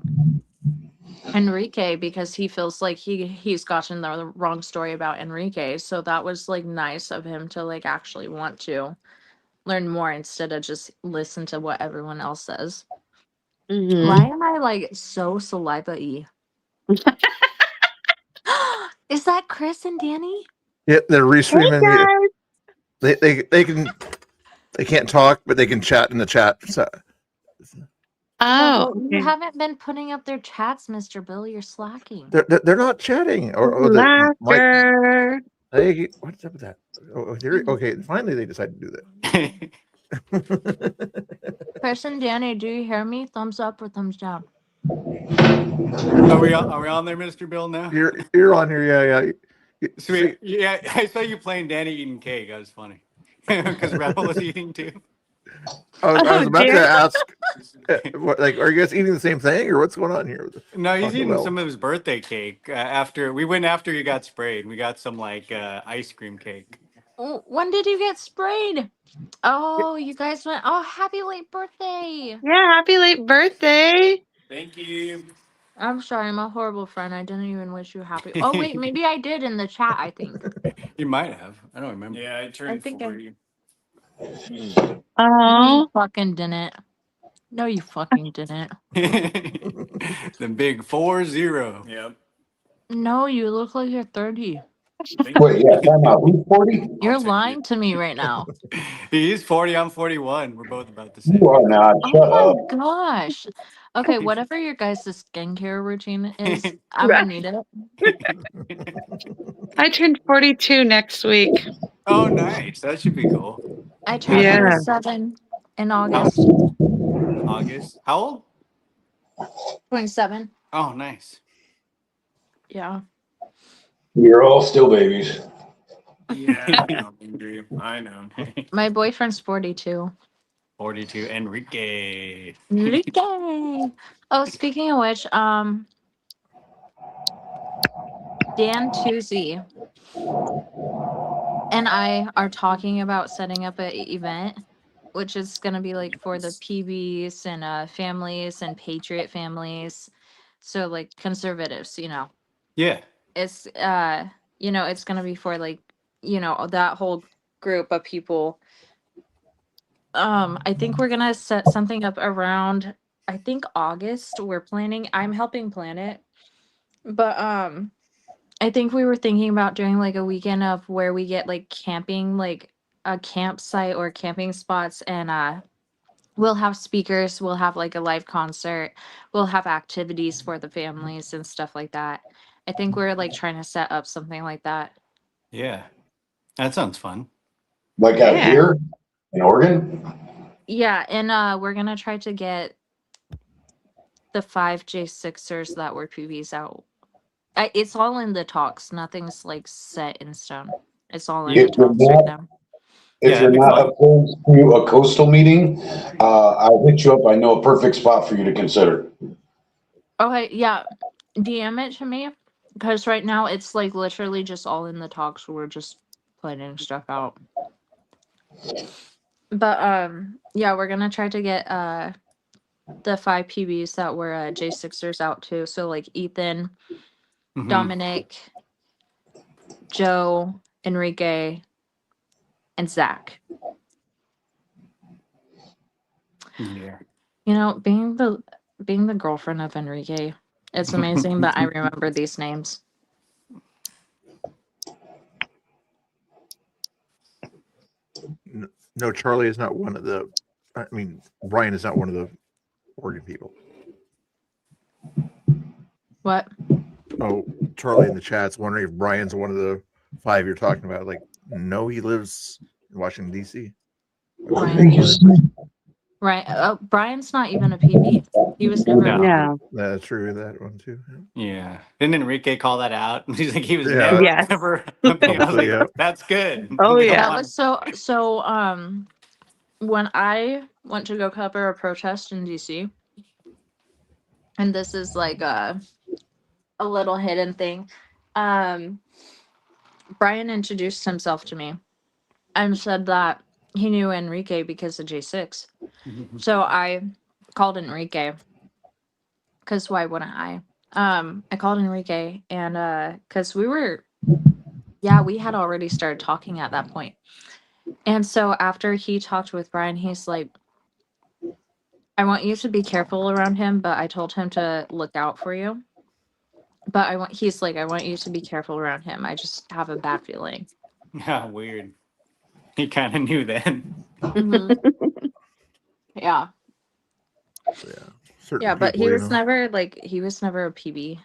[SPEAKER 12] Enrique because he feels like he's gotten the wrong story about Enrique. So that was like nice of him to like actually want to learn more instead of just listen to what everyone else says.
[SPEAKER 14] Mm-hmm.
[SPEAKER 12] Why am I like so saliva-y? Is that Chris and Danny?
[SPEAKER 2] Yeah, they're restreaming.
[SPEAKER 14] Hey guys.
[SPEAKER 2] They can't talk, but they can chat in the chat. So
[SPEAKER 14] Oh,
[SPEAKER 12] well, you haven't been putting up their chats, Mr. Bill. You're slacking.
[SPEAKER 2] they're not chatting. Or
[SPEAKER 14] laughter.
[SPEAKER 2] Hey, what's up with that? Okay, finally they decided to do that.
[SPEAKER 12] Chris and Danny, do you hear me? Thumbs up or thumbs down?
[SPEAKER 7] Are we on there, Mr. Bill, now?
[SPEAKER 2] You're on here, yeah.
[SPEAKER 7] Sweet. Yeah, I saw you playing Danny eating cake. That was funny. Because Rebel was eating too.
[SPEAKER 2] I was about to ask, what, like, are you guys eating the same thing, or what's going on here?
[SPEAKER 7] No, he's
[SPEAKER 2] Taco
[SPEAKER 7] eating
[SPEAKER 2] Bell.
[SPEAKER 7] some of his birthday cake after you got sprayed. We got some like ice cream cake.
[SPEAKER 12] When did you get sprayed? Oh, you guys went. Oh, happy late birthday.
[SPEAKER 14] Yeah, happy late birthday.
[SPEAKER 7] Thank you.
[SPEAKER 12] I'm sorry, I'm a horrible friend. I didn't even wish you happy. Oh, wait, maybe I did in the chat, I think.
[SPEAKER 7] You might have. I don't remember. Yeah, I turned 40.
[SPEAKER 12] No,
[SPEAKER 14] Oh,
[SPEAKER 12] you fucking didn't. No, you fucking didn't.
[SPEAKER 7] The big 40. Yep.
[SPEAKER 12] No, you look like you're 30.
[SPEAKER 10] Wait, yeah, time out. Who's 40?
[SPEAKER 12] You're lying to me right now.
[SPEAKER 7] He's 40. I'm 41. We're both about the
[SPEAKER 10] You
[SPEAKER 7] same
[SPEAKER 10] are
[SPEAKER 7] age.
[SPEAKER 10] not.
[SPEAKER 12] Oh
[SPEAKER 10] Shut
[SPEAKER 12] my
[SPEAKER 10] up.
[SPEAKER 12] gosh. Okay, whatever your guys' skincare routine is, I'm gonna need it.
[SPEAKER 14] I turned 42 next week.
[SPEAKER 7] Oh, nice. That should be cool.
[SPEAKER 12] I turned
[SPEAKER 14] Yeah.
[SPEAKER 12] 27 in
[SPEAKER 7] How,
[SPEAKER 12] August.
[SPEAKER 7] August. How old?
[SPEAKER 12] 27.
[SPEAKER 7] Oh, nice.
[SPEAKER 12] Yeah.
[SPEAKER 10] You're all still babies.
[SPEAKER 7] Yeah, I know, Andrew. I know.
[SPEAKER 12] My boyfriend's 42.
[SPEAKER 7] 42. Enrique.
[SPEAKER 12] Enrique. Oh, speaking of which, Dan Tuesday and I are talking about setting up an event, which is going to be like for the PBs and families and patriot families. So like conservatives,
[SPEAKER 7] Yeah.
[SPEAKER 12] it's it's going to be for like, that whole group of people. I think we're going to set something up around, I think August. We're planning. I'm helping plan it. But I think we were thinking about doing like a weekend of where we get like camping, like a campsite or camping spots, and we'll have speakers, we'll have like a live concert, we'll have activities for the families and stuff like that. I think we're like trying to set up something like that.
[SPEAKER 7] Yeah. That sounds fun.
[SPEAKER 10] Like out here in Oregon?
[SPEAKER 12] Yeah, and we're gonna try to get the 5 J6ers that were PBs out. It's all in the talks. Nothing's like set in stone. It's all in the
[SPEAKER 10] If you're
[SPEAKER 12] talks right
[SPEAKER 10] not,
[SPEAKER 12] now.
[SPEAKER 10] if you're not opposed to a coastal meeting, I'll hit you up. I know a perfect spot for you to consider.
[SPEAKER 12] Okay, yeah. DM it to me because right now it's like literally just all in the talks. We're just planning stuff out. But yeah, we're gonna try to get the 5 PBs that were J6ers out too. So like Ethan, Dominic, Joe, Enrique, and Zach.
[SPEAKER 7] Yeah.
[SPEAKER 12] Being the girlfriend of Enrique, it's amazing that I remember these names.
[SPEAKER 2] No, Charlie is not one of the. I mean, Brian is not one of the Oregon people.
[SPEAKER 12] What?
[SPEAKER 2] Oh, Charlie in the chat's wondering if Brian's one of the 5 you're talking about. Like, no, he lives in Washington D.C.
[SPEAKER 12] Right. Brian's not even a PB. He was never a PB.
[SPEAKER 2] That's true. That one too.
[SPEAKER 7] Yeah. Didn't Enrique call that out? He's like, he was
[SPEAKER 2] Yeah.
[SPEAKER 7] never. I was like,
[SPEAKER 2] yeah.
[SPEAKER 7] that's good.
[SPEAKER 8] Oh,
[SPEAKER 7] We don't
[SPEAKER 8] yeah.
[SPEAKER 12] That
[SPEAKER 7] want-
[SPEAKER 12] was so when I went to go cover a protest in DC, and this is like a little hidden thing, Brian introduced himself to me and said that he knew Enrique because of J6. So I called Enrique because why wouldn't I? I called Enrique and because we had already started talking at that point. And so after he talked with Brian, he's like, I want you to be careful around him, but I told him to look out for you. But he's like, I want you to be careful around him. I just have a bad feeling.
[SPEAKER 7] Yeah, weird. He kind of knew then.
[SPEAKER 12] Yeah.
[SPEAKER 2] Certain
[SPEAKER 12] Yeah, but
[SPEAKER 2] people,
[SPEAKER 12] he
[SPEAKER 2] you
[SPEAKER 12] was
[SPEAKER 2] know.
[SPEAKER 12] never a PB.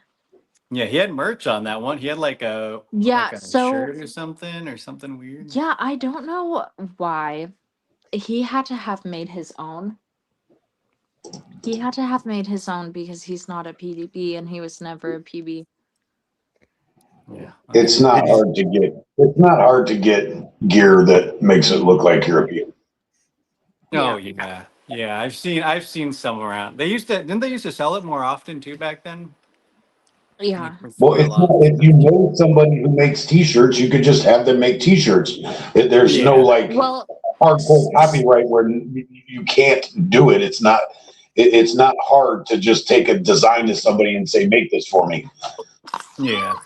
[SPEAKER 7] Yeah, he had merch on that one. He had like a
[SPEAKER 12] so
[SPEAKER 7] shirt or something weird.
[SPEAKER 12] yeah, I don't know why he had to have made his own. He had to have made his own because he's not a PDB and he was never a PB.
[SPEAKER 7] Yeah.
[SPEAKER 10] It's not hard to get. It's not hard to get gear that makes it look like you're a PB.
[SPEAKER 7] Oh yeah. Yeah, I've seen some around. Didn't they used to sell it more often too back then?
[SPEAKER 12] Yeah.
[SPEAKER 10] Well, it's not, if you know somebody who makes T-shirts, you could just have them make T-shirts. There's no like hardcore copyright where you can't do it. It's not. It's not hard to just take a design to somebody and say, "Make this for me."
[SPEAKER 7] Yeah.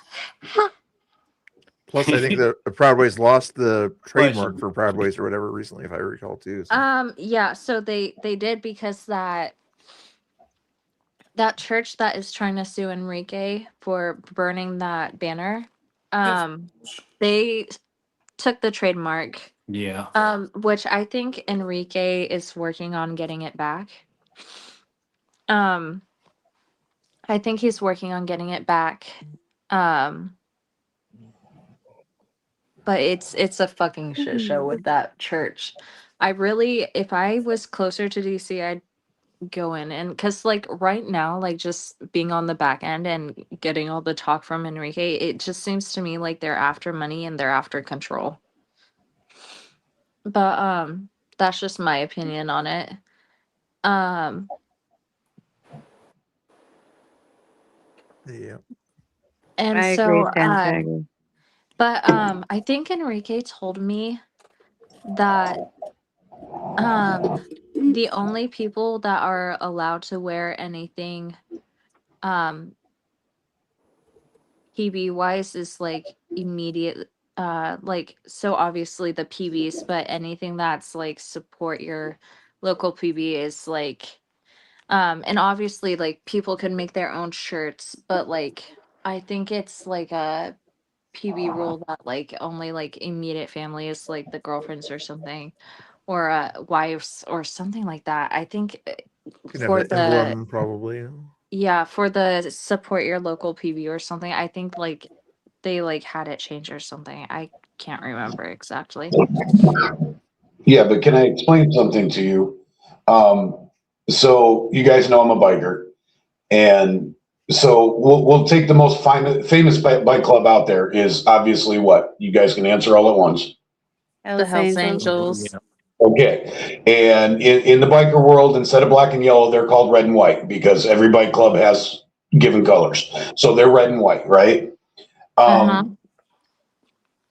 [SPEAKER 2] Plus, I think the Proud Boys lost the trademark for Proud Boys or whatever recently, if I recall too. So.
[SPEAKER 12] Yeah, so they did because that church that is trying to sue Enrique for burning that banner, they took the trademark.
[SPEAKER 7] Yeah.
[SPEAKER 12] Which I think Enrique is working on getting it back. I think he's working on getting it back. Um, but it's a fucking shit show with that church. I really, if I was closer to DC, I'd go in, and because like right now, like just being on the back end and getting all the talk from Enrique, it just seems to me like they're after money and they're after control. But that's just my opinion on it. Um
[SPEAKER 2] Yeah.
[SPEAKER 12] and
[SPEAKER 14] I agree,
[SPEAKER 12] so
[SPEAKER 14] Santa.
[SPEAKER 12] but I think Enrique told me that the only people that are allowed to wear anything PB wise is like immediate, like, so obviously the PBs, but anything that's like support your local PB is like, and obviously like people can make their own shirts, but like I think it's like a PB rule that like only like immediate family is like the girlfriends or something, or wives or something like that. I think
[SPEAKER 2] You can have
[SPEAKER 12] for
[SPEAKER 2] the
[SPEAKER 12] the
[SPEAKER 2] emblem probably.
[SPEAKER 12] yeah, for the support your local PB or something, I think like they like had it changed or something. I can't remember exactly.
[SPEAKER 10] Yeah, but can I explain something to you? So you guys know I'm a biker, and so we'll take the most famous bike club out there is obviously what? You guys can answer all at once.
[SPEAKER 12] The
[SPEAKER 14] Hells
[SPEAKER 12] Hells
[SPEAKER 14] Angels.
[SPEAKER 12] Angels.
[SPEAKER 10] Okay. And in the biker world, instead of black and yellow, they're called red and white because every bike club has given colors. So they're red and white, right?
[SPEAKER 12] Uh-huh.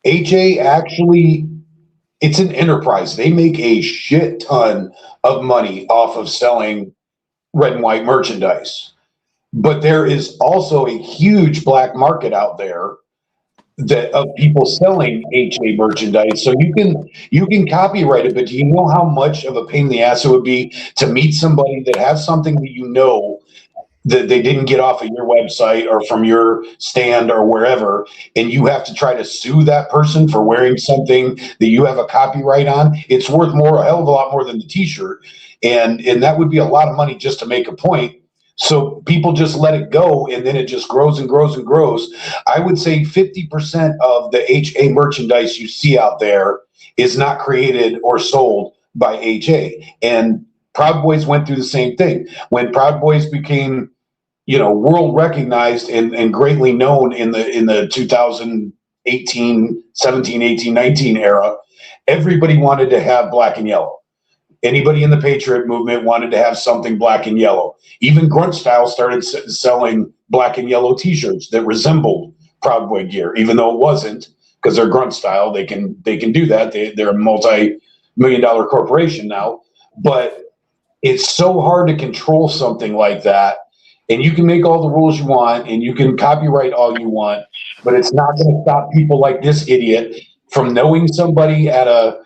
[SPEAKER 10] HA actually, it's an enterprise. They make a shit ton of money off of selling red and white merchandise. But there is also a huge black market out there that of people selling HA merchandise. So you can copyright it, but do you know how much of a pain in the ass it would be to meet somebody that has something that you know that they didn't get off of your website or from your stand or wherever, and you have to try to sue that person for wearing something that you have a copyright on? It's worth more, a hell of a lot more than the t-shirt. And that would be a lot of money just to make a point. So people just let it go, and then it just grows and grows and grows. I would say 50% of the HA merchandise you see out there is not created or sold by HA. And Proud Boys went through the same thing. When Proud Boys became, world recognized and greatly known in the 2018, 17, 18, 19 era, everybody wanted to have black and yellow. Anybody in the Patriot movement wanted to have something black and yellow. Even Grunt Style started selling black and yellow t-shirts that resembled Proud Boy gear, even though it wasn't, because they're Grunt Style. They can do that. They're a multi-million-dollar corporation now. But it's so hard to control something like that. And you can make all the rules you want and you can copyright all you want, but it's not going to stop people like this idiot from knowing somebody at a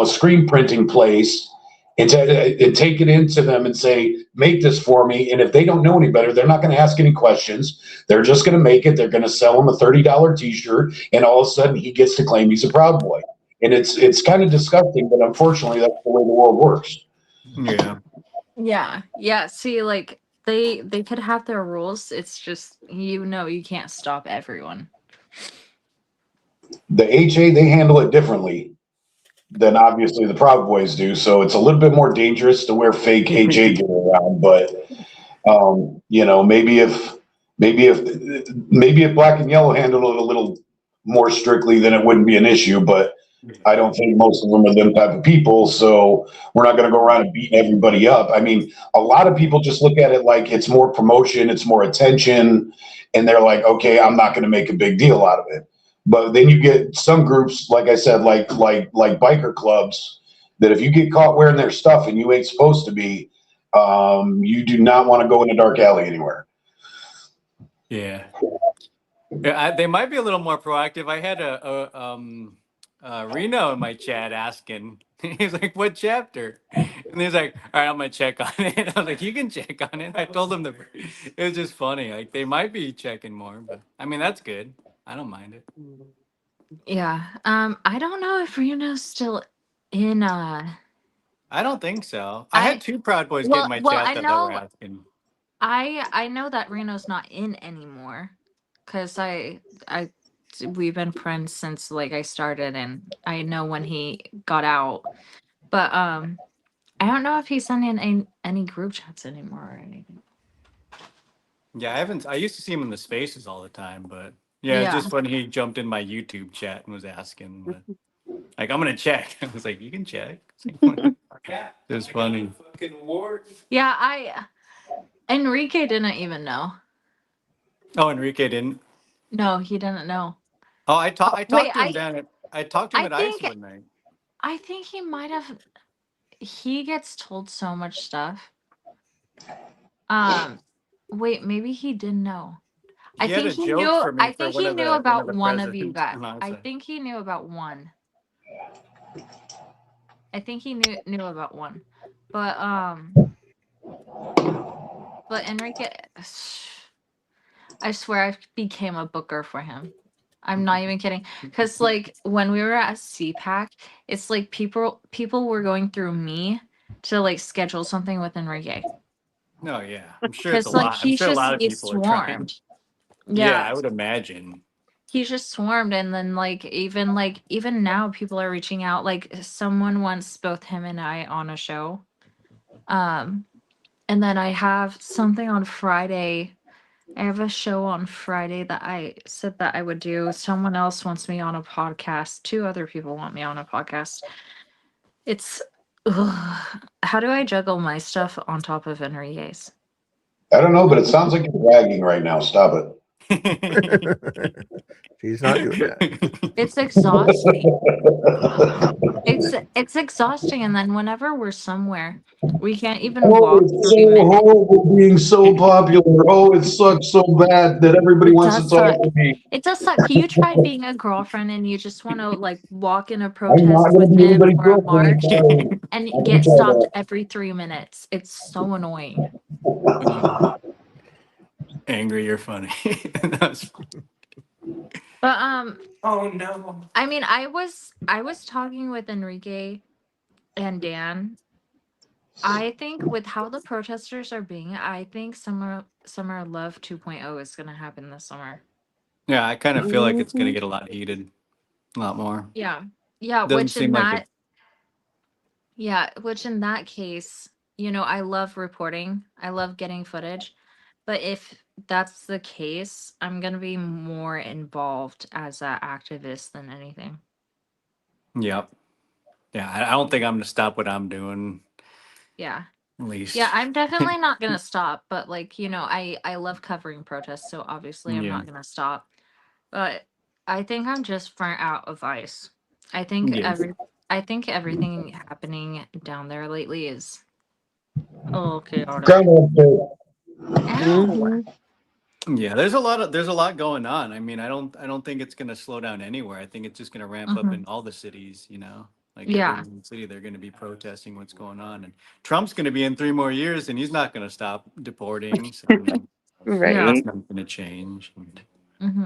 [SPEAKER 10] screen printing place and take it into them and say, make this for me. And if they don't know any better, they're not going to ask any questions. They're just going to make it. They're going to sell him a $30 t-shirt. And all of a sudden he gets to claim he's a Proud Boy. And it's kind of disgusting, but unfortunately that's the way the world works.
[SPEAKER 7] Yeah.
[SPEAKER 12] Yeah. See, like they could have their rules. It's just you can't stop everyone.
[SPEAKER 10] The HA, they handle it differently than obviously the Proud Boys do. So it's a little bit more dangerous to wear fake HA gear around. But maybe if black and yellow handled it a little more strictly, then it wouldn't be an issue. But I don't think most of them are them type of people. So we're not going to go around and beat everybody up. I mean, a lot of people just look at it like it's more promotion, it's more attention. And they're like, okay, I'm not going to make a big deal out of it. But then you get some groups, like I said, like biker clubs, that if you get caught wearing their stuff and you ain't supposed to be, you do not want to go in a dark alley anywhere.
[SPEAKER 7] Yeah. They might be a little more proactive. I had Reno in my chat asking, he's like, what chapter? And he's like, all right, I'm going to check on it. I was like, you can check on it. I told him it was just funny. Like, they might be checking more, but I mean, that's good. I don't mind it.
[SPEAKER 12] Yeah. I don't know if Reno's still in.
[SPEAKER 7] I don't think so. I had two Proud Boys get in my
[SPEAKER 12] Well,
[SPEAKER 7] chat
[SPEAKER 12] I
[SPEAKER 7] that were
[SPEAKER 12] know.
[SPEAKER 7] asking.
[SPEAKER 12] I know that Reno's not in anymore, cause we've been friends since like I started, and I know when he got out. But I don't know if he's in any group chats anymore or anything.
[SPEAKER 7] Yeah, I haven't. I used to see him in the spaces all the time, but yeah, it's
[SPEAKER 12] Yeah.
[SPEAKER 7] just when he jumped in my YouTube chat and was asking, but, like, I'm gonna check. I was like, you can check. It was funny.
[SPEAKER 12] Yeah, Enrique didn't even know.
[SPEAKER 7] Oh, Enrique didn't.
[SPEAKER 12] No, he didn't know.
[SPEAKER 7] Oh, I
[SPEAKER 12] Wait,
[SPEAKER 7] talked to him down at ICE one night.
[SPEAKER 12] I think he might have. He gets told so much stuff. Wait, maybe he didn't know.
[SPEAKER 7] He had a joke for me
[SPEAKER 12] I
[SPEAKER 7] for
[SPEAKER 12] think he knew
[SPEAKER 7] one of
[SPEAKER 12] about
[SPEAKER 7] the
[SPEAKER 12] one of you
[SPEAKER 7] presidents.
[SPEAKER 12] guys.
[SPEAKER 7] And I was
[SPEAKER 12] I
[SPEAKER 7] like,
[SPEAKER 12] think he knew about one. I think he knew about one, but Enrique, I swear I became a booker for him. I'm not even kidding. Cause like when we were at CPAC, it's like people were going through me to like schedule something with Enrique.
[SPEAKER 7] no, yeah, I'm sure it's a
[SPEAKER 12] Cause like
[SPEAKER 7] lot. I'm sure a lot of
[SPEAKER 12] he's
[SPEAKER 7] people are trying.
[SPEAKER 12] swarmed.
[SPEAKER 7] Yeah,
[SPEAKER 12] Yeah.
[SPEAKER 7] I would imagine.
[SPEAKER 12] He just swarmed, and then even now people are reaching out. Like someone wants both him and I on a show. And then I have something on Friday. I have a show on Friday that I said that I would do. Someone else wants me on a podcast. Two other people want me on a podcast. It's how do I juggle my stuff on top of Enrique's?
[SPEAKER 10] I don't know, but it sounds like you're bragging right now. Stop it.
[SPEAKER 2] She's not doing that.
[SPEAKER 12] It's exhausting. It's exhausting, and then whenever we're somewhere, we can't even
[SPEAKER 10] Oh,
[SPEAKER 12] walk
[SPEAKER 10] it's
[SPEAKER 12] 30
[SPEAKER 10] so
[SPEAKER 12] minutes.
[SPEAKER 10] horrible being so popular. Oh, it sucks so bad that everybody
[SPEAKER 12] It
[SPEAKER 10] wants to
[SPEAKER 12] does
[SPEAKER 10] talk
[SPEAKER 12] suck.
[SPEAKER 10] to me.
[SPEAKER 12] It does suck. You try being a girlfriend and you just want to like walk in a
[SPEAKER 10] I'm
[SPEAKER 12] protest
[SPEAKER 10] not going
[SPEAKER 12] with
[SPEAKER 10] to be
[SPEAKER 12] him
[SPEAKER 10] anybody's
[SPEAKER 12] or a
[SPEAKER 10] girlfriend.
[SPEAKER 12] march
[SPEAKER 10] Sorry.
[SPEAKER 12] and
[SPEAKER 10] I can
[SPEAKER 12] get
[SPEAKER 10] try
[SPEAKER 12] stopped
[SPEAKER 10] that.
[SPEAKER 12] every 3 minutes. It's so annoying.
[SPEAKER 7] Angry, you're funny. That's
[SPEAKER 12] But
[SPEAKER 7] oh no.
[SPEAKER 12] I mean, I was talking with Enrique and Dan. I think with how the protesters are being, I think summer love 2.0 is going to happen this summer.
[SPEAKER 7] Yeah, I kind of feel like it's gonna get a lot heated, a lot more.
[SPEAKER 12] Yeah. Yeah,
[SPEAKER 7] Doesn't seem like it.
[SPEAKER 12] which in that case, I love reporting. I love getting footage. But if that's the case, I'm going to be more involved as an activist than anything.
[SPEAKER 7] Yep. Yeah, I don't think I'm gonna stop what I'm doing.
[SPEAKER 12] Yeah.
[SPEAKER 7] At least.
[SPEAKER 12] Yeah, I'm definitely not going to stop, but like, I love covering protests, so obviously I'm
[SPEAKER 7] Yeah.
[SPEAKER 12] not going to stop. But I think I'm just burnt out of ICE. I think
[SPEAKER 7] Yeah.
[SPEAKER 12] everything happening down there lately is a little chaotic.
[SPEAKER 10] Kind of,
[SPEAKER 12] Ow.
[SPEAKER 7] Yeah, there's a lot going on. I mean, I don't think it's gonna slow down anywhere. I think it's just gonna ramp up in all the cities, Like
[SPEAKER 12] Yeah.
[SPEAKER 7] every city they're gonna be protesting what's going on. And Trump's gonna be in 3 more years and he's not gonna stop deporting. So that's not gonna change. And
[SPEAKER 12] Mm-hmm.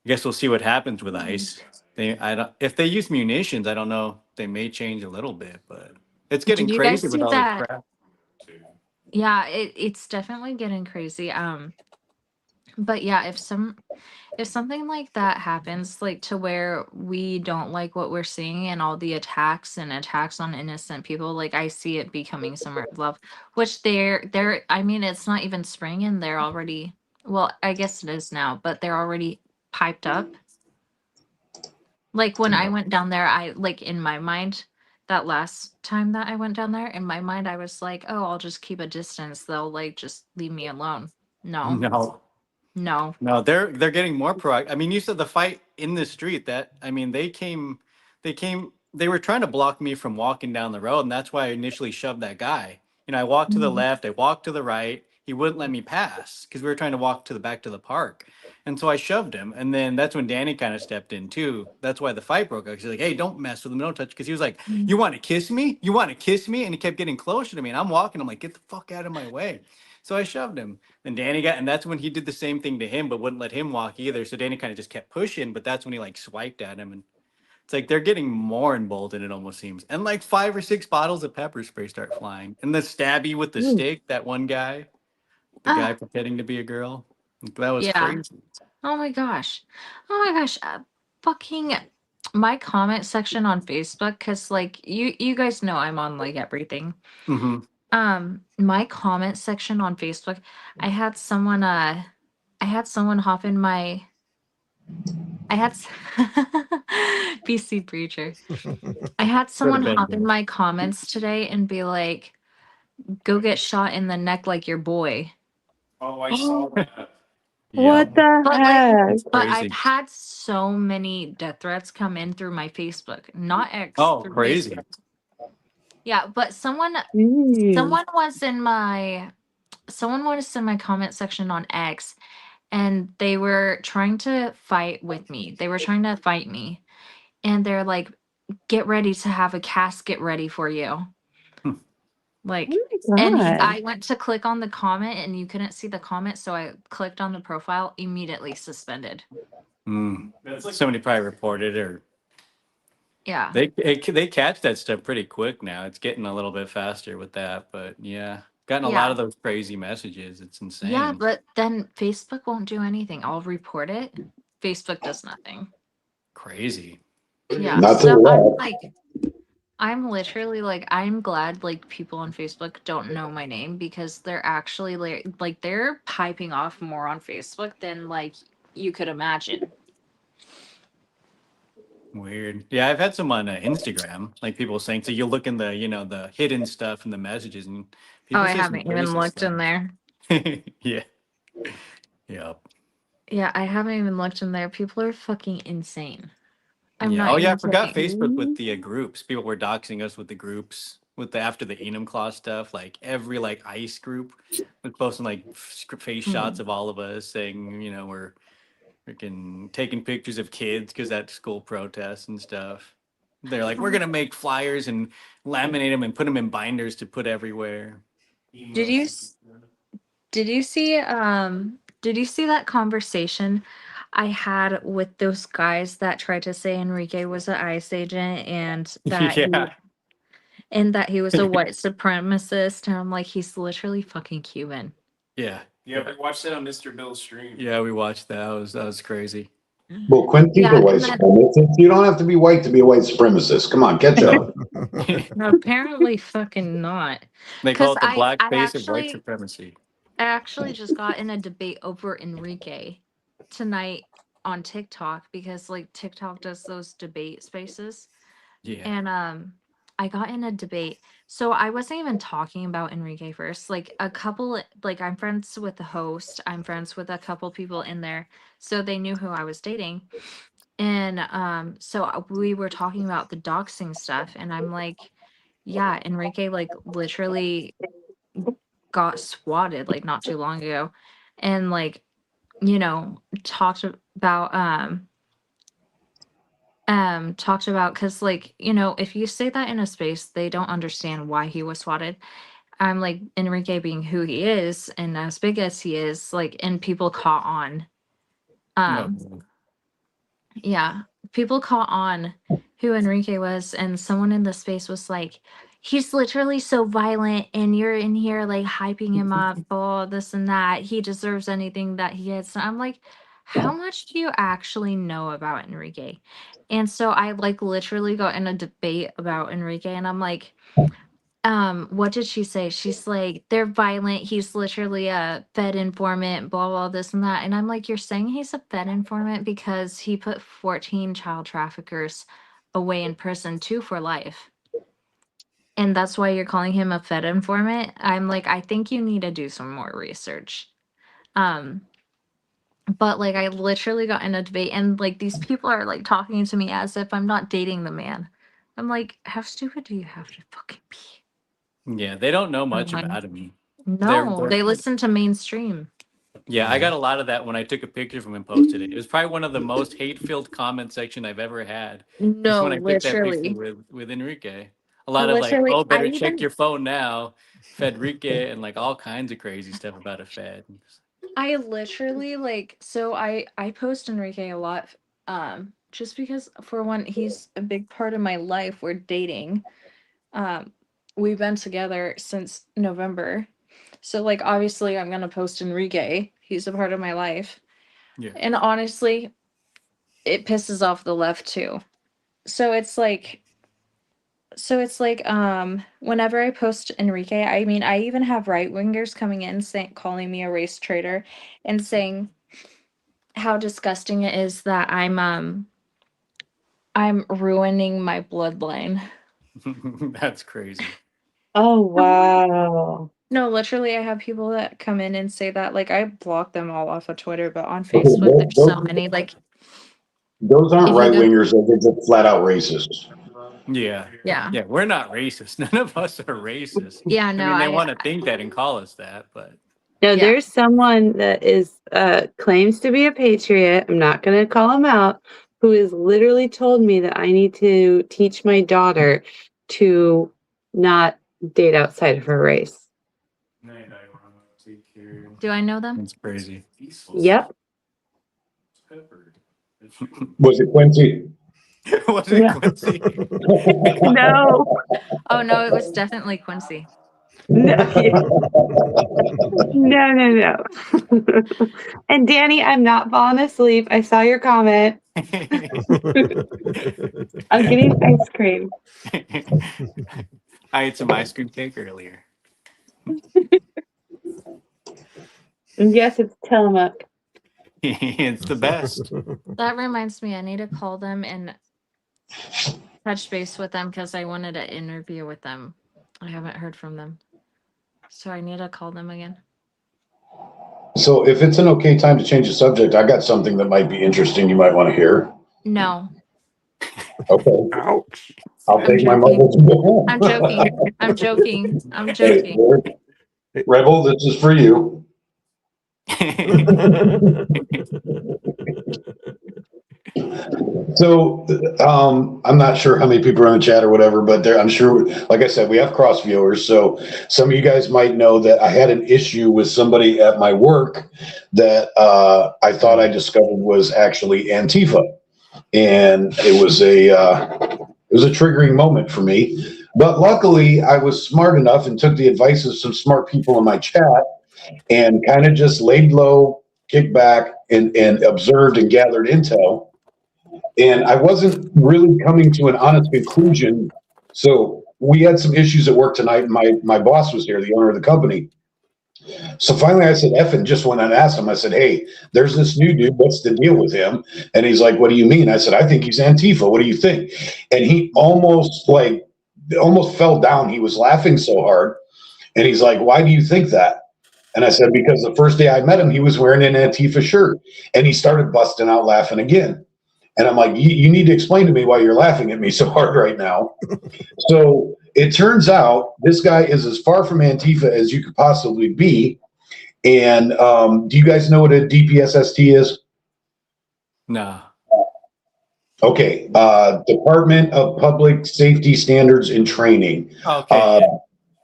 [SPEAKER 7] I guess we'll see what happens with ICE. If they use munitions, I don't know. They may change a little bit, but it's getting
[SPEAKER 12] Did you guys
[SPEAKER 7] crazy with
[SPEAKER 12] see
[SPEAKER 7] all the
[SPEAKER 12] that?
[SPEAKER 7] crap.
[SPEAKER 12] Yeah, it's definitely getting crazy. But yeah, if something like that happens, like to where we don't like what we're seeing and all the attacks on innocent people, like I see it becoming summer of love, which I mean, it's not even spring and they're already, well, I guess it is now, but they're already piped up. Like when I went down there, I like in my mind, that last time that I went down there, in my mind, I was like, oh, I'll just keep a distance. They'll like just leave me alone. No.
[SPEAKER 7] No.
[SPEAKER 12] No.
[SPEAKER 7] No, they're getting more proactive. I mean, you said the fight in the street that I mean, they were trying to block me from walking down the road, and that's why I initially shoved that guy. I walked to the left, I walked to the right. He wouldn't let me pass because we were trying to walk to the back to the park. And so I shoved him. And then that's when Danny kind of stepped in too. That's why the fight broke out. He's like, hey, don't mess with him, don't touch. Because he was like, you want to kiss me? You want to kiss me? And he kept getting closer to me. And I'm walking. I'm like, get the fuck out of my way. So I shoved him. And Danny and that's when he did the same thing to him, but wouldn't let him walk either. So Danny kind of just kept pushing, but that's when he like swiped at him. And it's like they're getting more emboldened, it almost seems. And like 5 or 6 bottles of pepper spray start flying. And the stabby with the stick, that one guy, the guy pretending to be a girl. That was
[SPEAKER 12] Yeah.
[SPEAKER 7] crazy.
[SPEAKER 12] Oh my gosh. Oh my gosh. Fucking my comment section on Facebook, because like you guys know I'm on like everything.
[SPEAKER 7] Mm-hmm.
[SPEAKER 12] My comment section on Facebook, I had someone hop in my BC preacher. I had someone
[SPEAKER 7] been
[SPEAKER 12] hop in
[SPEAKER 7] good.
[SPEAKER 12] my comments today and be like, go get shot in the neck like your boy.
[SPEAKER 7] Oh, I saw that.
[SPEAKER 14] What the
[SPEAKER 12] But
[SPEAKER 14] heck?
[SPEAKER 12] but I've had so many death threats come in through my Facebook, not X.
[SPEAKER 7] Oh,
[SPEAKER 12] Through
[SPEAKER 7] crazy.
[SPEAKER 12] Facebook. Yeah, but someone was in my comment section on X, and they were trying to fight with me. They were trying to fight me, and they're like, "Get ready to have a casket ready for you." Like, and I went to click on the comment, and you couldn't see the comment, so I clicked on the profile. Immediately suspended.
[SPEAKER 7] Somebody probably reported, or
[SPEAKER 12] Yeah.
[SPEAKER 7] they catch that stuff pretty quick now. It's getting a little bit faster with that, but yeah, gotten a lot
[SPEAKER 12] Yeah.
[SPEAKER 7] of those crazy messages. It's insane.
[SPEAKER 12] Yeah, but then Facebook won't do anything. I'll report it. Facebook does nothing.
[SPEAKER 7] Crazy.
[SPEAKER 12] Yeah.
[SPEAKER 10] Not to the
[SPEAKER 12] So I'm
[SPEAKER 10] left.
[SPEAKER 12] like, I'm literally like, I'm glad like people on Facebook don't know my name, because they're actually like they're piping off more on Facebook than like you could imagine.
[SPEAKER 7] Weird. Yeah, I've had some on Instagram, like people saying, so you look in the, the hidden stuff in the messages, and
[SPEAKER 12] Oh,
[SPEAKER 7] people
[SPEAKER 12] I
[SPEAKER 7] say some
[SPEAKER 12] haven't even
[SPEAKER 7] crazy
[SPEAKER 12] looked in
[SPEAKER 7] stuff.
[SPEAKER 12] there.
[SPEAKER 7] Yeah. Yep.
[SPEAKER 12] Yeah, I haven't even looked in there. People are fucking insane. I'm
[SPEAKER 7] Yeah.
[SPEAKER 12] not
[SPEAKER 7] Oh, yeah. I
[SPEAKER 12] even
[SPEAKER 7] forgot
[SPEAKER 12] kidding.
[SPEAKER 7] Facebook with the groups. People were doxing us with the groups with the after the Enum Claw stuff. Like every like ICE group was posting like face shots of all of us saying, we're freaking taking pictures of kids because that's school protests and stuff. They're like, we're gonna make flyers and laminate them and put them in binders to put everywhere.
[SPEAKER 12] Did you see that conversation I had with those guys that tried to say Enrique was an ICE agent and that
[SPEAKER 7] Yeah.
[SPEAKER 12] he was a white supremacist, and I'm like, he's literally fucking Cuban.
[SPEAKER 7] Yeah.
[SPEAKER 11] Yeah, we watched that on Mr. Bill's stream.
[SPEAKER 7] Yeah, we watched that. That was crazy.
[SPEAKER 10] Well, Quincy's
[SPEAKER 12] Yeah,
[SPEAKER 10] a white
[SPEAKER 12] and then-
[SPEAKER 10] supremacist. You don't have to be white to be a white supremacist. Come on, catch up.
[SPEAKER 12] Apparently fucking not.
[SPEAKER 7] They call it the
[SPEAKER 12] I
[SPEAKER 7] black face of white
[SPEAKER 12] actually
[SPEAKER 7] supremacy.
[SPEAKER 12] I actually just got in a debate over Enrique tonight on TikTok, because like TikTok does those debate spaces.
[SPEAKER 7] Yeah.
[SPEAKER 12] And I got in a debate. So I wasn't even talking about Enrique first. Like a couple, like I'm friends with the host. I'm friends with a couple people in there. So they knew who I was dating. And so we were talking about the doxing stuff, and I'm like, yeah, Enrique like literally got swatted like not too long ago, and like, talked about, because like, if you say that in a space, they don't understand why he was swatted. I'm like, Enrique being who he is and as big as he is, like, and people caught on. Yeah, people caught on who Enrique was, and someone in the space was like, he's literally so violent, and you're in here like hyping him up, blah, this and that. He deserves anything that he gets. So I'm like, how much do you actually know about Enrique? And so I like literally got in a debate about Enrique, and I'm like, what did she say? She's like, they're violent. He's literally a Fed informant, blah, blah, this and that. And I'm like, you're saying he's a Fed informant because he put 14 child traffickers away in prison, 2 for life. And that's why you're calling him a Fed informant? I'm like, I think you need to do some more research. But like, I literally got in a debate, and like, these people are like talking to me as if I'm not dating the man. I'm like, how stupid do you have to fucking be?
[SPEAKER 7] Yeah, they don't know much
[SPEAKER 12] Like,
[SPEAKER 7] about him.
[SPEAKER 12] no, they listen to mainstream.
[SPEAKER 7] Yeah, I got a lot of that when I took a picture of him and posted it. It was probably one of the most hate-filled comment section I've ever had.
[SPEAKER 12] No,
[SPEAKER 7] When I took that
[SPEAKER 12] literally.
[SPEAKER 7] picture with Enrique. A lot of like,
[SPEAKER 12] Literally,
[SPEAKER 7] oh,
[SPEAKER 12] I
[SPEAKER 7] better check
[SPEAKER 12] even
[SPEAKER 7] your phone now. Federica and like all kinds of crazy stuff about a Fed.
[SPEAKER 12] I literally so I post Enrique a lot, just because for one, he's a big part of my life. We're dating. We've been together since November. So like obviously I'm gonna post Enrique. He's a part of my life.
[SPEAKER 7] Yeah.
[SPEAKER 12] And honestly, it pisses off the left too. So it's like whenever I post Enrique, I mean I even have right wingers coming in calling me a race traitor and saying how disgusting it is that I'm ruining my bloodline.
[SPEAKER 7] That's crazy.
[SPEAKER 14] Oh wow.
[SPEAKER 12] No, literally, I have people that come in and say that. Like, I block them all off of Twitter, but on Facebook, there's so many. Like,
[SPEAKER 10] Those aren't
[SPEAKER 12] if you
[SPEAKER 10] right
[SPEAKER 12] go,
[SPEAKER 10] wingers. They're just flat out racist.
[SPEAKER 7] Yeah.
[SPEAKER 12] Yeah.
[SPEAKER 7] Yeah. We're not racist. None of us are racist.
[SPEAKER 12] Yeah, no,
[SPEAKER 7] I mean, they
[SPEAKER 12] I-
[SPEAKER 7] want to think that and call us that, but
[SPEAKER 14] No,
[SPEAKER 12] Yeah.
[SPEAKER 14] there's someone that is claims to be a patriot. I'm not going to call him out. Who has literally told me that I need to teach my daughter to not date outside of her race.
[SPEAKER 12] do I know them?
[SPEAKER 7] it's crazy.
[SPEAKER 14] Yep.
[SPEAKER 10] Was it Quincy?
[SPEAKER 7] Was it Quincy?
[SPEAKER 14] No.
[SPEAKER 12] Oh no, it was definitely Quincy.
[SPEAKER 14] No. No. And Danny, I'm not falling asleep. I saw your comment. I'm getting ice cream.
[SPEAKER 7] I ate some ice cream cake earlier.
[SPEAKER 14] And yes, it's Tillamook.
[SPEAKER 7] It's the best.
[SPEAKER 12] That reminds me, I need to call them and touch base with them because I wanted an interview with them. I haven't heard from them, so I need to call them again.
[SPEAKER 10] So if it's an okay time to change the subject, I got something that might be interesting you might want to hear.
[SPEAKER 12] No,
[SPEAKER 10] Okay.
[SPEAKER 2] Ouch.
[SPEAKER 10] I'll take my muzzle to go home.
[SPEAKER 12] I'm joking. I'm joking. I'm
[SPEAKER 10] Hey,
[SPEAKER 12] joking.
[SPEAKER 10] Rebel, this is for you. So I'm not sure how many people are in the chat or whatever, but I'm sure, like I said, we have cross viewers. So some of you guys might know that I had an issue with somebody at my work that I thought I discovered was actually Antifa. And it was a triggering moment for me. But luckily, I was smart enough and took the advice of some smart people in my chat and kind of just laid low, kicked back, and observed and gathered intel. And I wasn't really coming to an honest conclusion. So we had some issues at work tonight, and my boss was here, the owner of the company. So finally I said, F, and just went and asked him, I said, hey, there's this new dude, what's the deal with him? And he's like, what do you mean? I said, I think he's Antifa. What do you think? And he almost fell down. He was laughing so hard. And he's like, why do you think that? And I said, because the first day I met him, he was wearing an Antifa shirt. And he started busting out laughing again. And I'm like, you need to explain to me why you're laughing at me so hard right now. So it turns out this guy is as far from Antifa as you could possibly be. And do you guys know what a DPSST is?
[SPEAKER 7] No.
[SPEAKER 10] Okay. Department of Public Safety Standards and Training.
[SPEAKER 7] Okay.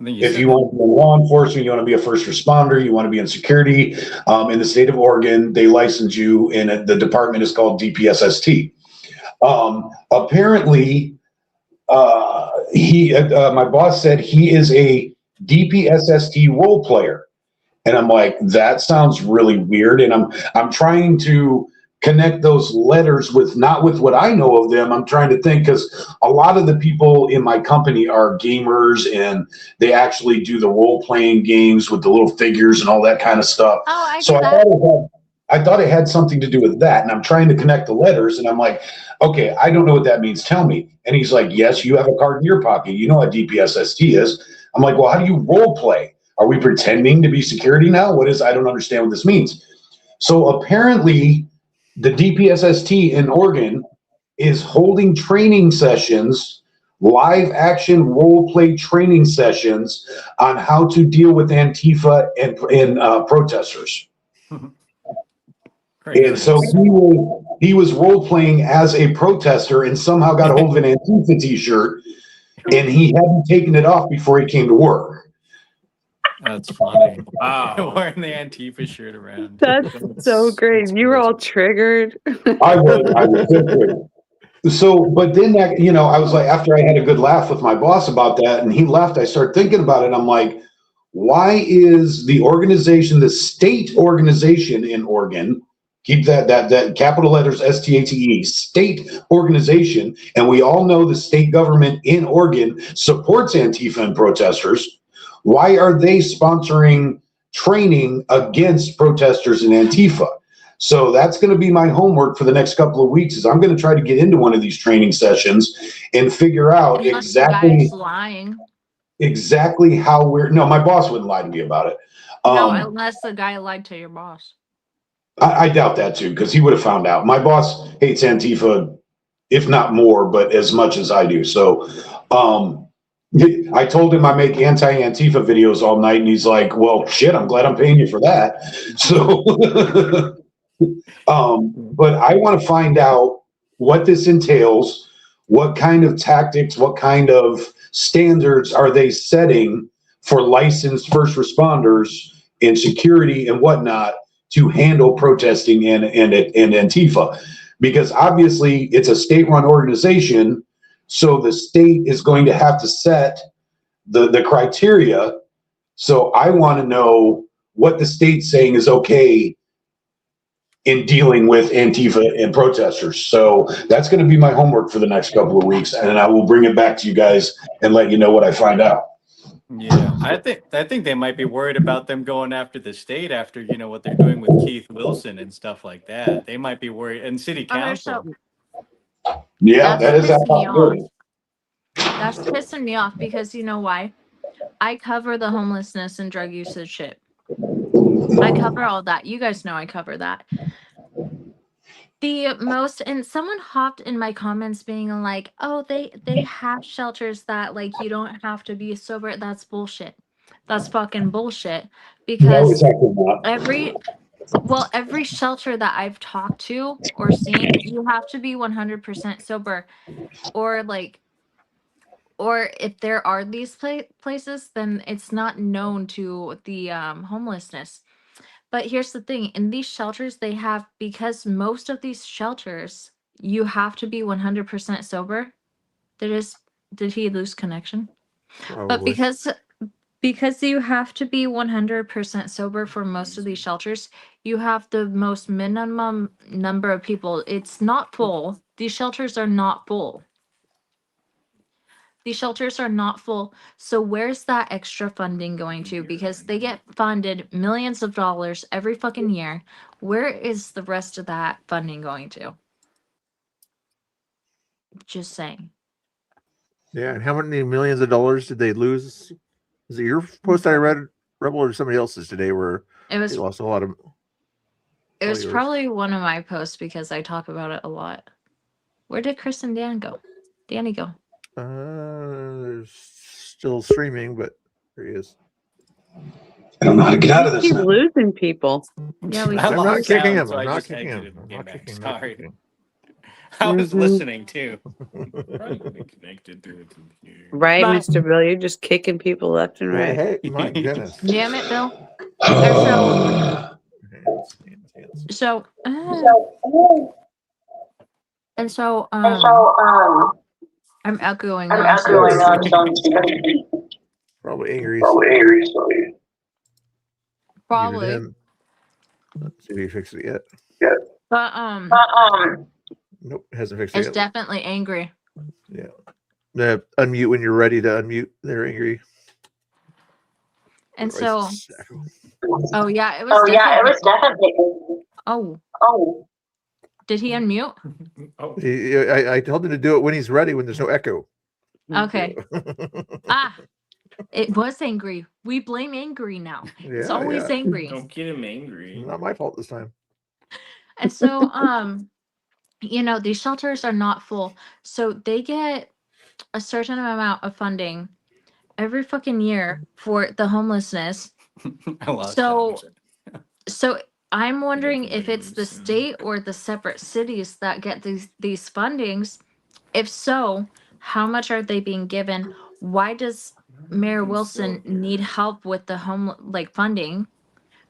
[SPEAKER 10] If you want to be in law enforcement, you want to be a first responder, you want to be in security, in the state of Oregon, they license you, and the department is called DPSST. Apparently, my boss said he is a DPSST role player, and I'm like, that sounds really weird, and I'm trying to connect those letters not with what I know of them. I'm trying to think, because a lot of the people in my company are gamers and they actually do the role-playing games with the little figures and all that kind of stuff.
[SPEAKER 12] Oh, I
[SPEAKER 10] So
[SPEAKER 12] do that.
[SPEAKER 10] I thought it had something to do with that, and I'm trying to connect the letters, and I'm like, okay, I don't know what that means. Tell me. And he's like, yes, you have a card in your pocket. You know what DPSST is. I'm like, well, how do you role play? Are we pretending to be security now? I don't understand what this means. So apparently the DPSST in Oregon is holding training sessions, live action role play training sessions on how to deal with Antifa and protesters. And so he was role playing as a protester and somehow got a hold of an Antifa t-shirt, and he hadn't taken it off before he came to work.
[SPEAKER 7] That's funny.
[SPEAKER 11] Wow.
[SPEAKER 7] Wearing the Antifa shirt around.
[SPEAKER 14] That's so great. You were all triggered.
[SPEAKER 10] I was so triggered. So, but then that, I was like, after I had a good laugh with my boss about that and he left, I started thinking about it. I'm like, why is the organization, the state organization in Oregon, keep that capital letters STATE, state organization, and we all know the state government in Oregon supports Antifa and protesters. Why are they sponsoring training against protesters and Antifa? So that's going to be my homework for the next couple of weeks is I'm going to try to get into one of these training sessions and figure out
[SPEAKER 12] Unless the guy is lying.
[SPEAKER 10] exactly how no, my boss wouldn't lie to me about it.
[SPEAKER 12] No, unless the guy lied to your boss.
[SPEAKER 10] I doubt that too, because he would have found out. My boss hates Antifa, if not more, but as much as I do. So I told him I make anti-Antifa videos all night, and he's like, well, shit, I'm glad I'm paying you for that. So but I want to find out what this entails, what kind of tactics, what kind of standards are they setting for licensed first responders and security and whatnot to handle protesting and Antifa. Because obviously it's a state-run organization, so the state is going to have to set the criteria. So I want to know what the state's saying is okay in dealing with Antifa and protesters. So that's going to be my homework for the next couple of weeks, and I will bring it back to you guys and let you know what I find out.
[SPEAKER 7] Yeah, I think they might be worried about them going after the state after what they're doing with Keith Wilson and stuff like that. They might be worried, and city council.
[SPEAKER 10] Yeah, that is that possibility.
[SPEAKER 12] That's pissing me off because you know why? I cover the homelessness and drug usage shit. I cover all that. You guys know I cover that. The most, and someone hopped in my comments being like, oh, they have shelters that like you don't have to be sober. That's bullshit. That's fucking bullshit. Because every shelter that I've talked to or seen, you have to be 100% sober. Or if there are these places, then it's not known to the homelessness. But here's the thing, in these shelters, they have, because most of these shelters, you have to be 100% sober. Did he lose connection?
[SPEAKER 2] Probably.
[SPEAKER 12] But because you have to be 100% sober for most of these shelters, you have the most minimum number of people. It's not full. These shelters are not full. These shelters are not full. So where's that extra funding going to? Because they get funded millions of dollars every fucking year. Where is the rest of that funding going to? Just saying.
[SPEAKER 2] Yeah, and how many millions of dollars did they lose? Is it your post I read, Rebel, or somebody else's today where
[SPEAKER 12] It was
[SPEAKER 2] they lost a lot of...
[SPEAKER 12] It was probably one of my posts because I talk about it a lot. Where did Chris and Dan go? Danny go?
[SPEAKER 2] They're still streaming, but there he is.
[SPEAKER 10] I don't know how to get out of this.
[SPEAKER 14] Keep losing people.
[SPEAKER 12] Yeah, we.
[SPEAKER 2] I'm not kicking him.
[SPEAKER 7] So
[SPEAKER 2] I'm
[SPEAKER 7] I
[SPEAKER 2] not
[SPEAKER 7] just
[SPEAKER 2] kicking him.
[SPEAKER 7] exited and
[SPEAKER 2] I'm
[SPEAKER 7] came
[SPEAKER 2] not
[SPEAKER 7] back.
[SPEAKER 2] kicking. Not
[SPEAKER 7] Sorry.
[SPEAKER 2] kicking.
[SPEAKER 7] I was
[SPEAKER 14] Mhm.
[SPEAKER 7] listening too. Probably connected to the computer.
[SPEAKER 14] Right,
[SPEAKER 12] But-
[SPEAKER 14] Mr. Bill, you're just kicking people left and right.
[SPEAKER 2] Hey, my goodness.
[SPEAKER 12] Damn it, Bill. So, and so, I'm echoing on something.
[SPEAKER 2] Probably angry.
[SPEAKER 12] Probably.
[SPEAKER 2] Let's see if he fixed it yet.
[SPEAKER 12] But
[SPEAKER 2] Nope, hasn't fixed it
[SPEAKER 12] it's
[SPEAKER 2] yet.
[SPEAKER 12] definitely angry.
[SPEAKER 2] Yeah. Unmute when you're ready to unmute. They're angry.
[SPEAKER 12] And
[SPEAKER 2] Otherwise,
[SPEAKER 12] so, oh yeah, it was definitely. Oh. Did he unmute?
[SPEAKER 2] I told him to do it when he's ready, when there's no echo.
[SPEAKER 12] Okay. It was angry. We blame angry now. It's
[SPEAKER 2] Yeah,
[SPEAKER 12] always
[SPEAKER 2] yeah.
[SPEAKER 12] angry.
[SPEAKER 11] Don't get him angry.
[SPEAKER 2] Not my fault this time.
[SPEAKER 12] And so, these shelters are not full. So they get a certain amount of funding every fucking year for the homelessness.
[SPEAKER 7] I lost
[SPEAKER 12] So I'm wondering if it's the state or the separate cities that get these fundings. If so, how much are they being given? Why does Mayor Wilson need help with the funding,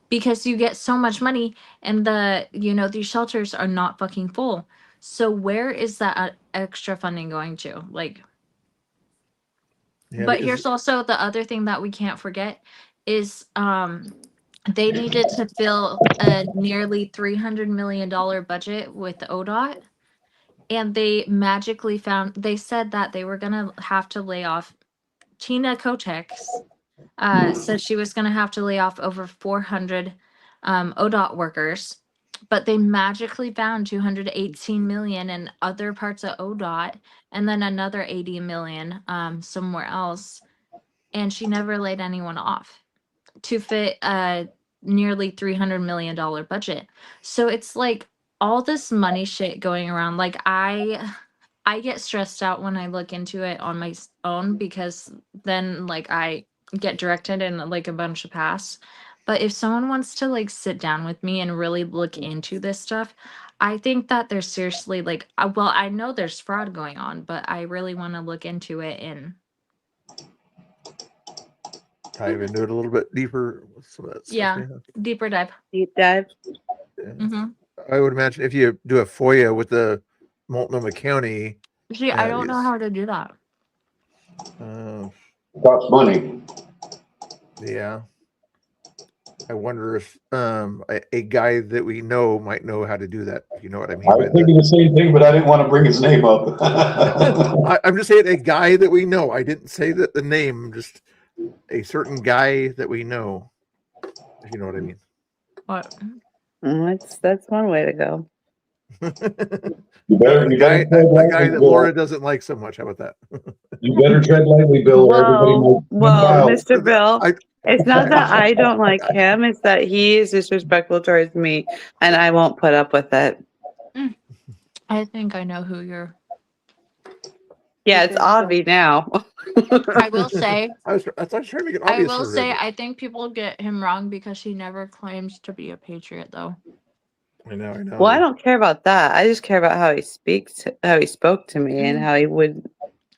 [SPEAKER 12] because you get so much money and these shelters are not fucking full. So where is that extra funding going to?
[SPEAKER 2] Yeah,
[SPEAKER 12] But
[SPEAKER 2] because
[SPEAKER 12] here's also the other thing that we can't forget is they needed to fill a nearly $300 million budget with ODOT, and they said that they were gonna have to lay off. Tina Kotex said she was gonna have to lay off over 400 ODOT workers, but they magically found 218 million in other parts of ODOT, and then another 80 million somewhere else, and she never laid anyone off to fit a nearly $300 million budget. So it's like all this money shit going around. Like I get stressed out when I look into it on my own, because then I get directed in a bunch of paths. But if someone wants to sit down with me and really look into this stuff, I think that there's seriously I know there's fraud going on, but I really want to look into it and
[SPEAKER 2] dive into it a little bit deeper. Some of that stuff,
[SPEAKER 12] deeper dive.
[SPEAKER 5] Deep dive.
[SPEAKER 12] Mm-hmm.
[SPEAKER 2] I would imagine if you do a FOIA with the Multnomah County.
[SPEAKER 12] See, I don't know how to do that.
[SPEAKER 10] Costs money.
[SPEAKER 2] Yeah. I wonder if a guy that we know might know how to do that. If you know what I mean.
[SPEAKER 10] I was thinking the same thing, but I didn't want to bring his name up.
[SPEAKER 2] I'm just saying a guy that we know. I didn't say that the name, just a certain guy that we know. If you know what I mean.
[SPEAKER 12] What?
[SPEAKER 5] That's one way to go.
[SPEAKER 10] You better,
[SPEAKER 2] a guy that Laura doesn't like so much. How about that?
[SPEAKER 10] You better tread lightly, Bill. Or everybody
[SPEAKER 5] Whoa, Mr. Bill. It's not that I don't like him, it's that he is disrespectful towards me, and I won't put up with it.
[SPEAKER 12] I think I know who you're.
[SPEAKER 5] Yeah, it's Avi now.
[SPEAKER 12] I will say.
[SPEAKER 2] I was trying to make it
[SPEAKER 12] I
[SPEAKER 2] obvious.
[SPEAKER 12] will say, I think people get him wrong because he never claims to be a patriot, though.
[SPEAKER 2] I know.
[SPEAKER 5] Well, I don't care about that. I just care about how he spoke to me, and how he would,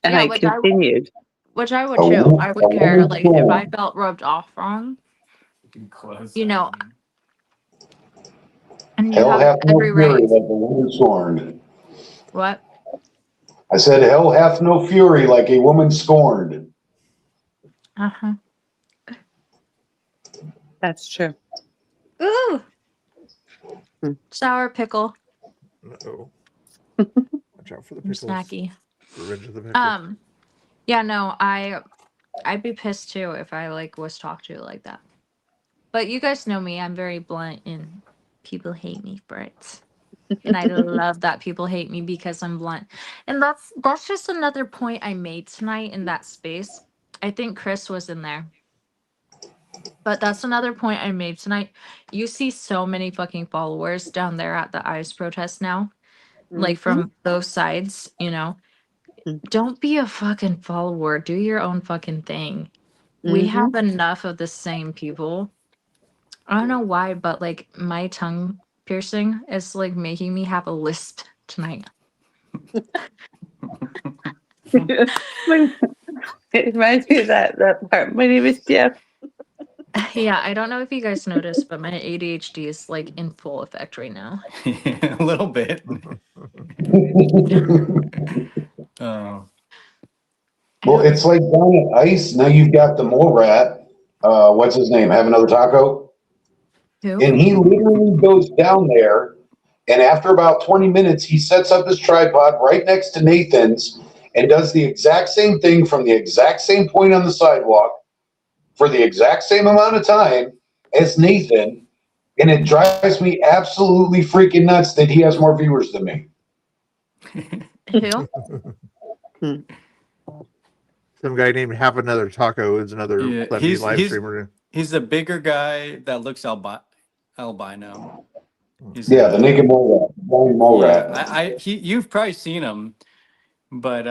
[SPEAKER 5] and how he continued.
[SPEAKER 12] Which I would too. I would care, if I felt rubbed off wrong. And you
[SPEAKER 10] Hell
[SPEAKER 12] have
[SPEAKER 10] hath no
[SPEAKER 12] every
[SPEAKER 10] fury
[SPEAKER 12] right.
[SPEAKER 10] like a woman scorned.
[SPEAKER 12] What?
[SPEAKER 10] I said, hell hath no fury like a woman scorned.
[SPEAKER 12] Uh-huh.
[SPEAKER 5] That's true.
[SPEAKER 12] Ooh. Sour pickle.
[SPEAKER 2] Uh-oh. Watch out for the pickles.
[SPEAKER 12] Snacky.
[SPEAKER 2] Revenge of the pickle.
[SPEAKER 12] Yeah, no, I'd be pissed too if I was talked to like that. But you guys know me, I'm very blunt and people hate me for it. And I love that people hate me because I'm blunt. And that's just another point I made tonight in that space. I think Chris was in there. But that's another point I made tonight. You see so many fucking followers down there at the ICE protest now. From both sides, Don't be a fucking follower. Do your own fucking thing. We have enough of the same people. I don't know why, but my tongue piercing is making me have a lisp tonight.
[SPEAKER 5] It reminds me of that part. My name is Jeff.
[SPEAKER 12] Yeah, I don't know if you guys noticed, but my ADHD is in full effect right now.
[SPEAKER 7] A little bit. Oh.
[SPEAKER 10] Well, it's like down at ICE. Now you've got the mole rat. What's his name? Have another taco?
[SPEAKER 12] Who?
[SPEAKER 10] And he literally goes down there, and after about 20 minutes, he sets up his tripod right next to Nathan's and does the exact same thing from the exact same point on the sidewalk for the exact same amount of time as Nathan. And it drives me absolutely freaking nuts that he has more viewers than me.
[SPEAKER 12] Who?
[SPEAKER 2] Some guy named Have Another Taco is another live streamer.
[SPEAKER 7] He's a bigger guy that looks albino.
[SPEAKER 10] The naked mole rat.
[SPEAKER 7] You've probably seen him, but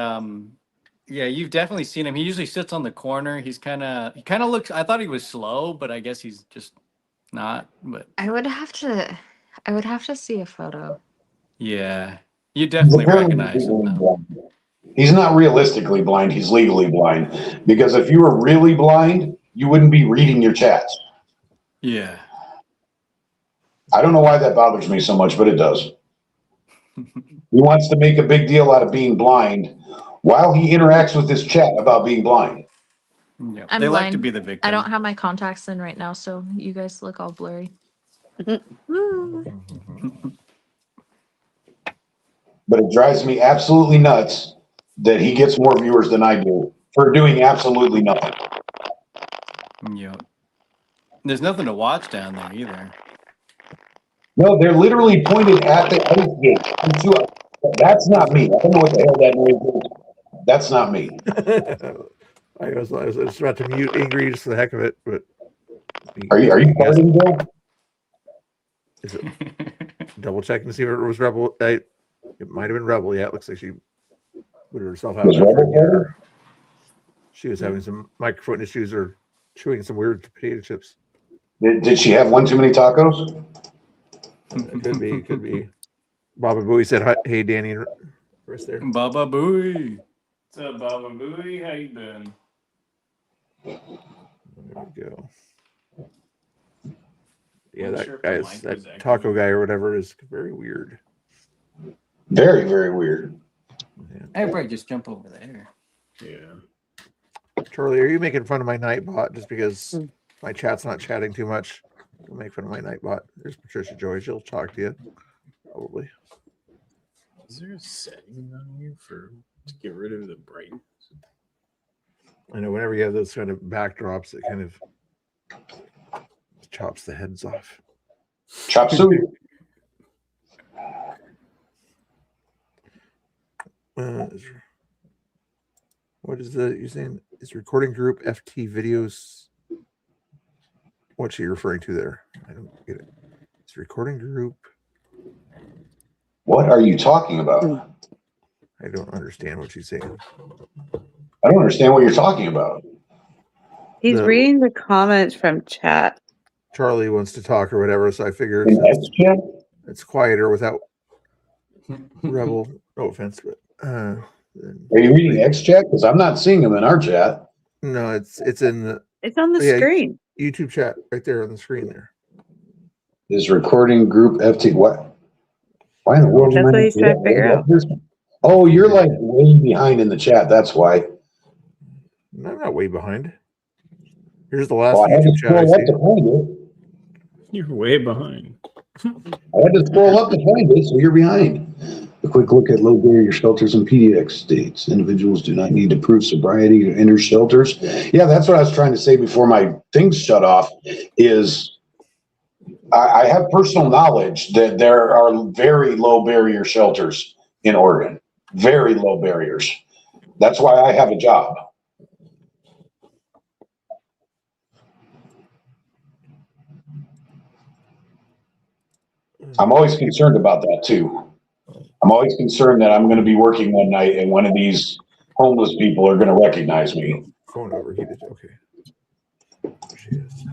[SPEAKER 7] you've definitely seen him. He usually sits on the corner. He kind of looks. I thought he was slow, but I guess he's just not. But
[SPEAKER 12] I would have to see a photo.
[SPEAKER 7] yeah, you definitely recognize him now.
[SPEAKER 10] He's not realistically blind, he's legally blind. Because if you were really blind, you wouldn't be reading your chats.
[SPEAKER 7] Yeah.
[SPEAKER 10] I don't know why that bothers me so much, but it does. He wants to make a big deal out of being blind while he interacts with his chat about being blind.
[SPEAKER 7] Yeah.
[SPEAKER 12] I'm
[SPEAKER 7] They
[SPEAKER 12] blind.
[SPEAKER 7] like to be the victim.
[SPEAKER 12] I don't have my contacts in right now, so you guys look all blurry. Woo.
[SPEAKER 10] But it drives me absolutely nuts that he gets more viewers than I do for doing absolutely nothing.
[SPEAKER 7] Yeah. There's nothing to watch down there either.
[SPEAKER 10] No, they're literally pointed at the ice gate. That's not me. I don't know what the hell that noise is. That's not me.
[SPEAKER 2] I was just about to mute Angry just for the heck of it, but
[SPEAKER 10] Are you farting, Bill?
[SPEAKER 2] Is it double checking to see if it was Rebel? It might have been Rebel. Yeah, it looks like she put herself out.
[SPEAKER 10] Was Rebel farting?
[SPEAKER 2] She was having some microphone issues or chewing some weird potato chips.
[SPEAKER 10] Did she have one too many tacos?
[SPEAKER 2] It could be. Could be. Baba Booey said, "Hi, hey, Danny and Chris there."
[SPEAKER 7] Baba Booey.
[SPEAKER 6] What's up, Baba Booey? How you been?
[SPEAKER 2] There we go. Yeah, that guy's that taco guy or whatever is very weird.
[SPEAKER 10] Very, very weird.
[SPEAKER 7] Everybody just jump over there.
[SPEAKER 6] Yeah.
[SPEAKER 2] Charlie, are you making fun of my Nightbot just because my chat's not chatting too much? Don't make fun of my Nightbot. There's Patricia Joy. She'll talk to you. Probably.
[SPEAKER 6] Is there a setting on you to get rid of the brightness?
[SPEAKER 2] I know whenever you have those kind of backdrops, it kind of chops the heads off.
[SPEAKER 10] Chop suey.
[SPEAKER 2] What is you're saying? Is recording group FT videos? What's she referring to there? I don't get it. It's recording group.
[SPEAKER 10] What are you talking about?
[SPEAKER 2] I don't understand what she's saying.
[SPEAKER 10] I don't understand what you're talking about.
[SPEAKER 5] He's reading the comments from chat.
[SPEAKER 2] Charlie wants to talk or whatever, so I figured it's quieter without Rebel. No offense, but
[SPEAKER 10] are you reading X chat? Because I'm not seeing them in our chat.
[SPEAKER 2] No, it's in the.
[SPEAKER 5] It's on the screen.
[SPEAKER 2] YouTube chat right there on the screen there.
[SPEAKER 10] Is recording group FT what? Why in the world?
[SPEAKER 5] That's what he's trying to figure out.
[SPEAKER 10] Oh, you're like way behind in the chat. That's why.
[SPEAKER 2] No, I'm not way behind. Here's the last
[SPEAKER 10] I had to
[SPEAKER 2] YouTube chat I
[SPEAKER 10] scroll up
[SPEAKER 2] see.
[SPEAKER 10] to find it.
[SPEAKER 6] You're way behind.
[SPEAKER 10] I had to scroll up to find it, so you're behind. A quick look at low barrier shelters and PDX states. Individuals do not need to prove sobriety to enter shelters. Yeah, that's what I was trying to say before my things shut off. Is I have personal knowledge that there are very low barrier shelters in Oregon. Very low barriers. That's why I have a job. I'm always concerned about that too. I'm always concerned that I'm going to be working one night and one of these homeless people are going to recognize me.
[SPEAKER 2] Phone overheated. Okay. There she is.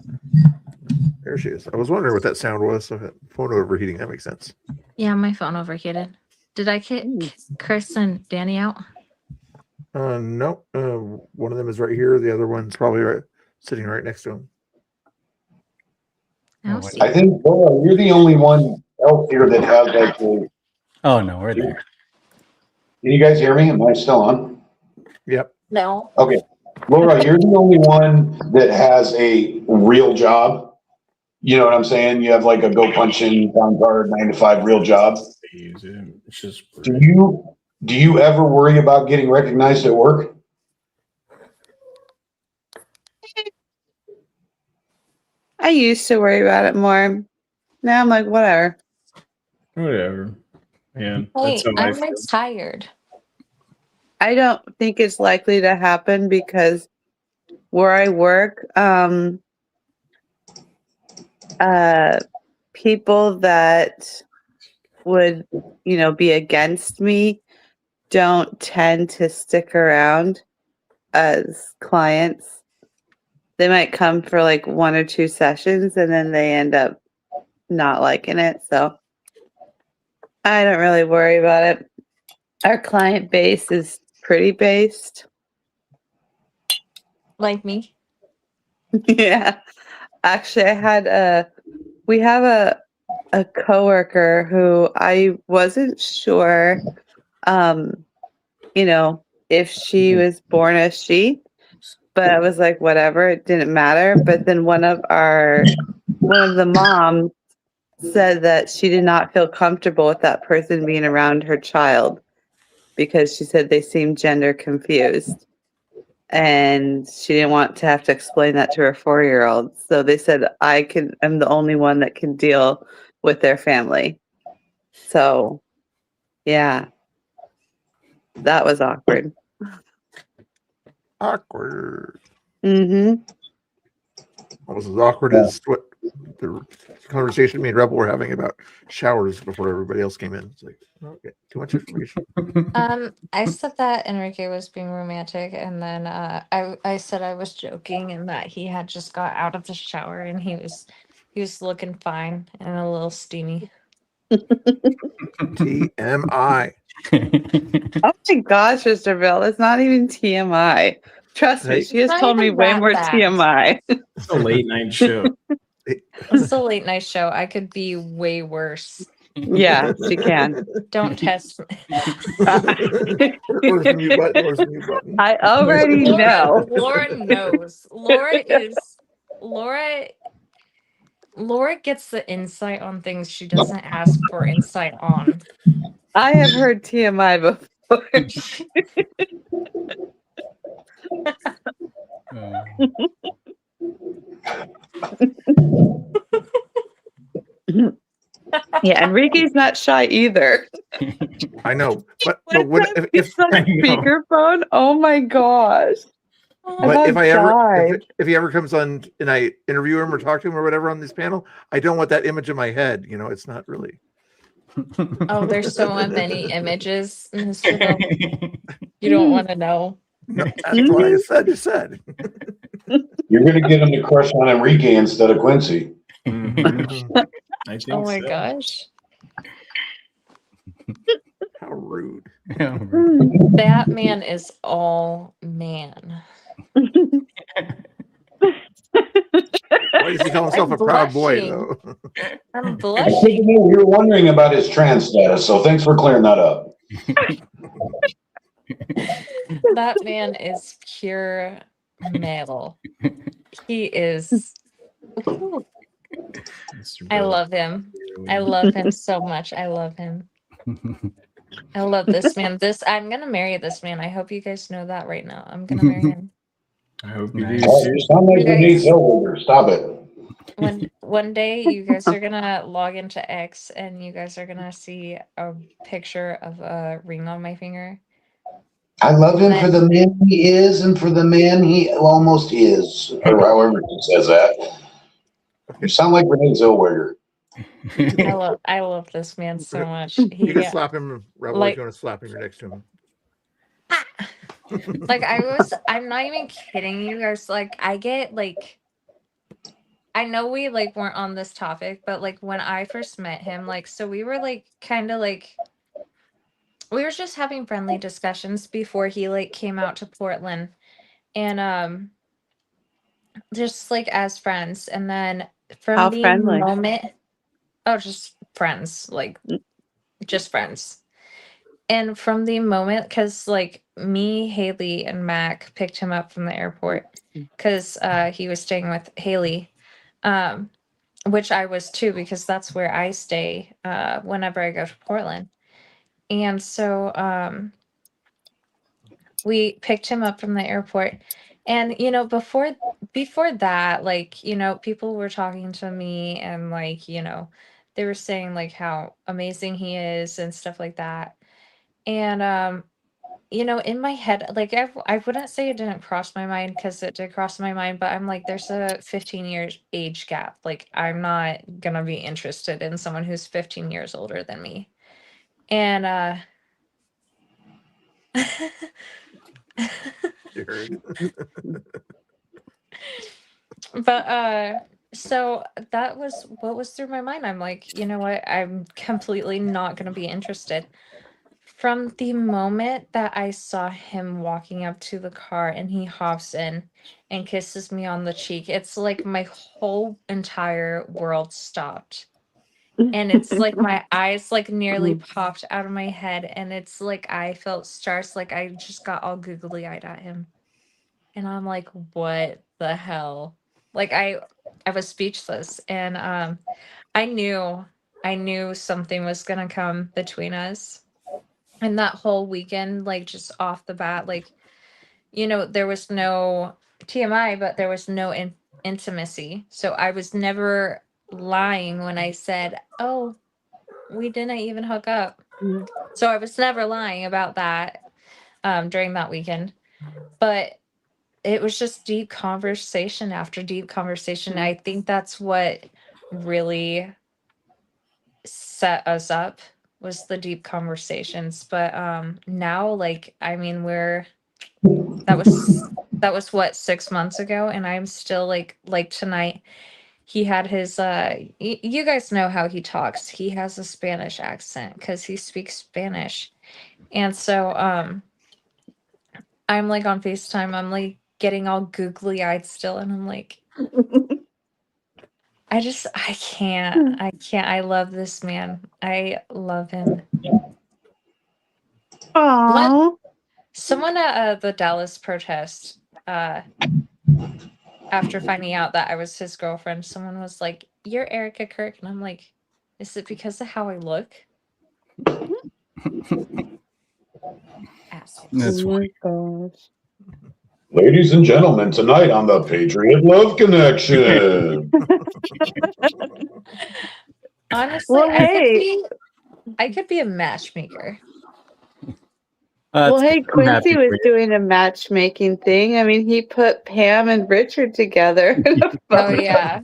[SPEAKER 2] There she is. I was wondering what that sound was. So phone overheating. That makes sense.
[SPEAKER 12] Yeah, my phone overheated. Did I kick Chris and Danny out?
[SPEAKER 2] No. One of them is right here. The other one's probably sitting right next to him.
[SPEAKER 10] I think, Laura, you're the only one else here that has like a.
[SPEAKER 7] Oh no, we're there.
[SPEAKER 10] Can you guys hear me? Am I still on?
[SPEAKER 2] Yep.
[SPEAKER 12] No.
[SPEAKER 10] Okay. Laura, you're the only one that has a real job. You know what I'm saying? You have like a go punch in, down guard, 9 to 5 real job.
[SPEAKER 6] It's just
[SPEAKER 10] Do you ever worry about getting recognized at work?
[SPEAKER 5] I used to worry about it more. Now I'm like, whatever.
[SPEAKER 6] whatever. Man,
[SPEAKER 12] Hey,
[SPEAKER 6] that's how I
[SPEAKER 12] I'm
[SPEAKER 6] feel.
[SPEAKER 12] retired.
[SPEAKER 5] I don't think it's likely to happen because where I work, people that would, be against me don't tend to stick around as clients. They might come for like 1 or 2 sessions and then they end up not liking it. So I don't really worry about it. Our client base is pretty based.
[SPEAKER 12] Like me.
[SPEAKER 5] Yeah. Actually, we have a coworker who I wasn't sure, if she was born a she, but I was like, whatever, it didn't matter. But then one of the moms said that she did not feel comfortable with that person being around her child because she said they seemed gender confused. And she didn't want to have to explain that to her 4-year-old. So they said, I'm the only one that can deal with their family. So, yeah, that was awkward.
[SPEAKER 2] Awkward.
[SPEAKER 5] Mm-hmm.
[SPEAKER 2] Almost as awkward as what the conversation me and Rebel were having about showers before everybody else came in. It's like, okay, too much information.
[SPEAKER 12] I said that Enrique was being romantic, and then I said I was joking, and that he had just got out of the shower, and he was looking fine and a little steamy.
[SPEAKER 2] TMI.
[SPEAKER 5] Oh my gosh, Mr. Bill, it's not even TMI. Trust me, she has
[SPEAKER 12] Not
[SPEAKER 5] told me
[SPEAKER 12] even
[SPEAKER 5] way
[SPEAKER 12] that
[SPEAKER 5] more
[SPEAKER 12] bad.
[SPEAKER 5] TMI.
[SPEAKER 6] It's a late night show.
[SPEAKER 12] It's a late night show. I could be way worse.
[SPEAKER 5] Yeah, she can.
[SPEAKER 12] Don't test me.
[SPEAKER 2] Where's the mute button? Where's the mute button?
[SPEAKER 5] I already know.
[SPEAKER 12] Laura knows. Laura gets the insight on things she doesn't ask for insight on.
[SPEAKER 5] I have heard TMI before. Yeah, Enrique's not shy either.
[SPEAKER 2] I know, but what if
[SPEAKER 5] It's on speakerphone? Oh my gosh.
[SPEAKER 2] But if he ever comes on and I interview him or talk to him or whatever on this panel, I don't want that image in my head. It's not really.
[SPEAKER 12] Oh, there's so many images, Mr. Bell. You don't want to know.
[SPEAKER 2] No, that's what I said. You said.
[SPEAKER 10] You're going to get him to crush on Enrique instead of Quincy.
[SPEAKER 6] I think
[SPEAKER 12] Oh my
[SPEAKER 6] so.
[SPEAKER 12] gosh.
[SPEAKER 2] How rude.
[SPEAKER 12] That man is all man.
[SPEAKER 2] Why does he call himself a proud boy, though?
[SPEAKER 12] I'm
[SPEAKER 10] I
[SPEAKER 12] blushing.
[SPEAKER 10] think you were wondering about his trans status, so thanks for clearing that up.
[SPEAKER 12] That man is pure male. He is. Ooh. I love him. I love him so much. I love him. I love this man. I'm gonna marry this man. I hope you guys know that right now. I'm gonna marry him.
[SPEAKER 6] I hope you do.
[SPEAKER 10] You sound like Renee Zellweger. Stop it.
[SPEAKER 12] One day you guys are gonna log into X and you guys are gonna see a picture of a ring on my finger.
[SPEAKER 10] I love him for the man he is and for the man he almost is, or however he says that. You sound like Renee Zellweger.
[SPEAKER 12] I love this man so much.
[SPEAKER 2] You can slap him, Rebel, if you want to slap him. You're next to him.
[SPEAKER 12] I'm not even kidding you guys. Like, I get like, I know we weren't on this topic, but when I first met him, so we were kind of we were just having friendly discussions before he came out to Portland, and just as friends, and then from
[SPEAKER 5] How
[SPEAKER 12] the
[SPEAKER 5] friendly?
[SPEAKER 12] moment, oh, just friends, just friends. And from the moment, because me, Haley, and Mac picked him up from the airport because he was staying with Haley, which I was too, because that's where I stay whenever I go to Portland. And so we picked him up from the airport. And, before that, people were talking to me and they were saying how amazing he is and stuff like that. And in my head, I wouldn't say it didn't cross my mind, because it did cross my mind, but I'm there's a 15 years age gap. I'm not gonna be interested in someone who's 15 years older than me. And
[SPEAKER 2] You heard.
[SPEAKER 12] but so that was what was through my mind. I'm you know what? I'm completely not gonna be interested. from the moment that I saw him walking up to the car and he hops in and kisses me on the cheek, it's like my whole entire world stopped. And it's like my eyes like nearly popped out of my head, and it's like I felt stars, like I just got all googly eyed at him. And I'm like, what the hell? Like I was speechless, and I knew something was gonna come between us. And that whole weekend, like just off the bat, like, there was no TMI, but there was no intimacy. So I was never lying when I said, oh, we didn't even hook up. So I was never lying about that during that weekend. But it was just deep conversation after deep conversation. I think that's what really set us up, was the deep conversations. But now, like, I mean, that was what, 6 months ago, and I'm still like tonight he had his you guys know how he talks. He has a Spanish accent because he speaks Spanish. And so I'm like on FaceTime, I'm like getting all googly eyed still, and I'm like, I can't. I love this man. I love him.
[SPEAKER 5] Aww.
[SPEAKER 12] Someone at the Dallas protest, after finding out that I was his girlfriend, someone was like, "You're Erica Kirk," and I'm like, "Is it because of how I look?"
[SPEAKER 5] Oh my gosh.
[SPEAKER 10] Ladies and gentlemen, tonight on the Patriot Love Connection.
[SPEAKER 12] Honestly,
[SPEAKER 5] Well, hey.
[SPEAKER 12] I could be a matchmaker.
[SPEAKER 5] Well, hey,
[SPEAKER 17] I'm happy
[SPEAKER 5] Quincy
[SPEAKER 17] for
[SPEAKER 5] was
[SPEAKER 17] you.
[SPEAKER 5] doing a matchmaking thing. I mean, he put Pam and Richard together. In a
[SPEAKER 12] Oh
[SPEAKER 5] photo.
[SPEAKER 12] yeah.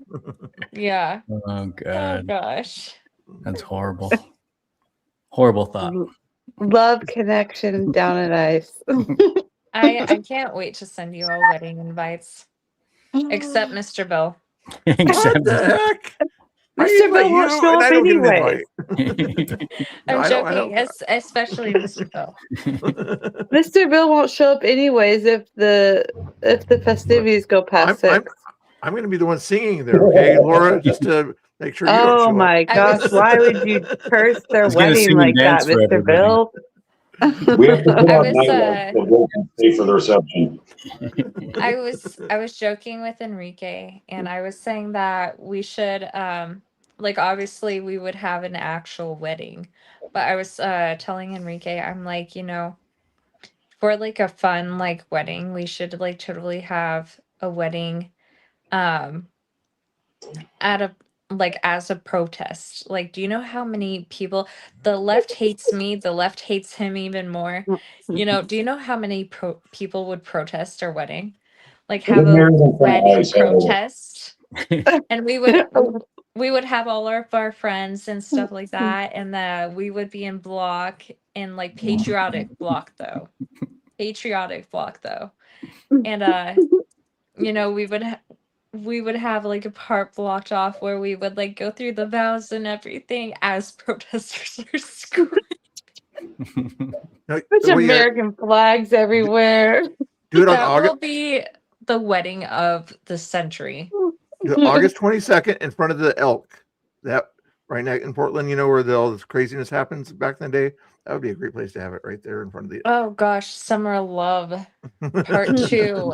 [SPEAKER 12] Yeah.
[SPEAKER 17] Oh
[SPEAKER 12] Oh
[SPEAKER 17] god,
[SPEAKER 12] gosh.
[SPEAKER 17] that's horrible. Horrible thought.
[SPEAKER 5] Love connection down at ice.
[SPEAKER 12] I can't wait to send you all wedding invites. Except Mr. Bill.
[SPEAKER 2] What the heck? I
[SPEAKER 5] Mr.
[SPEAKER 2] invite
[SPEAKER 5] Bill won't
[SPEAKER 2] you
[SPEAKER 5] show
[SPEAKER 2] and
[SPEAKER 5] up
[SPEAKER 2] I don't get an
[SPEAKER 5] anyway.
[SPEAKER 2] invite.
[SPEAKER 12] I'm
[SPEAKER 2] I
[SPEAKER 12] joking,
[SPEAKER 2] don't.
[SPEAKER 12] especially Mr. Bill.
[SPEAKER 5] Mr. Bill won't show up anyways if the festivities go past 6.
[SPEAKER 2] I'm going to be the one singing there, okay, Laura, just to make sure you don't
[SPEAKER 5] Oh
[SPEAKER 2] show
[SPEAKER 5] my
[SPEAKER 2] up.
[SPEAKER 5] gosh, why would you curse their
[SPEAKER 17] He's gonna
[SPEAKER 5] wedding
[SPEAKER 17] sing and
[SPEAKER 5] like that,
[SPEAKER 17] dance for
[SPEAKER 5] Mr.
[SPEAKER 17] everybody.
[SPEAKER 5] Bill?
[SPEAKER 10] We have to put
[SPEAKER 12] I
[SPEAKER 10] out
[SPEAKER 12] was
[SPEAKER 10] nightlights so they can stay for the reception.
[SPEAKER 12] I was joking with Enrique, and I was saying that we should like, obviously we would have an actual wedding, but I was telling Enrique, I'm like, for like a fun like wedding, we should like totally have a wedding at a, like, as a protest. Like, do you know how many people, the left hates me, the left hates him even more. Do you know how many people would protest our wedding? Like, have a wedding protest, and we would have all of our friends and stuff like that, and we would be in block, in like patriotic block though, and we would have like a part blocked off where we would like go through the vows and everything as protesters are screaming.
[SPEAKER 5] Bunch of American flags everywhere.
[SPEAKER 2] Do it on
[SPEAKER 12] That
[SPEAKER 2] August.
[SPEAKER 12] will be the wedding of the century.
[SPEAKER 2] August 22nd in front of the Elk. That right now in Portland, where all this craziness happens back in the day. That would be a great place to have it, right there in front of the.
[SPEAKER 12] Oh gosh, Summer of Love Part 2.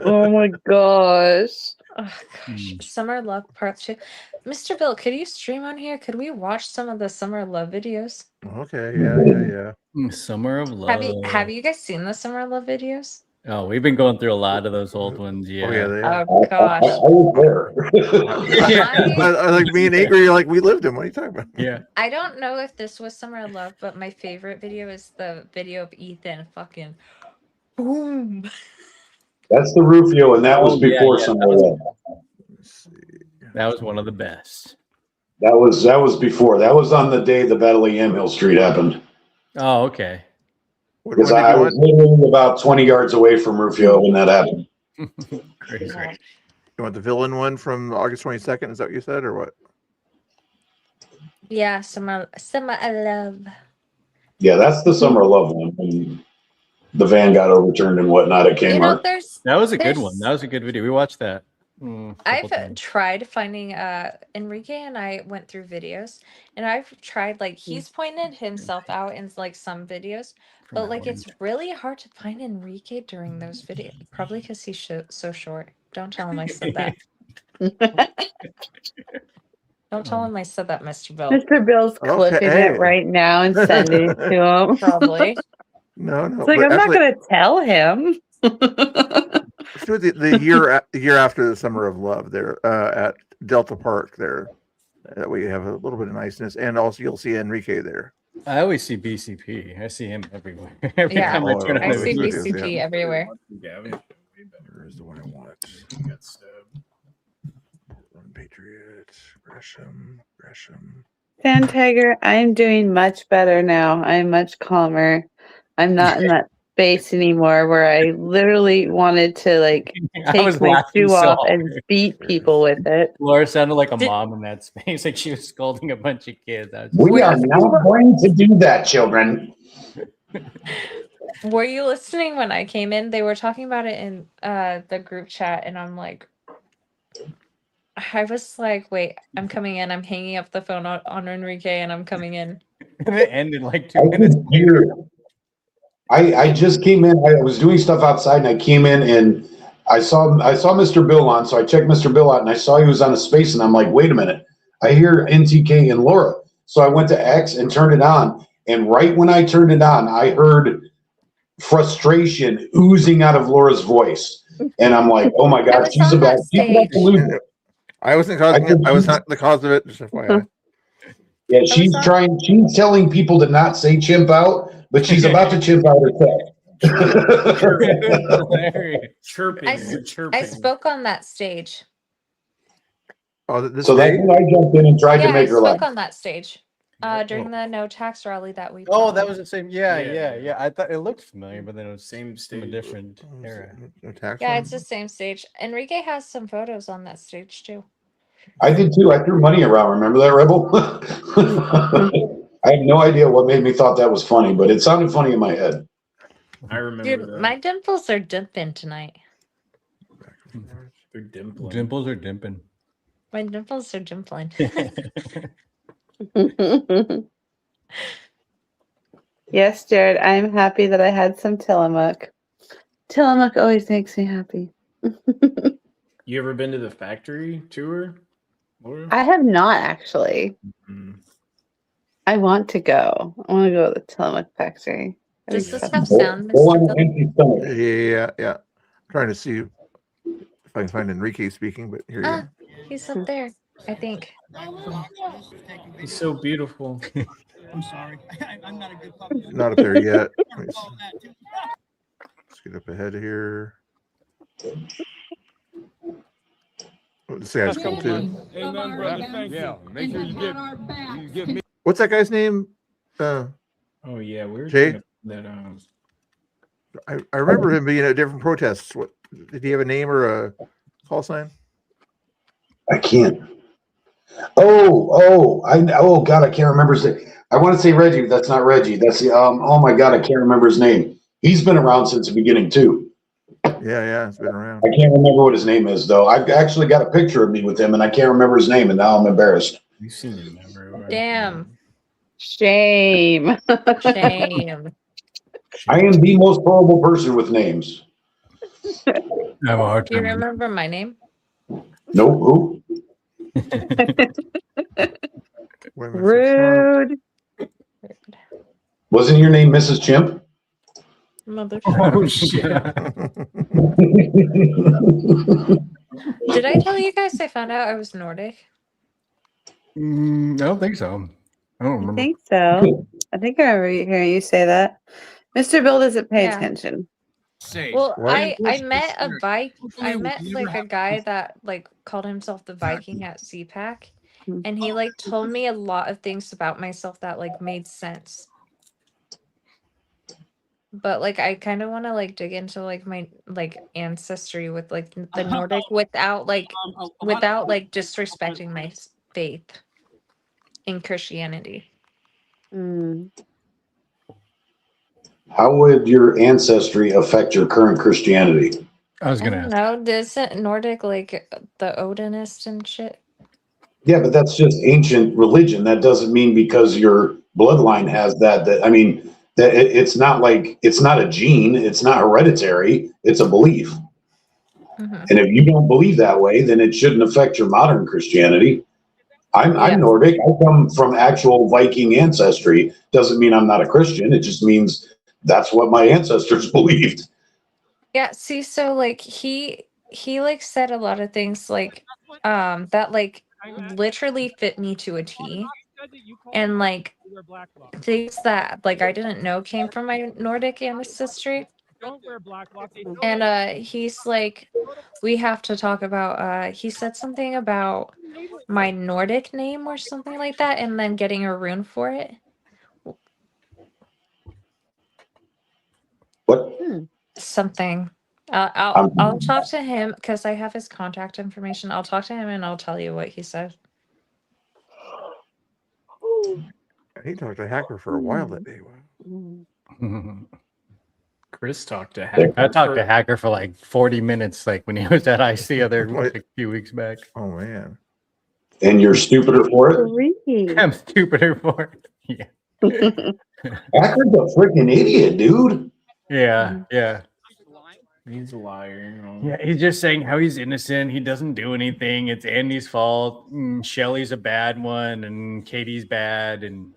[SPEAKER 5] Oh my gosh.
[SPEAKER 12] Oh gosh, Summer of Love Part 2. Mr. Bill, could you stream on here? Could we watch some of the Summer of Love videos?
[SPEAKER 2] Okay, yeah.
[SPEAKER 17] Summer of Love.
[SPEAKER 12] Have you guys seen the Summer of Love videos?
[SPEAKER 17] Oh, we've been going through a lot of those old ones. Yeah.
[SPEAKER 2] Oh yeah, they are.
[SPEAKER 12] Oh gosh.
[SPEAKER 10] I was there.
[SPEAKER 2] I like being angry. You're like, we lived them. What are you talking about?
[SPEAKER 17] Yeah.
[SPEAKER 12] I don't know if this was Summer of Love, but my favorite video is the video of Ethan fucking boom.
[SPEAKER 10] That's the Rufio, and that was before Summer Love.
[SPEAKER 17] That was one of the best.
[SPEAKER 10] That was before. That was on the day the Battle of Yamhill Street happened.
[SPEAKER 17] Oh, okay.
[SPEAKER 10] Because I was literally about 20 yards away from Rufio when that happened.
[SPEAKER 17] Crazy.
[SPEAKER 2] You want the villain one from August 22nd? Is that what you said, or what?
[SPEAKER 12] Yeah, Summer of Love.
[SPEAKER 10] Yeah, that's the Summer of Love one. When the van got overturned and whatnot at
[SPEAKER 12] You know,
[SPEAKER 10] Kmart.
[SPEAKER 17] That was a good one.
[SPEAKER 12] there's
[SPEAKER 17] That was a good video. We watched that.
[SPEAKER 12] I've tried finding Enrique, and I went through videos, and I've tried like he's pointed himself out in like some videos, but like it's really hard to find Enrique during those videos. Probably because he's so short. Don't tell him I said that. Don't tell him I said that, Mr. Bill.
[SPEAKER 14] Mr. Bill's clipping
[SPEAKER 2] Okay.
[SPEAKER 14] it right now and sending it to him.
[SPEAKER 12] Probably.
[SPEAKER 2] No,
[SPEAKER 14] It's like, I'm not going to tell him.
[SPEAKER 2] Let's do it the year after the Summer of Love there at Delta Park there. That way you have a little bit of niceness, and also you'll see Enrique there.
[SPEAKER 17] I always see BCP. I see him everywhere. Every
[SPEAKER 12] Yeah,
[SPEAKER 17] time I turn on
[SPEAKER 12] I
[SPEAKER 17] the
[SPEAKER 12] see
[SPEAKER 17] video.
[SPEAKER 12] BCP everywhere.
[SPEAKER 2] Here's the one I want. Patriot, Gresham.
[SPEAKER 14] Sand Tiger, I'm doing much better now. I'm much calmer. I'm not in that space anymore where I literally wanted to like
[SPEAKER 17] I
[SPEAKER 14] take
[SPEAKER 17] was
[SPEAKER 14] my
[SPEAKER 17] laughing
[SPEAKER 14] shoe
[SPEAKER 17] so
[SPEAKER 14] off
[SPEAKER 17] hard.
[SPEAKER 14] and beat people with it.
[SPEAKER 17] Laura sounded like a mom in that space, like she was scolding a bunch of kids. I was
[SPEAKER 10] We are not going to do that, children.
[SPEAKER 12] Were you listening when I came in? They were talking about it in the group chat, and I was like, wait, I'm coming in. I'm hanging up the phone on Enrique, and I'm coming in.
[SPEAKER 17] And it ended like 2 minutes
[SPEAKER 10] later. I just came in. I was doing stuff outside, and I came in and I saw Mr. Bill on. So I checked Mr. Bill out, and I saw he was on a space, and I'm like, wait a minute. I hear NTK and Laura. So I went to X and turned it on, and right when I turned it on, I heard frustration oozing out of Laura's voice, and I'm like, oh my god, she's about to lose it.
[SPEAKER 2] I wasn't causing it. I was not the cause of it. Just FYI.
[SPEAKER 10] Yeah, she's telling people to not say chimp out, but she's about to chimp out herself.
[SPEAKER 6] Chirping.
[SPEAKER 12] I spoke on that stage.
[SPEAKER 2] Oh,
[SPEAKER 10] so that's when I jumped in and tried to
[SPEAKER 12] I
[SPEAKER 10] make her
[SPEAKER 12] spoke
[SPEAKER 10] laugh.
[SPEAKER 12] on that stage during the no tax rally that we.
[SPEAKER 17] Oh,
[SPEAKER 12] put
[SPEAKER 17] that
[SPEAKER 12] on.
[SPEAKER 17] was the same. Yeah. I thought it looked familiar, but then it was same from a different era.
[SPEAKER 12] Yeah, it's the same stage. Enrique has some photos on that stage too.
[SPEAKER 10] I did too. I threw money around. Remember that, Rebel? I have no idea what made me thought that was funny, but it sounded funny in my head.
[SPEAKER 6] I remember
[SPEAKER 12] Dude,
[SPEAKER 6] that.
[SPEAKER 12] my dimples are dimping tonight.
[SPEAKER 6] They're dimpling.
[SPEAKER 17] Dimples are dimping.
[SPEAKER 12] My dimples are dimpling.
[SPEAKER 14] Yes, Jared, I'm happy that I had some Tillamook. Tillamook always makes me happy.
[SPEAKER 6] You ever been to the factory tour, Laura?
[SPEAKER 14] I have not actually. I want to go. I want to go to the Tillamook factory. That'd
[SPEAKER 12] Does
[SPEAKER 14] be
[SPEAKER 12] this
[SPEAKER 14] fun.
[SPEAKER 12] have sound, Mr. Bill?
[SPEAKER 2] Yeah. I'm trying to see if I can find Enrique speaking, but here you go.
[SPEAKER 12] He's up there, I think.
[SPEAKER 6] He's so beautiful.
[SPEAKER 21] I'm sorry. I'm not a good puppy.
[SPEAKER 2] Not up there yet. Let's get up ahead here. Oh, this guy's cool too.
[SPEAKER 21] Amen, brother. Thank you. Make sure you give me.
[SPEAKER 2] What's that guy's name?
[SPEAKER 6] Oh yeah, we were
[SPEAKER 2] Jay?
[SPEAKER 6] that.
[SPEAKER 2] I remember him being at different protests. What did he have a name or a call sign?
[SPEAKER 10] I can't. Oh God, I can't remember his name. I want to say Reggie, but that's not Reggie. That's the oh my God, I can't remember his name. He's been around since the beginning too.
[SPEAKER 2] Yeah, it's been around.
[SPEAKER 10] I can't remember what his name is though. I've actually got a picture of me with him, and I can't remember his name, and now I'm embarrassed.
[SPEAKER 6] You've seen him everywhere.
[SPEAKER 12] Damn.
[SPEAKER 14] Shame.
[SPEAKER 12] Shame.
[SPEAKER 10] I am the most horrible person with names.
[SPEAKER 17] I have a hard
[SPEAKER 12] Do you
[SPEAKER 17] time.
[SPEAKER 12] remember my name?
[SPEAKER 10] Nope. Who?
[SPEAKER 14] Rude.
[SPEAKER 10] Wasn't your name Mrs. Chimp?
[SPEAKER 12] Motherfucker.
[SPEAKER 6] Oh shit.
[SPEAKER 12] Did I tell you guys I found out I was Nordic?
[SPEAKER 17] I don't think so. I don't
[SPEAKER 14] I
[SPEAKER 17] remember.
[SPEAKER 14] think so. I think I remember hearing you say that. Mr. Bill doesn't pay
[SPEAKER 12] Yeah.
[SPEAKER 14] attention.
[SPEAKER 12] Well,
[SPEAKER 2] What?
[SPEAKER 12] I met a I met like a guy that like called himself the Viking at CPAC, and he like told me a lot of things about myself that like made sense. But like I kind of want to like dig into like my like ancestry with like the Nordic without like disrespecting my faith in Christianity.
[SPEAKER 14] Mm.
[SPEAKER 10] How would your ancestry affect your current Christianity?
[SPEAKER 17] I was
[SPEAKER 12] I
[SPEAKER 17] gonna
[SPEAKER 12] don't
[SPEAKER 17] ask.
[SPEAKER 12] know. Isn't Nordic like the Odinist and shit?
[SPEAKER 10] Yeah, but that's just ancient religion. That doesn't mean because your bloodline has that I mean, that it's not like, it's not a gene, it's not hereditary, it's a belief.
[SPEAKER 12] Mm-hmm.
[SPEAKER 10] And if you don't believe that way, then it shouldn't affect your modern Christianity. I'm
[SPEAKER 12] Yeah.
[SPEAKER 10] Nordic. I come from actual Viking ancestry. Doesn't mean I'm not a Christian. It just means that's what my ancestors believed.
[SPEAKER 12] Yeah, see, so like he like said a lot of things like that like literally fit me to a T. And like things that like I didn't know came from my Nordic ancestry. And he's like, we have to talk about he said something about my Nordic name or something like that, and then getting a rune for it.
[SPEAKER 10] What?
[SPEAKER 12] Something. I'll talk to him because I have his contact information. I'll talk to him and I'll tell you what he said.
[SPEAKER 2] He talked to Hacker for a while that day.
[SPEAKER 17] Chris talked to Hacker. I talked to Hacker for like 40 minutes, like when he was at IC other like a few weeks back.
[SPEAKER 2] Oh man.
[SPEAKER 10] And you're stupider for it?
[SPEAKER 17] I'm stupider for it. Yeah.
[SPEAKER 10] Hacker's a freaking idiot, dude.
[SPEAKER 17] Yeah, yeah.
[SPEAKER 6] He's a liar. You know?
[SPEAKER 17] Yeah, he's just saying how he's innocent. He doesn't do anything. It's Andy's fault. Shelly's a bad one, and Katie's bad, and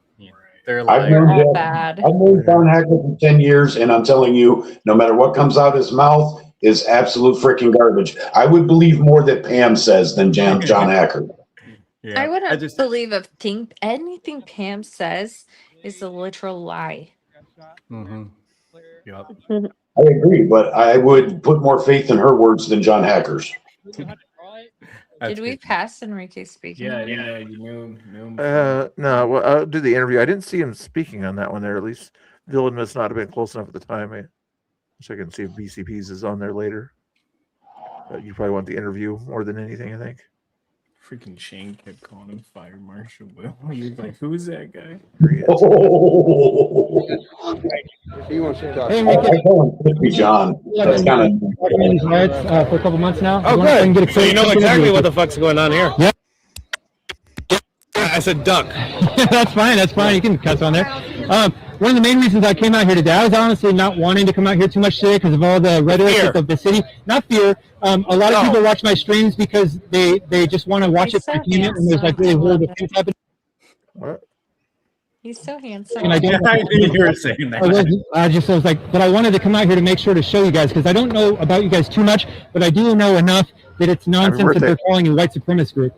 [SPEAKER 17] they're
[SPEAKER 10] I've
[SPEAKER 17] liars.
[SPEAKER 10] known John Hacker for 10 years, and I'm telling you, no matter what comes out of his mouth is absolute freaking garbage. I would believe more that Pam says than John Hacker.
[SPEAKER 17] Yeah,
[SPEAKER 12] I wouldn't believe anything Pam says is a literal lie.
[SPEAKER 17] Mm-hmm. Yep.
[SPEAKER 10] I agree, but I would put more faith in her words than John Hacker's.
[SPEAKER 12] Did we pass Enrique speaking?
[SPEAKER 6] Yeah, you knew him.
[SPEAKER 2] No, well, I'll do the interview. I didn't see him speaking on that one there. At least Dylan must not have been close enough at the time. I check and see if BCP's is on there later. But you probably want the interview more than anything, I think.
[SPEAKER 6] Freaking Shane kept calling him Fire Marshal Will. He was like, "Who's that guy?"
[SPEAKER 4] He wants to talk.
[SPEAKER 10] Hey, Enrique. John. That's kind of
[SPEAKER 4] for a couple months now.
[SPEAKER 22] Oh, good. So you know exactly what the fuck's going on here.
[SPEAKER 4] Yeah.
[SPEAKER 22] I said duck.
[SPEAKER 4] That's fine. That's fine. You can cuss on there. One of the main reasons I came out here today, I was honestly not wanting to come out here too much today because of all the rhetoric of the city. Not fear. A lot of people watch my streams because they just want to watch it for entertainment, and there's like really horrible things happening.
[SPEAKER 2] What?
[SPEAKER 12] He's so handsome.
[SPEAKER 4] And I don't.
[SPEAKER 17] I knew you were saying that.
[SPEAKER 4] I was like, but I wanted to come out here to make sure to show you guys because I don't know about you guys too much, but I do know enough that it's nonsense that they're calling you a white supremacist group.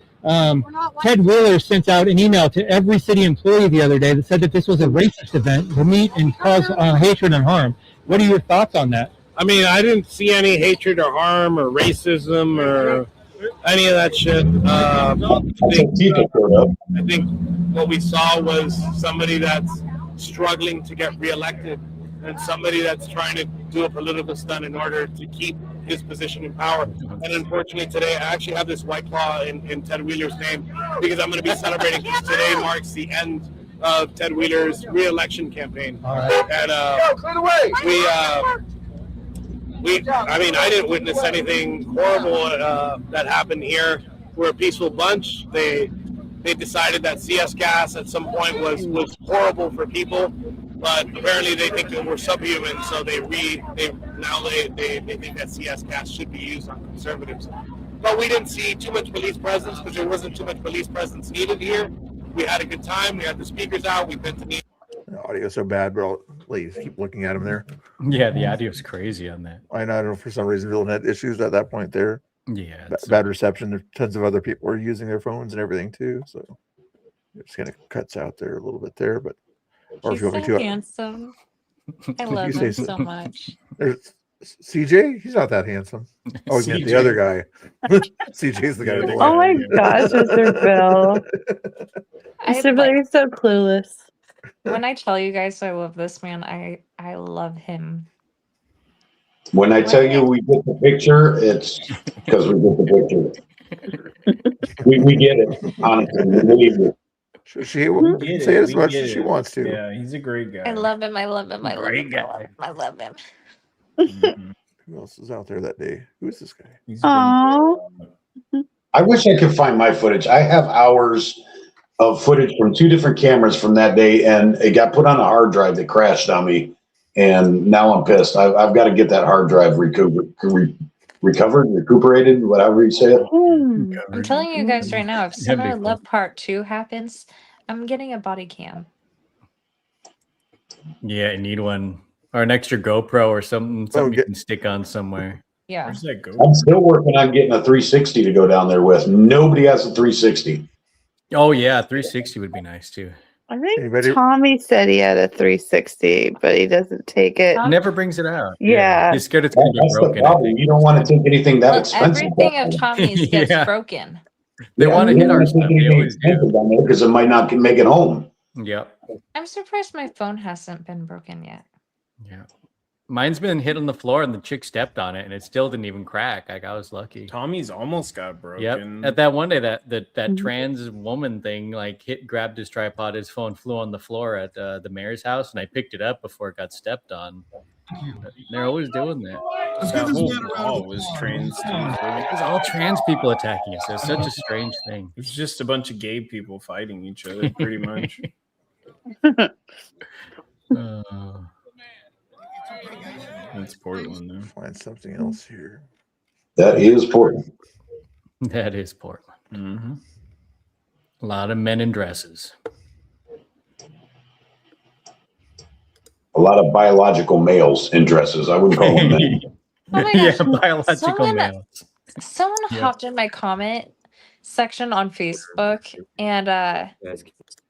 [SPEAKER 4] Ted Wheeler sent out an email to every city employee the other day that said that this was a racist event to meet and cause hatred and harm. What are your thoughts on that?
[SPEAKER 22] I mean, I didn't see any hatred or harm or racism or any of that shit. I think what we saw was somebody that's struggling to get reelected and somebody that's trying to do a political stunt in order to keep his position in power. And unfortunately today, I actually have this white claw in Ted Wheeler's name because I'm going to be celebrating because today marks the end of Ted Wheeler's re-election campaign. And I mean, I didn't witness anything horrible that happened here. We're a peaceful bunch. They decided that CS gas at some point was horrible for people, but apparently they think that we're subhuman, so they think that CS gas should be used on conservatives. But we didn't see too much police presence because there wasn't too much police presence needed here. We had a good time. We had the speakers out. We've been to meet.
[SPEAKER 2] The audio's so bad, but I'll let you keep looking at him there.
[SPEAKER 17] Yeah, the audio's crazy on that.
[SPEAKER 2] I don't know, for some reason Dylan had issues at that point there.
[SPEAKER 17] Yeah,
[SPEAKER 2] bad reception. There's tons of other people were using their phones and everything too, so it just kind of cuts out there a little bit there. But or
[SPEAKER 12] He's
[SPEAKER 2] if you want
[SPEAKER 12] so
[SPEAKER 2] me to,
[SPEAKER 12] handsome. I love him so much.
[SPEAKER 2] There's CJ. He's not that handsome. Oh, you meant the other guy. CJ's the guy. With the
[SPEAKER 5] Oh my gosh, Mr. Bill. Mr. Bill, you're so clueless.
[SPEAKER 12] When I tell you guys I love this man, I love him.
[SPEAKER 10] When I tell you we get the picture, it's because we get the picture. we get it, honestly. We believe it.
[SPEAKER 2] She
[SPEAKER 17] We
[SPEAKER 2] can
[SPEAKER 17] get
[SPEAKER 2] say
[SPEAKER 17] it.
[SPEAKER 2] it as
[SPEAKER 17] We
[SPEAKER 2] much
[SPEAKER 17] get
[SPEAKER 2] as she
[SPEAKER 17] it.
[SPEAKER 2] wants to.
[SPEAKER 17] Yeah, he's a great guy.
[SPEAKER 12] I love him. I love him. I love
[SPEAKER 17] Great
[SPEAKER 12] him.
[SPEAKER 17] guy.
[SPEAKER 12] I love him.
[SPEAKER 2] Who else is out there that day? Who's this guy?
[SPEAKER 14] Aww.
[SPEAKER 10] I wish I could find my footage. I have hours of footage from 2 different cameras from that day, and it got put on a hard drive that crashed on me, and now I'm pissed. I've got to get that hard drive recuperated, whatever you say it.
[SPEAKER 12] I'm telling you guys right now, if Summer Love Part 2 happens, I'm getting a body cam.
[SPEAKER 17] Yeah, I need one. Or an extra GoPro or something you can stick on somewhere.
[SPEAKER 12] Yeah.
[SPEAKER 17] Where's that GoPro?
[SPEAKER 10] I'm still working on getting a 360 to go down there with. Nobody has a 360.
[SPEAKER 17] Oh yeah, 360 would be nice too.
[SPEAKER 5] I think Tommy said he had a 360, but he doesn't take it.
[SPEAKER 17] Never brings it out.
[SPEAKER 5] Yeah.
[SPEAKER 17] He's scared it's gonna be
[SPEAKER 10] That's the
[SPEAKER 17] broken. I
[SPEAKER 10] problem.
[SPEAKER 17] think.
[SPEAKER 10] You don't want to take anything that expensive.
[SPEAKER 12] Everything of Tommy's gets
[SPEAKER 17] Yeah.
[SPEAKER 12] broken.
[SPEAKER 17] They want to hit our stuff. They always do.
[SPEAKER 10] Because it might not make it home.
[SPEAKER 17] Yep.
[SPEAKER 12] I'm surprised my phone hasn't been broken yet.
[SPEAKER 17] Yeah. Mine's been hit on the floor and the chick stepped on it and it still didn't even crack. Like I was lucky.
[SPEAKER 6] Tommy's almost got broken.
[SPEAKER 17] Yep. At that one day, that trans woman thing grabbed his tripod, his phone flew on the floor at the mayor's house, and I picked it up before it got stepped on. They're always doing that.
[SPEAKER 6] That whole wall was trans.
[SPEAKER 17] It's all trans people attacking us. It's such a strange thing.
[SPEAKER 6] It's just a bunch of gay people fighting each other, pretty much. That's Portland, though.
[SPEAKER 2] Find something else here.
[SPEAKER 10] That is Portland.
[SPEAKER 17] That is Portland. Mm-hmm. A lot of men in dresses.
[SPEAKER 10] A lot of biological males in dresses. I wouldn't call them men.
[SPEAKER 12] Oh my gosh.
[SPEAKER 17] Yeah, biological males.
[SPEAKER 12] Someone
[SPEAKER 17] Yeah.
[SPEAKER 12] hopped in my comment section on Facebook and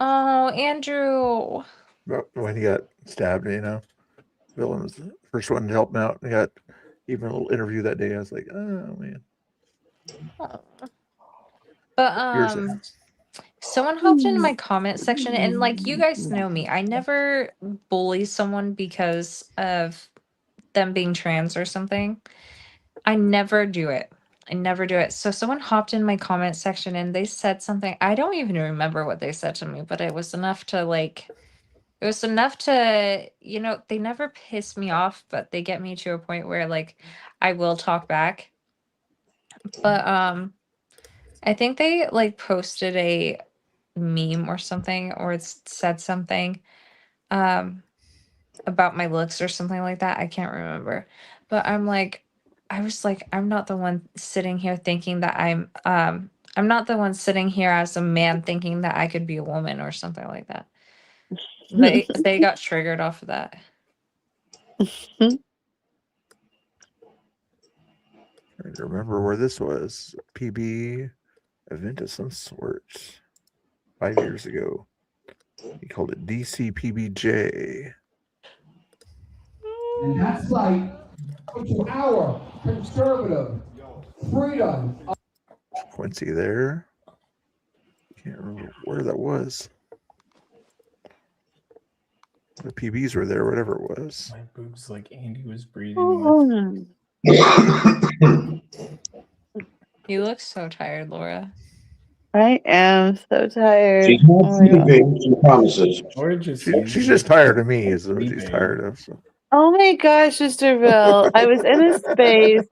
[SPEAKER 12] oh, Andrew.
[SPEAKER 2] When he got stabbed, Villain was the first one to help him out. I got even a little interview that day. I was like, oh man.
[SPEAKER 12] But someone hopped into my comment section and you guys know me. I never bully someone because of them being trans or something. I never do it. So someone hopped in my comment section and they said something. I don't even remember what they said to me, but it was enough to they never piss me off, but they get me to a point where I will talk back. But I think they posted a meme or something, or it said something about my looks or something like that. I can't remember. But I was like, I'm not the one sitting here thinking that I'm not the one sitting here as a man thinking that I could be a woman or something like that. They got triggered off of that.
[SPEAKER 2] Trying to remember where this was. PB event of some sort 5 years ago. He called it DCPBJ.
[SPEAKER 19] And that's to our conservative freedom.
[SPEAKER 2] Quincy there. Can't remember where that was. The PBs were there, whatever it was.
[SPEAKER 6] My boobs like Andy was breathing.
[SPEAKER 12] You look so tired, Laura.
[SPEAKER 5] I am so tired.
[SPEAKER 10] She's not sleeping, she promises.
[SPEAKER 2] She's just tired of me, is what she's tired of. So.
[SPEAKER 5] Oh my gosh, Mr. Bill. I was in a space.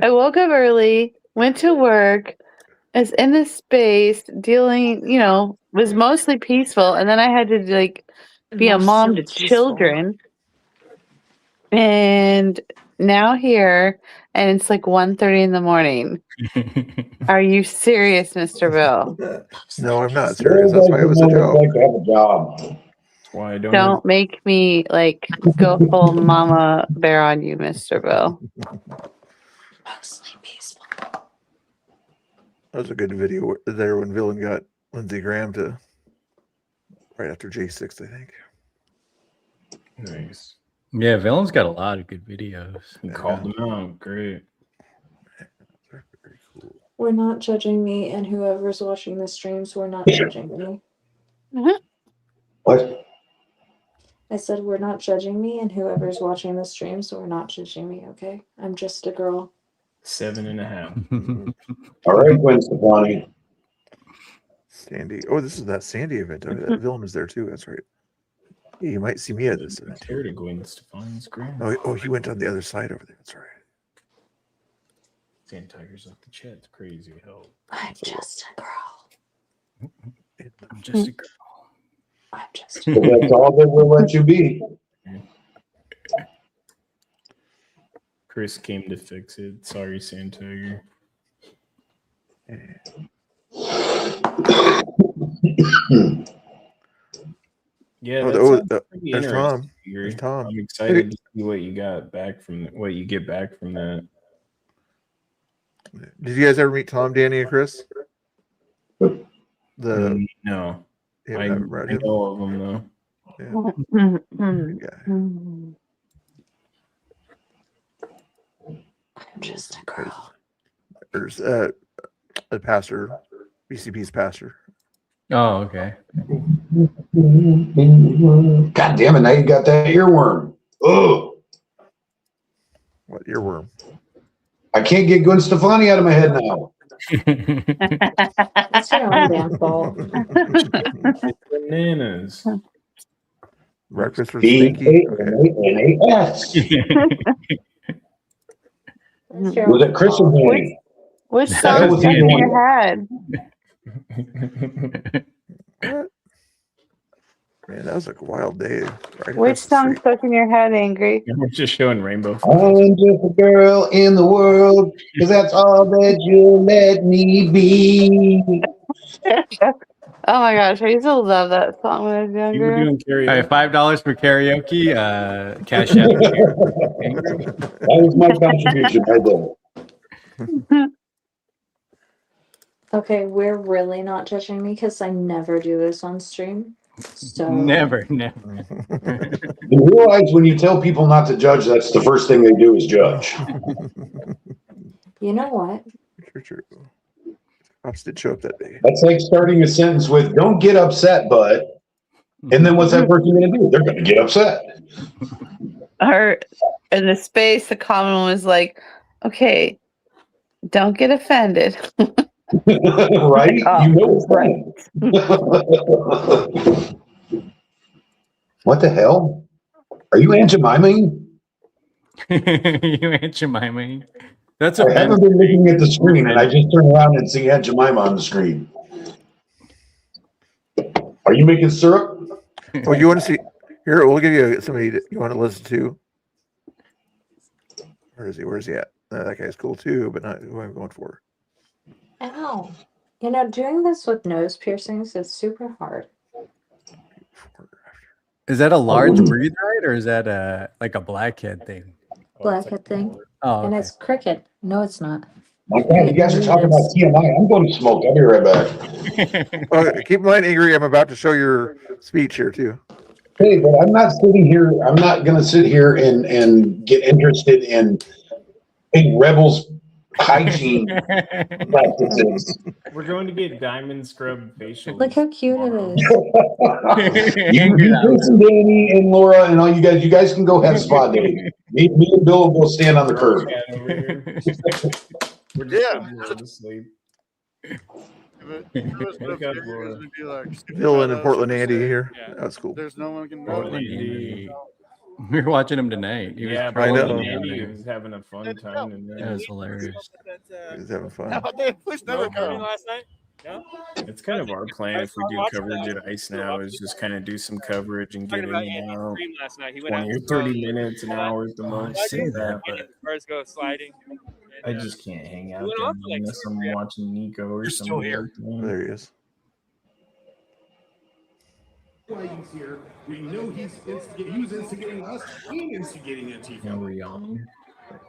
[SPEAKER 5] I woke up early, went to work. I was in this space dealing, was mostly peaceful. And then I had to be a mom to children. And now here, and it's 1:30 in the morning. Are you serious, Mr. Bill?
[SPEAKER 2] No, I'm not serious. That's why it was a joke.
[SPEAKER 10] Like to have a job.
[SPEAKER 6] That's why I
[SPEAKER 5] Don't make me go full mama bear on you, Mr. Bill.
[SPEAKER 12] Mostly peaceful.
[SPEAKER 2] That was a good video there when Villain got Lindsey Graham to right after J6, I think.
[SPEAKER 6] Nice.
[SPEAKER 17] Yeah, Villain's got a lot of good videos.
[SPEAKER 6] He called them out. Great.
[SPEAKER 20] We're not judging me, and whoever's watching the streams, we're not judging me.
[SPEAKER 10] What?
[SPEAKER 20] I said we're not judging me, and whoever's watching the streams, we're not judging me, okay? I'm just a girl.
[SPEAKER 6] 7.5.
[SPEAKER 10] All right, Gwen Stefani.
[SPEAKER 2] Sandy. Oh, this is that Sandy event. Oh, that villain is there too. That's right. Yeah, you might see me at this event.
[SPEAKER 6] Here to Gwen Stefani's grand.
[SPEAKER 2] Oh, he went on the other side over there. That's right.
[SPEAKER 6] Sand Tiger's off the chat. It's crazy. Hell.
[SPEAKER 20] I'm just a girl.
[SPEAKER 6] I'm just a girl.
[SPEAKER 20] I'm just
[SPEAKER 10] So that's all that will let you be.
[SPEAKER 6] Chris came to fix it. Sorry, Sand Tiger. Yeah,
[SPEAKER 2] there's Tom. There's Tom.
[SPEAKER 6] I'm excited to see what you got back from what you get back from that.
[SPEAKER 2] Did you guys ever meet Tom, Danny, and Chris?
[SPEAKER 6] No,
[SPEAKER 2] Yeah,
[SPEAKER 6] I know of them though.
[SPEAKER 20] I'm just a girl.
[SPEAKER 2] There's a pastor, BCP's pastor.
[SPEAKER 17] Oh, okay.
[SPEAKER 10] God damn it! Now you got that earworm. Oh,
[SPEAKER 2] what earworm?
[SPEAKER 10] I can't get Gwen Stefani out of my head now.
[SPEAKER 20] That's your own damn fault.
[SPEAKER 6] Bananas.
[SPEAKER 2] Breakfast with Stinky.
[SPEAKER 10] B-A-N-A-N-A-S. Was it Chris or Danny?
[SPEAKER 5] Which
[SPEAKER 10] That
[SPEAKER 5] song
[SPEAKER 10] was
[SPEAKER 5] stuck in
[SPEAKER 10] Danny.
[SPEAKER 5] your head?
[SPEAKER 2] Man, that was like a wild day. Right
[SPEAKER 5] Which song stuck in your head, Angry?
[SPEAKER 6] We're just showing rainbow.
[SPEAKER 10] I'm just a girl in the world, because that's all that you let me be.
[SPEAKER 5] Oh my gosh, I used to love that song when I was
[SPEAKER 6] You were
[SPEAKER 5] younger.
[SPEAKER 6] doing karaoke.
[SPEAKER 17] All right, $5 for karaoke. Cash app.
[SPEAKER 10] That was my contribution right there.
[SPEAKER 20] Okay, we're really not judging me because I never do this on stream. So
[SPEAKER 17] Never.
[SPEAKER 10] You realize when you tell people not to judge, that's the first thing they do is judge.
[SPEAKER 20] You know what?
[SPEAKER 2] True. Pops did show up that day.
[SPEAKER 10] That's like starting a sentence with, don't get upset, bud. And then what's that person going to do? They're going to get upset.
[SPEAKER 5] Or in the space, the common one was like, okay, don't get offended.
[SPEAKER 10] Right?
[SPEAKER 5] Oh,
[SPEAKER 10] You know it's right. What the hell? Are you Aunt Jemima?
[SPEAKER 17] You Aunt Jemima. That's
[SPEAKER 10] I haven't been looking at the screen, and I just turn around and see Aunt Jemima on the screen. Are you making syrup?
[SPEAKER 2] Oh, you want to see? Here, we'll give you somebody that you want to listen to. Where is he? Where's he at? That guy's cool too, but not who I'm going for.
[SPEAKER 20] Ow. You know, doing this with nose piercings is super hard.
[SPEAKER 17] Is that a large breed right, or is that like a blackhead thing?
[SPEAKER 20] Blackhead thing.
[SPEAKER 17] Oh,
[SPEAKER 20] And
[SPEAKER 17] okay.
[SPEAKER 20] it's cricket. No, it's not.
[SPEAKER 10] My God, you guys are talking about TMI. I'm going to smoke. I'll be right back.
[SPEAKER 2] Keep in mind, Ingrid, I'm about to show your speech here too.
[SPEAKER 10] Hey, but I'm not sitting here. I'm not going to sit here and get interested in rebels hygiene practices.
[SPEAKER 6] We're going to get diamond scrub facial.
[SPEAKER 20] Look how cute it is.
[SPEAKER 10] You listen, Danny and Laura and all you guys can go have spa day. Me and Bill will go stand on the curb.
[SPEAKER 6] We're just asleep.
[SPEAKER 2] Dylan and Portland Andy here. That's cool.
[SPEAKER 9] There's no one can know.
[SPEAKER 6] Portland Andy.
[SPEAKER 17] We were watching him tonight. He was
[SPEAKER 6] Yeah,
[SPEAKER 2] I know.
[SPEAKER 6] Portland Andy was having a fun time in there.
[SPEAKER 17] That was hilarious.
[SPEAKER 2] He's having fun.
[SPEAKER 9] last night. No?
[SPEAKER 6] It's kind of our plan if we do coverage at ICE now is just kind of do some coverage and get in and out.
[SPEAKER 9] Last night. He went
[SPEAKER 6] 20 or 30 minutes, an hour at the most. Say that, but
[SPEAKER 9] Cars go sliding.
[SPEAKER 6] I just can't hang out
[SPEAKER 9] went
[SPEAKER 6] there
[SPEAKER 9] on for like
[SPEAKER 6] unless I'm watching Nico or something.
[SPEAKER 9] here.
[SPEAKER 2] There he is.
[SPEAKER 18] He's here. We know he was instigating us and instigating Antifa.
[SPEAKER 6] And we're young.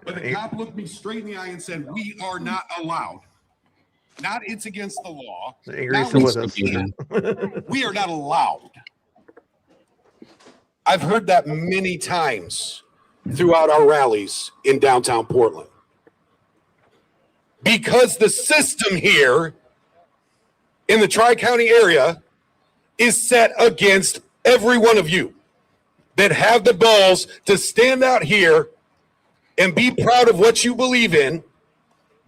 [SPEAKER 18] But the cop looked me straight in the eye and said, "We are not allowed. Not it's against the law.
[SPEAKER 2] Ingrid's
[SPEAKER 18] Not
[SPEAKER 2] still with us.
[SPEAKER 18] we are not allowed." I've heard that many times throughout our rallies in downtown Portland. Because the system here in the Tri-County area is set against every one of you that have the balls to stand out here and be proud of what you believe in,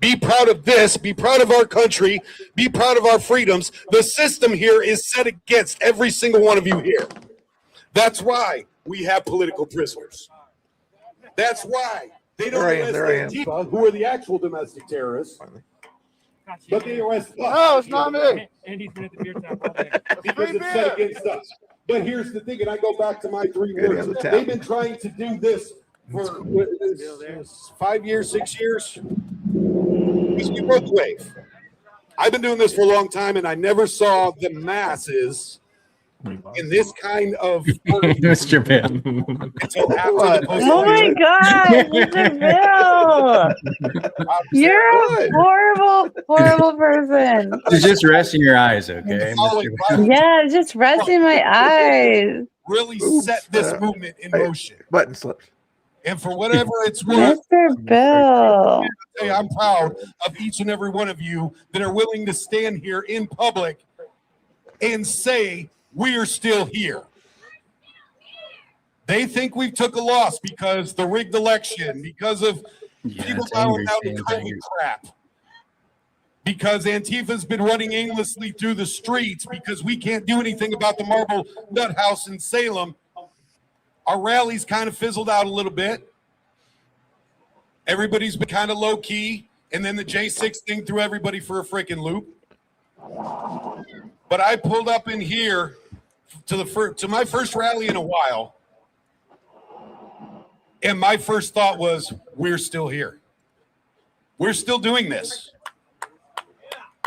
[SPEAKER 18] Be proud of this. Be proud of our country. Be proud of our freedoms. The system here is set against every single one of you here. That's why we have political prisoners. That's why they don't arrest Antifa, who are the actual domestic terrorists, but they arrest us.
[SPEAKER 21] No, it's not me.
[SPEAKER 9] Andy's been at the beer tap all day.
[SPEAKER 18] Because it's set against us. But here's the thing, and I go back to my 3 words. They've been trying to do this for 5 years, 6 years. Because we broke the wave. I've been doing this for a long time, and I never saw the masses in this kind of
[SPEAKER 17] Mr. Bill.
[SPEAKER 18] until after the
[SPEAKER 5] Oh my God, Mr. Bill! You're a horrible, horrible person.
[SPEAKER 17] You're just resting your eyes, okay? Mr. Bill?
[SPEAKER 5] Yeah, just resting my eyes.
[SPEAKER 18] really set this movement in motion.
[SPEAKER 2] Button slipped.
[SPEAKER 18] And for whatever it's worth,
[SPEAKER 5] Mr. Bill,
[SPEAKER 18] hey, I'm proud of each and every one of you that are willing to stand here in public and say, we're still here. They think we took a loss because the rigged election, because of people bowing down to COVID crap, because Antifa's been running aimlessly through the streets, because we can't do anything about the Marble Nut House in Salem. Our rallies kind of fizzled out a little bit. Everybody's been kind of low key, and then the J6 thing threw everybody for a freaking loop. But I pulled up in here to my first rally in a while, and my first thought was, we're still here. We're still doing this.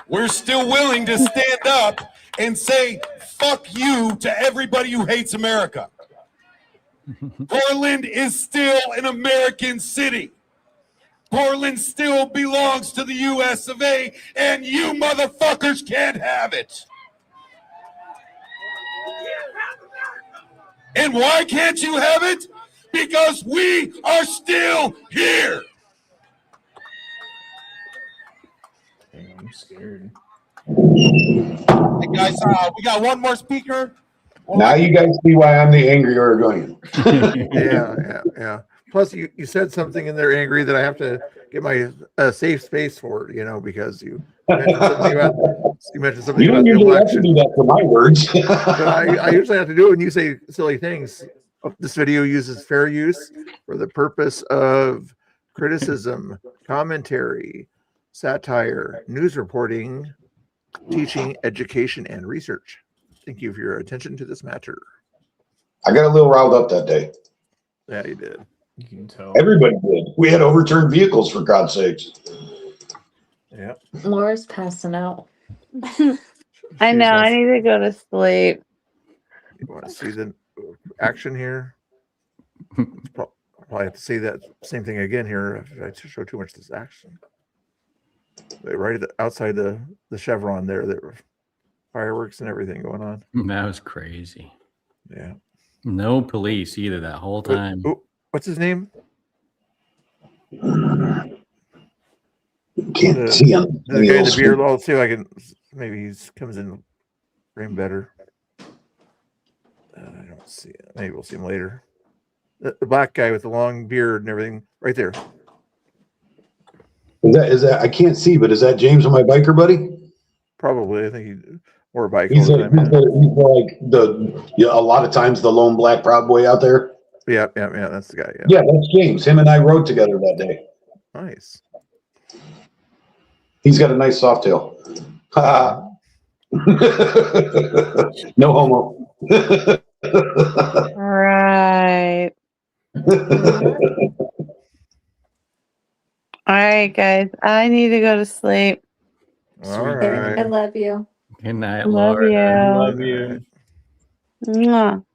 [SPEAKER 18] We're still willing to stand up and say, fuck you to everybody who hates America. Portland is still an American city. Portland still belongs to the US of A, and you motherfuckers can't have it. And why can't you have it? Because we are still here.
[SPEAKER 11] I'm scared.
[SPEAKER 22] Hey guys, we got one more speaker.
[SPEAKER 10] Now you guys see why I'm the angry Oregonian.
[SPEAKER 2] Yeah. Plus, you said something in there angry that I have to get my safe space for, because you mentioned something about
[SPEAKER 10] You don't
[SPEAKER 2] the
[SPEAKER 10] usually have to
[SPEAKER 2] election.
[SPEAKER 10] do that for my words.
[SPEAKER 2] But I usually have to do it when you say silly things. This video uses fair use for the purpose of criticism, commentary, satire, news reporting, teaching, education, and research. Thank you for your attention to this matter.
[SPEAKER 10] I got a little riled up that day.
[SPEAKER 2] Yeah, you did.
[SPEAKER 11] You can tell.
[SPEAKER 10] Everybody did. We had overturned vehicles, for God's sakes.
[SPEAKER 2] Yeah.
[SPEAKER 20] Laura's passing out.
[SPEAKER 5] I know. I need to go to sleep.
[SPEAKER 2] You want to see the action here? Probably have to see that same thing again here if I show too much of this action. Right outside the Chevron there were fireworks and everything going on.
[SPEAKER 17] That was crazy.
[SPEAKER 2] Yeah.
[SPEAKER 17] No police either that whole time.
[SPEAKER 2] What's his name?
[SPEAKER 10] Can't see him.
[SPEAKER 2] The guy in the beard. I'll see if I can. Maybe he comes in frame better. I don't see it. Maybe we'll see him later. The black guy with the long beard and everything, right there.
[SPEAKER 10] Is that? I can't see, but is that James, my biker buddy?
[SPEAKER 2] Probably. I think he's more bike.
[SPEAKER 10] He's like a lot of times the lone black Proud Boy out there.
[SPEAKER 2] Yeah. That's the guy.
[SPEAKER 10] Yeah, that's James. Him and I rode together that day.
[SPEAKER 2] Nice.
[SPEAKER 10] He's got a nice soft tail. No homo.
[SPEAKER 5] Right. All right, guys. I need to go to sleep.
[SPEAKER 2] All right.
[SPEAKER 20] I love you.
[SPEAKER 17] Good night,
[SPEAKER 5] Love
[SPEAKER 17] Laura.
[SPEAKER 5] you.
[SPEAKER 11] Love you.
[SPEAKER 5] Mwah.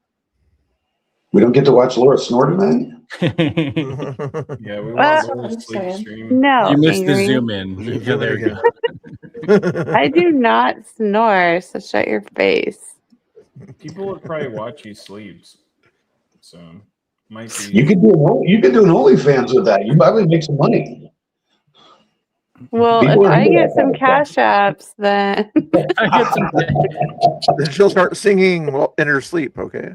[SPEAKER 10] We don't get to watch Laura snort tonight.
[SPEAKER 11] Yeah, we
[SPEAKER 5] Well,
[SPEAKER 11] want to sleep stream.
[SPEAKER 5] No.
[SPEAKER 17] You missed the
[SPEAKER 5] Ingrid.
[SPEAKER 17] zoom in. Yeah, there you go.
[SPEAKER 5] I do not snore, so shut your face.
[SPEAKER 11] People would probably watch you sleep. So might be.
[SPEAKER 10] You could do an OnlyFans with that. You probably make some money.
[SPEAKER 5] Well,
[SPEAKER 10] People
[SPEAKER 5] if
[SPEAKER 10] are
[SPEAKER 5] I
[SPEAKER 10] into
[SPEAKER 5] get
[SPEAKER 10] that
[SPEAKER 5] some
[SPEAKER 10] kind of
[SPEAKER 5] cash apps, then
[SPEAKER 2] Then she'll start singing in her sleep. Okay.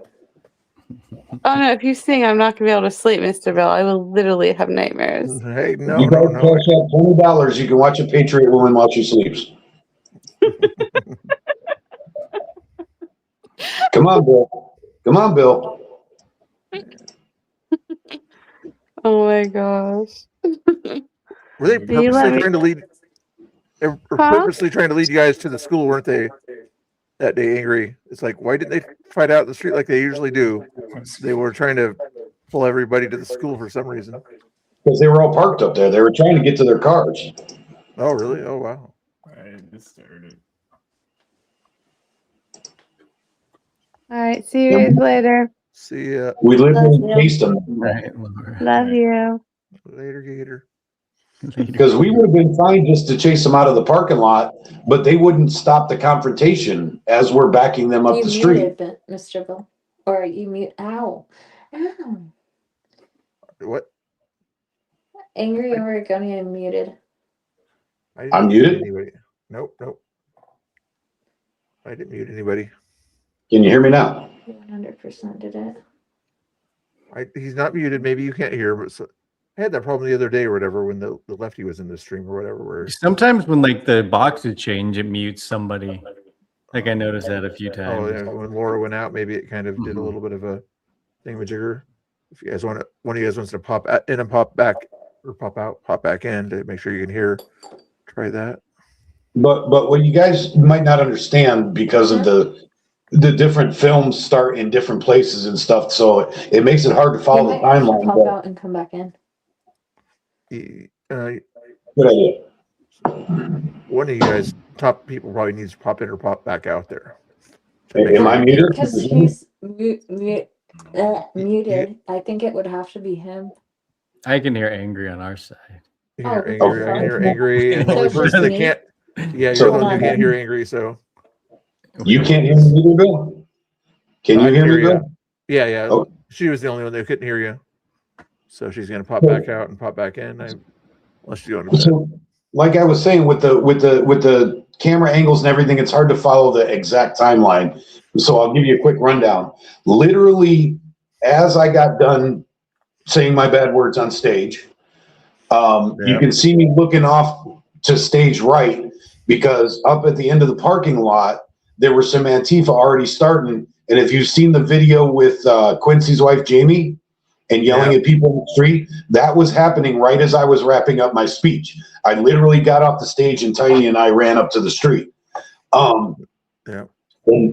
[SPEAKER 14] Oh no, if you sing, I'm not gonna be able to sleep, Mr. Bell. I will literally have nightmares.
[SPEAKER 2] Hey, no,
[SPEAKER 10] You
[SPEAKER 2] no,
[SPEAKER 10] guys
[SPEAKER 2] no.
[SPEAKER 10] cash out $20. You can watch a Patriot woman while she sleeps. Come on, Bill. Come on, Bill.
[SPEAKER 14] Oh my gosh.
[SPEAKER 2] Were they
[SPEAKER 14] Do you let
[SPEAKER 2] purposely
[SPEAKER 14] me?
[SPEAKER 2] trying to lead? They were
[SPEAKER 14] Huh?
[SPEAKER 2] purposely trying to lead you guys to the school, weren't they? That day, angry. It's like, why didn't they fight out in the street like they usually do? They were trying to pull everybody to the school for some reason.
[SPEAKER 10] Because they were all parked up there. They were trying to get to their cars.
[SPEAKER 2] Oh, really? Oh, wow.
[SPEAKER 11] This started.
[SPEAKER 14] All right. See you guys later.
[SPEAKER 2] See ya.
[SPEAKER 10] We
[SPEAKER 14] Love
[SPEAKER 10] literally
[SPEAKER 14] you.
[SPEAKER 10] chased them.
[SPEAKER 14] Love you.
[SPEAKER 2] Later, Gator.
[SPEAKER 10] Because we would have been fine just to chase them out of the parking lot, but they wouldn't stop the confrontation as we're backing them up
[SPEAKER 20] You
[SPEAKER 10] the street.
[SPEAKER 20] muted, Mr. Bill. Or you mute. Ow. Ow.
[SPEAKER 2] What?
[SPEAKER 20] Angry Oregonian muted.
[SPEAKER 2] I didn't
[SPEAKER 10] I'm
[SPEAKER 2] mute
[SPEAKER 10] muted?
[SPEAKER 2] anybody. Nope, nope. I didn't mute anybody.
[SPEAKER 10] Can you hear me now?
[SPEAKER 20] 100% did it.
[SPEAKER 2] He's not muted. Maybe you can't hear, but I had that problem the other day or whatever when the lefty was in the stream or whatever. Where
[SPEAKER 17] Sometimes when like the boxes change, it mutes somebody. Like I noticed that a few times.
[SPEAKER 2] oh yeah, when Laura went out, maybe it kind of did a little bit of a thingamajigger. If you guys want to, one of you guys wants to pop in and pop back or pop out, pop back in to make sure you can hear. Try that.
[SPEAKER 10] But what you guys might not understand because of the different films start in different places and stuff, so it makes it hard to
[SPEAKER 20] You
[SPEAKER 10] follow the
[SPEAKER 20] might have to
[SPEAKER 10] timeline.
[SPEAKER 20] pop
[SPEAKER 10] but-
[SPEAKER 20] out and come back in.
[SPEAKER 10] Good idea.
[SPEAKER 2] One of you guys, top people, probably needs to pop in or pop back out there.
[SPEAKER 10] Am I muted?
[SPEAKER 20] Because he's muted. I think it would have to be him.
[SPEAKER 17] I can hear angry on our side.
[SPEAKER 2] You hear
[SPEAKER 20] Oh,
[SPEAKER 2] angry, I can hear angry, and the
[SPEAKER 20] So
[SPEAKER 2] only
[SPEAKER 20] it's just
[SPEAKER 2] person that
[SPEAKER 20] me?
[SPEAKER 2] can't, yeah, you're
[SPEAKER 10] So-
[SPEAKER 2] the one who can't hear angry. So
[SPEAKER 10] You can't hear me either, Bill? Can you
[SPEAKER 2] I
[SPEAKER 10] hear me,
[SPEAKER 2] you.
[SPEAKER 10] Bill?
[SPEAKER 2] Yeah, yeah.
[SPEAKER 10] Oh.
[SPEAKER 2] She was the only one that couldn't hear you. So she's gonna pop back out and pop back in. Unless you go to bed.
[SPEAKER 10] So, like I was saying, with the camera angles and everything, it's hard to follow the exact timeline. So I'll give you a quick rundown. Literally, as I got done saying my bad words on stage, you can see me looking off to stage right because up at the end of the parking lot, there were some Antifa already starting. And if you've seen the video with Quincy's wife, Jamie, and yelling at people in the street, that was happening right as I was wrapping up my speech. I literally got off the stage and Tiny and I ran up to the street. And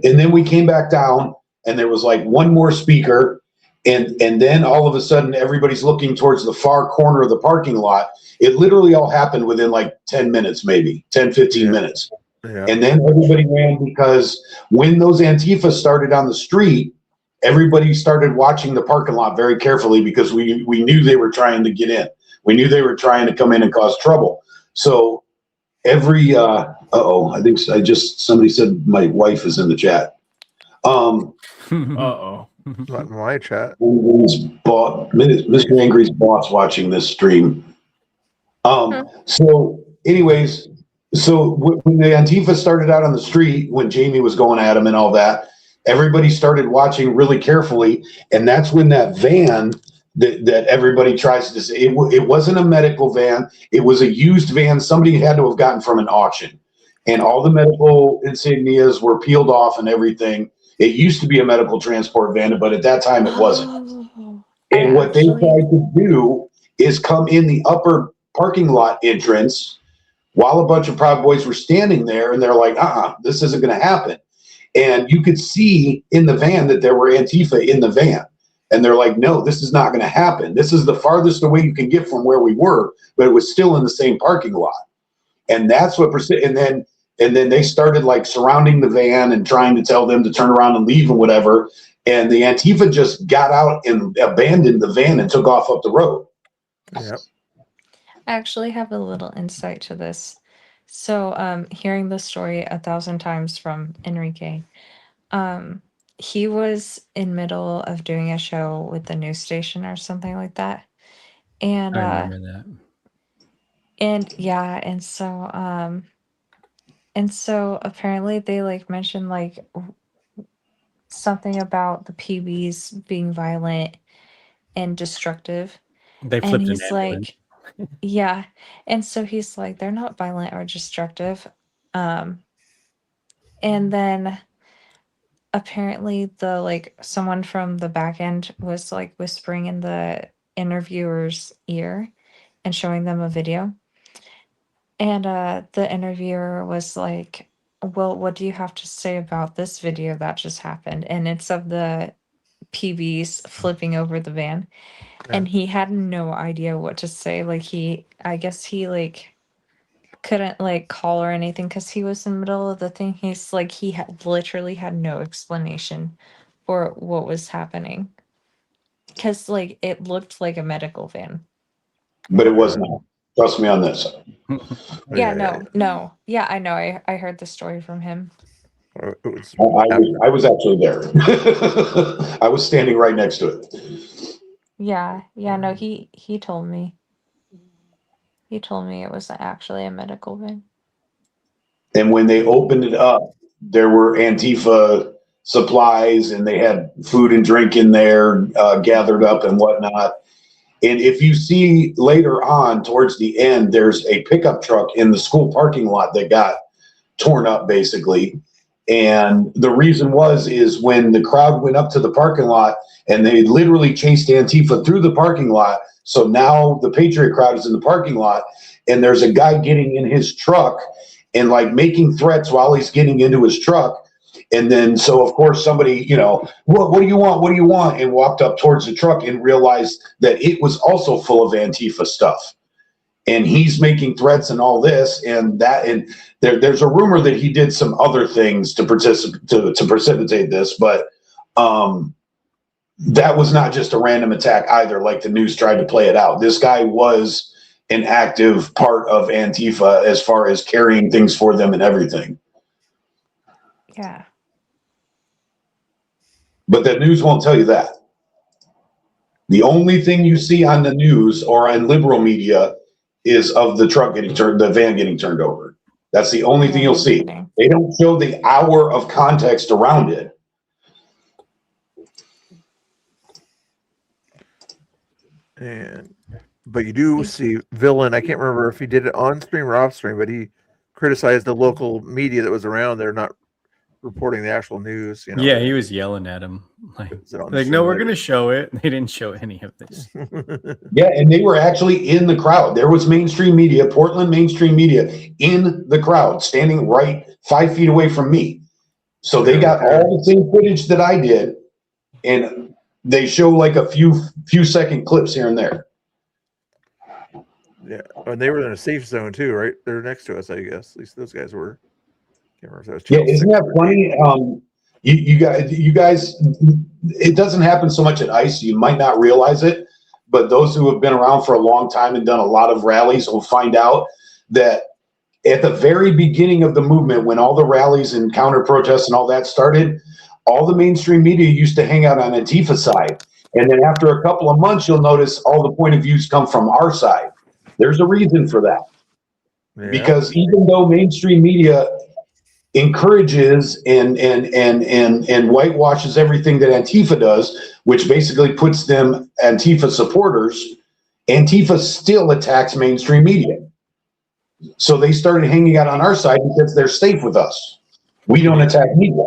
[SPEAKER 10] then we came back down and there was like one more speaker. And then all of a sudden, everybody's looking towards the far corner of the parking lot. It literally all happened within like 10 minutes, maybe 10, 15 minutes.
[SPEAKER 2] Yeah.
[SPEAKER 10] And then everybody ran because when those Antifa started on the street, everybody started watching the parking lot very carefully because we knew they were trying to get in. We knew they were trying to come in and cause trouble. So every, I think somebody said my wife is in the chat.
[SPEAKER 11] Uh-oh.
[SPEAKER 2] Not in my chat.
[SPEAKER 10] Mr. Angry's boss watching this stream. So anyways, so when the Antifa started out on the street, when Jamie was going at him and all that, everybody started watching really carefully. And that's when that van that everybody tries to say, it wasn't a medical van. It was a used van. Somebody had to have gotten from an auction. And all the medical insignias were peeled off and everything. It used to be a medical transport van, but at that time it wasn't. And what they tried to do is come in the upper parking lot entrance while a bunch of Proud Boys were standing there, and they're like, this isn't going to happen. And you could see in the van that there were Antifa in the van. And they're like, no, this is not going to happen. This is the farthest away you can get from where we were, but it was still in the same parking lot. And that's what, and then they started like surrounding the van and trying to tell them to turn around and leave and whatever. And the Antifa just got out and abandoned the van and took off up the road.
[SPEAKER 2] Yep.
[SPEAKER 12] I actually have a little insight to this. So, hearing the story 1,000 times from Enrique, he was in middle of doing a show with the news station or something like that, and
[SPEAKER 17] I remember that.
[SPEAKER 12] And so apparently they like mentioned like something about the PBs being violent and destructive.
[SPEAKER 17] They
[SPEAKER 12] And
[SPEAKER 17] flipped an
[SPEAKER 12] he's
[SPEAKER 17] ambulance.
[SPEAKER 12] like, yeah. And so he's like, they're not violent or destructive. And then apparently the like someone from the back end was like whispering in the interviewer's ear and showing them a video. And the interviewer was like, well, what do you have to say about this video that just happened? And it's of the PBs flipping over the van. And he had no idea what to say. Like I guess he like couldn't like call or anything because he was in the middle of the thing. He's like, he had literally had no explanation for what was happening. Because like it looked like a medical van.
[SPEAKER 10] But it was not. Trust me on this.
[SPEAKER 12] Yeah, no. Yeah, I know. I heard the story from him.
[SPEAKER 10] I was actually there. I was standing right next to it.
[SPEAKER 12] Yeah, no, he told me. He told me it was actually a medical van.
[SPEAKER 10] And when they opened it up, there were Antifa supplies and they had food and drink in there gathered up and whatnot. And if you see later on towards the end, there's a pickup truck in the school parking lot that got torn up basically. And the reason is when the crowd went up to the parking lot and they literally chased Antifa through the parking lot. So now the Patriot crowd is in the parking lot and there's a guy getting in his truck and like making threats while he's getting into his truck. And then, so of course somebody, what do you want? What do you want? And walked up towards the truck and realized that it was also full of Antifa stuff. And he's making threats and all this and that. And there's a rumor that he did some other things to precipitate this, but that was not just a random attack either, like the news tried to play it out. This guy was an active part of Antifa as far as carrying things for them and everything.
[SPEAKER 12] Yeah.
[SPEAKER 10] But the news won't tell you that. The only thing you see on the news or on liberal media is of the van getting turned over. That's the only thing you'll see. They don't show the hour of context around it.
[SPEAKER 2] But you do see Villain. I can't remember if he did it on stream or off stream, but he criticized the local media that was around there not reporting the actual news.
[SPEAKER 17] Yeah, he was yelling at him like no, we're going to show it. They didn't show any of this.
[SPEAKER 10] Yeah, and they were actually in the crowd. There was mainstream media, Portland mainstream media, in the crowd, standing right 5 feet away from me. So they got all the same footage that I did, and they show like a few second clips here and there.
[SPEAKER 2] Yeah, and they were in a safe zone too, right? They're next to us, I guess. At least those guys were. Can't remember if that was
[SPEAKER 10] Yeah, isn't that funny? You guys, it doesn't happen so much at ICE. You might not realize it, but those who have been around for a long time and done a lot of rallies will find out that at the very beginning of the movement, when all the rallies and counter protests and all that started, all the mainstream media used to hang out on Antifa side. And then after a couple of months, you'll notice all the point of views come from our side. There's a reason for that. Yeah. Because even though mainstream media encourages and whitewashes everything that Antifa does, which basically puts them Antifa supporters, Antifa still attacks mainstream media. So they started hanging out on our side because they're safe with us. We don't attack media.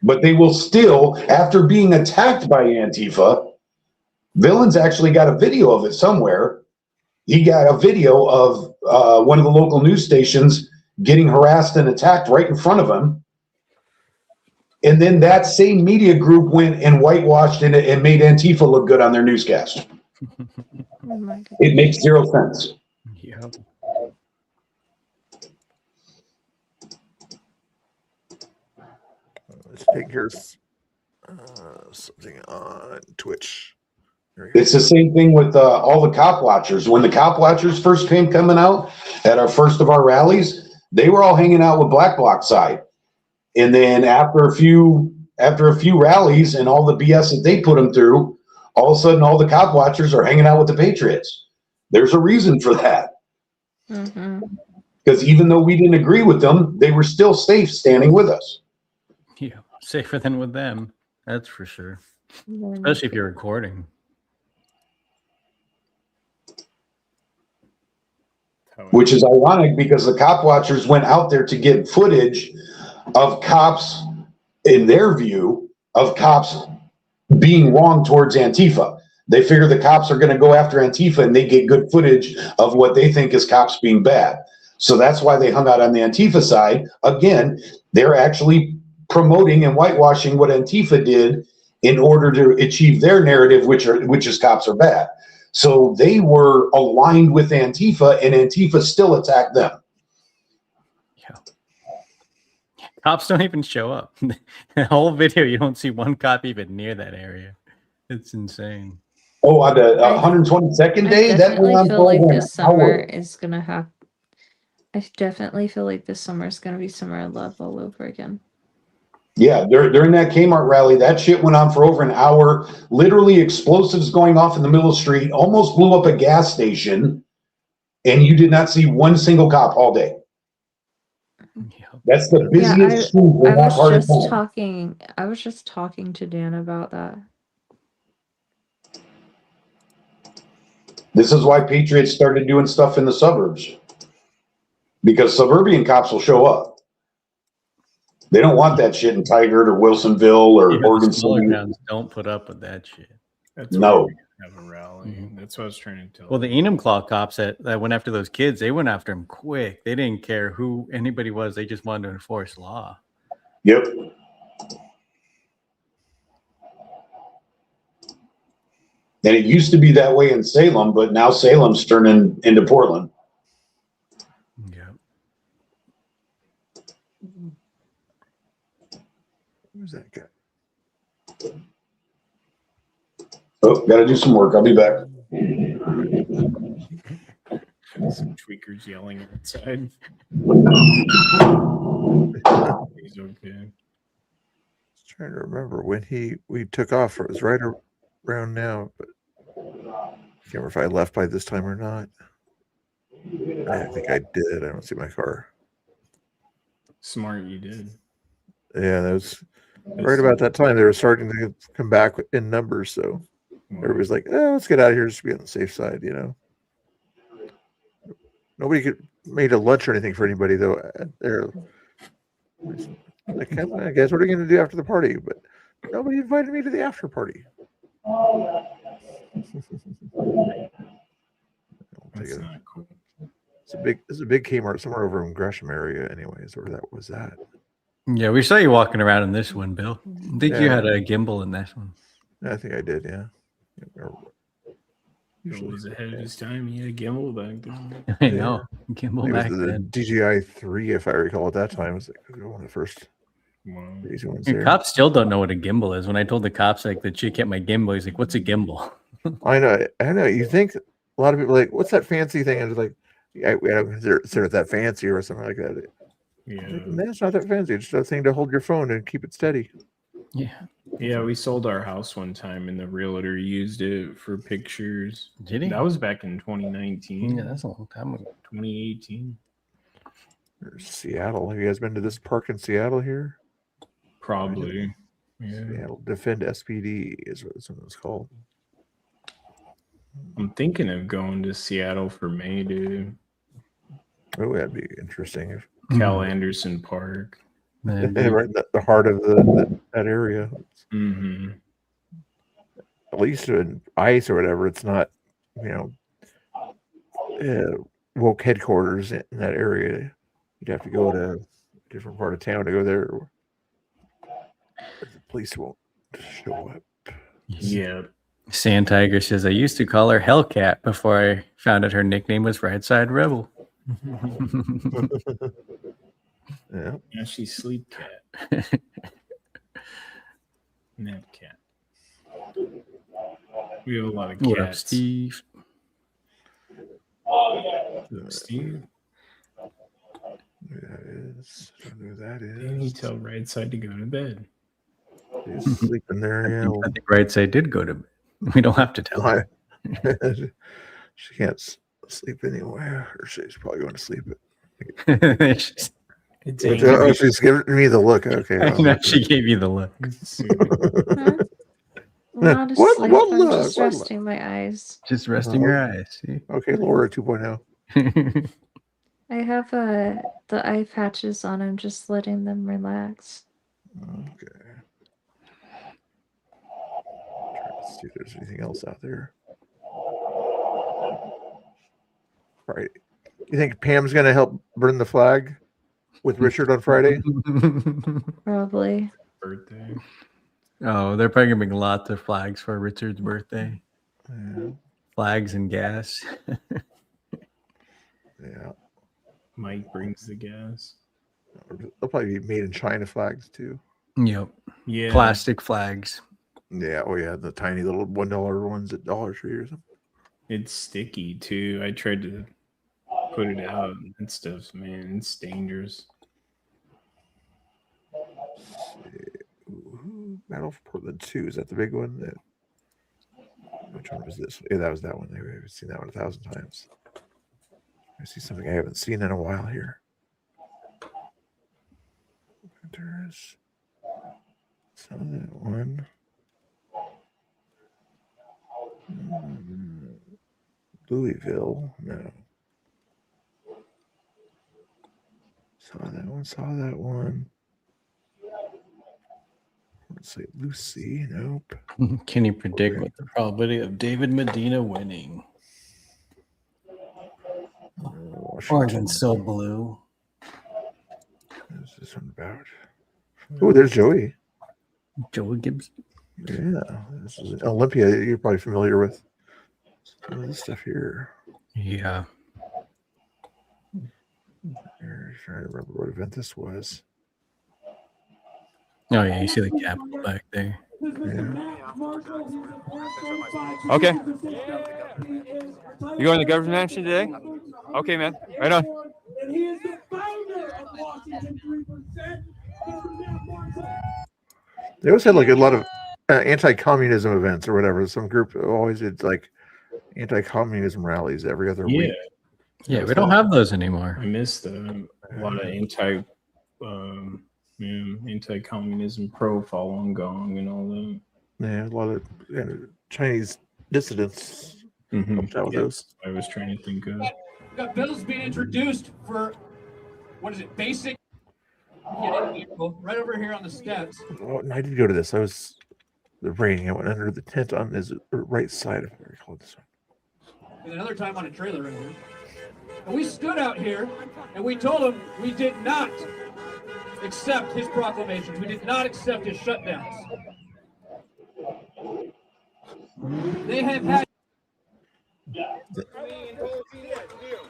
[SPEAKER 10] But they will still, after being attacked by Antifa, Villain's actually got a video of it somewhere. He got a video of one of the local news stations getting harassed and attacked right in front of him. And then that same media group went and whitewashed and made Antifa look good on their newscast. It makes zero sense.
[SPEAKER 17] Yeah.
[SPEAKER 2] Let's take here's something on Twitch.
[SPEAKER 10] It's the same thing with all the cop watchers. When the cop watchers first came coming out at our first of our rallies, they were all hanging out with Black Bloc side. And then after a few rallies and all the BS that they put them through, all of a sudden all the cop watchers are hanging out with the Patriots. There's a reason for that.
[SPEAKER 12] Mm-hmm.
[SPEAKER 10] Because even though we didn't agree with them, they were still safe standing with us.
[SPEAKER 17] Yeah, safer than with them. That's for sure. Especially if you're recording.
[SPEAKER 10] Which is ironic because the cop watchers went out there to get footage of cops, in their view, of cops being wrong towards Antifa. They figure the cops are going to go after Antifa and they get good footage of what they think is cops being bad. So that's why they hung out on the Antifa side. Again, they're actually promoting and whitewashing what Antifa did in order to achieve their narrative, which is cops are bad. So they were aligned with Antifa, and Antifa still attacked them.
[SPEAKER 17] Yeah. Cops don't even show up. The whole video, you don't see one cop even near that area. It's insane.
[SPEAKER 10] Oh, on the 122nd day?
[SPEAKER 20] I
[SPEAKER 10] That
[SPEAKER 20] definitely
[SPEAKER 10] went on
[SPEAKER 20] feel
[SPEAKER 10] for
[SPEAKER 20] like
[SPEAKER 10] over an
[SPEAKER 20] this summer
[SPEAKER 10] hour.
[SPEAKER 20] is gonna have. I definitely feel like this summer is gonna be summer of love all over again.
[SPEAKER 10] Yeah, during that Kmart rally, that shit went on for over an hour. Literally explosives going off in the middle of the street, almost blew up a gas station, and you did not see one single cop all day. That's the busiest street in
[SPEAKER 20] I
[SPEAKER 10] that
[SPEAKER 20] was
[SPEAKER 10] part of
[SPEAKER 20] just
[SPEAKER 10] town.
[SPEAKER 20] talking. I was just talking to Dan about that.
[SPEAKER 10] This is why Patriots started doing stuff in the suburbs. Because suburban cops will show up. They don't want that shit in Tigard or Wilsonville or
[SPEAKER 17] Yeah,
[SPEAKER 10] Oregon
[SPEAKER 17] the smaller
[SPEAKER 10] City.
[SPEAKER 17] towns don't put up with that shit.
[SPEAKER 11] That's
[SPEAKER 10] No.
[SPEAKER 11] why we have a rally. That's what I was trying to tell.
[SPEAKER 17] Well, the Enumclaw cops that went after those kids, they went after them quick. They didn't care who anybody was. They just wanted to enforce law.
[SPEAKER 10] Yep. And it used to be that way in Salem, but now Salem's turning into Portland.
[SPEAKER 17] Yeah.
[SPEAKER 2] Who's that guy?
[SPEAKER 10] Oh, gotta do some work. I'll be back.
[SPEAKER 11] Some tweakers yelling outside. He's okay.
[SPEAKER 2] Trying to remember when we took off. It was right around now, but I can't remember if I left by this time or not. I think I did. I don't see my car.
[SPEAKER 11] Smart, you did.
[SPEAKER 2] Yeah, that was right about that time. They were starting to come back in numbers, so everybody's like, "Oh, let's get out of here, just to be on the safe side," you know. Nobody made a lunch or anything for anybody though. There, like, I guess what are you going to do after the party? But nobody invited me to the after party.
[SPEAKER 11] That's not cool.
[SPEAKER 2] It's a big Kmart somewhere over in Gresham area, anyways. Where that was that?
[SPEAKER 17] Yeah, we saw you walking around in this one, Bill. I think you
[SPEAKER 2] Yeah.
[SPEAKER 17] had a gimbal in this one.
[SPEAKER 2] I think I did. Yeah.
[SPEAKER 11] Bill was ahead of his time. He had a gimbal back then.
[SPEAKER 17] I know. Gimbal
[SPEAKER 2] It was
[SPEAKER 17] back
[SPEAKER 2] the
[SPEAKER 17] then.
[SPEAKER 2] DJI 3, if I recall, at that time. It was like one of the first easy ones
[SPEAKER 17] Your
[SPEAKER 2] there.
[SPEAKER 17] cops still don't know what a gimbal is. When I told the cops like the chick at my gimbal, he's like, "What's a gimbal?"
[SPEAKER 2] I know. You think a lot of people are like, what's that fancy thing? And it's like, we don't consider it that fancy or something like that.
[SPEAKER 11] Yeah.
[SPEAKER 2] That's not that fancy. It's just a thing to hold your phone and keep it steady.
[SPEAKER 17] Yeah.
[SPEAKER 11] Yeah, we sold our house one time and the realtor used it for pictures.
[SPEAKER 17] Did he?
[SPEAKER 11] That was back in 2019.
[SPEAKER 17] Yeah, that's a long time ago.
[SPEAKER 11] 2018.
[SPEAKER 2] There's Seattle. Have you guys been to this park in Seattle here?
[SPEAKER 11] Probably. Yeah.
[SPEAKER 2] Seattle Defend SPD is what this one was called.
[SPEAKER 11] I'm thinking of going to Seattle for May, dude.
[SPEAKER 2] Oh, that'd be interesting. If
[SPEAKER 11] Cal Anderson Park.
[SPEAKER 2] right in the heart of that area.
[SPEAKER 11] Mm-hmm.
[SPEAKER 2] At least in ICE or whatever, it's not, woke headquarters in that area. You'd have to go to a different part of town to go there. The police won't show up.
[SPEAKER 11] Yeah.
[SPEAKER 17] Sand Tiger says, "I used to call her Hellcat before I found out her nickname was Right Side Rebel."
[SPEAKER 2] Yeah.
[SPEAKER 11] Yeah, she's Sleep Cat. Nap Cat. We have a lot of cats.
[SPEAKER 17] What up, Steve?
[SPEAKER 11] Steve?
[SPEAKER 2] That is. I don't know who that
[SPEAKER 11] And you tell Right Side to go to bed.
[SPEAKER 2] He's sleeping there. Yeah.
[SPEAKER 17] I think Right Side did go to bed. We don't have to tell her.
[SPEAKER 2] She can't sleep anywhere, or she's probably going to sleep. She's giving me the look. Okay.
[SPEAKER 17] I know she gave you the look.
[SPEAKER 20] I'm not asleep. I'm just resting my eyes.
[SPEAKER 17] Just resting your eyes. See?
[SPEAKER 2] Okay, Laura 2.0.
[SPEAKER 20] I have the eye patches on. I'm just letting them relax.
[SPEAKER 2] Okay. Let's see if there's anything else out there. All right. You think Pam's going to help burn the flag with Richard on Friday?
[SPEAKER 20] Probably.
[SPEAKER 11] Birthday.
[SPEAKER 17] Oh, they're probably gonna bring lots of flags for Richard's birthday.
[SPEAKER 2] Yeah.
[SPEAKER 17] Flags and gas.
[SPEAKER 2] Yeah.
[SPEAKER 11] Mike brings the gas.
[SPEAKER 2] They'll probably be made in China flags too.
[SPEAKER 17] Yep.
[SPEAKER 11] Yeah.
[SPEAKER 17] Plastic flags.
[SPEAKER 2] Yeah. Oh yeah, the tiny little $1 ones at Dollar Tree or something.
[SPEAKER 11] It's sticky too. I tried to put it out and stuff, man. It's dangerous.
[SPEAKER 2] Ooh, Battle for Portland 2. Is that the big one? Which one was this? Yeah, that was that one. I've seen that one 1,000 times. I see something I haven't seen in a while here. There's some of that one. Louisville. No. Saw that one. Let's say Lucy. Nope.
[SPEAKER 17] Can you predict what the probability of David Medina winning? Oregon's so blue.
[SPEAKER 2] What's this one about? Oh, there's Joey.
[SPEAKER 17] Joey Gibbs.
[SPEAKER 2] Yeah, this is Olympia. You're probably familiar with some of this stuff here.
[SPEAKER 17] Yeah.
[SPEAKER 2] I'm trying to remember what event this was.
[SPEAKER 17] Oh yeah, you see the Capitol back there.
[SPEAKER 21] Okay. You going to the government mansion today? Okay, man. Right on.
[SPEAKER 2] They always had like a lot of anti-communism events or whatever. Some group always did like anti-communism rallies every other week.
[SPEAKER 17] Yeah, we don't have those anymore.
[SPEAKER 11] I missed a lot of anti-communism pro Falun Gong and all that.
[SPEAKER 2] Yeah, a lot of Chinese dissidents. Helped out with those.
[SPEAKER 11] I was trying to think of.
[SPEAKER 9] Got bills being introduced for what is it? Basic. Right over here on the steps.
[SPEAKER 2] Oh, and I did go to this. I was the rain. I went under the tent on his right side of it. I call this one.
[SPEAKER 9] And another time on a trailer right here. And we stood out here and we told him we did not accept his proclamations. We did not accept his shutdowns. They have had.
[SPEAKER 2] I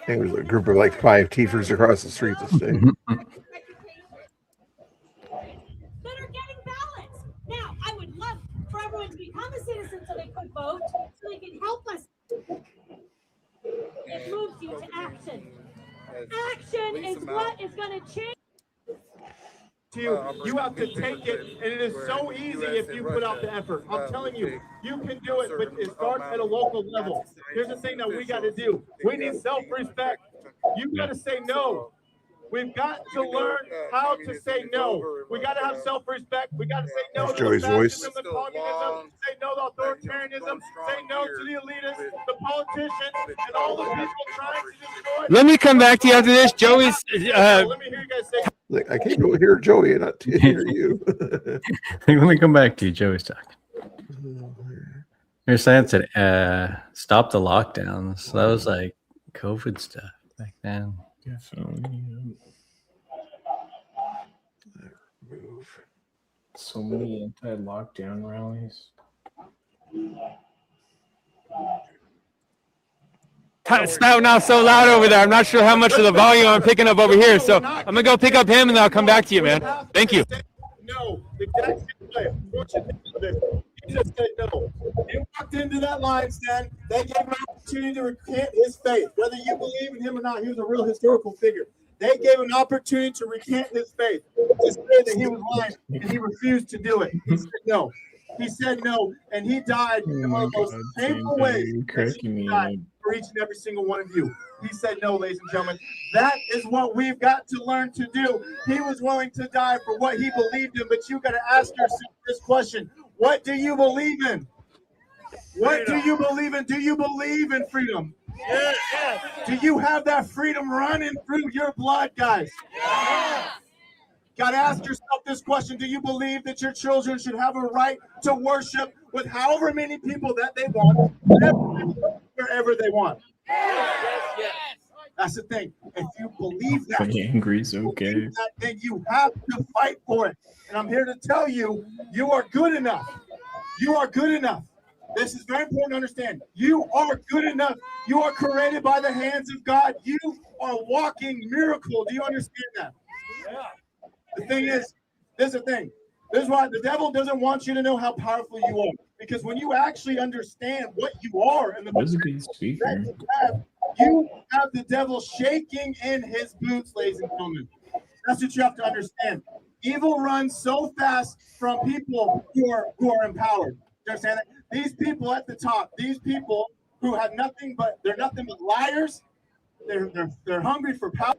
[SPEAKER 2] think it was a group of like 5 teefers across the street this day.
[SPEAKER 3] That are getting ballots. Now, I would love for everyone to become a citizen so they could vote, so they can help us. It moves you to action. Action is what is going to change.
[SPEAKER 18] You have to take it, and it is so easy if you put out the effort. I'm telling you, you can do it, but it starts at a local level. Here's the thing that we got to do. We need self-respect. You got to say no. We've got to learn how to say no. We got to have self-respect. We got to say no to
[SPEAKER 2] Joey's
[SPEAKER 18] the
[SPEAKER 2] voice.
[SPEAKER 18] fascism, the communism, say no to authoritarianism, say no to the elitists, the politicians, and all the people trying to destroy.
[SPEAKER 21] Let me come back to you after this. Joey's.
[SPEAKER 18] Let me hear you guys say.
[SPEAKER 2] Like, I can't go hear Joey and not hear you.
[SPEAKER 17] Let me come back to you. Joey's talking. You're saying said stop the lockdowns. So that was like COVID stuff back then.
[SPEAKER 11] Definitely. So many anti-lockdown rallies.
[SPEAKER 21] It's now so loud over there. I'm not sure how much of the volume I'm picking up over here. So I'm going to go pick up him and then I'll come back to you, man. Thank you.
[SPEAKER 18] No, the exact same way. He just said no. He walked into that lion's den. They gave him an opportunity to recant his faith. Whether you believe in him or not, he was a real historical figure. They gave him an opportunity to recant his faith, to say that he was lying, and he refused to do it. He said no. He said no, and he died in one of the most painful ways that he died for each and every single one of you.
[SPEAKER 13] He said no, ladies and gentlemen. That is what we've got to learn to do. He was willing to die for what he believed in, but you got to ask yourself this question. What do you believe in? What do you believe in? Do you believe in freedom? Yes. Do you have that freedom running through your blood, guys? Yes. Got to ask yourself this question. Do you believe that your children should have a right to worship with however many people that they want, wherever they want? Yes. That's the thing. If you believe that,
[SPEAKER 11] Angry's okay.
[SPEAKER 13] then you have to fight for it. And I'm here to tell you, you are good enough. You are good enough. This is very important to understand. You are good enough. You are created by the hands of God. You are a walking miracle. Do you understand that? Yeah. The thing is, this is the thing. This is why the devil doesn't want you to know how powerful you are. Because when you actually understand what you are and the you have the devil shaking in his boots, ladies and gentlemen. That's what you have to understand. Evil runs so fast from people who are empowered. You understand that? These people at the top, these people who have nothing but liars. They're hungry for power.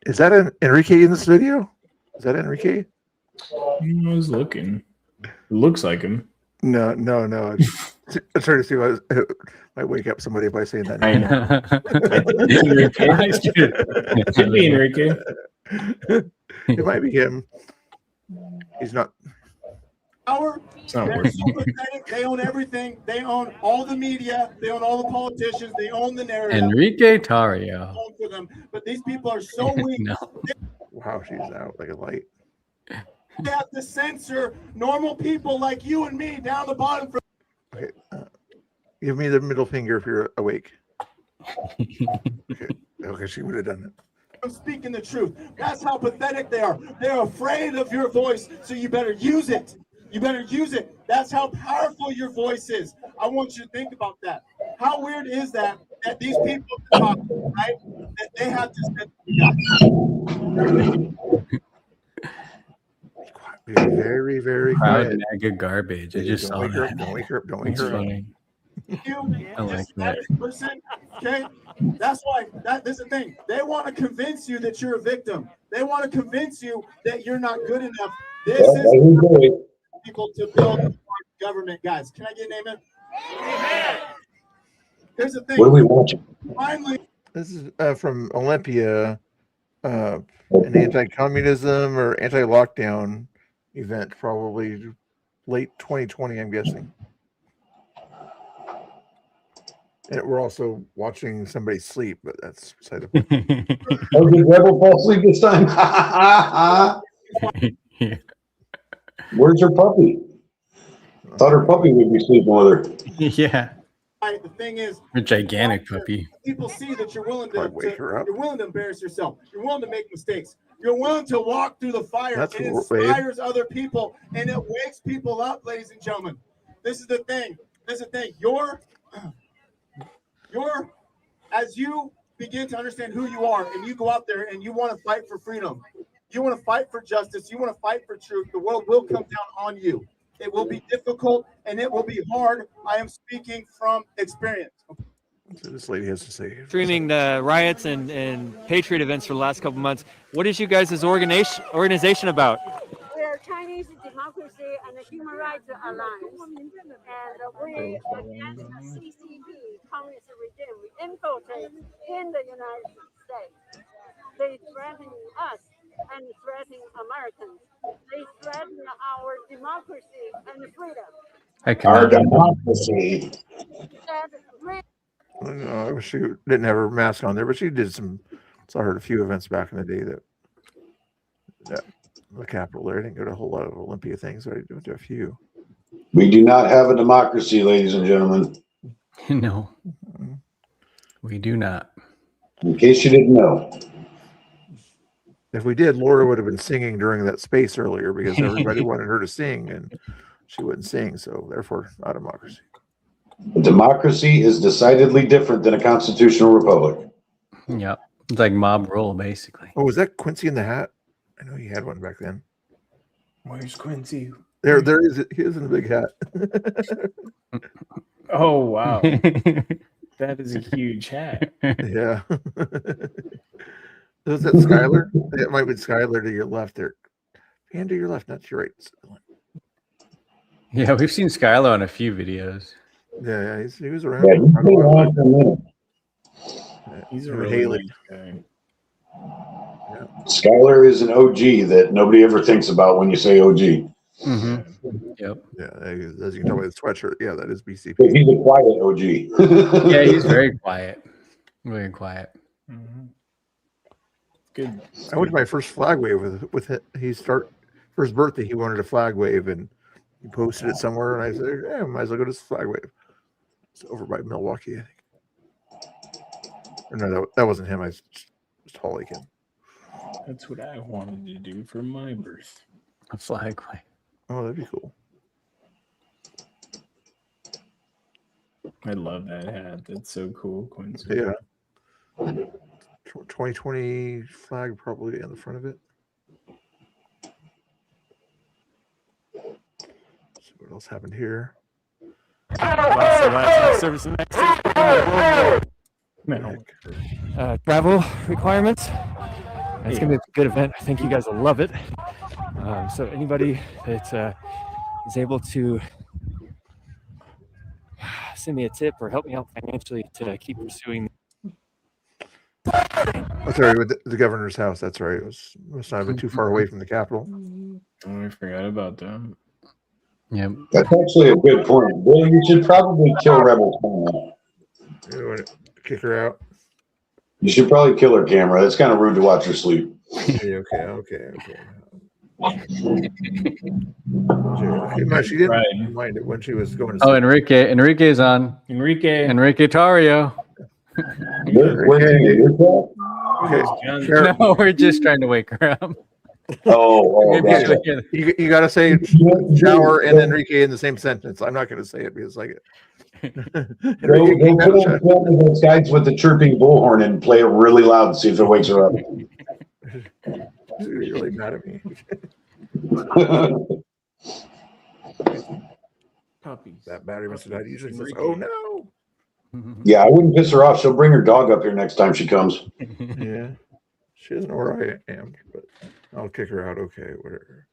[SPEAKER 2] Is that Enrique in this video? Is that Enrique?
[SPEAKER 11] I was looking. It looks like him.
[SPEAKER 2] No. I'm trying to see what might wake up somebody by saying that.
[SPEAKER 11] I know. It could be Enrique.
[SPEAKER 2] It might be him. He's not.
[SPEAKER 13] Power.
[SPEAKER 11] It's not working.
[SPEAKER 13] They own everything. They own all the media. They own all the politicians. They own the narrative.
[SPEAKER 17] Enrique Tarrio.
[SPEAKER 13] For them. But these people are so weak.
[SPEAKER 17] No.
[SPEAKER 2] Wow, she's out like a light.
[SPEAKER 13] They have to censor normal people like you and me down the bottom.
[SPEAKER 2] Okay, give me the middle finger if you're awake. Okay, she would have done it.
[SPEAKER 13] I'm speaking the truth. That's how pathetic they are. They're afraid of your voice, so you better use it. You better use it. That's how powerful your voice is. I want you to think about that. How weird is that these people talk, right? That they have to
[SPEAKER 2] Be very, very
[SPEAKER 17] proud
[SPEAKER 2] quiet.
[SPEAKER 17] MAGA garbage. I just saw that.
[SPEAKER 2] Don't wake her up. Don't wake
[SPEAKER 17] It's
[SPEAKER 2] her up.
[SPEAKER 17] funny. I like that.
[SPEAKER 13] Person, okay? That's why this is the thing. They want to convince you that you're a victim. They want to convince you that you're not good enough. This is people to build government, guys. Can I get a name in? Here's the thing.
[SPEAKER 10] What are we watching?
[SPEAKER 13] Finally,
[SPEAKER 2] this is from Olympia, an anti-communism or anti-lockdown event, probably late 2020, I'm guessing. And we're also watching somebody sleep, but that's beside the point.
[SPEAKER 10] Oh, did Rebel fall asleep this time? Where's her puppy? Thought her puppy would be sleeping with her.
[SPEAKER 17] Yeah.
[SPEAKER 13] the thing is,
[SPEAKER 17] A gigantic puppy.
[SPEAKER 13] people see that you're willing to you're willing to embarrass yourself. You're willing to make mistakes. You're willing to walk through the fire.
[SPEAKER 2] That's
[SPEAKER 13] it
[SPEAKER 2] cool,
[SPEAKER 13] inspires other people and it wakes people up, ladies and gentlemen. This is the thing. This is the thing. You're as you begin to understand who you are and you go out there and you want to fight for freedom. You want to fight for justice. You want to fight for truth. The world will come down on you. It will be difficult and it will be hard. I am speaking from experience.
[SPEAKER 2] So this lady has to say.
[SPEAKER 21] Streaming the riots and Patriot events for the last couple months. What is you guys' organization about?
[SPEAKER 3] We are Chinese Democracy and Human Rights Alliance, and we against the CCP, communist regime. We infiltrate in the United States. They threaten us and threaten Americans. They threaten our democracy and freedom.
[SPEAKER 10] Our democracy.
[SPEAKER 2] I wish she didn't have her mask on there, but she did some. Saw her at a few events back in the day that the Capitol there. I didn't go to a whole lot of Olympia things, but I went to a few.
[SPEAKER 10] We do not have a democracy, ladies and gentlemen.
[SPEAKER 17] No, we do not.
[SPEAKER 10] In case you didn't know.
[SPEAKER 2] If we did, Laura would have been singing during that space earlier because everybody wanted her to sing and she wouldn't sing. So therefore, not a democracy.
[SPEAKER 10] A democracy is decidedly different than a constitutional republic.
[SPEAKER 17] Yep. It's like mob rule, basically.
[SPEAKER 2] Oh, was that Quincy in the Hat? I know he had one back then.
[SPEAKER 11] Where's Quincy?
[SPEAKER 2] There he is in a big hat.
[SPEAKER 11] Oh, wow. That is a huge hat.
[SPEAKER 2] Yeah. Is that Skylar? It might be Skylar to your left there. Hand to your left, not to your right.
[SPEAKER 17] Yeah, we've seen Skylar on a few videos.
[SPEAKER 2] Yeah, he was around.
[SPEAKER 10] Yeah, he's been around for a minute.
[SPEAKER 11] He's a
[SPEAKER 2] Him and
[SPEAKER 11] really
[SPEAKER 2] Haley.
[SPEAKER 11] nice guy.
[SPEAKER 2] Yeah.
[SPEAKER 10] Skylar is an OG that nobody ever thinks about when you say OG.
[SPEAKER 17] Mm-hmm. Yep.
[SPEAKER 2] Yeah, as you can tell by the sweatshirt, yeah, that is BCP.
[SPEAKER 10] But he's a quiet OG.
[SPEAKER 17] Yeah, he's very quiet. Very quiet.
[SPEAKER 11] Mm-hmm. Good.
[SPEAKER 2] I went to my first flag wave with it. For his birthday, he wanted a flag wave, and he posted it somewhere, and I said, "Yeah, might as well go to this flag wave." It's over by Milwaukee, I think. Or no, that wasn't him. I was Holly Kim.
[SPEAKER 11] That's what I wanted to do for my birth.
[SPEAKER 17] A flag wave.
[SPEAKER 2] Oh, that'd be cool.
[SPEAKER 11] I love that hat. That's so cool. Quincy.
[SPEAKER 2] Yeah. 2020 flag probably on the front of it. So what else happened here?
[SPEAKER 21] Service and travel requirements. It's going to be a good event. I think you guys will love it. So anybody that is able to send me a tip or help me out financially to keep pursuing.
[SPEAKER 2] Oh, sorry, with the governor's house. That's right. It was not a bit too far away from the Capitol.
[SPEAKER 11] Oh, I forgot about that.
[SPEAKER 17] Yeah,
[SPEAKER 10] that's actually a good point. Well, you should probably kill Rebel Camera.
[SPEAKER 2] You want to kick her out?
[SPEAKER 10] You should probably kill her camera. That's kind of rude to watch her sleep.
[SPEAKER 2] Okay. She didn't mind it when she was going to sleep.
[SPEAKER 17] Oh, Enrique's on. Enrique Tario.
[SPEAKER 2] Okay.
[SPEAKER 17] No, we're just trying to wake her up.
[SPEAKER 10] Gotcha.
[SPEAKER 2] You got to say shower and Enrique in the same sentence. I'm not going to say it because like
[SPEAKER 10] Go put on those guys with the chirping bullhorn and play it really loud and see if it wakes her up.
[SPEAKER 2] She's really mad at me.
[SPEAKER 11] Puppies.
[SPEAKER 2] That battery must have died. Usually says, "Oh no."
[SPEAKER 10] Yeah, I wouldn't piss her off. She'll bring her dog up here next time she comes.
[SPEAKER 2] Yeah, she doesn't know where I am, but I'll kick her out. Okay, whatever.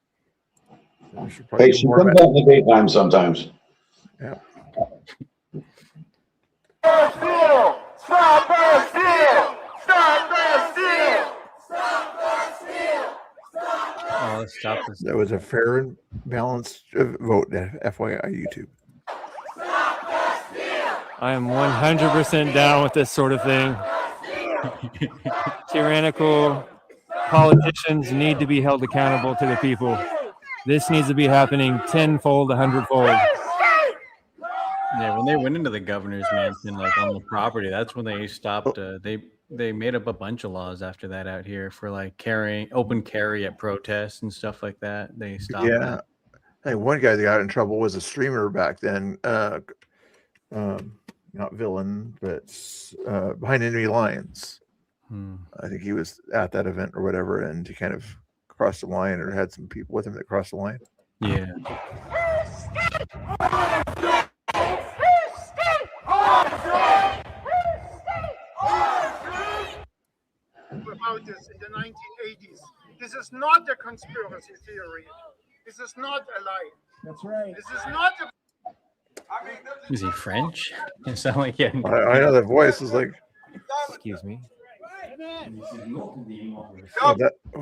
[SPEAKER 10] Hey, she comes out in the daytime sometimes.
[SPEAKER 2] Yeah.
[SPEAKER 13] Stop the steal! Stop the steal! Stop the steal!
[SPEAKER 17] Oh, let's stop this.
[SPEAKER 2] That was a fair and balanced vote. FYI, YouTube.
[SPEAKER 21] I am 100% down with this sort of thing. Tyrannical politicians need to be held accountable to the people. This needs to be happening tenfold, 100-fold.
[SPEAKER 17] Yeah, when they went into the governor's mansion, like on the property, that's when they stopped. They made up a bunch of laws after that out here for like open carry at protests and stuff like that. They stopped.
[SPEAKER 2] Yeah,
[SPEAKER 17] that.
[SPEAKER 2] I think one guy that got in trouble was a streamer back then. Not villain, but behind enemy lines. I think he was at that event or whatever, and he kind of crossed the line, or had some people with him that crossed the line.
[SPEAKER 17] Yeah.
[SPEAKER 13] About this in the 1980s. This is not a conspiracy theory. This is not a lie. That's right. This is not a.
[SPEAKER 17] Is he French? It sounded like he had...
[SPEAKER 2] I know that voice is like.
[SPEAKER 21] Excuse me.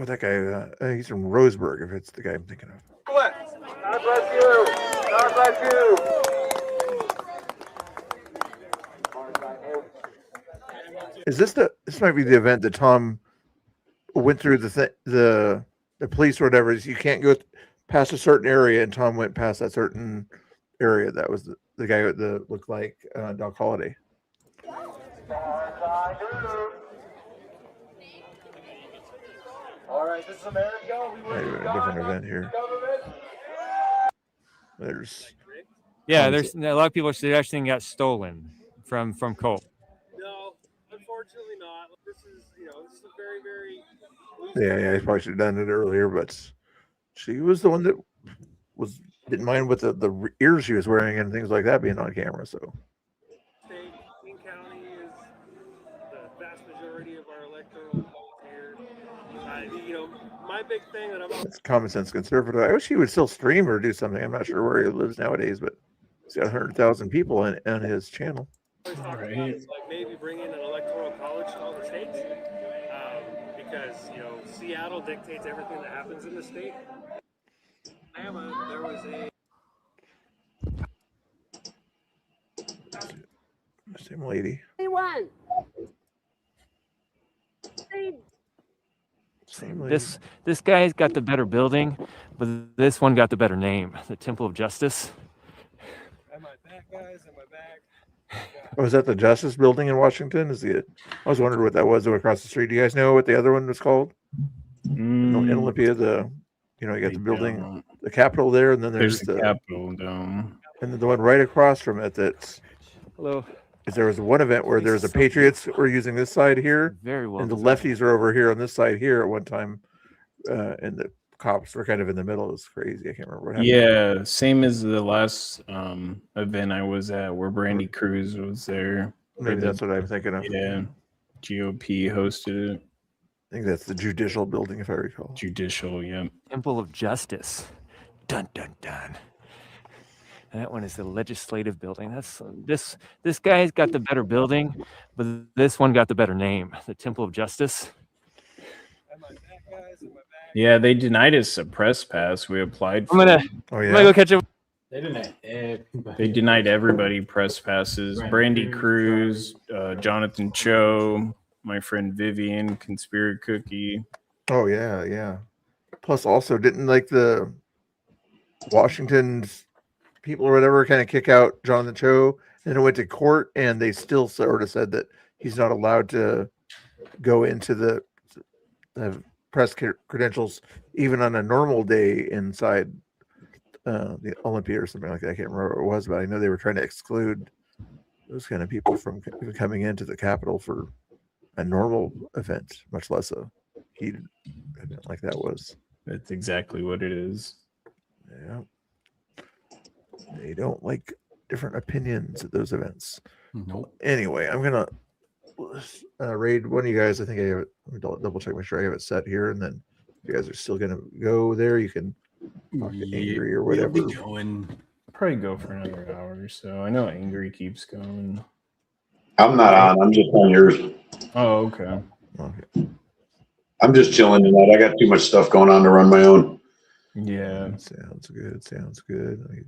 [SPEAKER 2] That guy. He's from Roseburg. If it's the guy I'm thinking of.
[SPEAKER 13] God bless you. God bless you.
[SPEAKER 2] Is this this might be the event that Tom went through the police or whatever? Is you can't go past a certain area, and Tom went past that certain area. That was the guy that looked like Doc Holliday.
[SPEAKER 13] All right, this is America. We
[SPEAKER 2] A different event here. There's
[SPEAKER 21] there's a lot of people are suggesting it got stolen from Colt.
[SPEAKER 13] No, unfortunately not. This is a very, very.
[SPEAKER 2] Yeah, he probably should have done it earlier, but she was the one that didn't mind with the ears she was wearing and things like that being on camera. So
[SPEAKER 13] State, King County,
[SPEAKER 1] my big thing that I'm
[SPEAKER 2] It's common sense conservative. I wish he would still stream or do something. I'm not sure where he lives nowadays, but he's got 100,000 people on his channel.
[SPEAKER 1] always talking about is like maybe bringing an electoral college to all the states, because Seattle dictates everything that happens in the state. There was a
[SPEAKER 2] Same lady.
[SPEAKER 3] One.
[SPEAKER 2] Same lady.
[SPEAKER 21] This guy's got the better building, but this one got the better name, the Temple of Justice.
[SPEAKER 1] Am I back, guys? Am I back?
[SPEAKER 2] Oh, is that the Justice Building in Washington? I was wondering what that was across the street. Do you guys know what the other one was called? In Olympia, you got the building, the Capitol there, and then there's
[SPEAKER 11] the Capitol Dome.
[SPEAKER 2] And then the one right across from it that's
[SPEAKER 21] hello.
[SPEAKER 2] Is there was one event where there was the Patriots were using this side here,
[SPEAKER 21] very well,
[SPEAKER 2] and the lefties were over here on this side here at one time, and the cops were kind of in the middle. It was crazy. I can't remember what happened.
[SPEAKER 11] Yeah, same as the last event I was at where Brandy Cruz was there.
[SPEAKER 2] Maybe that's what I'm thinking of.
[SPEAKER 11] Yeah, GOP hosted it.
[SPEAKER 2] I think that's the judicial building, if I recall.
[SPEAKER 11] Judicial, yeah.
[SPEAKER 21] Temple of Justice. Dun dun dun. That one is the legislative building. This guy's got the better building, but this one got the better name, the Temple of Justice.
[SPEAKER 11] Yeah, they denied us a press pass. We applied for.
[SPEAKER 21] I'm gonna go catch up.
[SPEAKER 11] They denied everybody press passes. Brandy Cruz, Jonathan Cho, my friend Vivian, Conspiracy Cookie.
[SPEAKER 2] Oh yeah. Plus, also didn't like the Washington's people or whatever kind of kick out Jonathan Cho, and it went to court, and they still sort of said that he's not allowed to go into the press credentials even on a normal day inside the Olympia or something like that. I can't remember what it was, but I know they were trying to exclude those kind of people from even coming into the Capitol for a normal event, much less a heated event like that was.
[SPEAKER 11] That's exactly what it is.
[SPEAKER 2] Yeah. They don't like different opinions at those events.
[SPEAKER 17] Nope.
[SPEAKER 2] Anyway, I'm gonna raid one of you guys. I think I have it. Let me double check, make sure I have it set here, and then if you guys are still gonna go there, you can talk to Angry or whatever.
[SPEAKER 17] We'll be going.
[SPEAKER 11] Probably go for another hour or so. I know Angry keeps going.
[SPEAKER 10] I'm not on. I'm just on yours.
[SPEAKER 11] Oh, okay.
[SPEAKER 10] I'm just chilling tonight. I got too much stuff going on to run my own.
[SPEAKER 11] Yeah.
[SPEAKER 2] Sounds good.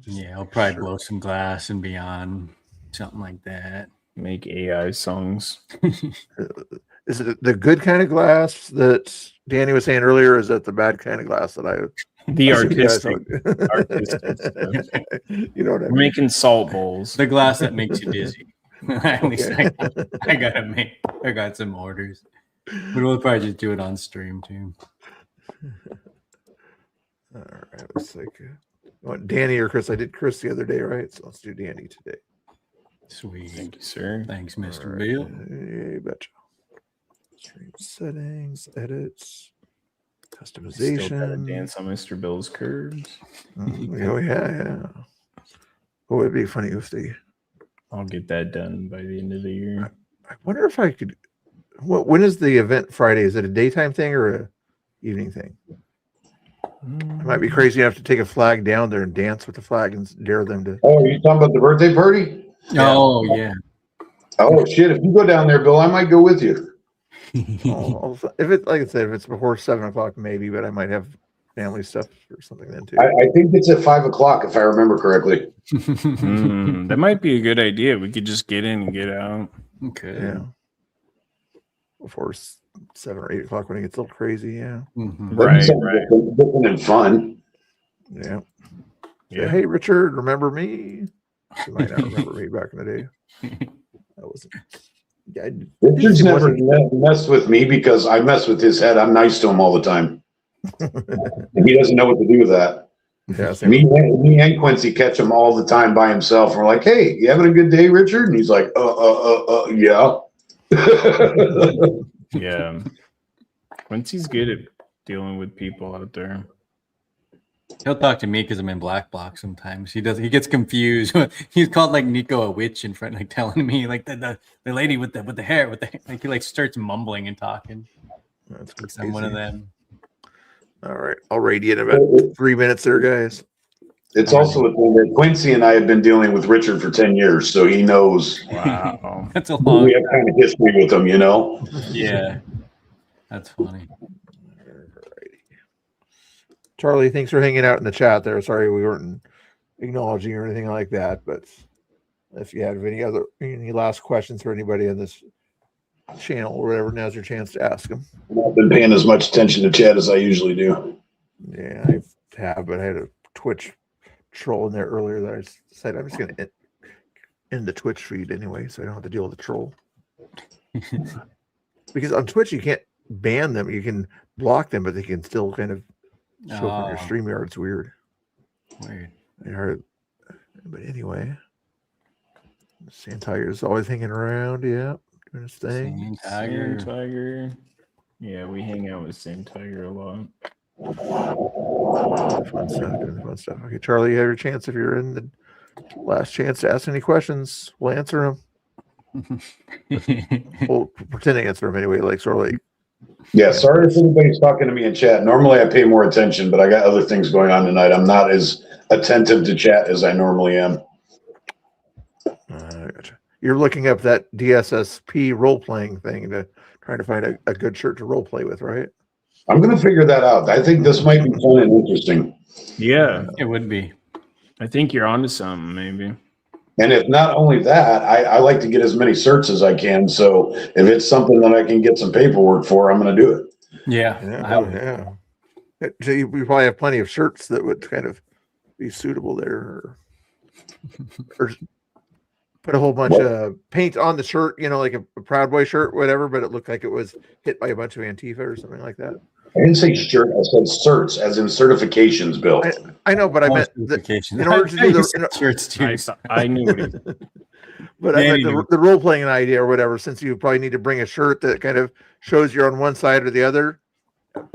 [SPEAKER 17] Yeah, I'll probably blow some glass and be on something like that.
[SPEAKER 11] Make AI songs.
[SPEAKER 2] Is it the good kind of glass that Danny was saying earlier? Or is that the bad kind of glass that
[SPEAKER 11] the artistic
[SPEAKER 2] stuff? You know what I mean?
[SPEAKER 11] We're making salt bowls.
[SPEAKER 17] The glass that makes you dizzy. At least I got some orders. But we'll probably just do it on stream too.
[SPEAKER 2] All right, let's like Danny or Chris. I did Chris the other day, right? So let's do Danny today.
[SPEAKER 17] Sweet.
[SPEAKER 11] Thank you, sir.
[SPEAKER 17] Thanks, Mr.
[SPEAKER 2] Right.
[SPEAKER 17] Bill.
[SPEAKER 2] Hey, betcha. Stream settings, edits, customization.
[SPEAKER 11] Still gotta dance on Mr. Bill's curves.
[SPEAKER 2] Oh yeah. Oh, it'd be funny if they.
[SPEAKER 11] I'll get that done by the end of the year.
[SPEAKER 2] I wonder if I could. When is the event Friday? Is it a daytime thing or a evening thing? It might be crazy enough to take a flag down there and dance with the flag and dare them to.
[SPEAKER 10] Oh, are you talking about the birthday party?
[SPEAKER 17] Oh, yeah.
[SPEAKER 10] Oh, shit. If you go down there, Bill, I might go with you.
[SPEAKER 2] If it, like I said, if it's before 7:00, maybe, but I might have family stuff or something then too.
[SPEAKER 10] I think it's at 5:00, if I remember correctly.
[SPEAKER 11] That might be a good idea. We could just get in and get out.
[SPEAKER 17] Okay.
[SPEAKER 2] Yeah. Before 7 or 8 o'clock when it gets a little crazy, yeah.
[SPEAKER 11] Right.
[SPEAKER 10] Different and fun.
[SPEAKER 2] Yeah. Hey, Richard, remember me? You might not remember me back in the day. I wasn't.
[SPEAKER 10] Richard's never messed with me because I mess with his head. I'm nice to him all the time. And he doesn't know what to do with that.
[SPEAKER 2] Yeah,
[SPEAKER 10] me and Quincy catch him all the time by himself. And we're like, hey, you having a good day, Richard? And he's like, yeah.
[SPEAKER 11] Yeah. Quincy's good at dealing with people out there.
[SPEAKER 17] He'll talk to me because I'm in black bloc sometimes. He gets confused. He's called like Nico a witch in front, like telling me like the lady with the hair like he like starts mumbling and talking.
[SPEAKER 2] That's
[SPEAKER 17] I'm one of them.
[SPEAKER 2] All right. I'll raid you in about 3 minutes there, guys.
[SPEAKER 10] It's also a thing that Quincy and I have been dealing with Richard for 10 years, so he knows.
[SPEAKER 17] Wow. That's a long
[SPEAKER 10] We have kind of history with him, you know?
[SPEAKER 17] Yeah. That's funny.
[SPEAKER 2] Charlie, thanks for hanging out in the chat there. Sorry we weren't acknowledging or anything like that, but if you have any last questions for anybody on this channel or whatever, now's your chance to ask them.
[SPEAKER 10] I've been paying as much attention to chat as I usually do.
[SPEAKER 2] Yeah, I have, but I had a Twitch troll in there earlier that I said I'm just going to end the Twitch feed anyway, so I don't have to deal with the troll. Because on Twitch you can't ban them, you can block them, but they can still kind of show up on your StreamYard. It's weird. But anyway, Sand Tiger's always hanging around. Yeah, doing his thing.
[SPEAKER 11] Sand Tiger. Yeah, we hang out with Sand Tiger a lot.
[SPEAKER 2] Fun stuff, doing the fun stuff. Okay, Charlie, you have your chance if you're in the last chance to ask any questions. We'll answer them. We'll pretend to answer them anyway, like sort of like.
[SPEAKER 10] Yeah, sorry if anybody's talking to me in chat. Normally I pay more attention, but I got other things going on tonight. I'm not as attentive to chat as I normally am.
[SPEAKER 2] Gotcha. You're looking up that DSSP role-playing thing to try to find a good shirt to role-play with, right?
[SPEAKER 10] I'm going to figure that out. I think this might be fun and interesting.
[SPEAKER 11] Yeah,
[SPEAKER 17] it would be.
[SPEAKER 11] I think you're onto something, maybe.
[SPEAKER 10] And if not only that, I like to get as many certs as I can. So if it's something that I can get some paperwork for, I'm going to do it.
[SPEAKER 2] Yeah. So you probably have plenty of shirts that would kind of be suitable there, or put a whole bunch of paint on the shirt, you know, like a Proud Boy shirt, whatever, but it looked like it was hit by a bunch of Antifa or something like that.
[SPEAKER 10] I didn't say shirt. I said certs, as in certifications, Bill.
[SPEAKER 2] I know, but I meant in order to do the
[SPEAKER 17] shirts too.
[SPEAKER 11] I knew it.
[SPEAKER 2] But I meant the role playing idea or whatever. Since you probably need to bring a shirt that kind of shows you're on one side or the other,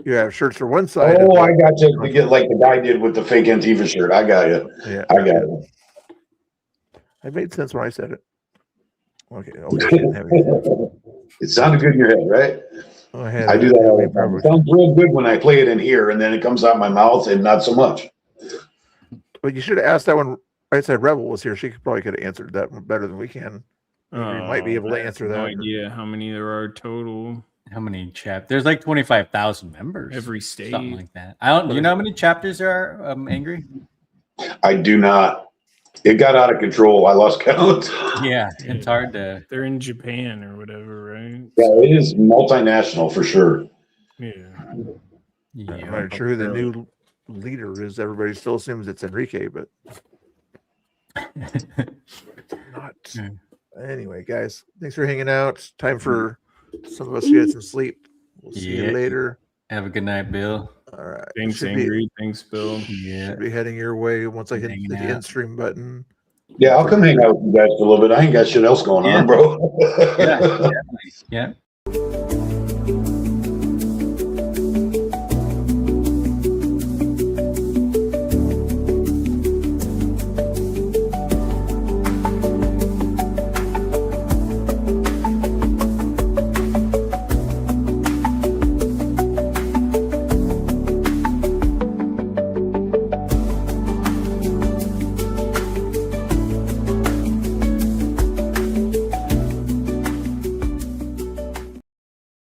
[SPEAKER 2] you have shirts for one side.
[SPEAKER 10] Oh, I got you. To get like the guy did with the fake Antifa shirt. I got you.
[SPEAKER 2] Yeah,
[SPEAKER 10] I got you.
[SPEAKER 2] It made sense when I said it. Okay.
[SPEAKER 10] It sounded good in your head, right? I do that all the time. It sounds real good when I play it in here, and then it comes out my mouth, and not so much.
[SPEAKER 2] But you should have asked that when I said Rebel was here. She probably could have answered that better than we can. We might be able to answer that.
[SPEAKER 11] No idea how many there are total.
[SPEAKER 17] How many chapters? There's like 25,000 members.
[SPEAKER 11] Every state.
[SPEAKER 17] Something like that. I don't. You know how many chapters there are? Angry.
[SPEAKER 10] I do not. It got out of control. I lost count.
[SPEAKER 17] Yeah, it's hard to.
[SPEAKER 11] They're in Japan or whatever, right?
[SPEAKER 10] Yeah, it is multinational for sure.
[SPEAKER 11] Yeah.
[SPEAKER 2] I'm not sure who the new leader is. Everybody still assumes it's Enrique, but not. Anyway, guys, thanks for hanging out. Time for some of us to get some sleep. We'll see you later.
[SPEAKER 17] Have a good night, Bill.
[SPEAKER 2] All right.
[SPEAKER 11] Thanks, Angry. Thanks, Bill.
[SPEAKER 17] Yeah.
[SPEAKER 2] Should be heading your way once I hit the end stream button.
[SPEAKER 10] Yeah, I'll come hang out with you guys for a little bit. I ain't got shit else going on, bro.
[SPEAKER 17] Yeah.